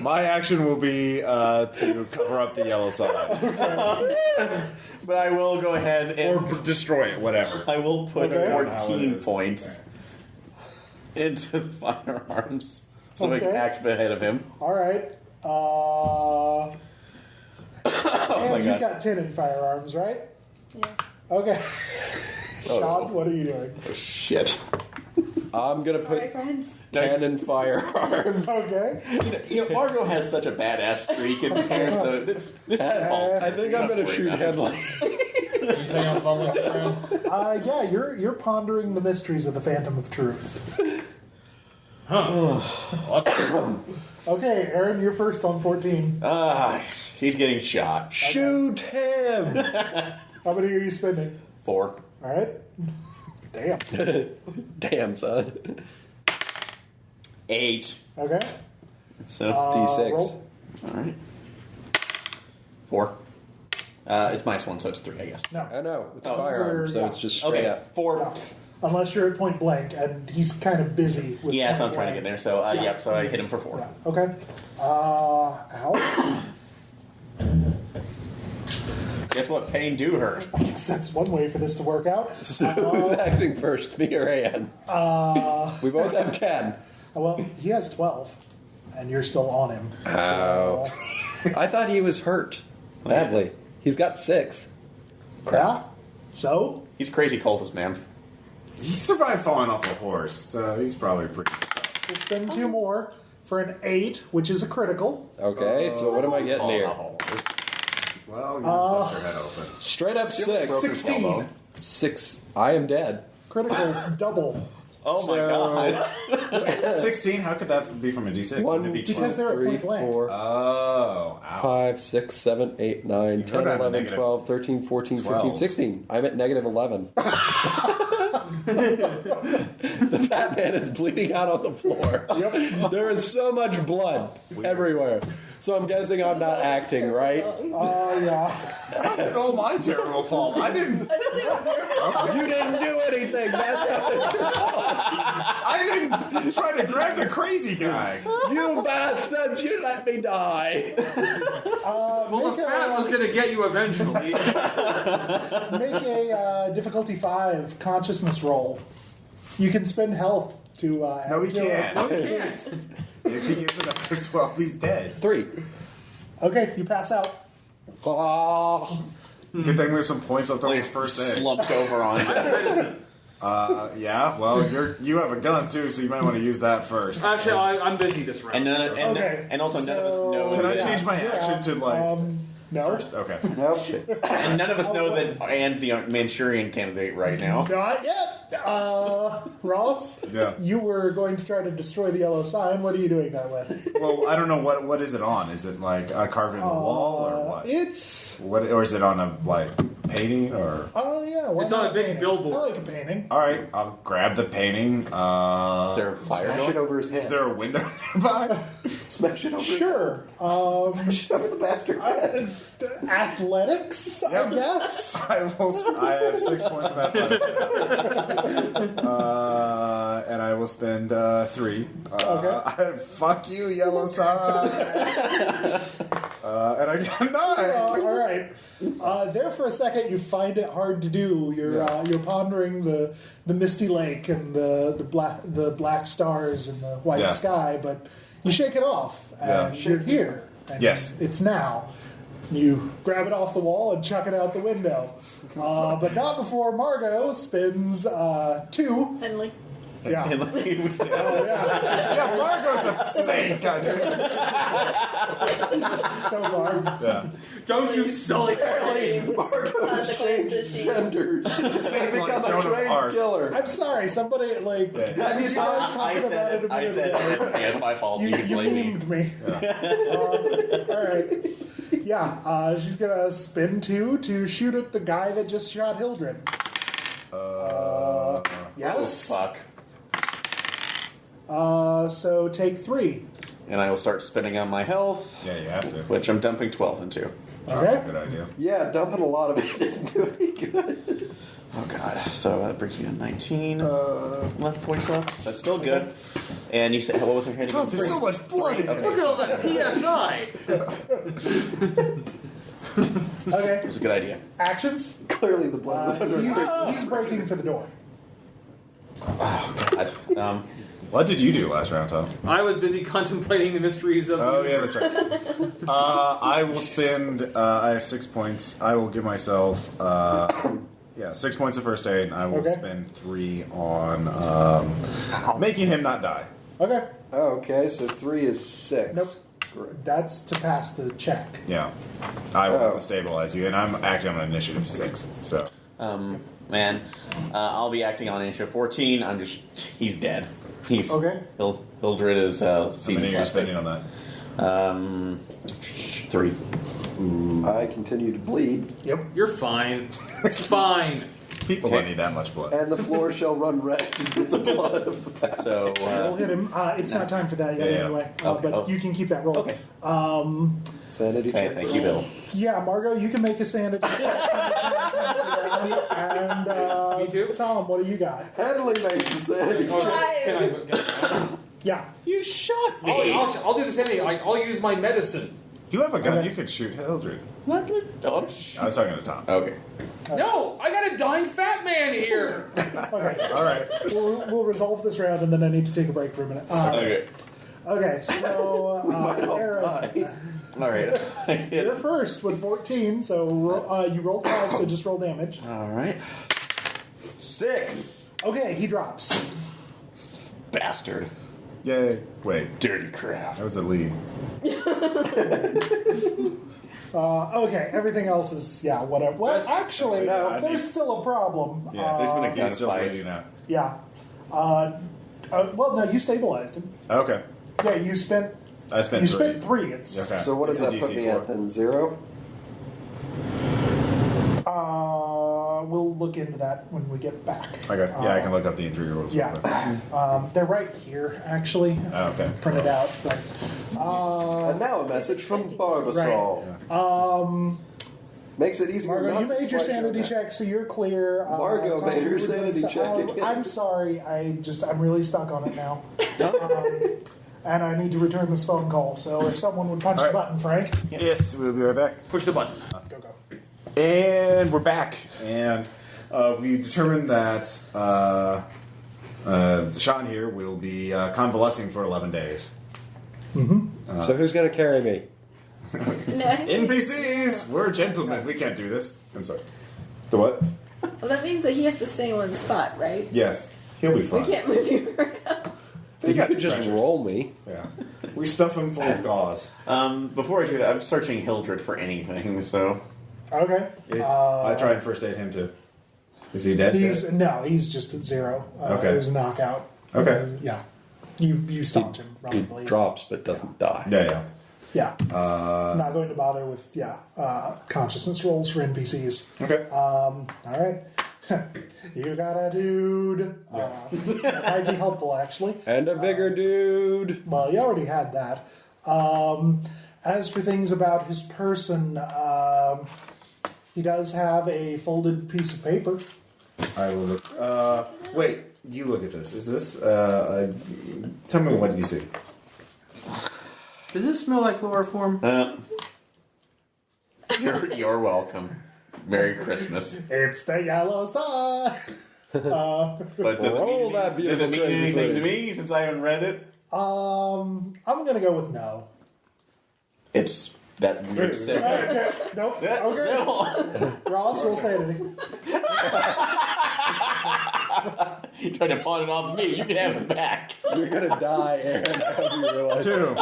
A: My action will be to cover up the yellow sign.
E: But I will go ahead and
A: Or destroy it, whatever.
E: I will put
B: Okay.
E: 14 points into the firearms so I can
B: Okay.
E: act ahead of him.
B: All right.
E: Oh my
B: And you've
E: god.
B: got 10 in firearms, right?
F: Yes.
B: Okay.
E: Oh.
B: Sean, what are you doing?
E: Shit.
C: I'm going to
F: Sorry,
C: put
F: friends.
C: cannon firearms.
B: Okay.
E: Margot has such a badass streak in there, so this is fault.
C: I think I'm going to shoot Henley.
G: you say I'm fumbling this round?
B: You're pondering the mysteries of the Phantom of Truth.
G: Huh. What's
B: Okay, Aaron, you're first on 14.
E: He's getting shot.
C: Shoot him!
B: How many are you spending?
E: 4.
B: All right. Damn.
C: Damn, son.
E: 8.
B: Okay.
E: So,
C: D6.
B: Roll.
E: alright. 4. It's -1, so it's 3, I guess.
B: No.
C: I know. It's
E: Oh,
C: firearm, so
B: yeah.
C: it's just straight
E: Okay,
C: up.
E: 4.
B: No. Unless you're at point blank, and he's kind of busy with
E: Yeah, so I'm
B: point
E: trying to get
B: blank.
E: there. So,
B: Yeah.
E: yep, so I hit him for 4.
B: Yeah. Okay. Ow.
E: Guess what? Pain do hurt.
B: I guess that's one way for this to work out.
C: So who's acting first, me or Ann? We both have 10.
B: Well, he has 12, and you're still on him.
C: Ow. I thought he was hurt badly. He's got 6.
B: Yeah. So
E: He's a crazy cultist, man.
A: He survived falling off a horse, so he's probably pretty good.
B: we'll spend 2 more for an 8, which is a critical.
C: Okay, so what am I getting here?
A: Well, you bust your head open.
C: Straight up 6.
B: 16.
C: 6. I am dead.
B: Criticals double.
E: Oh my god.
A: 16? How could that be from a D6?
C: One,
A: Wouldn't it be
B: Because
A: 12?
B: they're at
C: 3,
B: point blank.
C: 4,
A: Oh, ow.
C: 5, 6, 7, 8, 9, 10,
A: heard I had a
C: 11,
A: negative
C: 12, 13, 14, 15,
A: 12.
C: 16. I'm at negative 11. The fat man is bleeding out on the floor.
B: Yep.
C: There is so much blood everywhere. So I'm guessing I'm not acting, right?
B: Oh, yeah.
A: How's it all my terrible fault? I didn't.
C: You didn't do anything. That's how it's your fault.
A: I didn't try to grab the crazy guy.
C: You bastards, you let me die.
G: Well, the fat was going to get you eventually.
B: Make a difficulty 5 consciousness roll. You can spend health to.
A: No, he
B: add to it.
A: can't.
G: You can't.
A: If he gets another 12, he's dead.
C: 3.
B: Okay, you pass out.
A: Good thing we have some points left on your first day.
E: Slumped over on it.
A: Yeah, well, you have a gun too, so you might want to use that first.
G: Actually, I'm busy this round.
E: And also none of us know.
A: Can I
E: that-
A: change my action to like
B: No.
A: first? Okay.
E: And none of us know that Anne's the Manchurian candidate right now.
B: Not yet. Ross,
A: Yeah.
B: you were going to try to destroy the yellow sign. What are you doing that with?
A: Well, I don't know what is it on. Is it like carved in the wall or what?
B: It's
A: What or is it on a like painting or?
B: Oh yeah, why
D: It's
B: not
D: on a big
B: painting?
D: billboard.
B: I like a painting.
A: All right, I'll grab the painting.
E: Is there a fire
H: Smash
E: going?
H: it over his head.
A: Is there a window nearby?
H: Smash it over his
B: Sure.
H: Smash it over the bastard's head.
B: Athletics, I
A: Yep.
B: guess.
A: I have 6 points of athletics. And I will spend 3.
B: Okay.
A: Fuck you, yellow sign. And I get a 9.
B: All right. There for a second, you find it hard to do. You're pondering the misty lake and the black stars and the white sky, but you shake it off, and you're here. And
A: Yes.
B: it's now. You grab it off the wall and chuck it out the window, but not before Margot spins 2.
F: Henley.
B: Yeah.
E: And, like,
B: Oh yeah.
A: Yeah, Margot's a saint. Goddamn.
B: So far.
A: Yeah.
D: Don't you sully
F: Consequences she-
H: genders.
A: Saint
H: Become
A: like
H: a
A: Joan of
H: trained
A: Arc.
H: killer.
B: I'm sorry. Somebody like.
A: Yeah.
B: You guys
E: I
B: talking about
E: said
B: it
E: it.
B: a
E: I
B: minute
E: said
B: ago.
E: it. Yeah, it's my fault. You
B: You
E: can blame me.
B: memed me. All right. Yeah, she's gonna spin 2 to shoot at the guy that just shot Hildred. Yes.
E: Oh, fuck.
B: So take 3.
E: And I will start spinning on my health,
A: Yeah, you have to.
E: which I'm dumping 12 into.
B: Okay.
A: Good idea.
H: Yeah, dumping a lot of it doesn't do any good.
E: Oh god. So that brings me to 19 left points left. That's still good. And you said, what was her hand again?
A: God, there's so much blood in
D: Look at all that PSI.
B: Okay.
E: It was a good idea.
B: Actions.
H: Clearly the blood was under
B: He's breaking for the door.
E: Oh god.
A: What did you do last round, Tom?
D: I was busy contemplating the mysteries of
A: Oh,
D: the
A: yeah, that's right. I will spend, I have 6 points. I will give myself, 6 points of first aid. And I will
B: Okay.
A: spend 3 on making him not die.
B: Okay.
H: Okay, so 3 is 6.
B: Nope. That's to pass the check.
A: Yeah. I will have to stabilize you, and I'm acting on initiative 6. So,
E: Man, I'll be acting on initiative 14. He's dead. He's
B: Okay.
E: Hildred is
A: how
E: seen
A: many
E: his
A: are you
E: last
A: spending
E: bit.
A: on that?
E: 3.
H: I continue to bleed,
B: Yep.
D: You're fine. It's fine.
A: People don't need that much blood.
H: and the floor shall run red with the blood of the past.
E: So
B: We'll hit him. It's not time for that yet,
A: Yeah, yeah.
B: anyway.
E: Okay.
B: But you can keep that roll.
E: Okay.
H: Sanity
E: hey,
H: check.
E: thank you, Bill.
B: Yeah, Margot, you can make a sanity check. And
D: Me too?
B: Tom, what do you got?
H: Henley makes a sanity check.
D: Can I
B: Yeah.
E: You shot me.
D: I'll do the same thing. I'll use my medicine.
A: You have a gun.
B: Okay.
A: You could shoot Hildred.
E: Oh,
A: I was talking to Tom.
E: okay.
D: No, I got a dying fat man here.
B: Okay.
A: All right.
B: We'll resolve this round, and then I need to take a break for a minute.
E: Okay.
B: Okay, so Aaron,
E: All right.
B: you're first with 14. So you rolled 5, so just roll damage.
E: All right. 6.
B: Okay, he drops.
E: Bastard.
A: Yay. Wait.
E: Dirty crap.
A: That was a lead.
B: Okay, everything else is whatever. Well,
D: That's-
B: actually,
A: no,
B: there's still a problem.
A: Yeah.
E: There's been a
A: He's still
E: gunfight.
A: bleeding out.
B: Yeah. Well, no, you stabilized him.
A: Okay.
B: Yeah, you spent.
A: I spent
B: You
A: 3.
B: spent 3. It's.
A: Okay.
H: So what does
A: It's a
H: that put
A: DC
H: me
A: 4.
H: at then? 0?
B: We'll look into that when we get back.
A: Okay. Yeah, I can look up the injury rules. real quick.
B: Yeah, they're right here actually.
A: Oh, okay.
B: Printed out. But,
H: And now a message from Barbasol. Makes it easier
B: Margot,
H: not
B: you
H: to
B: made your
H: slice
B: sanity
H: neck.
B: check, so you're clear.
H: Margot
B: Tom,
H: made her
B: you were
H: sanity
B: doing
H: check
B: stuff.
H: again.
B: I'm sorry. I'm really stuck on it now. And I need to return this phone call. So if someone would punch
A: All
B: the
A: right.
B: button, Frank.
A: Yes, we'll be right back.
D: Push the button.
B: Go.
A: And we're back. And we determined that Sean here will be convalescing for 11 days.
C: So who's going to carry me?
F: No, I think
A: NPCs! We're gentlemen. We can't do this. I'm sorry. The what?
F: well, that means that he has to stay in one spot, right?
A: Yes. He'll be
F: We
A: fine.
F: can't move you around.
A: They
C: You
A: got
C: could just
A: stretchers.
C: roll me.
A: Yeah. We stuff him full of gauze.
E: Before I do that, I'm searching Hildred for anything, so...
B: Okay.
A: I try and first aid him too. Is he dead?
B: He's just at 0.
A: Okay.
B: It was a knockout.
A: Okay.
B: Yeah. You stopped him
C: He
B: probably.
C: drops but doesn't die.
A: Yeah, yeah.
B: Yeah. I'm not going to bother with consciousness rolls for NPCs.
A: Okay.
B: All right. You got a dude. That might be helpful, actually.
C: And a bigger dude.
B: Well, you already had that. As for things about his person, he does have a folded piece of paper.
A: I will look. Wait, you look at this. Is this? Tell me what you see.
G: Does this smell like chloroform?
E: You're welcome. Merry Christmas.
B: It's the yellow sun.
E: But does it mean anything to me since I haven't read it?
B: I'm gonna go with no.
E: It's that weird symbol.
B: Okay, nope. Okay.
E: No.
B: Ross, roll sanity.
E: You tried to pawn it off me. You can have it back.
C: You're gonna die, Aaron. How do you realize?
A: 2.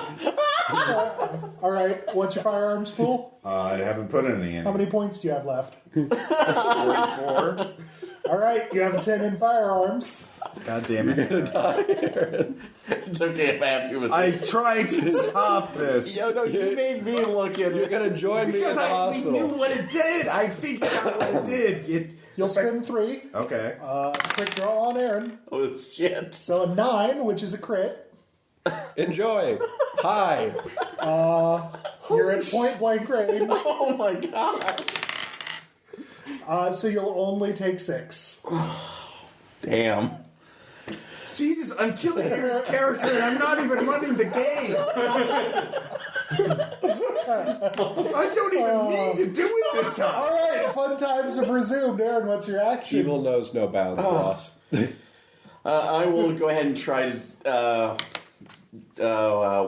B: All right. What's your firearms pool?
A: I haven't put any in.
B: How many points do you have left?
A: 44.
B: All right. You have a 10 in firearms.
A: God damn it.
E: It's okay if I have you with
A: I
E: this.
A: tried to stop this.
E: Yo, no, you made me look at
C: You're
E: it.
C: gonna join me in
A: Because
C: the
A: we
C: hospital.
A: knew what it did. I figured out what it did.
B: You'll spend 3.
A: Okay.
B: Quick draw on Aaron.
E: Oh, shit.
B: So a 9, which is a crit.
C: Enjoy. Hi.
B: You're at point blank range.
E: Oh, my God.
B: So you'll only take 6.
E: Damn.
A: Jesus, I'm killing Aaron's character and I'm not even running the game. I don't even mean to do it this time.
B: All right. Fun times have resumed. Aaron, what's your action?
C: Evil knows no bounds, Ross.
E: I will go ahead and try to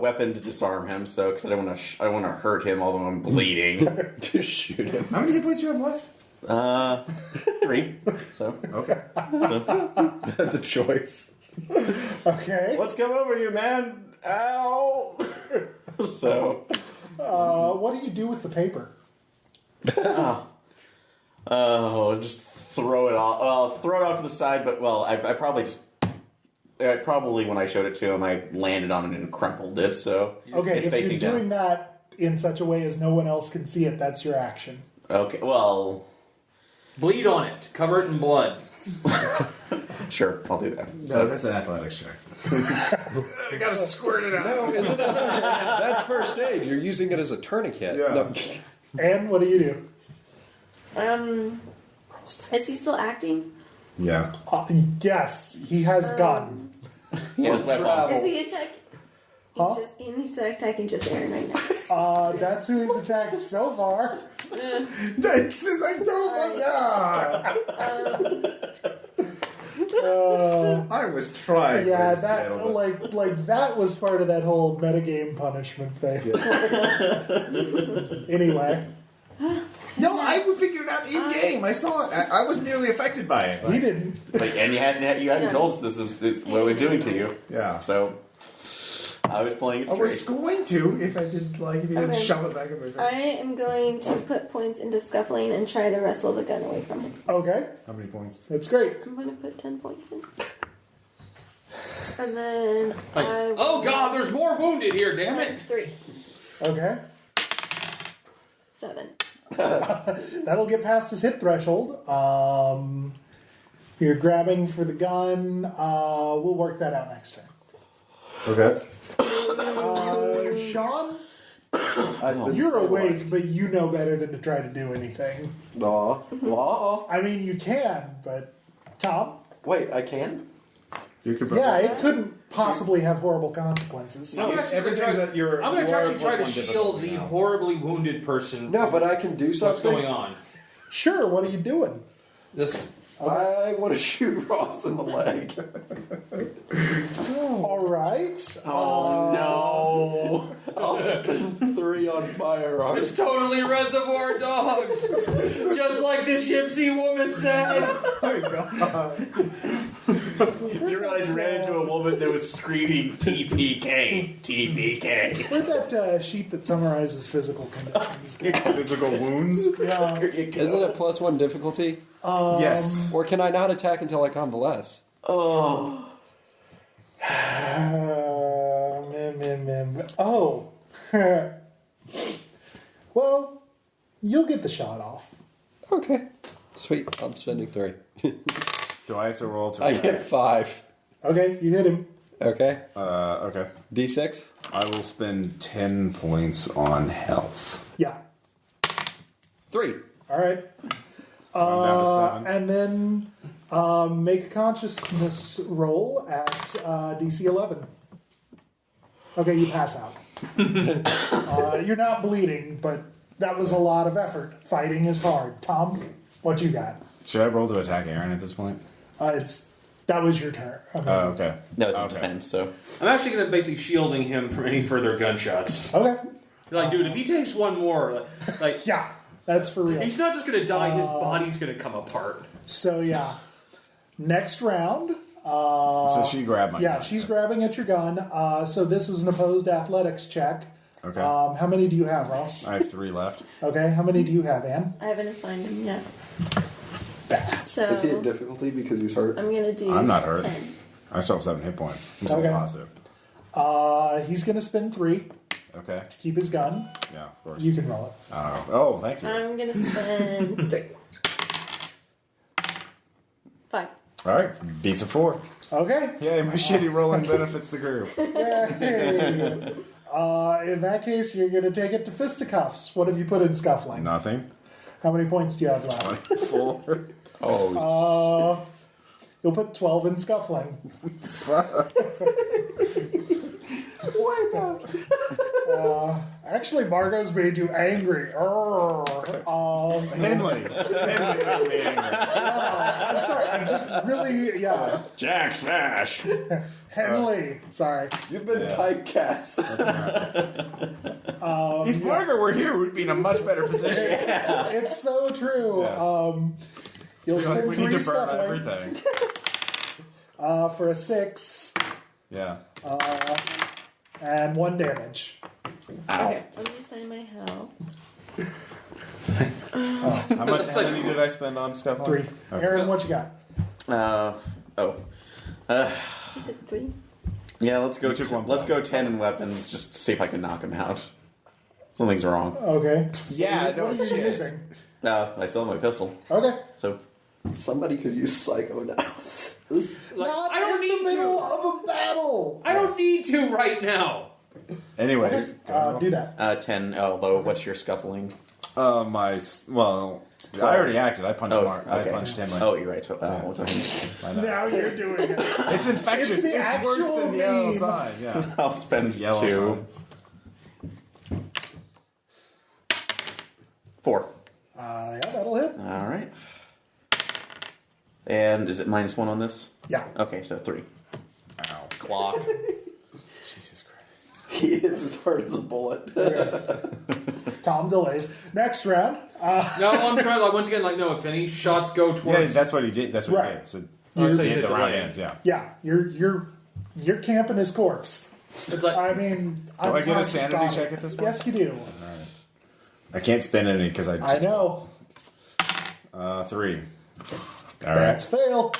E: weapon to disarm him. So, because I don't want to hurt him, although I'm bleeding.
C: Just shoot him.
A: How many hit points do you have left?
E: 3. So,
A: Okay.
C: That's a choice.
B: Okay.
E: what's come over you, man? Ow. So,
B: What do you do with the paper?
E: just throw it off. Well, throw it off to the side. But I probably just. Probably when I showed it to him, I landed on it and crumpled it. So
B: Okay,
E: it's
B: if
E: facing
B: you're
E: down.
B: doing that in such a way as no one else can see it, that's your action.
E: Okay, well,
G: Bleed on it. Cover it in blood.
E: sure, I'll do that.
A: No, that's an athletics check. I gotta squirt it out.
C: No, that's first aid. You're using it as a tourniquet.
A: Yeah.
C: No.
B: And what do you do?
F: Is he still acting?
A: Yeah.
B: Yes, he has gun.
E: He has weapon.
F: Is he attacking?
B: Huh?
F: He's attacking just Aaron right now.
B: That's who he's attacked so far.
A: Since I told I was trying.
B: Yeah,
A: ladies and
B: that
A: gentlemen.
B: like that was part of that whole metagame punishment thing. Anyway,
A: No, I figured it out in game. I saw it. I was nearly affected by it.
B: he didn't.
E: And you hadn't told us this is what it was doing to you.
A: Yeah.
E: So I was playing it
A: I was
E: straight.
A: going to if I didn't if you didn't
F: Okay.
A: shove it back in my face.
F: I am going to put points into scuffling and try to wrestle the gun away from him.
B: Okay,
A: How many points?
B: that's great.
F: I'm going to put 10 points in. And then
G: Oh God, there's more wounded here, damn it!
F: 3,
B: Okay,
F: 7.
B: that'll get past his hit threshold. You're grabbing for the gun. We'll work that out next time.
A: Okay.
B: Sean,
C: I've been
B: you're
C: stabilized.
B: awake, but you know better than to try to do anything.
C: Aw.
B: I mean, you can, but Tom?
C: Wait, I can?
A: You could
B: Yeah, it couldn't possibly have horrible consequences.
A: No,
G: I'm actually
A: everything's
G: gonna try-
A: that you're.
G: I'm going
A: you
G: to
A: are
G: actually try to
A: +1
G: shield
A: difficulty
G: the
A: now.
G: horribly wounded person.
C: No, but I can do
G: What's
C: something.
G: going on?
B: Sure, what are you doing?
G: This.
C: I want to shoot Ross in the leg.
B: All right.
E: Oh no!
C: I'll spend 3 on firearms.
G: It's totally Reservoir Dogs, just like the gypsy woman said.
A: Oh my god.
E: You realize you ran into a woman that was screaming TPK, TPK.
B: Where'd that sheet that summarizes physical conditions go?
A: Physical wounds?
B: Yeah.
C: Isn't it +1 difficulty?
A: Yes.
C: Or can I not attack until I convalesce?
E: Oh,
B: Oh. Well, you'll get the shot off.
H: Okay. Sweet. I'm spending 3.
A: Do I have to roll to
H: I get 5.
B: Okay, you hit him.
H: Okay.
A: Okay.
H: D6?
A: I will spend 10 points on health.
B: Yeah.
H: 3.
B: All right.
A: So I'm down to 7.
B: And then make a consciousness roll at DC 11. Okay, you pass out. You're not bleeding, but that was a lot of effort. Fighting is hard. Tom, what you got?
A: Should I roll to attack Aaron at this point?
B: That was your turn. Okay.
A: Oh, okay.
E: That was
A: okay.
E: defense, so.
G: I'm actually going to basically shielding him from any further gunshots.
B: Okay.
G: Like, dude, if he takes one more, like
B: Yeah, that's for real.
G: he's not just going to die, his body's going to come apart.
B: So, yeah. Next round.
A: So she grabbed my
B: Yeah,
A: gun.
B: she's grabbing at your gun. So this is an opposed athletics check.
A: Okay.
B: How many do you have, Ross?
A: I have 3 left.
B: Okay, how many do you have, Anne?
F: I haven't assigned him yet.
B: Fast.
F: So
H: Is he in difficulty because he's hurt?
F: I'm gonna do.
A: I'm not hurt.
F: 10.
A: I still have 7 hit points. I'm still
B: Okay.
A: positive.
B: He's going to spend 3
A: Okay.
B: to keep his gun.
A: Yeah, of course.
B: You can roll it.
A: Oh, thank you.
F: I'm gonna spend 5.
A: All right. Beats a 4.
B: Okay.
A: Yay, my shitty rolling benefits the group.
B: Yay. In that case, you're going to take it to fisticuffs. What have you put in scuffling?
A: Nothing.
B: How many points do you have left?
A: 4.
E: Oh,
B: You'll put 12 in scuffling. Actually, Margot's made you angry.
A: Henley made me angry.
B: I'm sorry. I'm just really,
A: Jack Smash.
B: Henley. Sorry.
H: You've been typecast.
A: If Margaret were here, we'd be in a much better position.
B: It's so true.
A: Yeah.
B: You'll
A: Feel like
B: spend
A: we
B: 3
A: need to burn
B: scuffling
A: everything.
B: for a 6
A: Yeah.
B: and 1 damage.
F: Okay, let me assign my health.
A: How many did I spend on scuffling?
B: 3.
A: Okay.
B: Aaron, what you got?
F: Is it 3?
E: yeah, let's go.
A: You took one
E: Let's
A: blow.
E: go 10 in weapons, just to see if I can knock him out. Something's wrong.
B: Okay.
A: Yeah,
B: What
A: no
B: are you
A: shit.
B: using?
E: I still have my pistol,
B: Okay.
E: so
H: Somebody could use psychoanalysis.
B: Not
G: I don't
B: in
G: need
B: the middle
G: to.
B: of a battle.
G: I don't need to right now.
A: Anyways.
B: Do that.
E: 10. Although, what's your scuffling?
A: I already acted. I punched Mark.
E: okay.
A: I punched Henley.
E: Oh, you're right. So, we'll go ahead.
A: I know.
B: Now you're doing it.
A: It's infectious.
B: It's the
A: It's worse
B: actual
A: than the yellow
B: meme.
A: sign. Yeah.
E: I'll spend
A: Yellow
E: 2. 4.
B: Yeah, that'll hit.
E: All right. And is it -1 on this?
B: Yeah.
E: Okay, so 3.
A: Ow.
E: Clock.
A: Jesus Christ.
H: He hits as hard as a bullet.
B: Tom delays. Next round.
G: No, I'm trying. Like once again, no. If any shots go
A: Yeah,
G: towards,
A: that's what he did. That's what
B: Right.
A: he did. So
G: Oh, so
A: he
G: you
A: hit
G: did
A: the round
G: delay.
A: ends. Yeah.
B: Yeah, you're camping his corpse.
G: it's like
B: I mean,
A: Do I get a
B: unconscious
A: sanity
B: body.
A: check at this point?
B: Yes, you do.
A: I can't spend any because I.
B: I
A: Just,
B: know.
A: 3. All right.
B: That's fail.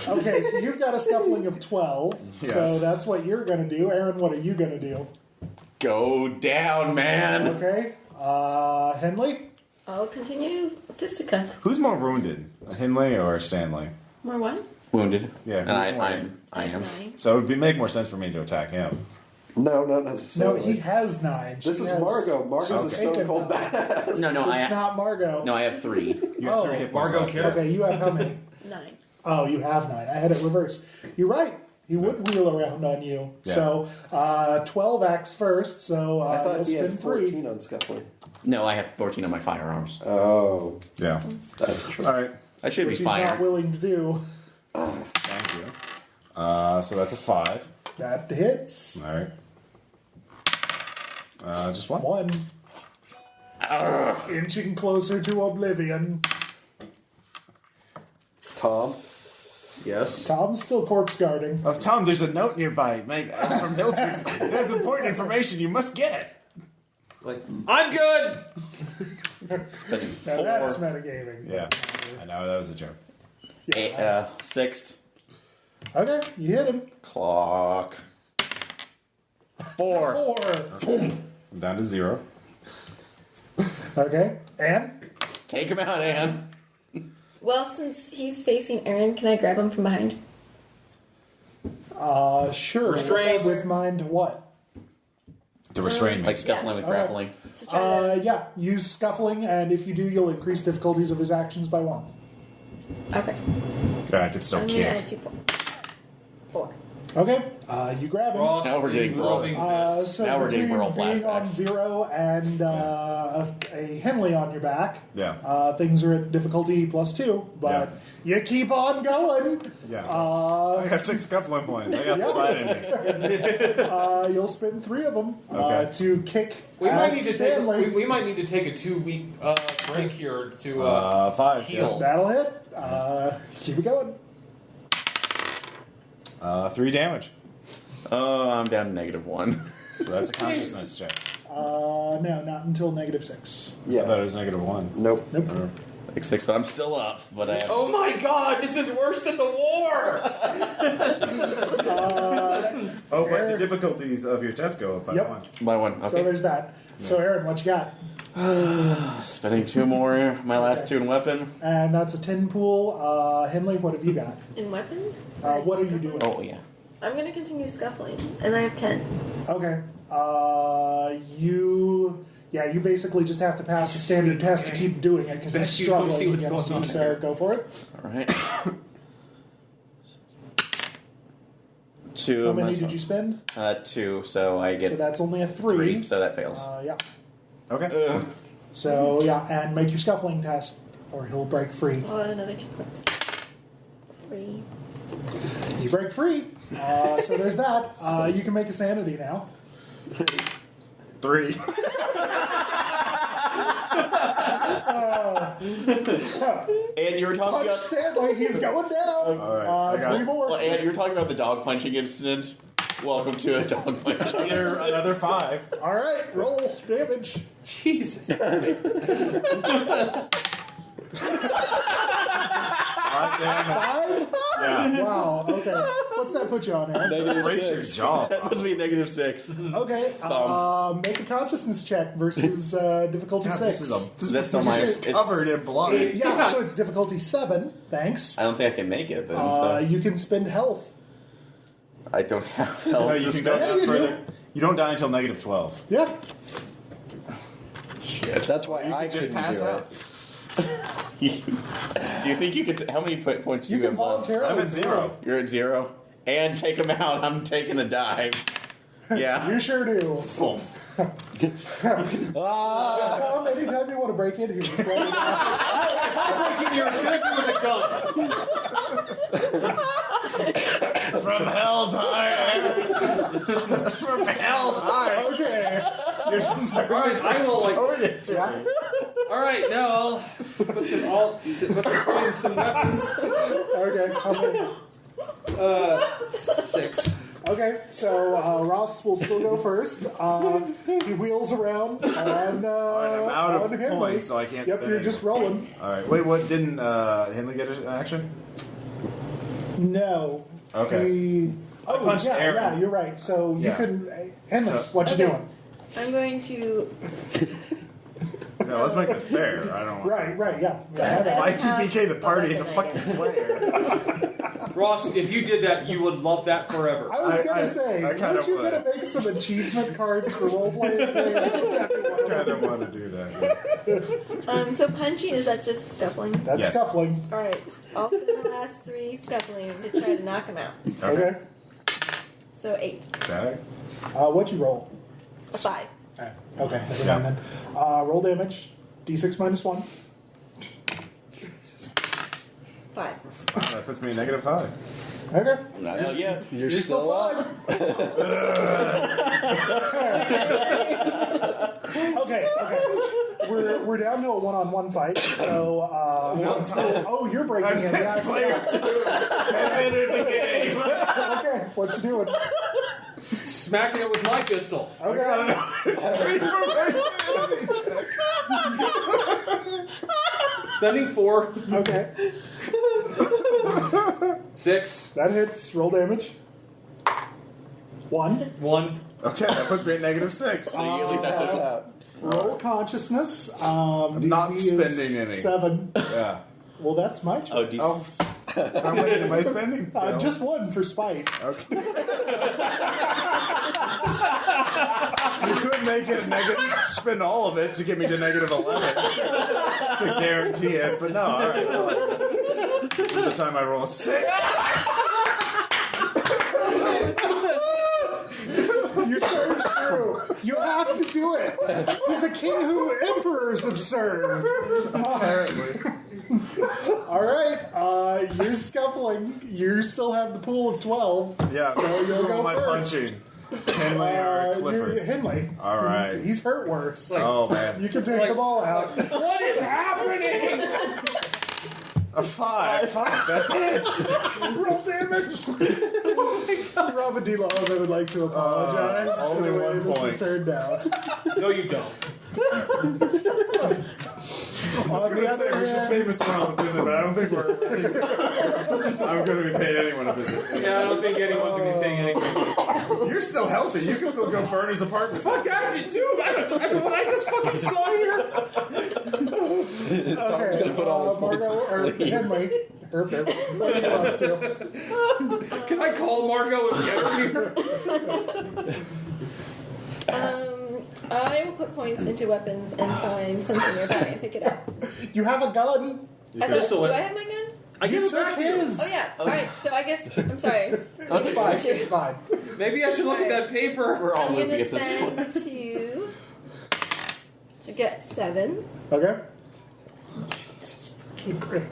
B: Okay, so you've got a scuffling of 12. So
A: Yes.
B: that's what you're going to do. Aaron, what are you going to do?
E: Go down, man.
B: Okay. Henley?
F: I'll continue fisticuff.
A: Who's more wounded, Henley or Stanley?
F: More what?
E: Wounded.
A: Yeah,
E: And
A: who's more?
E: I am.
F: 9.
A: So it would make more sense for me to attack him.
H: No, not
B: No,
H: necessarily.
B: he has 9.
H: This
B: She
H: is
B: has-
H: Margot. Margot's a
A: Okay.
H: stone cold
B: Taken
H: badass.
E: No,
B: It's not Margot.
E: I have 3.
A: You have
B: Oh.
A: 3 hit points.
G: Margot
A: left.
G: killed.
B: Okay, you have how many?
F: 9.
B: Oh, you have 9. I had it reversed. You're right. He would wheel around on you.
A: Yeah.
B: So 12 acts first, so
H: I
B: you'll
H: thought he
B: spend
H: had
B: 3.
H: 14 on scuffling.
E: No, I have 14 on my firearms.
H: Oh,
A: Yeah.
H: that's true.
A: All right.
E: I should
B: Which
E: be
B: he's not
E: fire.
B: willing to do.
A: Thank you. So that's a 5.
B: That hits.
A: All right. Just one.
B: 1. Inching closer to oblivion.
H: Tom?
G: yes.
B: Tom's still corpse guarding.
A: Oh, Tom, there's a note nearby. From Mildred. There's important information. You must get it.
G: Like I'm good.
E: Spending
B: Now that's
E: 4.
B: metagaming.
A: Yeah. I know that was a joke.
E: 6.
B: Okay, you hit him.
E: Clock.
C: 4.
B: 4.
A: I'm down to 0.
B: Okay. Anne?
E: Take him out, Anne.
F: Well, since he's facing Aaron, can I grab him from behind?
B: Sure.
G: Restraint.
B: With mind what?
A: To restrain me.
E: Like scuffling with grappling.
F: To try to...
B: Yeah. Use scuffling, and if you do, you'll increase difficulties of his actions by 1.
F: Okay.
A: I could still
F: I'm going to
A: kick.
F: add 2 points. 4.
B: Okay. You grab him.
G: Ross
E: Now we're
G: is
E: getting
G: moving this.
B: So
E: Now we're
B: between
E: getting real
B: being on
E: flashbacks.
B: 0 and a Henley on your back,
A: Yeah.
B: things are at difficulty +2, but you keep on going.
A: Yeah. I got 6 scuffling points. I got some fight in me.
B: You'll spend 3 of them
A: Okay.
B: to kick
G: We
B: at
G: might need to take.
B: Stanley.
G: We might need to take a 2-week break here to
A: 5.
G: heal.
B: That'll hit. Keep it going.
A: 3 damage.
E: Oh, I'm down to -1.
A: So that's a consciousness check.
B: No, not until -6.
A: I thought it was -1.
C: Nope.
B: Nope.
E: Like 6, so I'm still up, but I have...
G: Oh my God! This is worse than the war.
A: Oh, but the difficulties of your test go up by
B: Yep.
A: 1.
E: By 1,
B: So
E: okay.
B: there's that. So Aaron, what you got?
E: Spending 2 more, my last 2 in weapon.
B: And that's a 10 pool. Henley, what have you got?
F: In weapons?
B: What are you doing?
E: Oh, yeah.
F: I'm going to continue scuffling, and I have 10.
B: Okay. You basically just have to pass a standard test to keep doing it because he's
G: Best you don't see
B: struggling
G: what's
B: against
G: going
B: you.
G: on
B: So go for it.
E: All right. 2.
B: How many did you spend?
E: 2, so I get
B: So that's only a 3.
E: 3, so that fails.
B: Yeah.
A: Okay.
E: Ugh.
B: So yeah, and make your scuffling test, or he'll break free.
F: Oh, another 2 points. 3.
B: You break free. So there's that. You can make a sanity now.
A: 3.
E: And you were talking
B: Punch
E: about...
B: Stanley. He's going down.
A: All right, I got
B: 3
A: it.
B: more.
E: Well, and you were talking about the dog punching incident. Welcome to a dog punching.
A: Another 5.
B: All right, roll damage.
G: Jesus.
A: 5 damage.
B: 5?
A: Yeah.
B: Wow. Okay. What's that put you on, Aaron?
A: Breaks your jaw.
E: That must be -6.
B: Okay. Make a consciousness check versus difficulty
A: God,
B: 6.
E: That's not my...
A: It's covered in blood.
B: Yeah, so it's difficulty 7. Thanks.
E: I don't think I can make it then. So.
B: You can spend health.
E: I don't have
A: No,
E: health.
A: you can go
B: Yeah,
A: down
B: you
A: further. You don't die until -12.
B: Yeah.
C: Shit. That's why I
A: just
C: couldn't
A: pass
C: do
A: out.
C: it.
E: Do you think you could... How many points do
B: You
E: you
B: can
E: have left?
B: voluntarily.
A: I'm at 0.
E: You're at 0. And take him out. I'm taking a dive. Yeah.
B: You sure do. Tom, anytime you want to break in here, just let me know.
G: You're striking with a gun.
A: From hell's high. From hell's high.
B: Okay.
G: All right, I will like.
B: Yeah.
G: All right, now I'll put in some weapons.
B: Okay. How many?
G: 6.
B: Okay, so Ross will still go first. He wheels around on
A: I'm out of
B: Henley.
A: points, so I can't
B: Yep,
A: spend
B: you're
A: any
B: just
A: more.
B: rolling.
A: All right. Wait, what? Didn't Henley get an action?
B: No.
A: Okay. I punched
B: yeah,
A: Aaron.
B: yeah, you're right. So you
A: Yeah.
B: can... Henley,
A: So-
B: what you
F: Okay.
B: doing?
F: I'm going to...
A: No, let's make this fair. I don't want.
B: Right, yeah.
F: So
B: Yeah,
F: I
A: If I
F: have
A: TPK the party as a
F: weapon
A: fucking
F: again.
A: player.
G: Ross, if you did that, you would love that forever.
B: I was going
A: I
B: to say,
A: kinda
B: aren't you
A: would.
B: going to make some achievement cards for role-playing things?
A: I kind of want to do that. Yeah.
F: So punching, is that just scuffling?
B: That's
A: Yes.
B: scuffling.
F: Alright, I'll spend the last 3 scuffling to try to knock him out.
B: Okay.
F: So 8.
A: Okay.
B: What'd you roll?
F: A 5.
B: Okay, never
A: Yeah.
B: mind then. Roll damage. D6 minus 1.
F: 5.
A: That puts me at -5.
B: Okay.
E: Not out yet.
C: You're still up.
B: Okay. We're down to a one-on-one fight. So, oh, you're breaking in. Yeah, I forgot.
A: I've entered the game.
B: Okay, what you doing?
G: Smacking it with my pistol.
B: Okay.
G: Spending 4.
B: Okay.
G: 6.
B: That hits. Roll damage. 1.
G: 1.
A: Okay, that puts me at -6.
E: So you at least have to.
B: Roll consciousness.
A: I'm not
B: DC is
A: spending any.
B: 7.
A: Yeah.
B: Well, that's my choice.
E: Oh, DC.
A: Oh, how many am I spending? No.
B: Just 1 for spite.
A: Okay. You could make it a negative. Spend all of it to get me to -11 to guarantee it, but no. All right. By the time I roll a 6.
B: You surge through. You have to do it. He's a king who emperors have served.
A: Apparently.
B: All right. You're scuffling. You still have the pool of 12.
A: Yeah.
B: So you'll
A: Who
B: go
A: am I
B: first.
A: punching? Henley or Clifford?
B: Henley.
A: All right.
B: He's hurt worse.
A: Oh man.
B: You can take the ball out.
G: What is happening?
A: A 5. Fuck, that hits.
B: Roll damage. Robin D. Laws, I would like to apologize for
A: only
B: the way
A: 1
B: this
A: point.
B: has turned out.
G: No, you don't.
A: I was going to say, we should pay Mr. Brown a visit, but I don't think I'm going to be paying anyone a visit.
G: Yeah, I don't think anyone's going to be paying anything.
A: You're still healthy. You can still go burn his apartment.
G: Fuck that, dude! After what I just fucking saw here.
B: Okay,
C: gonna put all the points
B: Margot, or Henley, her bit. What are you up to?
G: Can I call Margot and get her here?
F: I will put points into weapons and find something nearby and pick it up.
B: You have a gun.
F: Do I have my gun?
G: I
B: You
G: give it
B: took
G: back to you.
B: his.
F: Oh yeah. Alright, so I guess I'm sorry.
B: It's fine. It's fine.
G: Maybe I should look at that paper.
E: We're all
F: I'm
E: moving
F: gonna
E: at this point.
F: spend 2 to get 7.
B: Okay. Great.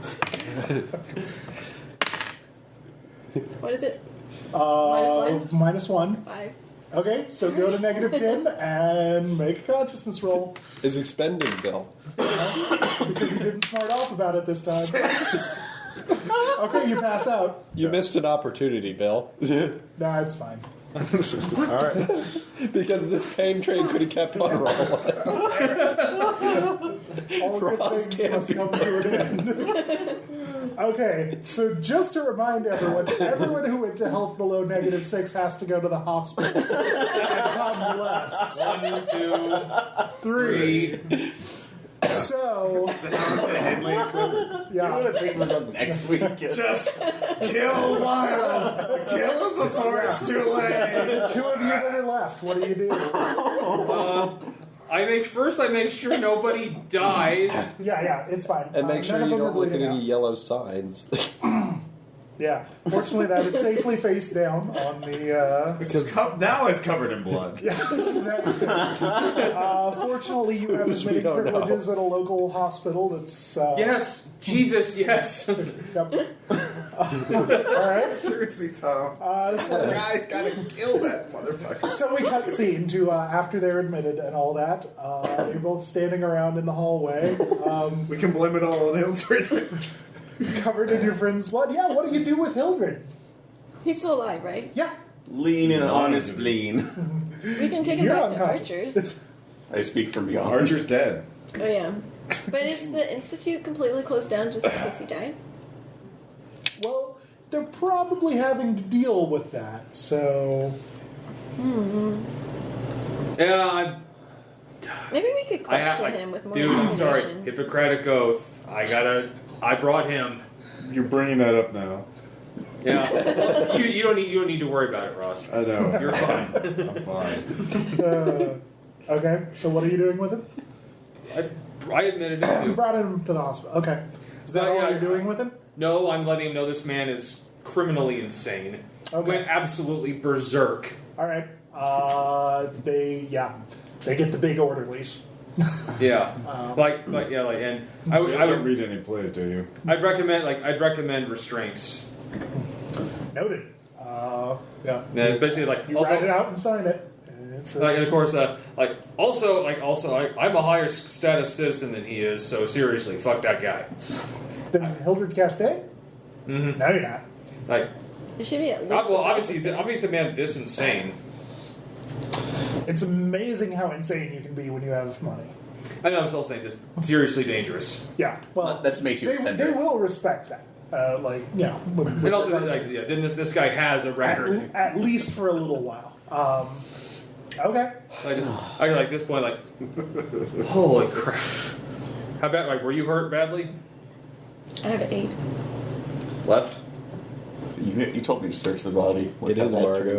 F: What is it? -1?
B: -1.
F: 5.
B: Okay, so go to -10 and make a consciousness roll.
C: Is he spending, Bill?
B: Because he didn't smart off about it this time. Okay, you pass out.
C: You missed an opportunity, Bill.
B: Nah, it's fine.
A: All right.
C: Because this pain train could have kept on rolling.
B: All good things must come to an end. Okay, so just to remind everyone who went to health below -6 has to go to the hospital. And come less.
G: 1, 2,
B: 3.
G: 3.
B: So,
A: Henley and Clifford.
B: yeah.
E: Bring this up next week.
A: Just kill Wild. Kill him before it's too late.
B: 2 of you that are left, what do you do?
G: I make sure nobody dies.
B: Yeah, it's fine.
C: And make sure
B: none of
C: you
B: them are
C: don't look at
B: bleeding
C: any
B: out.
C: yellow signs.
B: Yeah, fortunately that is safely face down on the...
A: Now it's covered in blood.
B: Fortunately, you have
C: Which we
B: admitting
C: don't
B: privileges at a local hospital that's...
G: Yes, Jesus, yes.
B: Yep. Alright.
A: Seriously, Tom.
B: So,
A: Guy's got to kill that motherfucker.
B: so we cut scene to after they're admitted and all that. You're both standing around in the hallway,
A: We can blame it all on Hildred.
B: covered in your friend's blood. Yeah, what do you do with Hildred?
F: He's still alive, right?
B: Yeah.
E: Lean and honest lean.
F: We can take him
B: You're
F: back to
B: unconscious.
F: Archer's.
E: I speak from beyond.
A: Archer's dead.
F: Oh yeah. But is the institute completely closed down just because he died?
B: Well, they're probably having to deal with that, so...
G: Yeah,
F: Maybe we could question him with more
G: dude, I'm sorry.
F: intimidation.
G: Hippocratic oath. I brought him.
A: You're bringing that up now.
G: Yeah. you don't need to worry about it, Ross.
A: I know.
G: You're fine.
A: I'm fine.
B: Okay, so what are you doing with him?
G: I admitted it
B: You
G: too.
B: brought him to the hospital. Okay. Is that all
G: Yeah,
B: you're doing with him?
G: No, I'm letting him know this man is criminally insane.
B: Okay.
G: Went absolutely berserk.
B: All right. They get the big orderlies.
G: Yeah.
B: Um,
G: and I
A: You
G: would
A: don't read any plays, do you?
G: I'd recommend restraints.
B: Noted. Yeah.
G: Yeah, it's basically like
B: You
G: also,
B: write it out and sign it. And it's,
G: and of course, I'm a higher status citizen than he is. So seriously, fuck that guy.
B: then Hildred Castaigne?
G: Mm-hmm.
B: No, you're not.
G: Like,
F: There should be at least.
G: well,
F: a
G: obviously,
F: officer.
G: a man this insane.
B: It's amazing how insane you can be when you have money.
G: I know I'm still saying just seriously dangerous.
B: Yeah. Well,
E: That just makes you
B: they
E: eccentric.
B: will respect that. With
G: And also,
B: regards
G: then this guy has a record.
B: at least for a little while. Okay.
G: I like this point, like, holy crap. How bad? Like, were you hurt badly?
F: I have an 8.
G: Left.
E: You told me to search the body.
C: It is Margo.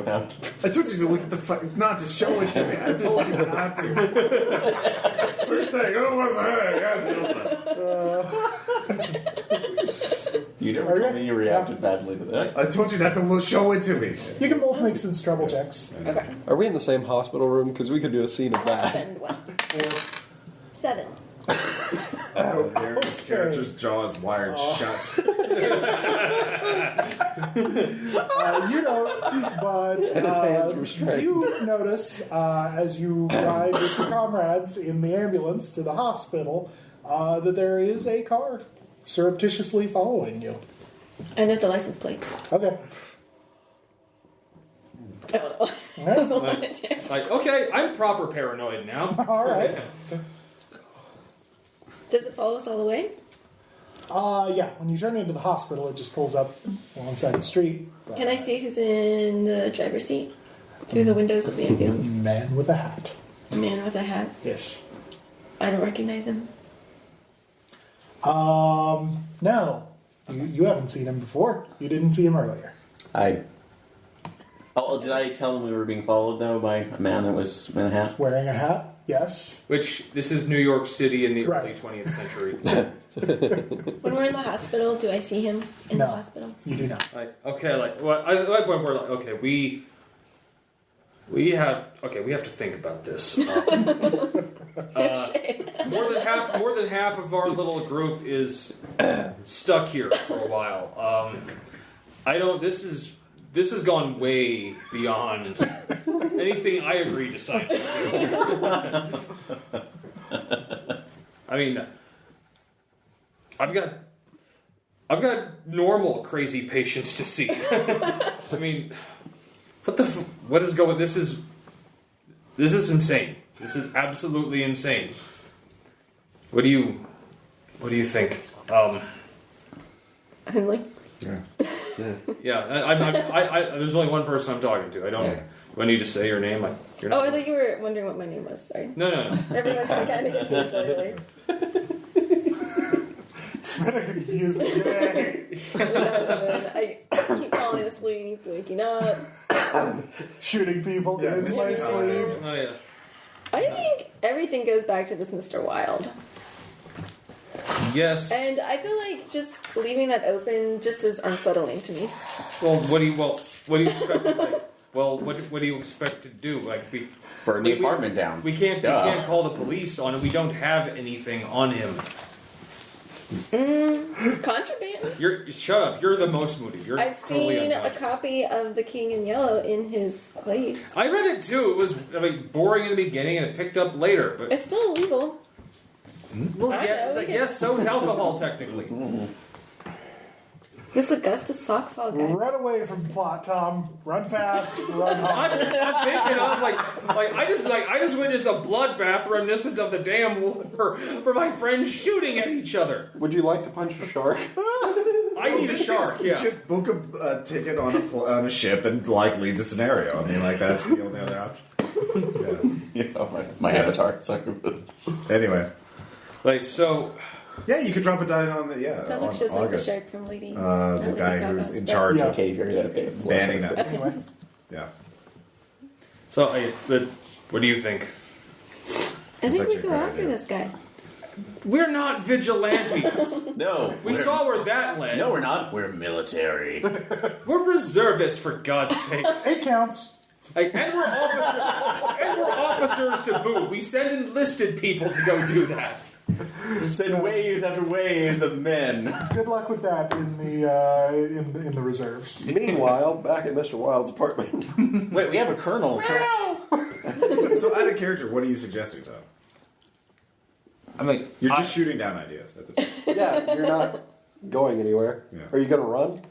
A: I told you to look at the not to show it to me. I told you not to. First thing, it was a headache.
E: You never told me you reacted badly to that.
A: I told you not to show it to me.
B: You can both make sense trouble checks.
F: Okay.
C: Are we in the same hospital room? Because we could do a scene of that.
F: Spend 1. 7.
A: I hope Aaron's character's jaw is wired shut.
B: You don't, but
C: And his hands restrained.
B: you notice as you ride with your comrades in the ambulance to the hospital that there is a car surreptitiously following you.
F: I know the license plate.
B: Okay.
F: I don't know.
B: Alright.
F: Doesn't want it to.
G: Like, okay, I'm proper paranoid now.
B: All right.
F: Does it follow us all the way?
B: Yeah. When you turn into the hospital, it just pulls up alongside the street.
F: Can I see who's in the driver's seat? Through the windows of the ambulance?
B: Man with a hat.
F: A man with a hat.
B: Yes.
F: I don't recognize him.
B: No. You haven't seen him before. You didn't see him earlier.
E: Oh, did I tell them we were being followed, though, by a man that was in a hat?
B: Wearing a hat? Yes.
G: Which, this is New York City in the
B: Right.
G: early 20th century.
F: When we're in the hospital, do I see him in
B: No.
F: the hospital?
B: You do not.
G: Like, okay, like, what? At that point, we're like, okay, we have to think about this.
F: No shade.
G: More than half of our little group is stuck here for a while. This has gone way beyond anything I agreed to sign into. I mean, I've got normal crazy patients to see. I mean, what is going? This is insane. This is absolutely insane. What do you think?
F: Henley?
G: Yeah, I there's only one person I'm talking to. I don't. Do I need to say your name? You're not,
F: Oh, I thought you were wondering what my name was. Sorry.
G: No.
F: Everyone kind of confused lately.
B: It's been a confusing day.
F: I keep falling asleep, waking up.
B: Shooting people
A: Yeah,
B: in my sleep.
G: Oh yeah.
F: I think everything goes back to this Mr. Wilde.
G: Yes.
F: And I feel like just leaving that open just is unsettling to me.
G: Well, what do you expect to like? Well, what do you expect to do? Like
E: Burn the apartment down.
G: We can't call the police on him. We don't have anything on him.
F: Contraband?
G: Shut up. You're the most moody. You're
F: I've
G: totally
F: seen a
G: unconscious.
F: copy of The King in Yellow in his place.
G: I read it too. It was boring in the beginning and it picked up later. But
F: It's still illegal.
G: well,
F: I
G: yeah,
F: know,
G: it's like,
F: we
G: yes, so is alcohol technically.
F: This Augustus Foxhall guy.
B: Run away from the plot, Tom. Run fast. Run hard.
G: I'm thinking of like I just witnessed a bloodbath reminiscent of the damn war for my friends shooting at each other.
C: Would you like to punch a shark?
G: I need a shark. Yeah.
A: Just book a ticket on a ship and lead the scenario. I mean, that's the only other option.
E: My avatar. So.
A: Anyway,
G: So.
A: Yeah, you could drop a die on the
F: That looks
A: on
F: just
A: August.
F: like the shark from Lady.
A: The guy who's in charge of banning that.
B: Anyway.
A: Yeah.
G: So, what do you think?
F: I think
A: actually
F: we
A: a
F: go
A: great
F: after
A: idea.
F: this guy.
G: We're not vigilantes.
E: No.
G: We saw where that led.
E: No, we're not. We're military.
G: We're reservists, for God's sakes.
B: It counts.
G: And we're officers to boot. We send enlisted people to go do that.
E: Send waves after waves of men.
B: Good luck with that in the reserves.
C: Meanwhile, back at Mr. Wilde's apartment.
E: Wait, we have a colonel.
A: So out of character, what are you suggesting, Tom?
G: I'm like,
A: You're just shooting down ideas at this point.
C: Yeah, you're not going anywhere.
A: Yeah.
C: Are you going to run?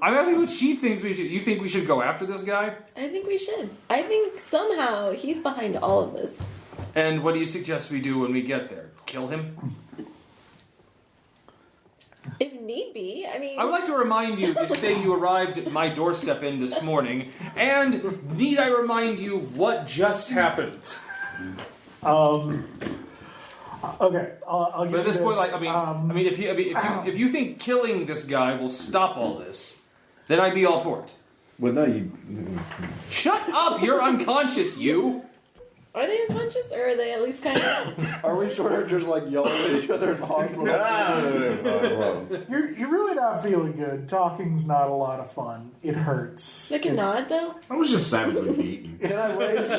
G: I'm asking what she thinks we should. You think we should go after this guy?
F: I think we should. I think somehow he's behind all of this.
G: And what do you suggest we do when we get there? Kill him?
F: If need be. I mean,
G: I would like to remind you this day you arrived at my doorstep in this morning, and need I remind you what just happened?
B: Okay, I'll give
G: But at this
B: you
G: point,
B: this.
G: if you think killing this guy will stop all this, then I'd be all for it.
A: Well, no, you.
G: Shut up! You're unconscious, you.
F: are they unconscious, or are they at least kind of?
H: Are we sort of just like yelling at each other in the hospital?
B: You're really not feeling good. Talking's not a lot of fun. It hurts.
F: They can nod though.
A: I was just savagely beaten.
H: Can I raise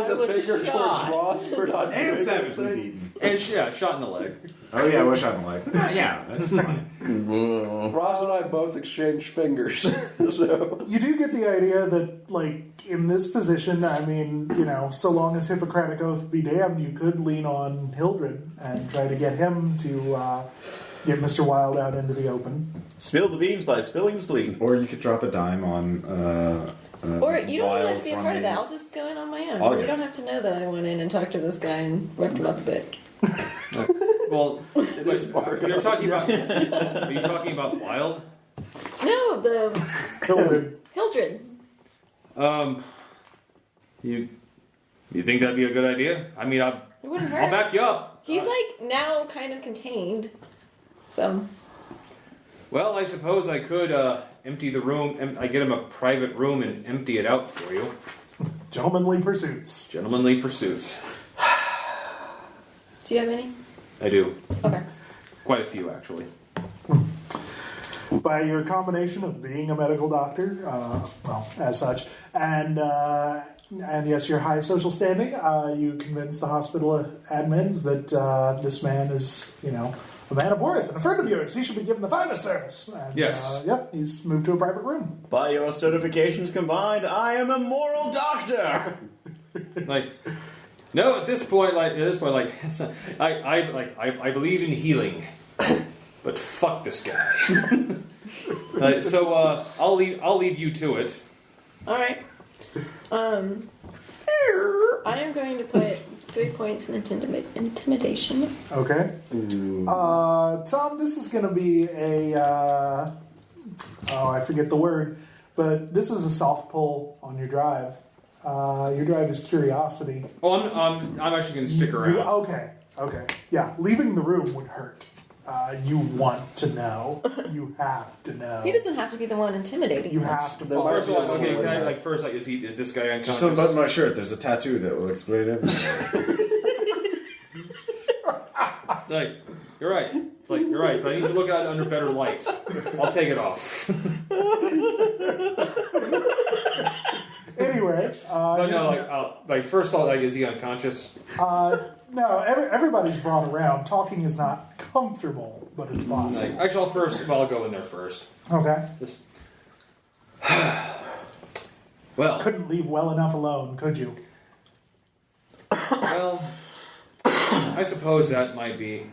H: a finger towards Ross for not
A: And
H: doing
A: savagely
H: anything?
A: beaten.
G: And shot in the leg.
A: Oh, yeah, I was shot in the leg. Yeah, that's fine.
H: Ross and I both exchanged fingers. So.
B: You do get the idea that, like, in this position, I mean, so long as Hippocratic Oath be damned, you could lean on Hildred and try to get him to get Mr. Wilde out into the open.
E: Spill the beans by spilling the spleen.
A: Or you could drop a dime on.
F: Or you don't even have to be a
A: from
F: part of
A: the-
F: that. I'll just go in on my own.
A: August.
F: You don't have to know that I went in and talked to this guy and roughed him up a bit.
G: Well, you're talking about. Are you talking about Wild?
F: No, the
B: Hildred.
F: Hildred.
G: You think that'd be a good idea? I mean,
F: It wouldn't hurt.
G: I'll back you up.
F: He's like now kind of contained. So
G: Well, I suppose I could empty the room. I get him a private room and empty it out for you.
B: Gentlemanly pursuits.
G: Gentlemanly pursuits.
F: do you have any?
G: I do.
F: Okay.
G: Quite a few, actually.
B: By your combination of being a medical doctor, as such, and yes, your high social standing, you convince the hospital admins that this man is, a man of worth and a friend of yours. He should be given the finest service. And,
G: Yes.
B: he's moved to a private room.
E: By your certifications combined, I am a moral doctor.
G: No, at this point, it's not, I believe in healing, but fuck this guy. So I'll leave you to it.
F: All right. I am going to put 3 points in intimidation.
B: Okay. Tom, this is going to be a, I forget the word, but this is a soft pull on your drive. Your drive is curiosity.
G: Oh, I'm actually going to stick around.
B: Okay. Yeah, leaving the room would hurt. You want to know. You have to know.
F: He doesn't have to be the one intimidating.
B: You
F: him.
B: have to.
G: First of all, okay, can I is this guy unconscious?
A: Just unbutton my shirt. There's a tattoo that will explain everything.
G: You're right. It's like, you're right, but I need to look at it under better light. I'll take it off.
B: Anyway.
G: First of all, is he unconscious?
B: No, everybody's brought around. Talking is not comfortable, but it's possible.
G: Actually, I'll go in there first.
B: Okay.
G: Well,
B: Couldn't leave well enough alone, could you?
G: well, I suppose that might be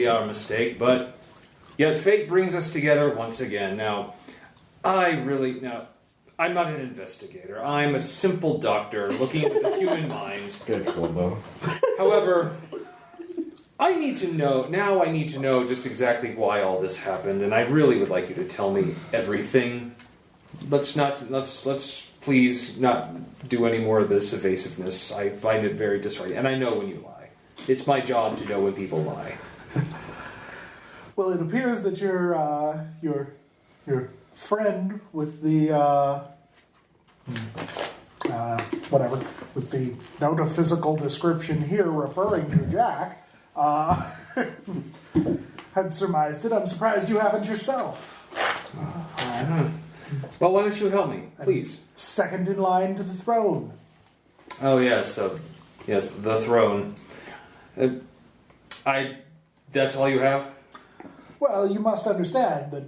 G: our mistake, but yet fate brings us together once again. Now, I'm not an investigator. I'm a simple doctor looking at the human mind.
A: Good, Columbo.
G: However, I need to know just exactly why all this happened, and I really would like you to tell me everything. Let's please not do any more of this evasiveness. I find it very disheartening, and I know when you lie. It's my job to know when people lie.
B: Well, it appears that your friend with the with the note of physical description here referring to Jack had surmised it. I'm surprised you haven't yourself.
G: Well, why don't you help me, please?
B: Second in line to the throne.
G: Oh yes, yes, the throne. That's all you have?
B: Well, you must understand that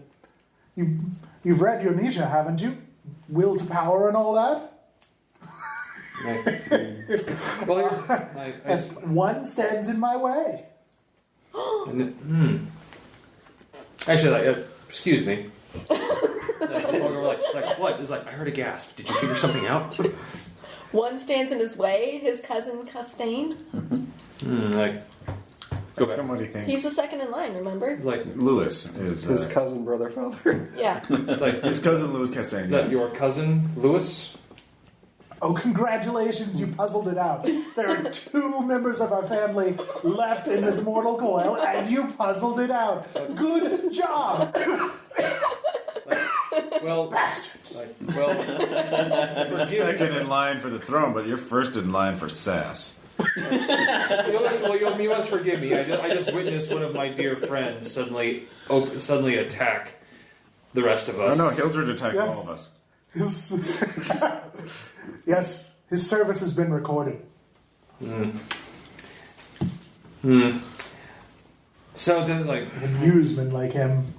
B: you've read your Nietzsche, haven't you? Will to power and all that? One stands in my way.
G: Actually, excuse me. What? It's like, I heard a gasp. Did you figure something out?
F: One stands in his way, his cousin Castaigne.
G: Go
A: Ask
G: back.
A: him what he thinks.
F: He's the second in line, remember?
G: It's like,
A: Lewis is
H: His cousin, brother, father.
F: Yeah.
G: it's like,
A: his cousin Louis
G: is
A: Castaigne.
G: that your cousin, Lewis?
B: Oh, congratulations, you puzzled it out. There are 2 members of our family left in this mortal coil, and you puzzled it out. Good job!
G: Well,
B: Bastards.
G: like, well,
A: You're second in line for the throne, but you're first in line for sass.
G: Lewis, well, you must forgive me. I just witnessed one of my dear friends suddenly attack the rest of
A: Oh
G: us.
A: no, Hildred attacked
B: Yes.
A: all of us.
B: Yes, his service has been recorded.
G: So then, like,
B: A newsman like him.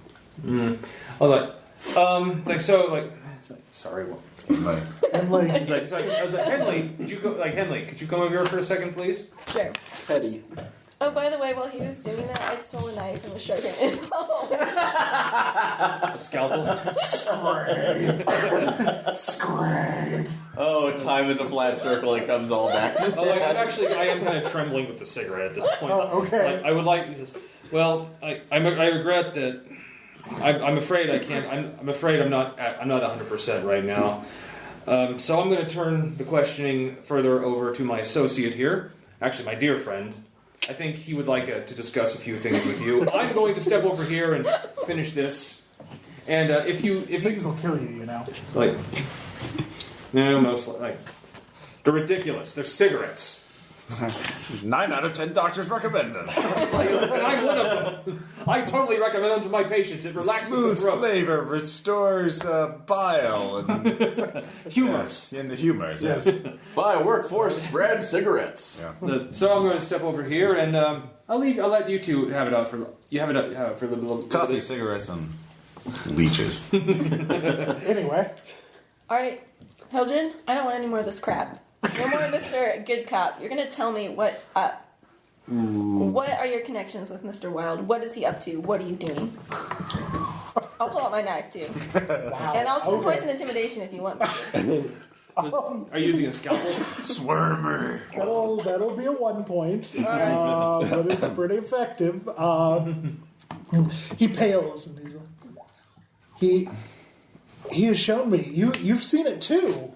G: I was like, it's like so, like, it's like, sorry, what?
A: Like,
B: And like,
G: It's like, I was like, Henley, Henley, could you come over here for a second, please?
F: Sure.
H: Petty.
F: Oh, by the way, while he was doing that, I stole a knife and was sharpening it.
G: A scalpel.
B: scrape.
E: Oh, time is a flat circle. It comes all back.
G: Oh, like, I am kind of trembling with the cigarette at this point.
B: Oh, okay.
G: Like, I would like. Well, I regret that. I'm afraid I can't. I'm afraid I'm not 100% right now. So I'm going to turn the questioning further over to my associate here. Actually, my dear friend. I think he would like to discuss a few things with you. I'm going to step over here and finish this. And if you
B: Things will kill you, you know.
G: like, no, mostly like, they're ridiculous. They're cigarettes.
A: 9 out of 10 doctors recommend them.
G: And I'm one of them. I totally recommend them to my patients. It relaxes the
A: Smooth
G: throat.
A: flavor restores bile and
G: Humors.
A: in the humors. Yes.
E: Buy workforce spread cigarettes.
A: Yeah.
G: So I'm going to step over here, and I'll let you two have it out for the little
A: Coffee, cigarettes, and leeches.
B: Anyway,
F: Alright, Hildred, I don't want any more of this crap. No more Mr. Good Cop. You're going to tell me what's up. What are your connections with Mr. Wild? What is he up to? What are you doing? I'll pull out my knife, too.
B: wow.
F: And I'll spend
B: Okay.
F: poison intimidation if you want me to.
G: Are you using a scalpel?
A: Swarmer.
B: That'll be a 1 point, but it's pretty effective. He pales and he's like, he has shown me. You've seen it too.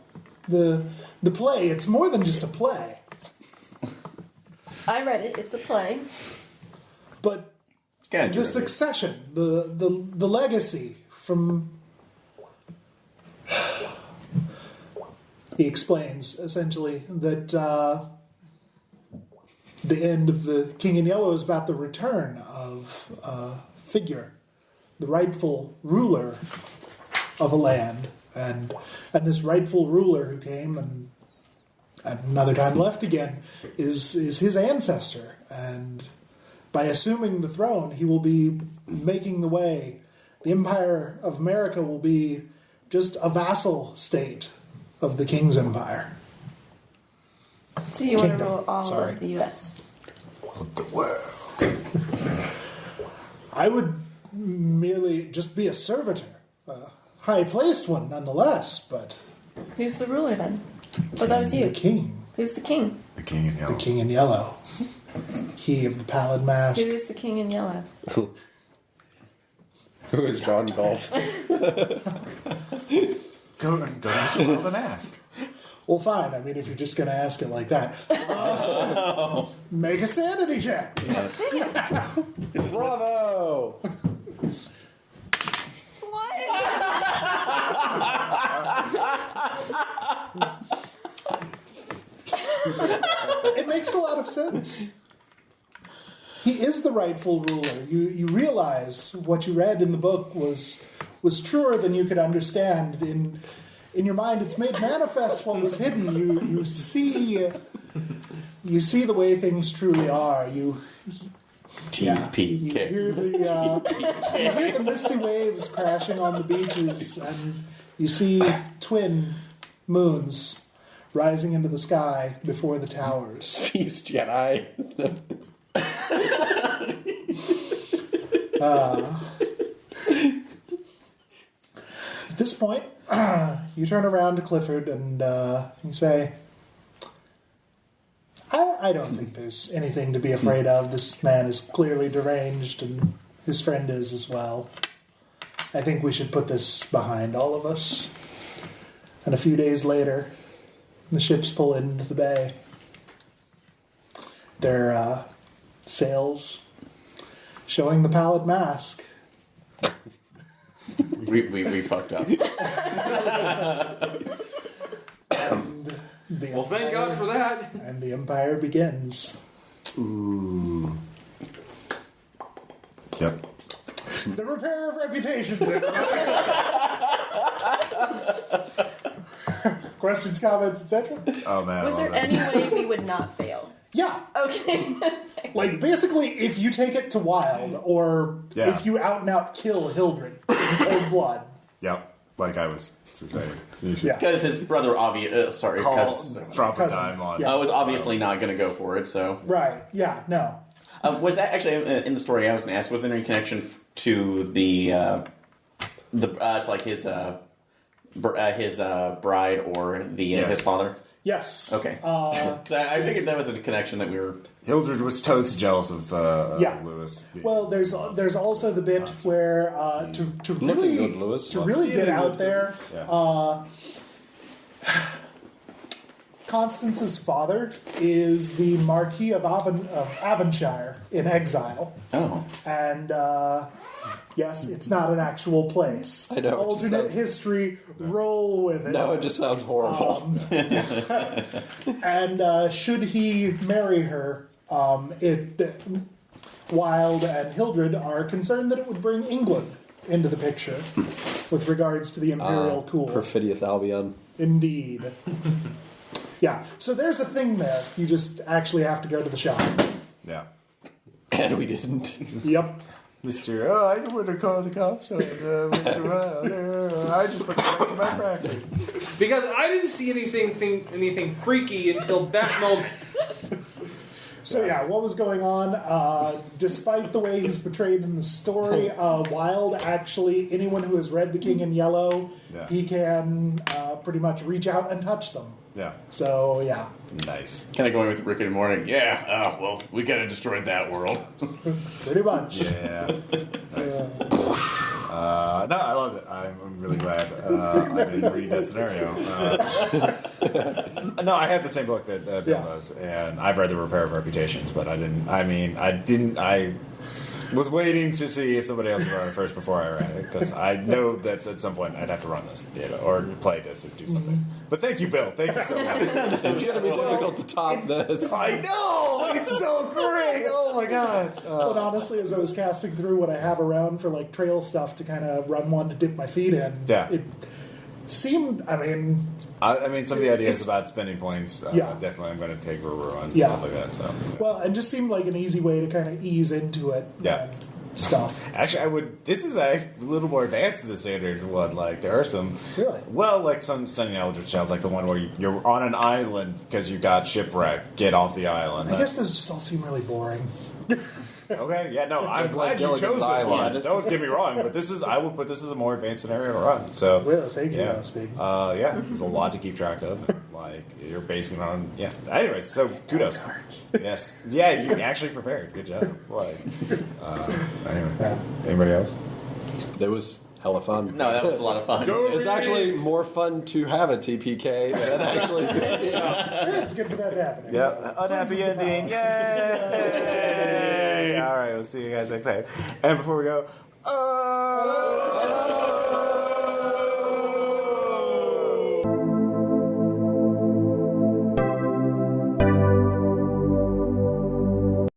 B: The play. It's more than just a play.
F: I read it. It's a play.
B: But the succession, the legacy from. He explains essentially that the end of the King in Yellow is about the return of a figure, the rightful ruler of a land, and this rightful ruler who came and at another time left again is his ancestor, and by assuming the throne, he will be making the way. The Empire of America will be just a vassal state of the King's Empire.
F: So you want to
B: Kingdom.
F: rule all
B: Sorry.
F: of the U.S.
A: The world.
B: I would merely just be a servitor, a high-placed one nonetheless, but
F: Who's the ruler then? Oh, that was
B: the
F: you.
B: king,
F: Who's the king?
A: The king in
B: the
A: yellow.
B: King in Yellow, he of the Pallid Mask.
F: Who is the king in yellow?
H: Who is John Galt?
A: Go to Mr. Wild and ask.
B: Well, fine. I mean, if you're just going to ask it like that, make a sanity check.
H: Bravo!
F: What?
B: It makes a lot of sense. He is the rightful ruler. You realize what you read in the book was truer than you could understand. In your mind, it's made manifest what was hidden. You see the way things truly are. You hear the misty waves crashing on the beaches, and you see twin moons rising into the sky before the towers.
H: These Jedi.
B: At this point, you turn around to Clifford and you say, I don't think there's anything to be afraid of. This man is clearly deranged, and his friend is as well. I think we should put this behind all of us. And a few days later, the ships pull into the bay. Their sails showing the Pallid Mask.
E: We fucked up.
B: And
G: Well, thank God for that.
B: And the Empire begins.
C: Ooh.
A: Yep.
B: The repair of reputations. Questions, comments, etc.
A: Oh man.
F: Was there any way we would not fail?
B: Yeah.
F: Okay.
B: Like, basically, if you take it to wild, or
A: Yeah.
B: if you out and out kill Hildred in cold blood.
A: Yep. Like I was saying.
B: Yeah.
E: Because his brother,
A: Drop a
B: Cousin.
A: dime on.
B: Yeah.
E: I was obviously not going to go for it, so.
B: Right. Yeah. No.
E: Was that actually in the story I was going to ask? Was there any connection to the it's like his bride or his father?
B: Yes.
E: Okay. 'Cause I figured that was a connection that we were.
A: Hildred was totes jealous of
B: Yeah.
A: Lewis.
B: Well, there's also the bit where to
C: Nothing good, Lewis.
B: really get out there.
A: Yeah.
B: Constance's father is the Marquis of Avonshire in exile,
E: Oh.
B: and yes, it's not an actual place.
C: I know, it just
B: Alternate
C: sounds-
B: history. Roll with it.
C: No, it just sounds horrible.
B: And should he marry her, Wilde and Hildred are concerned that it would bring England into the picture with regards to the Imperial Cool.
C: Perfidious Albion.
B: Indeed. Yeah, so there's a thing there. You just actually have to go to the shop.
A: Yeah.
C: And we didn't.
B: Yep.
A: Mr. Oh, I don't want to call the cops on Mr. Wilde. I just went back to my practice.
G: Because I didn't see anything freaky until that moment.
B: So yeah, what was going on? Despite the way he's portrayed in the story, Wilde actually, anyone who has read The King in Yellow,
A: Yeah.
B: he can pretty much reach out and touch them.
A: Yeah.
B: So yeah.
A: Nice.
E: Kind of going with Rick in the Morning. Yeah, well, we kind of destroyed that world.
B: Pretty much.
A: Yeah. Nice. No, I love it. I'm really glad I didn't read that scenario. No, I had the same book that Bill does, and I've read The Repair of Reputations, but I didn't. I was waiting to see if somebody else would run it first before I read it, because I know that at some point I'd have to run this, or play this, or do something. But thank you, Bill. Thank you so much.
C: It's going to be difficult to top this.
A: I know! It's so great! Oh my god!
B: But honestly, as I was casting through what I have around for like trail stuff to kind of run one to dip my feet in, it seemed. I mean,
A: some of the ideas about spending points, definitely I'm going to take Ruru and stuff like that. So,
B: well, and just seemed like an easy way to kind of ease into it.
A: Yeah.
B: And stuff.
A: Actually, this is a little more advanced than the standard one. Like, there are some.
B: Really?
A: Well, like some Stunning Eldritch Tales, like the one where you're on an island because you got shipwrecked. Get off the island.
B: I guess those just all seem really boring.
A: Okay, yeah, no, I'm glad you chose this one. Don't get me wrong, but I would put this as a more advanced scenario to run. So,
B: well, thank you,
A: yeah, there's a lot to keep track of. And, like, you're basing it on, Anyways, so kudos. Yes, yeah, you actually prepared. Good job. Like, anyway, anybody else?
C: There was hella fun.
E: No, that was a lot of fun.
C: It's actually more fun to have a TPK than actually succeed.
B: Yeah, it's good for that to happen.
A: Yeah, unhappy ending. Yay! All right, we'll see you guys next time. And before we go,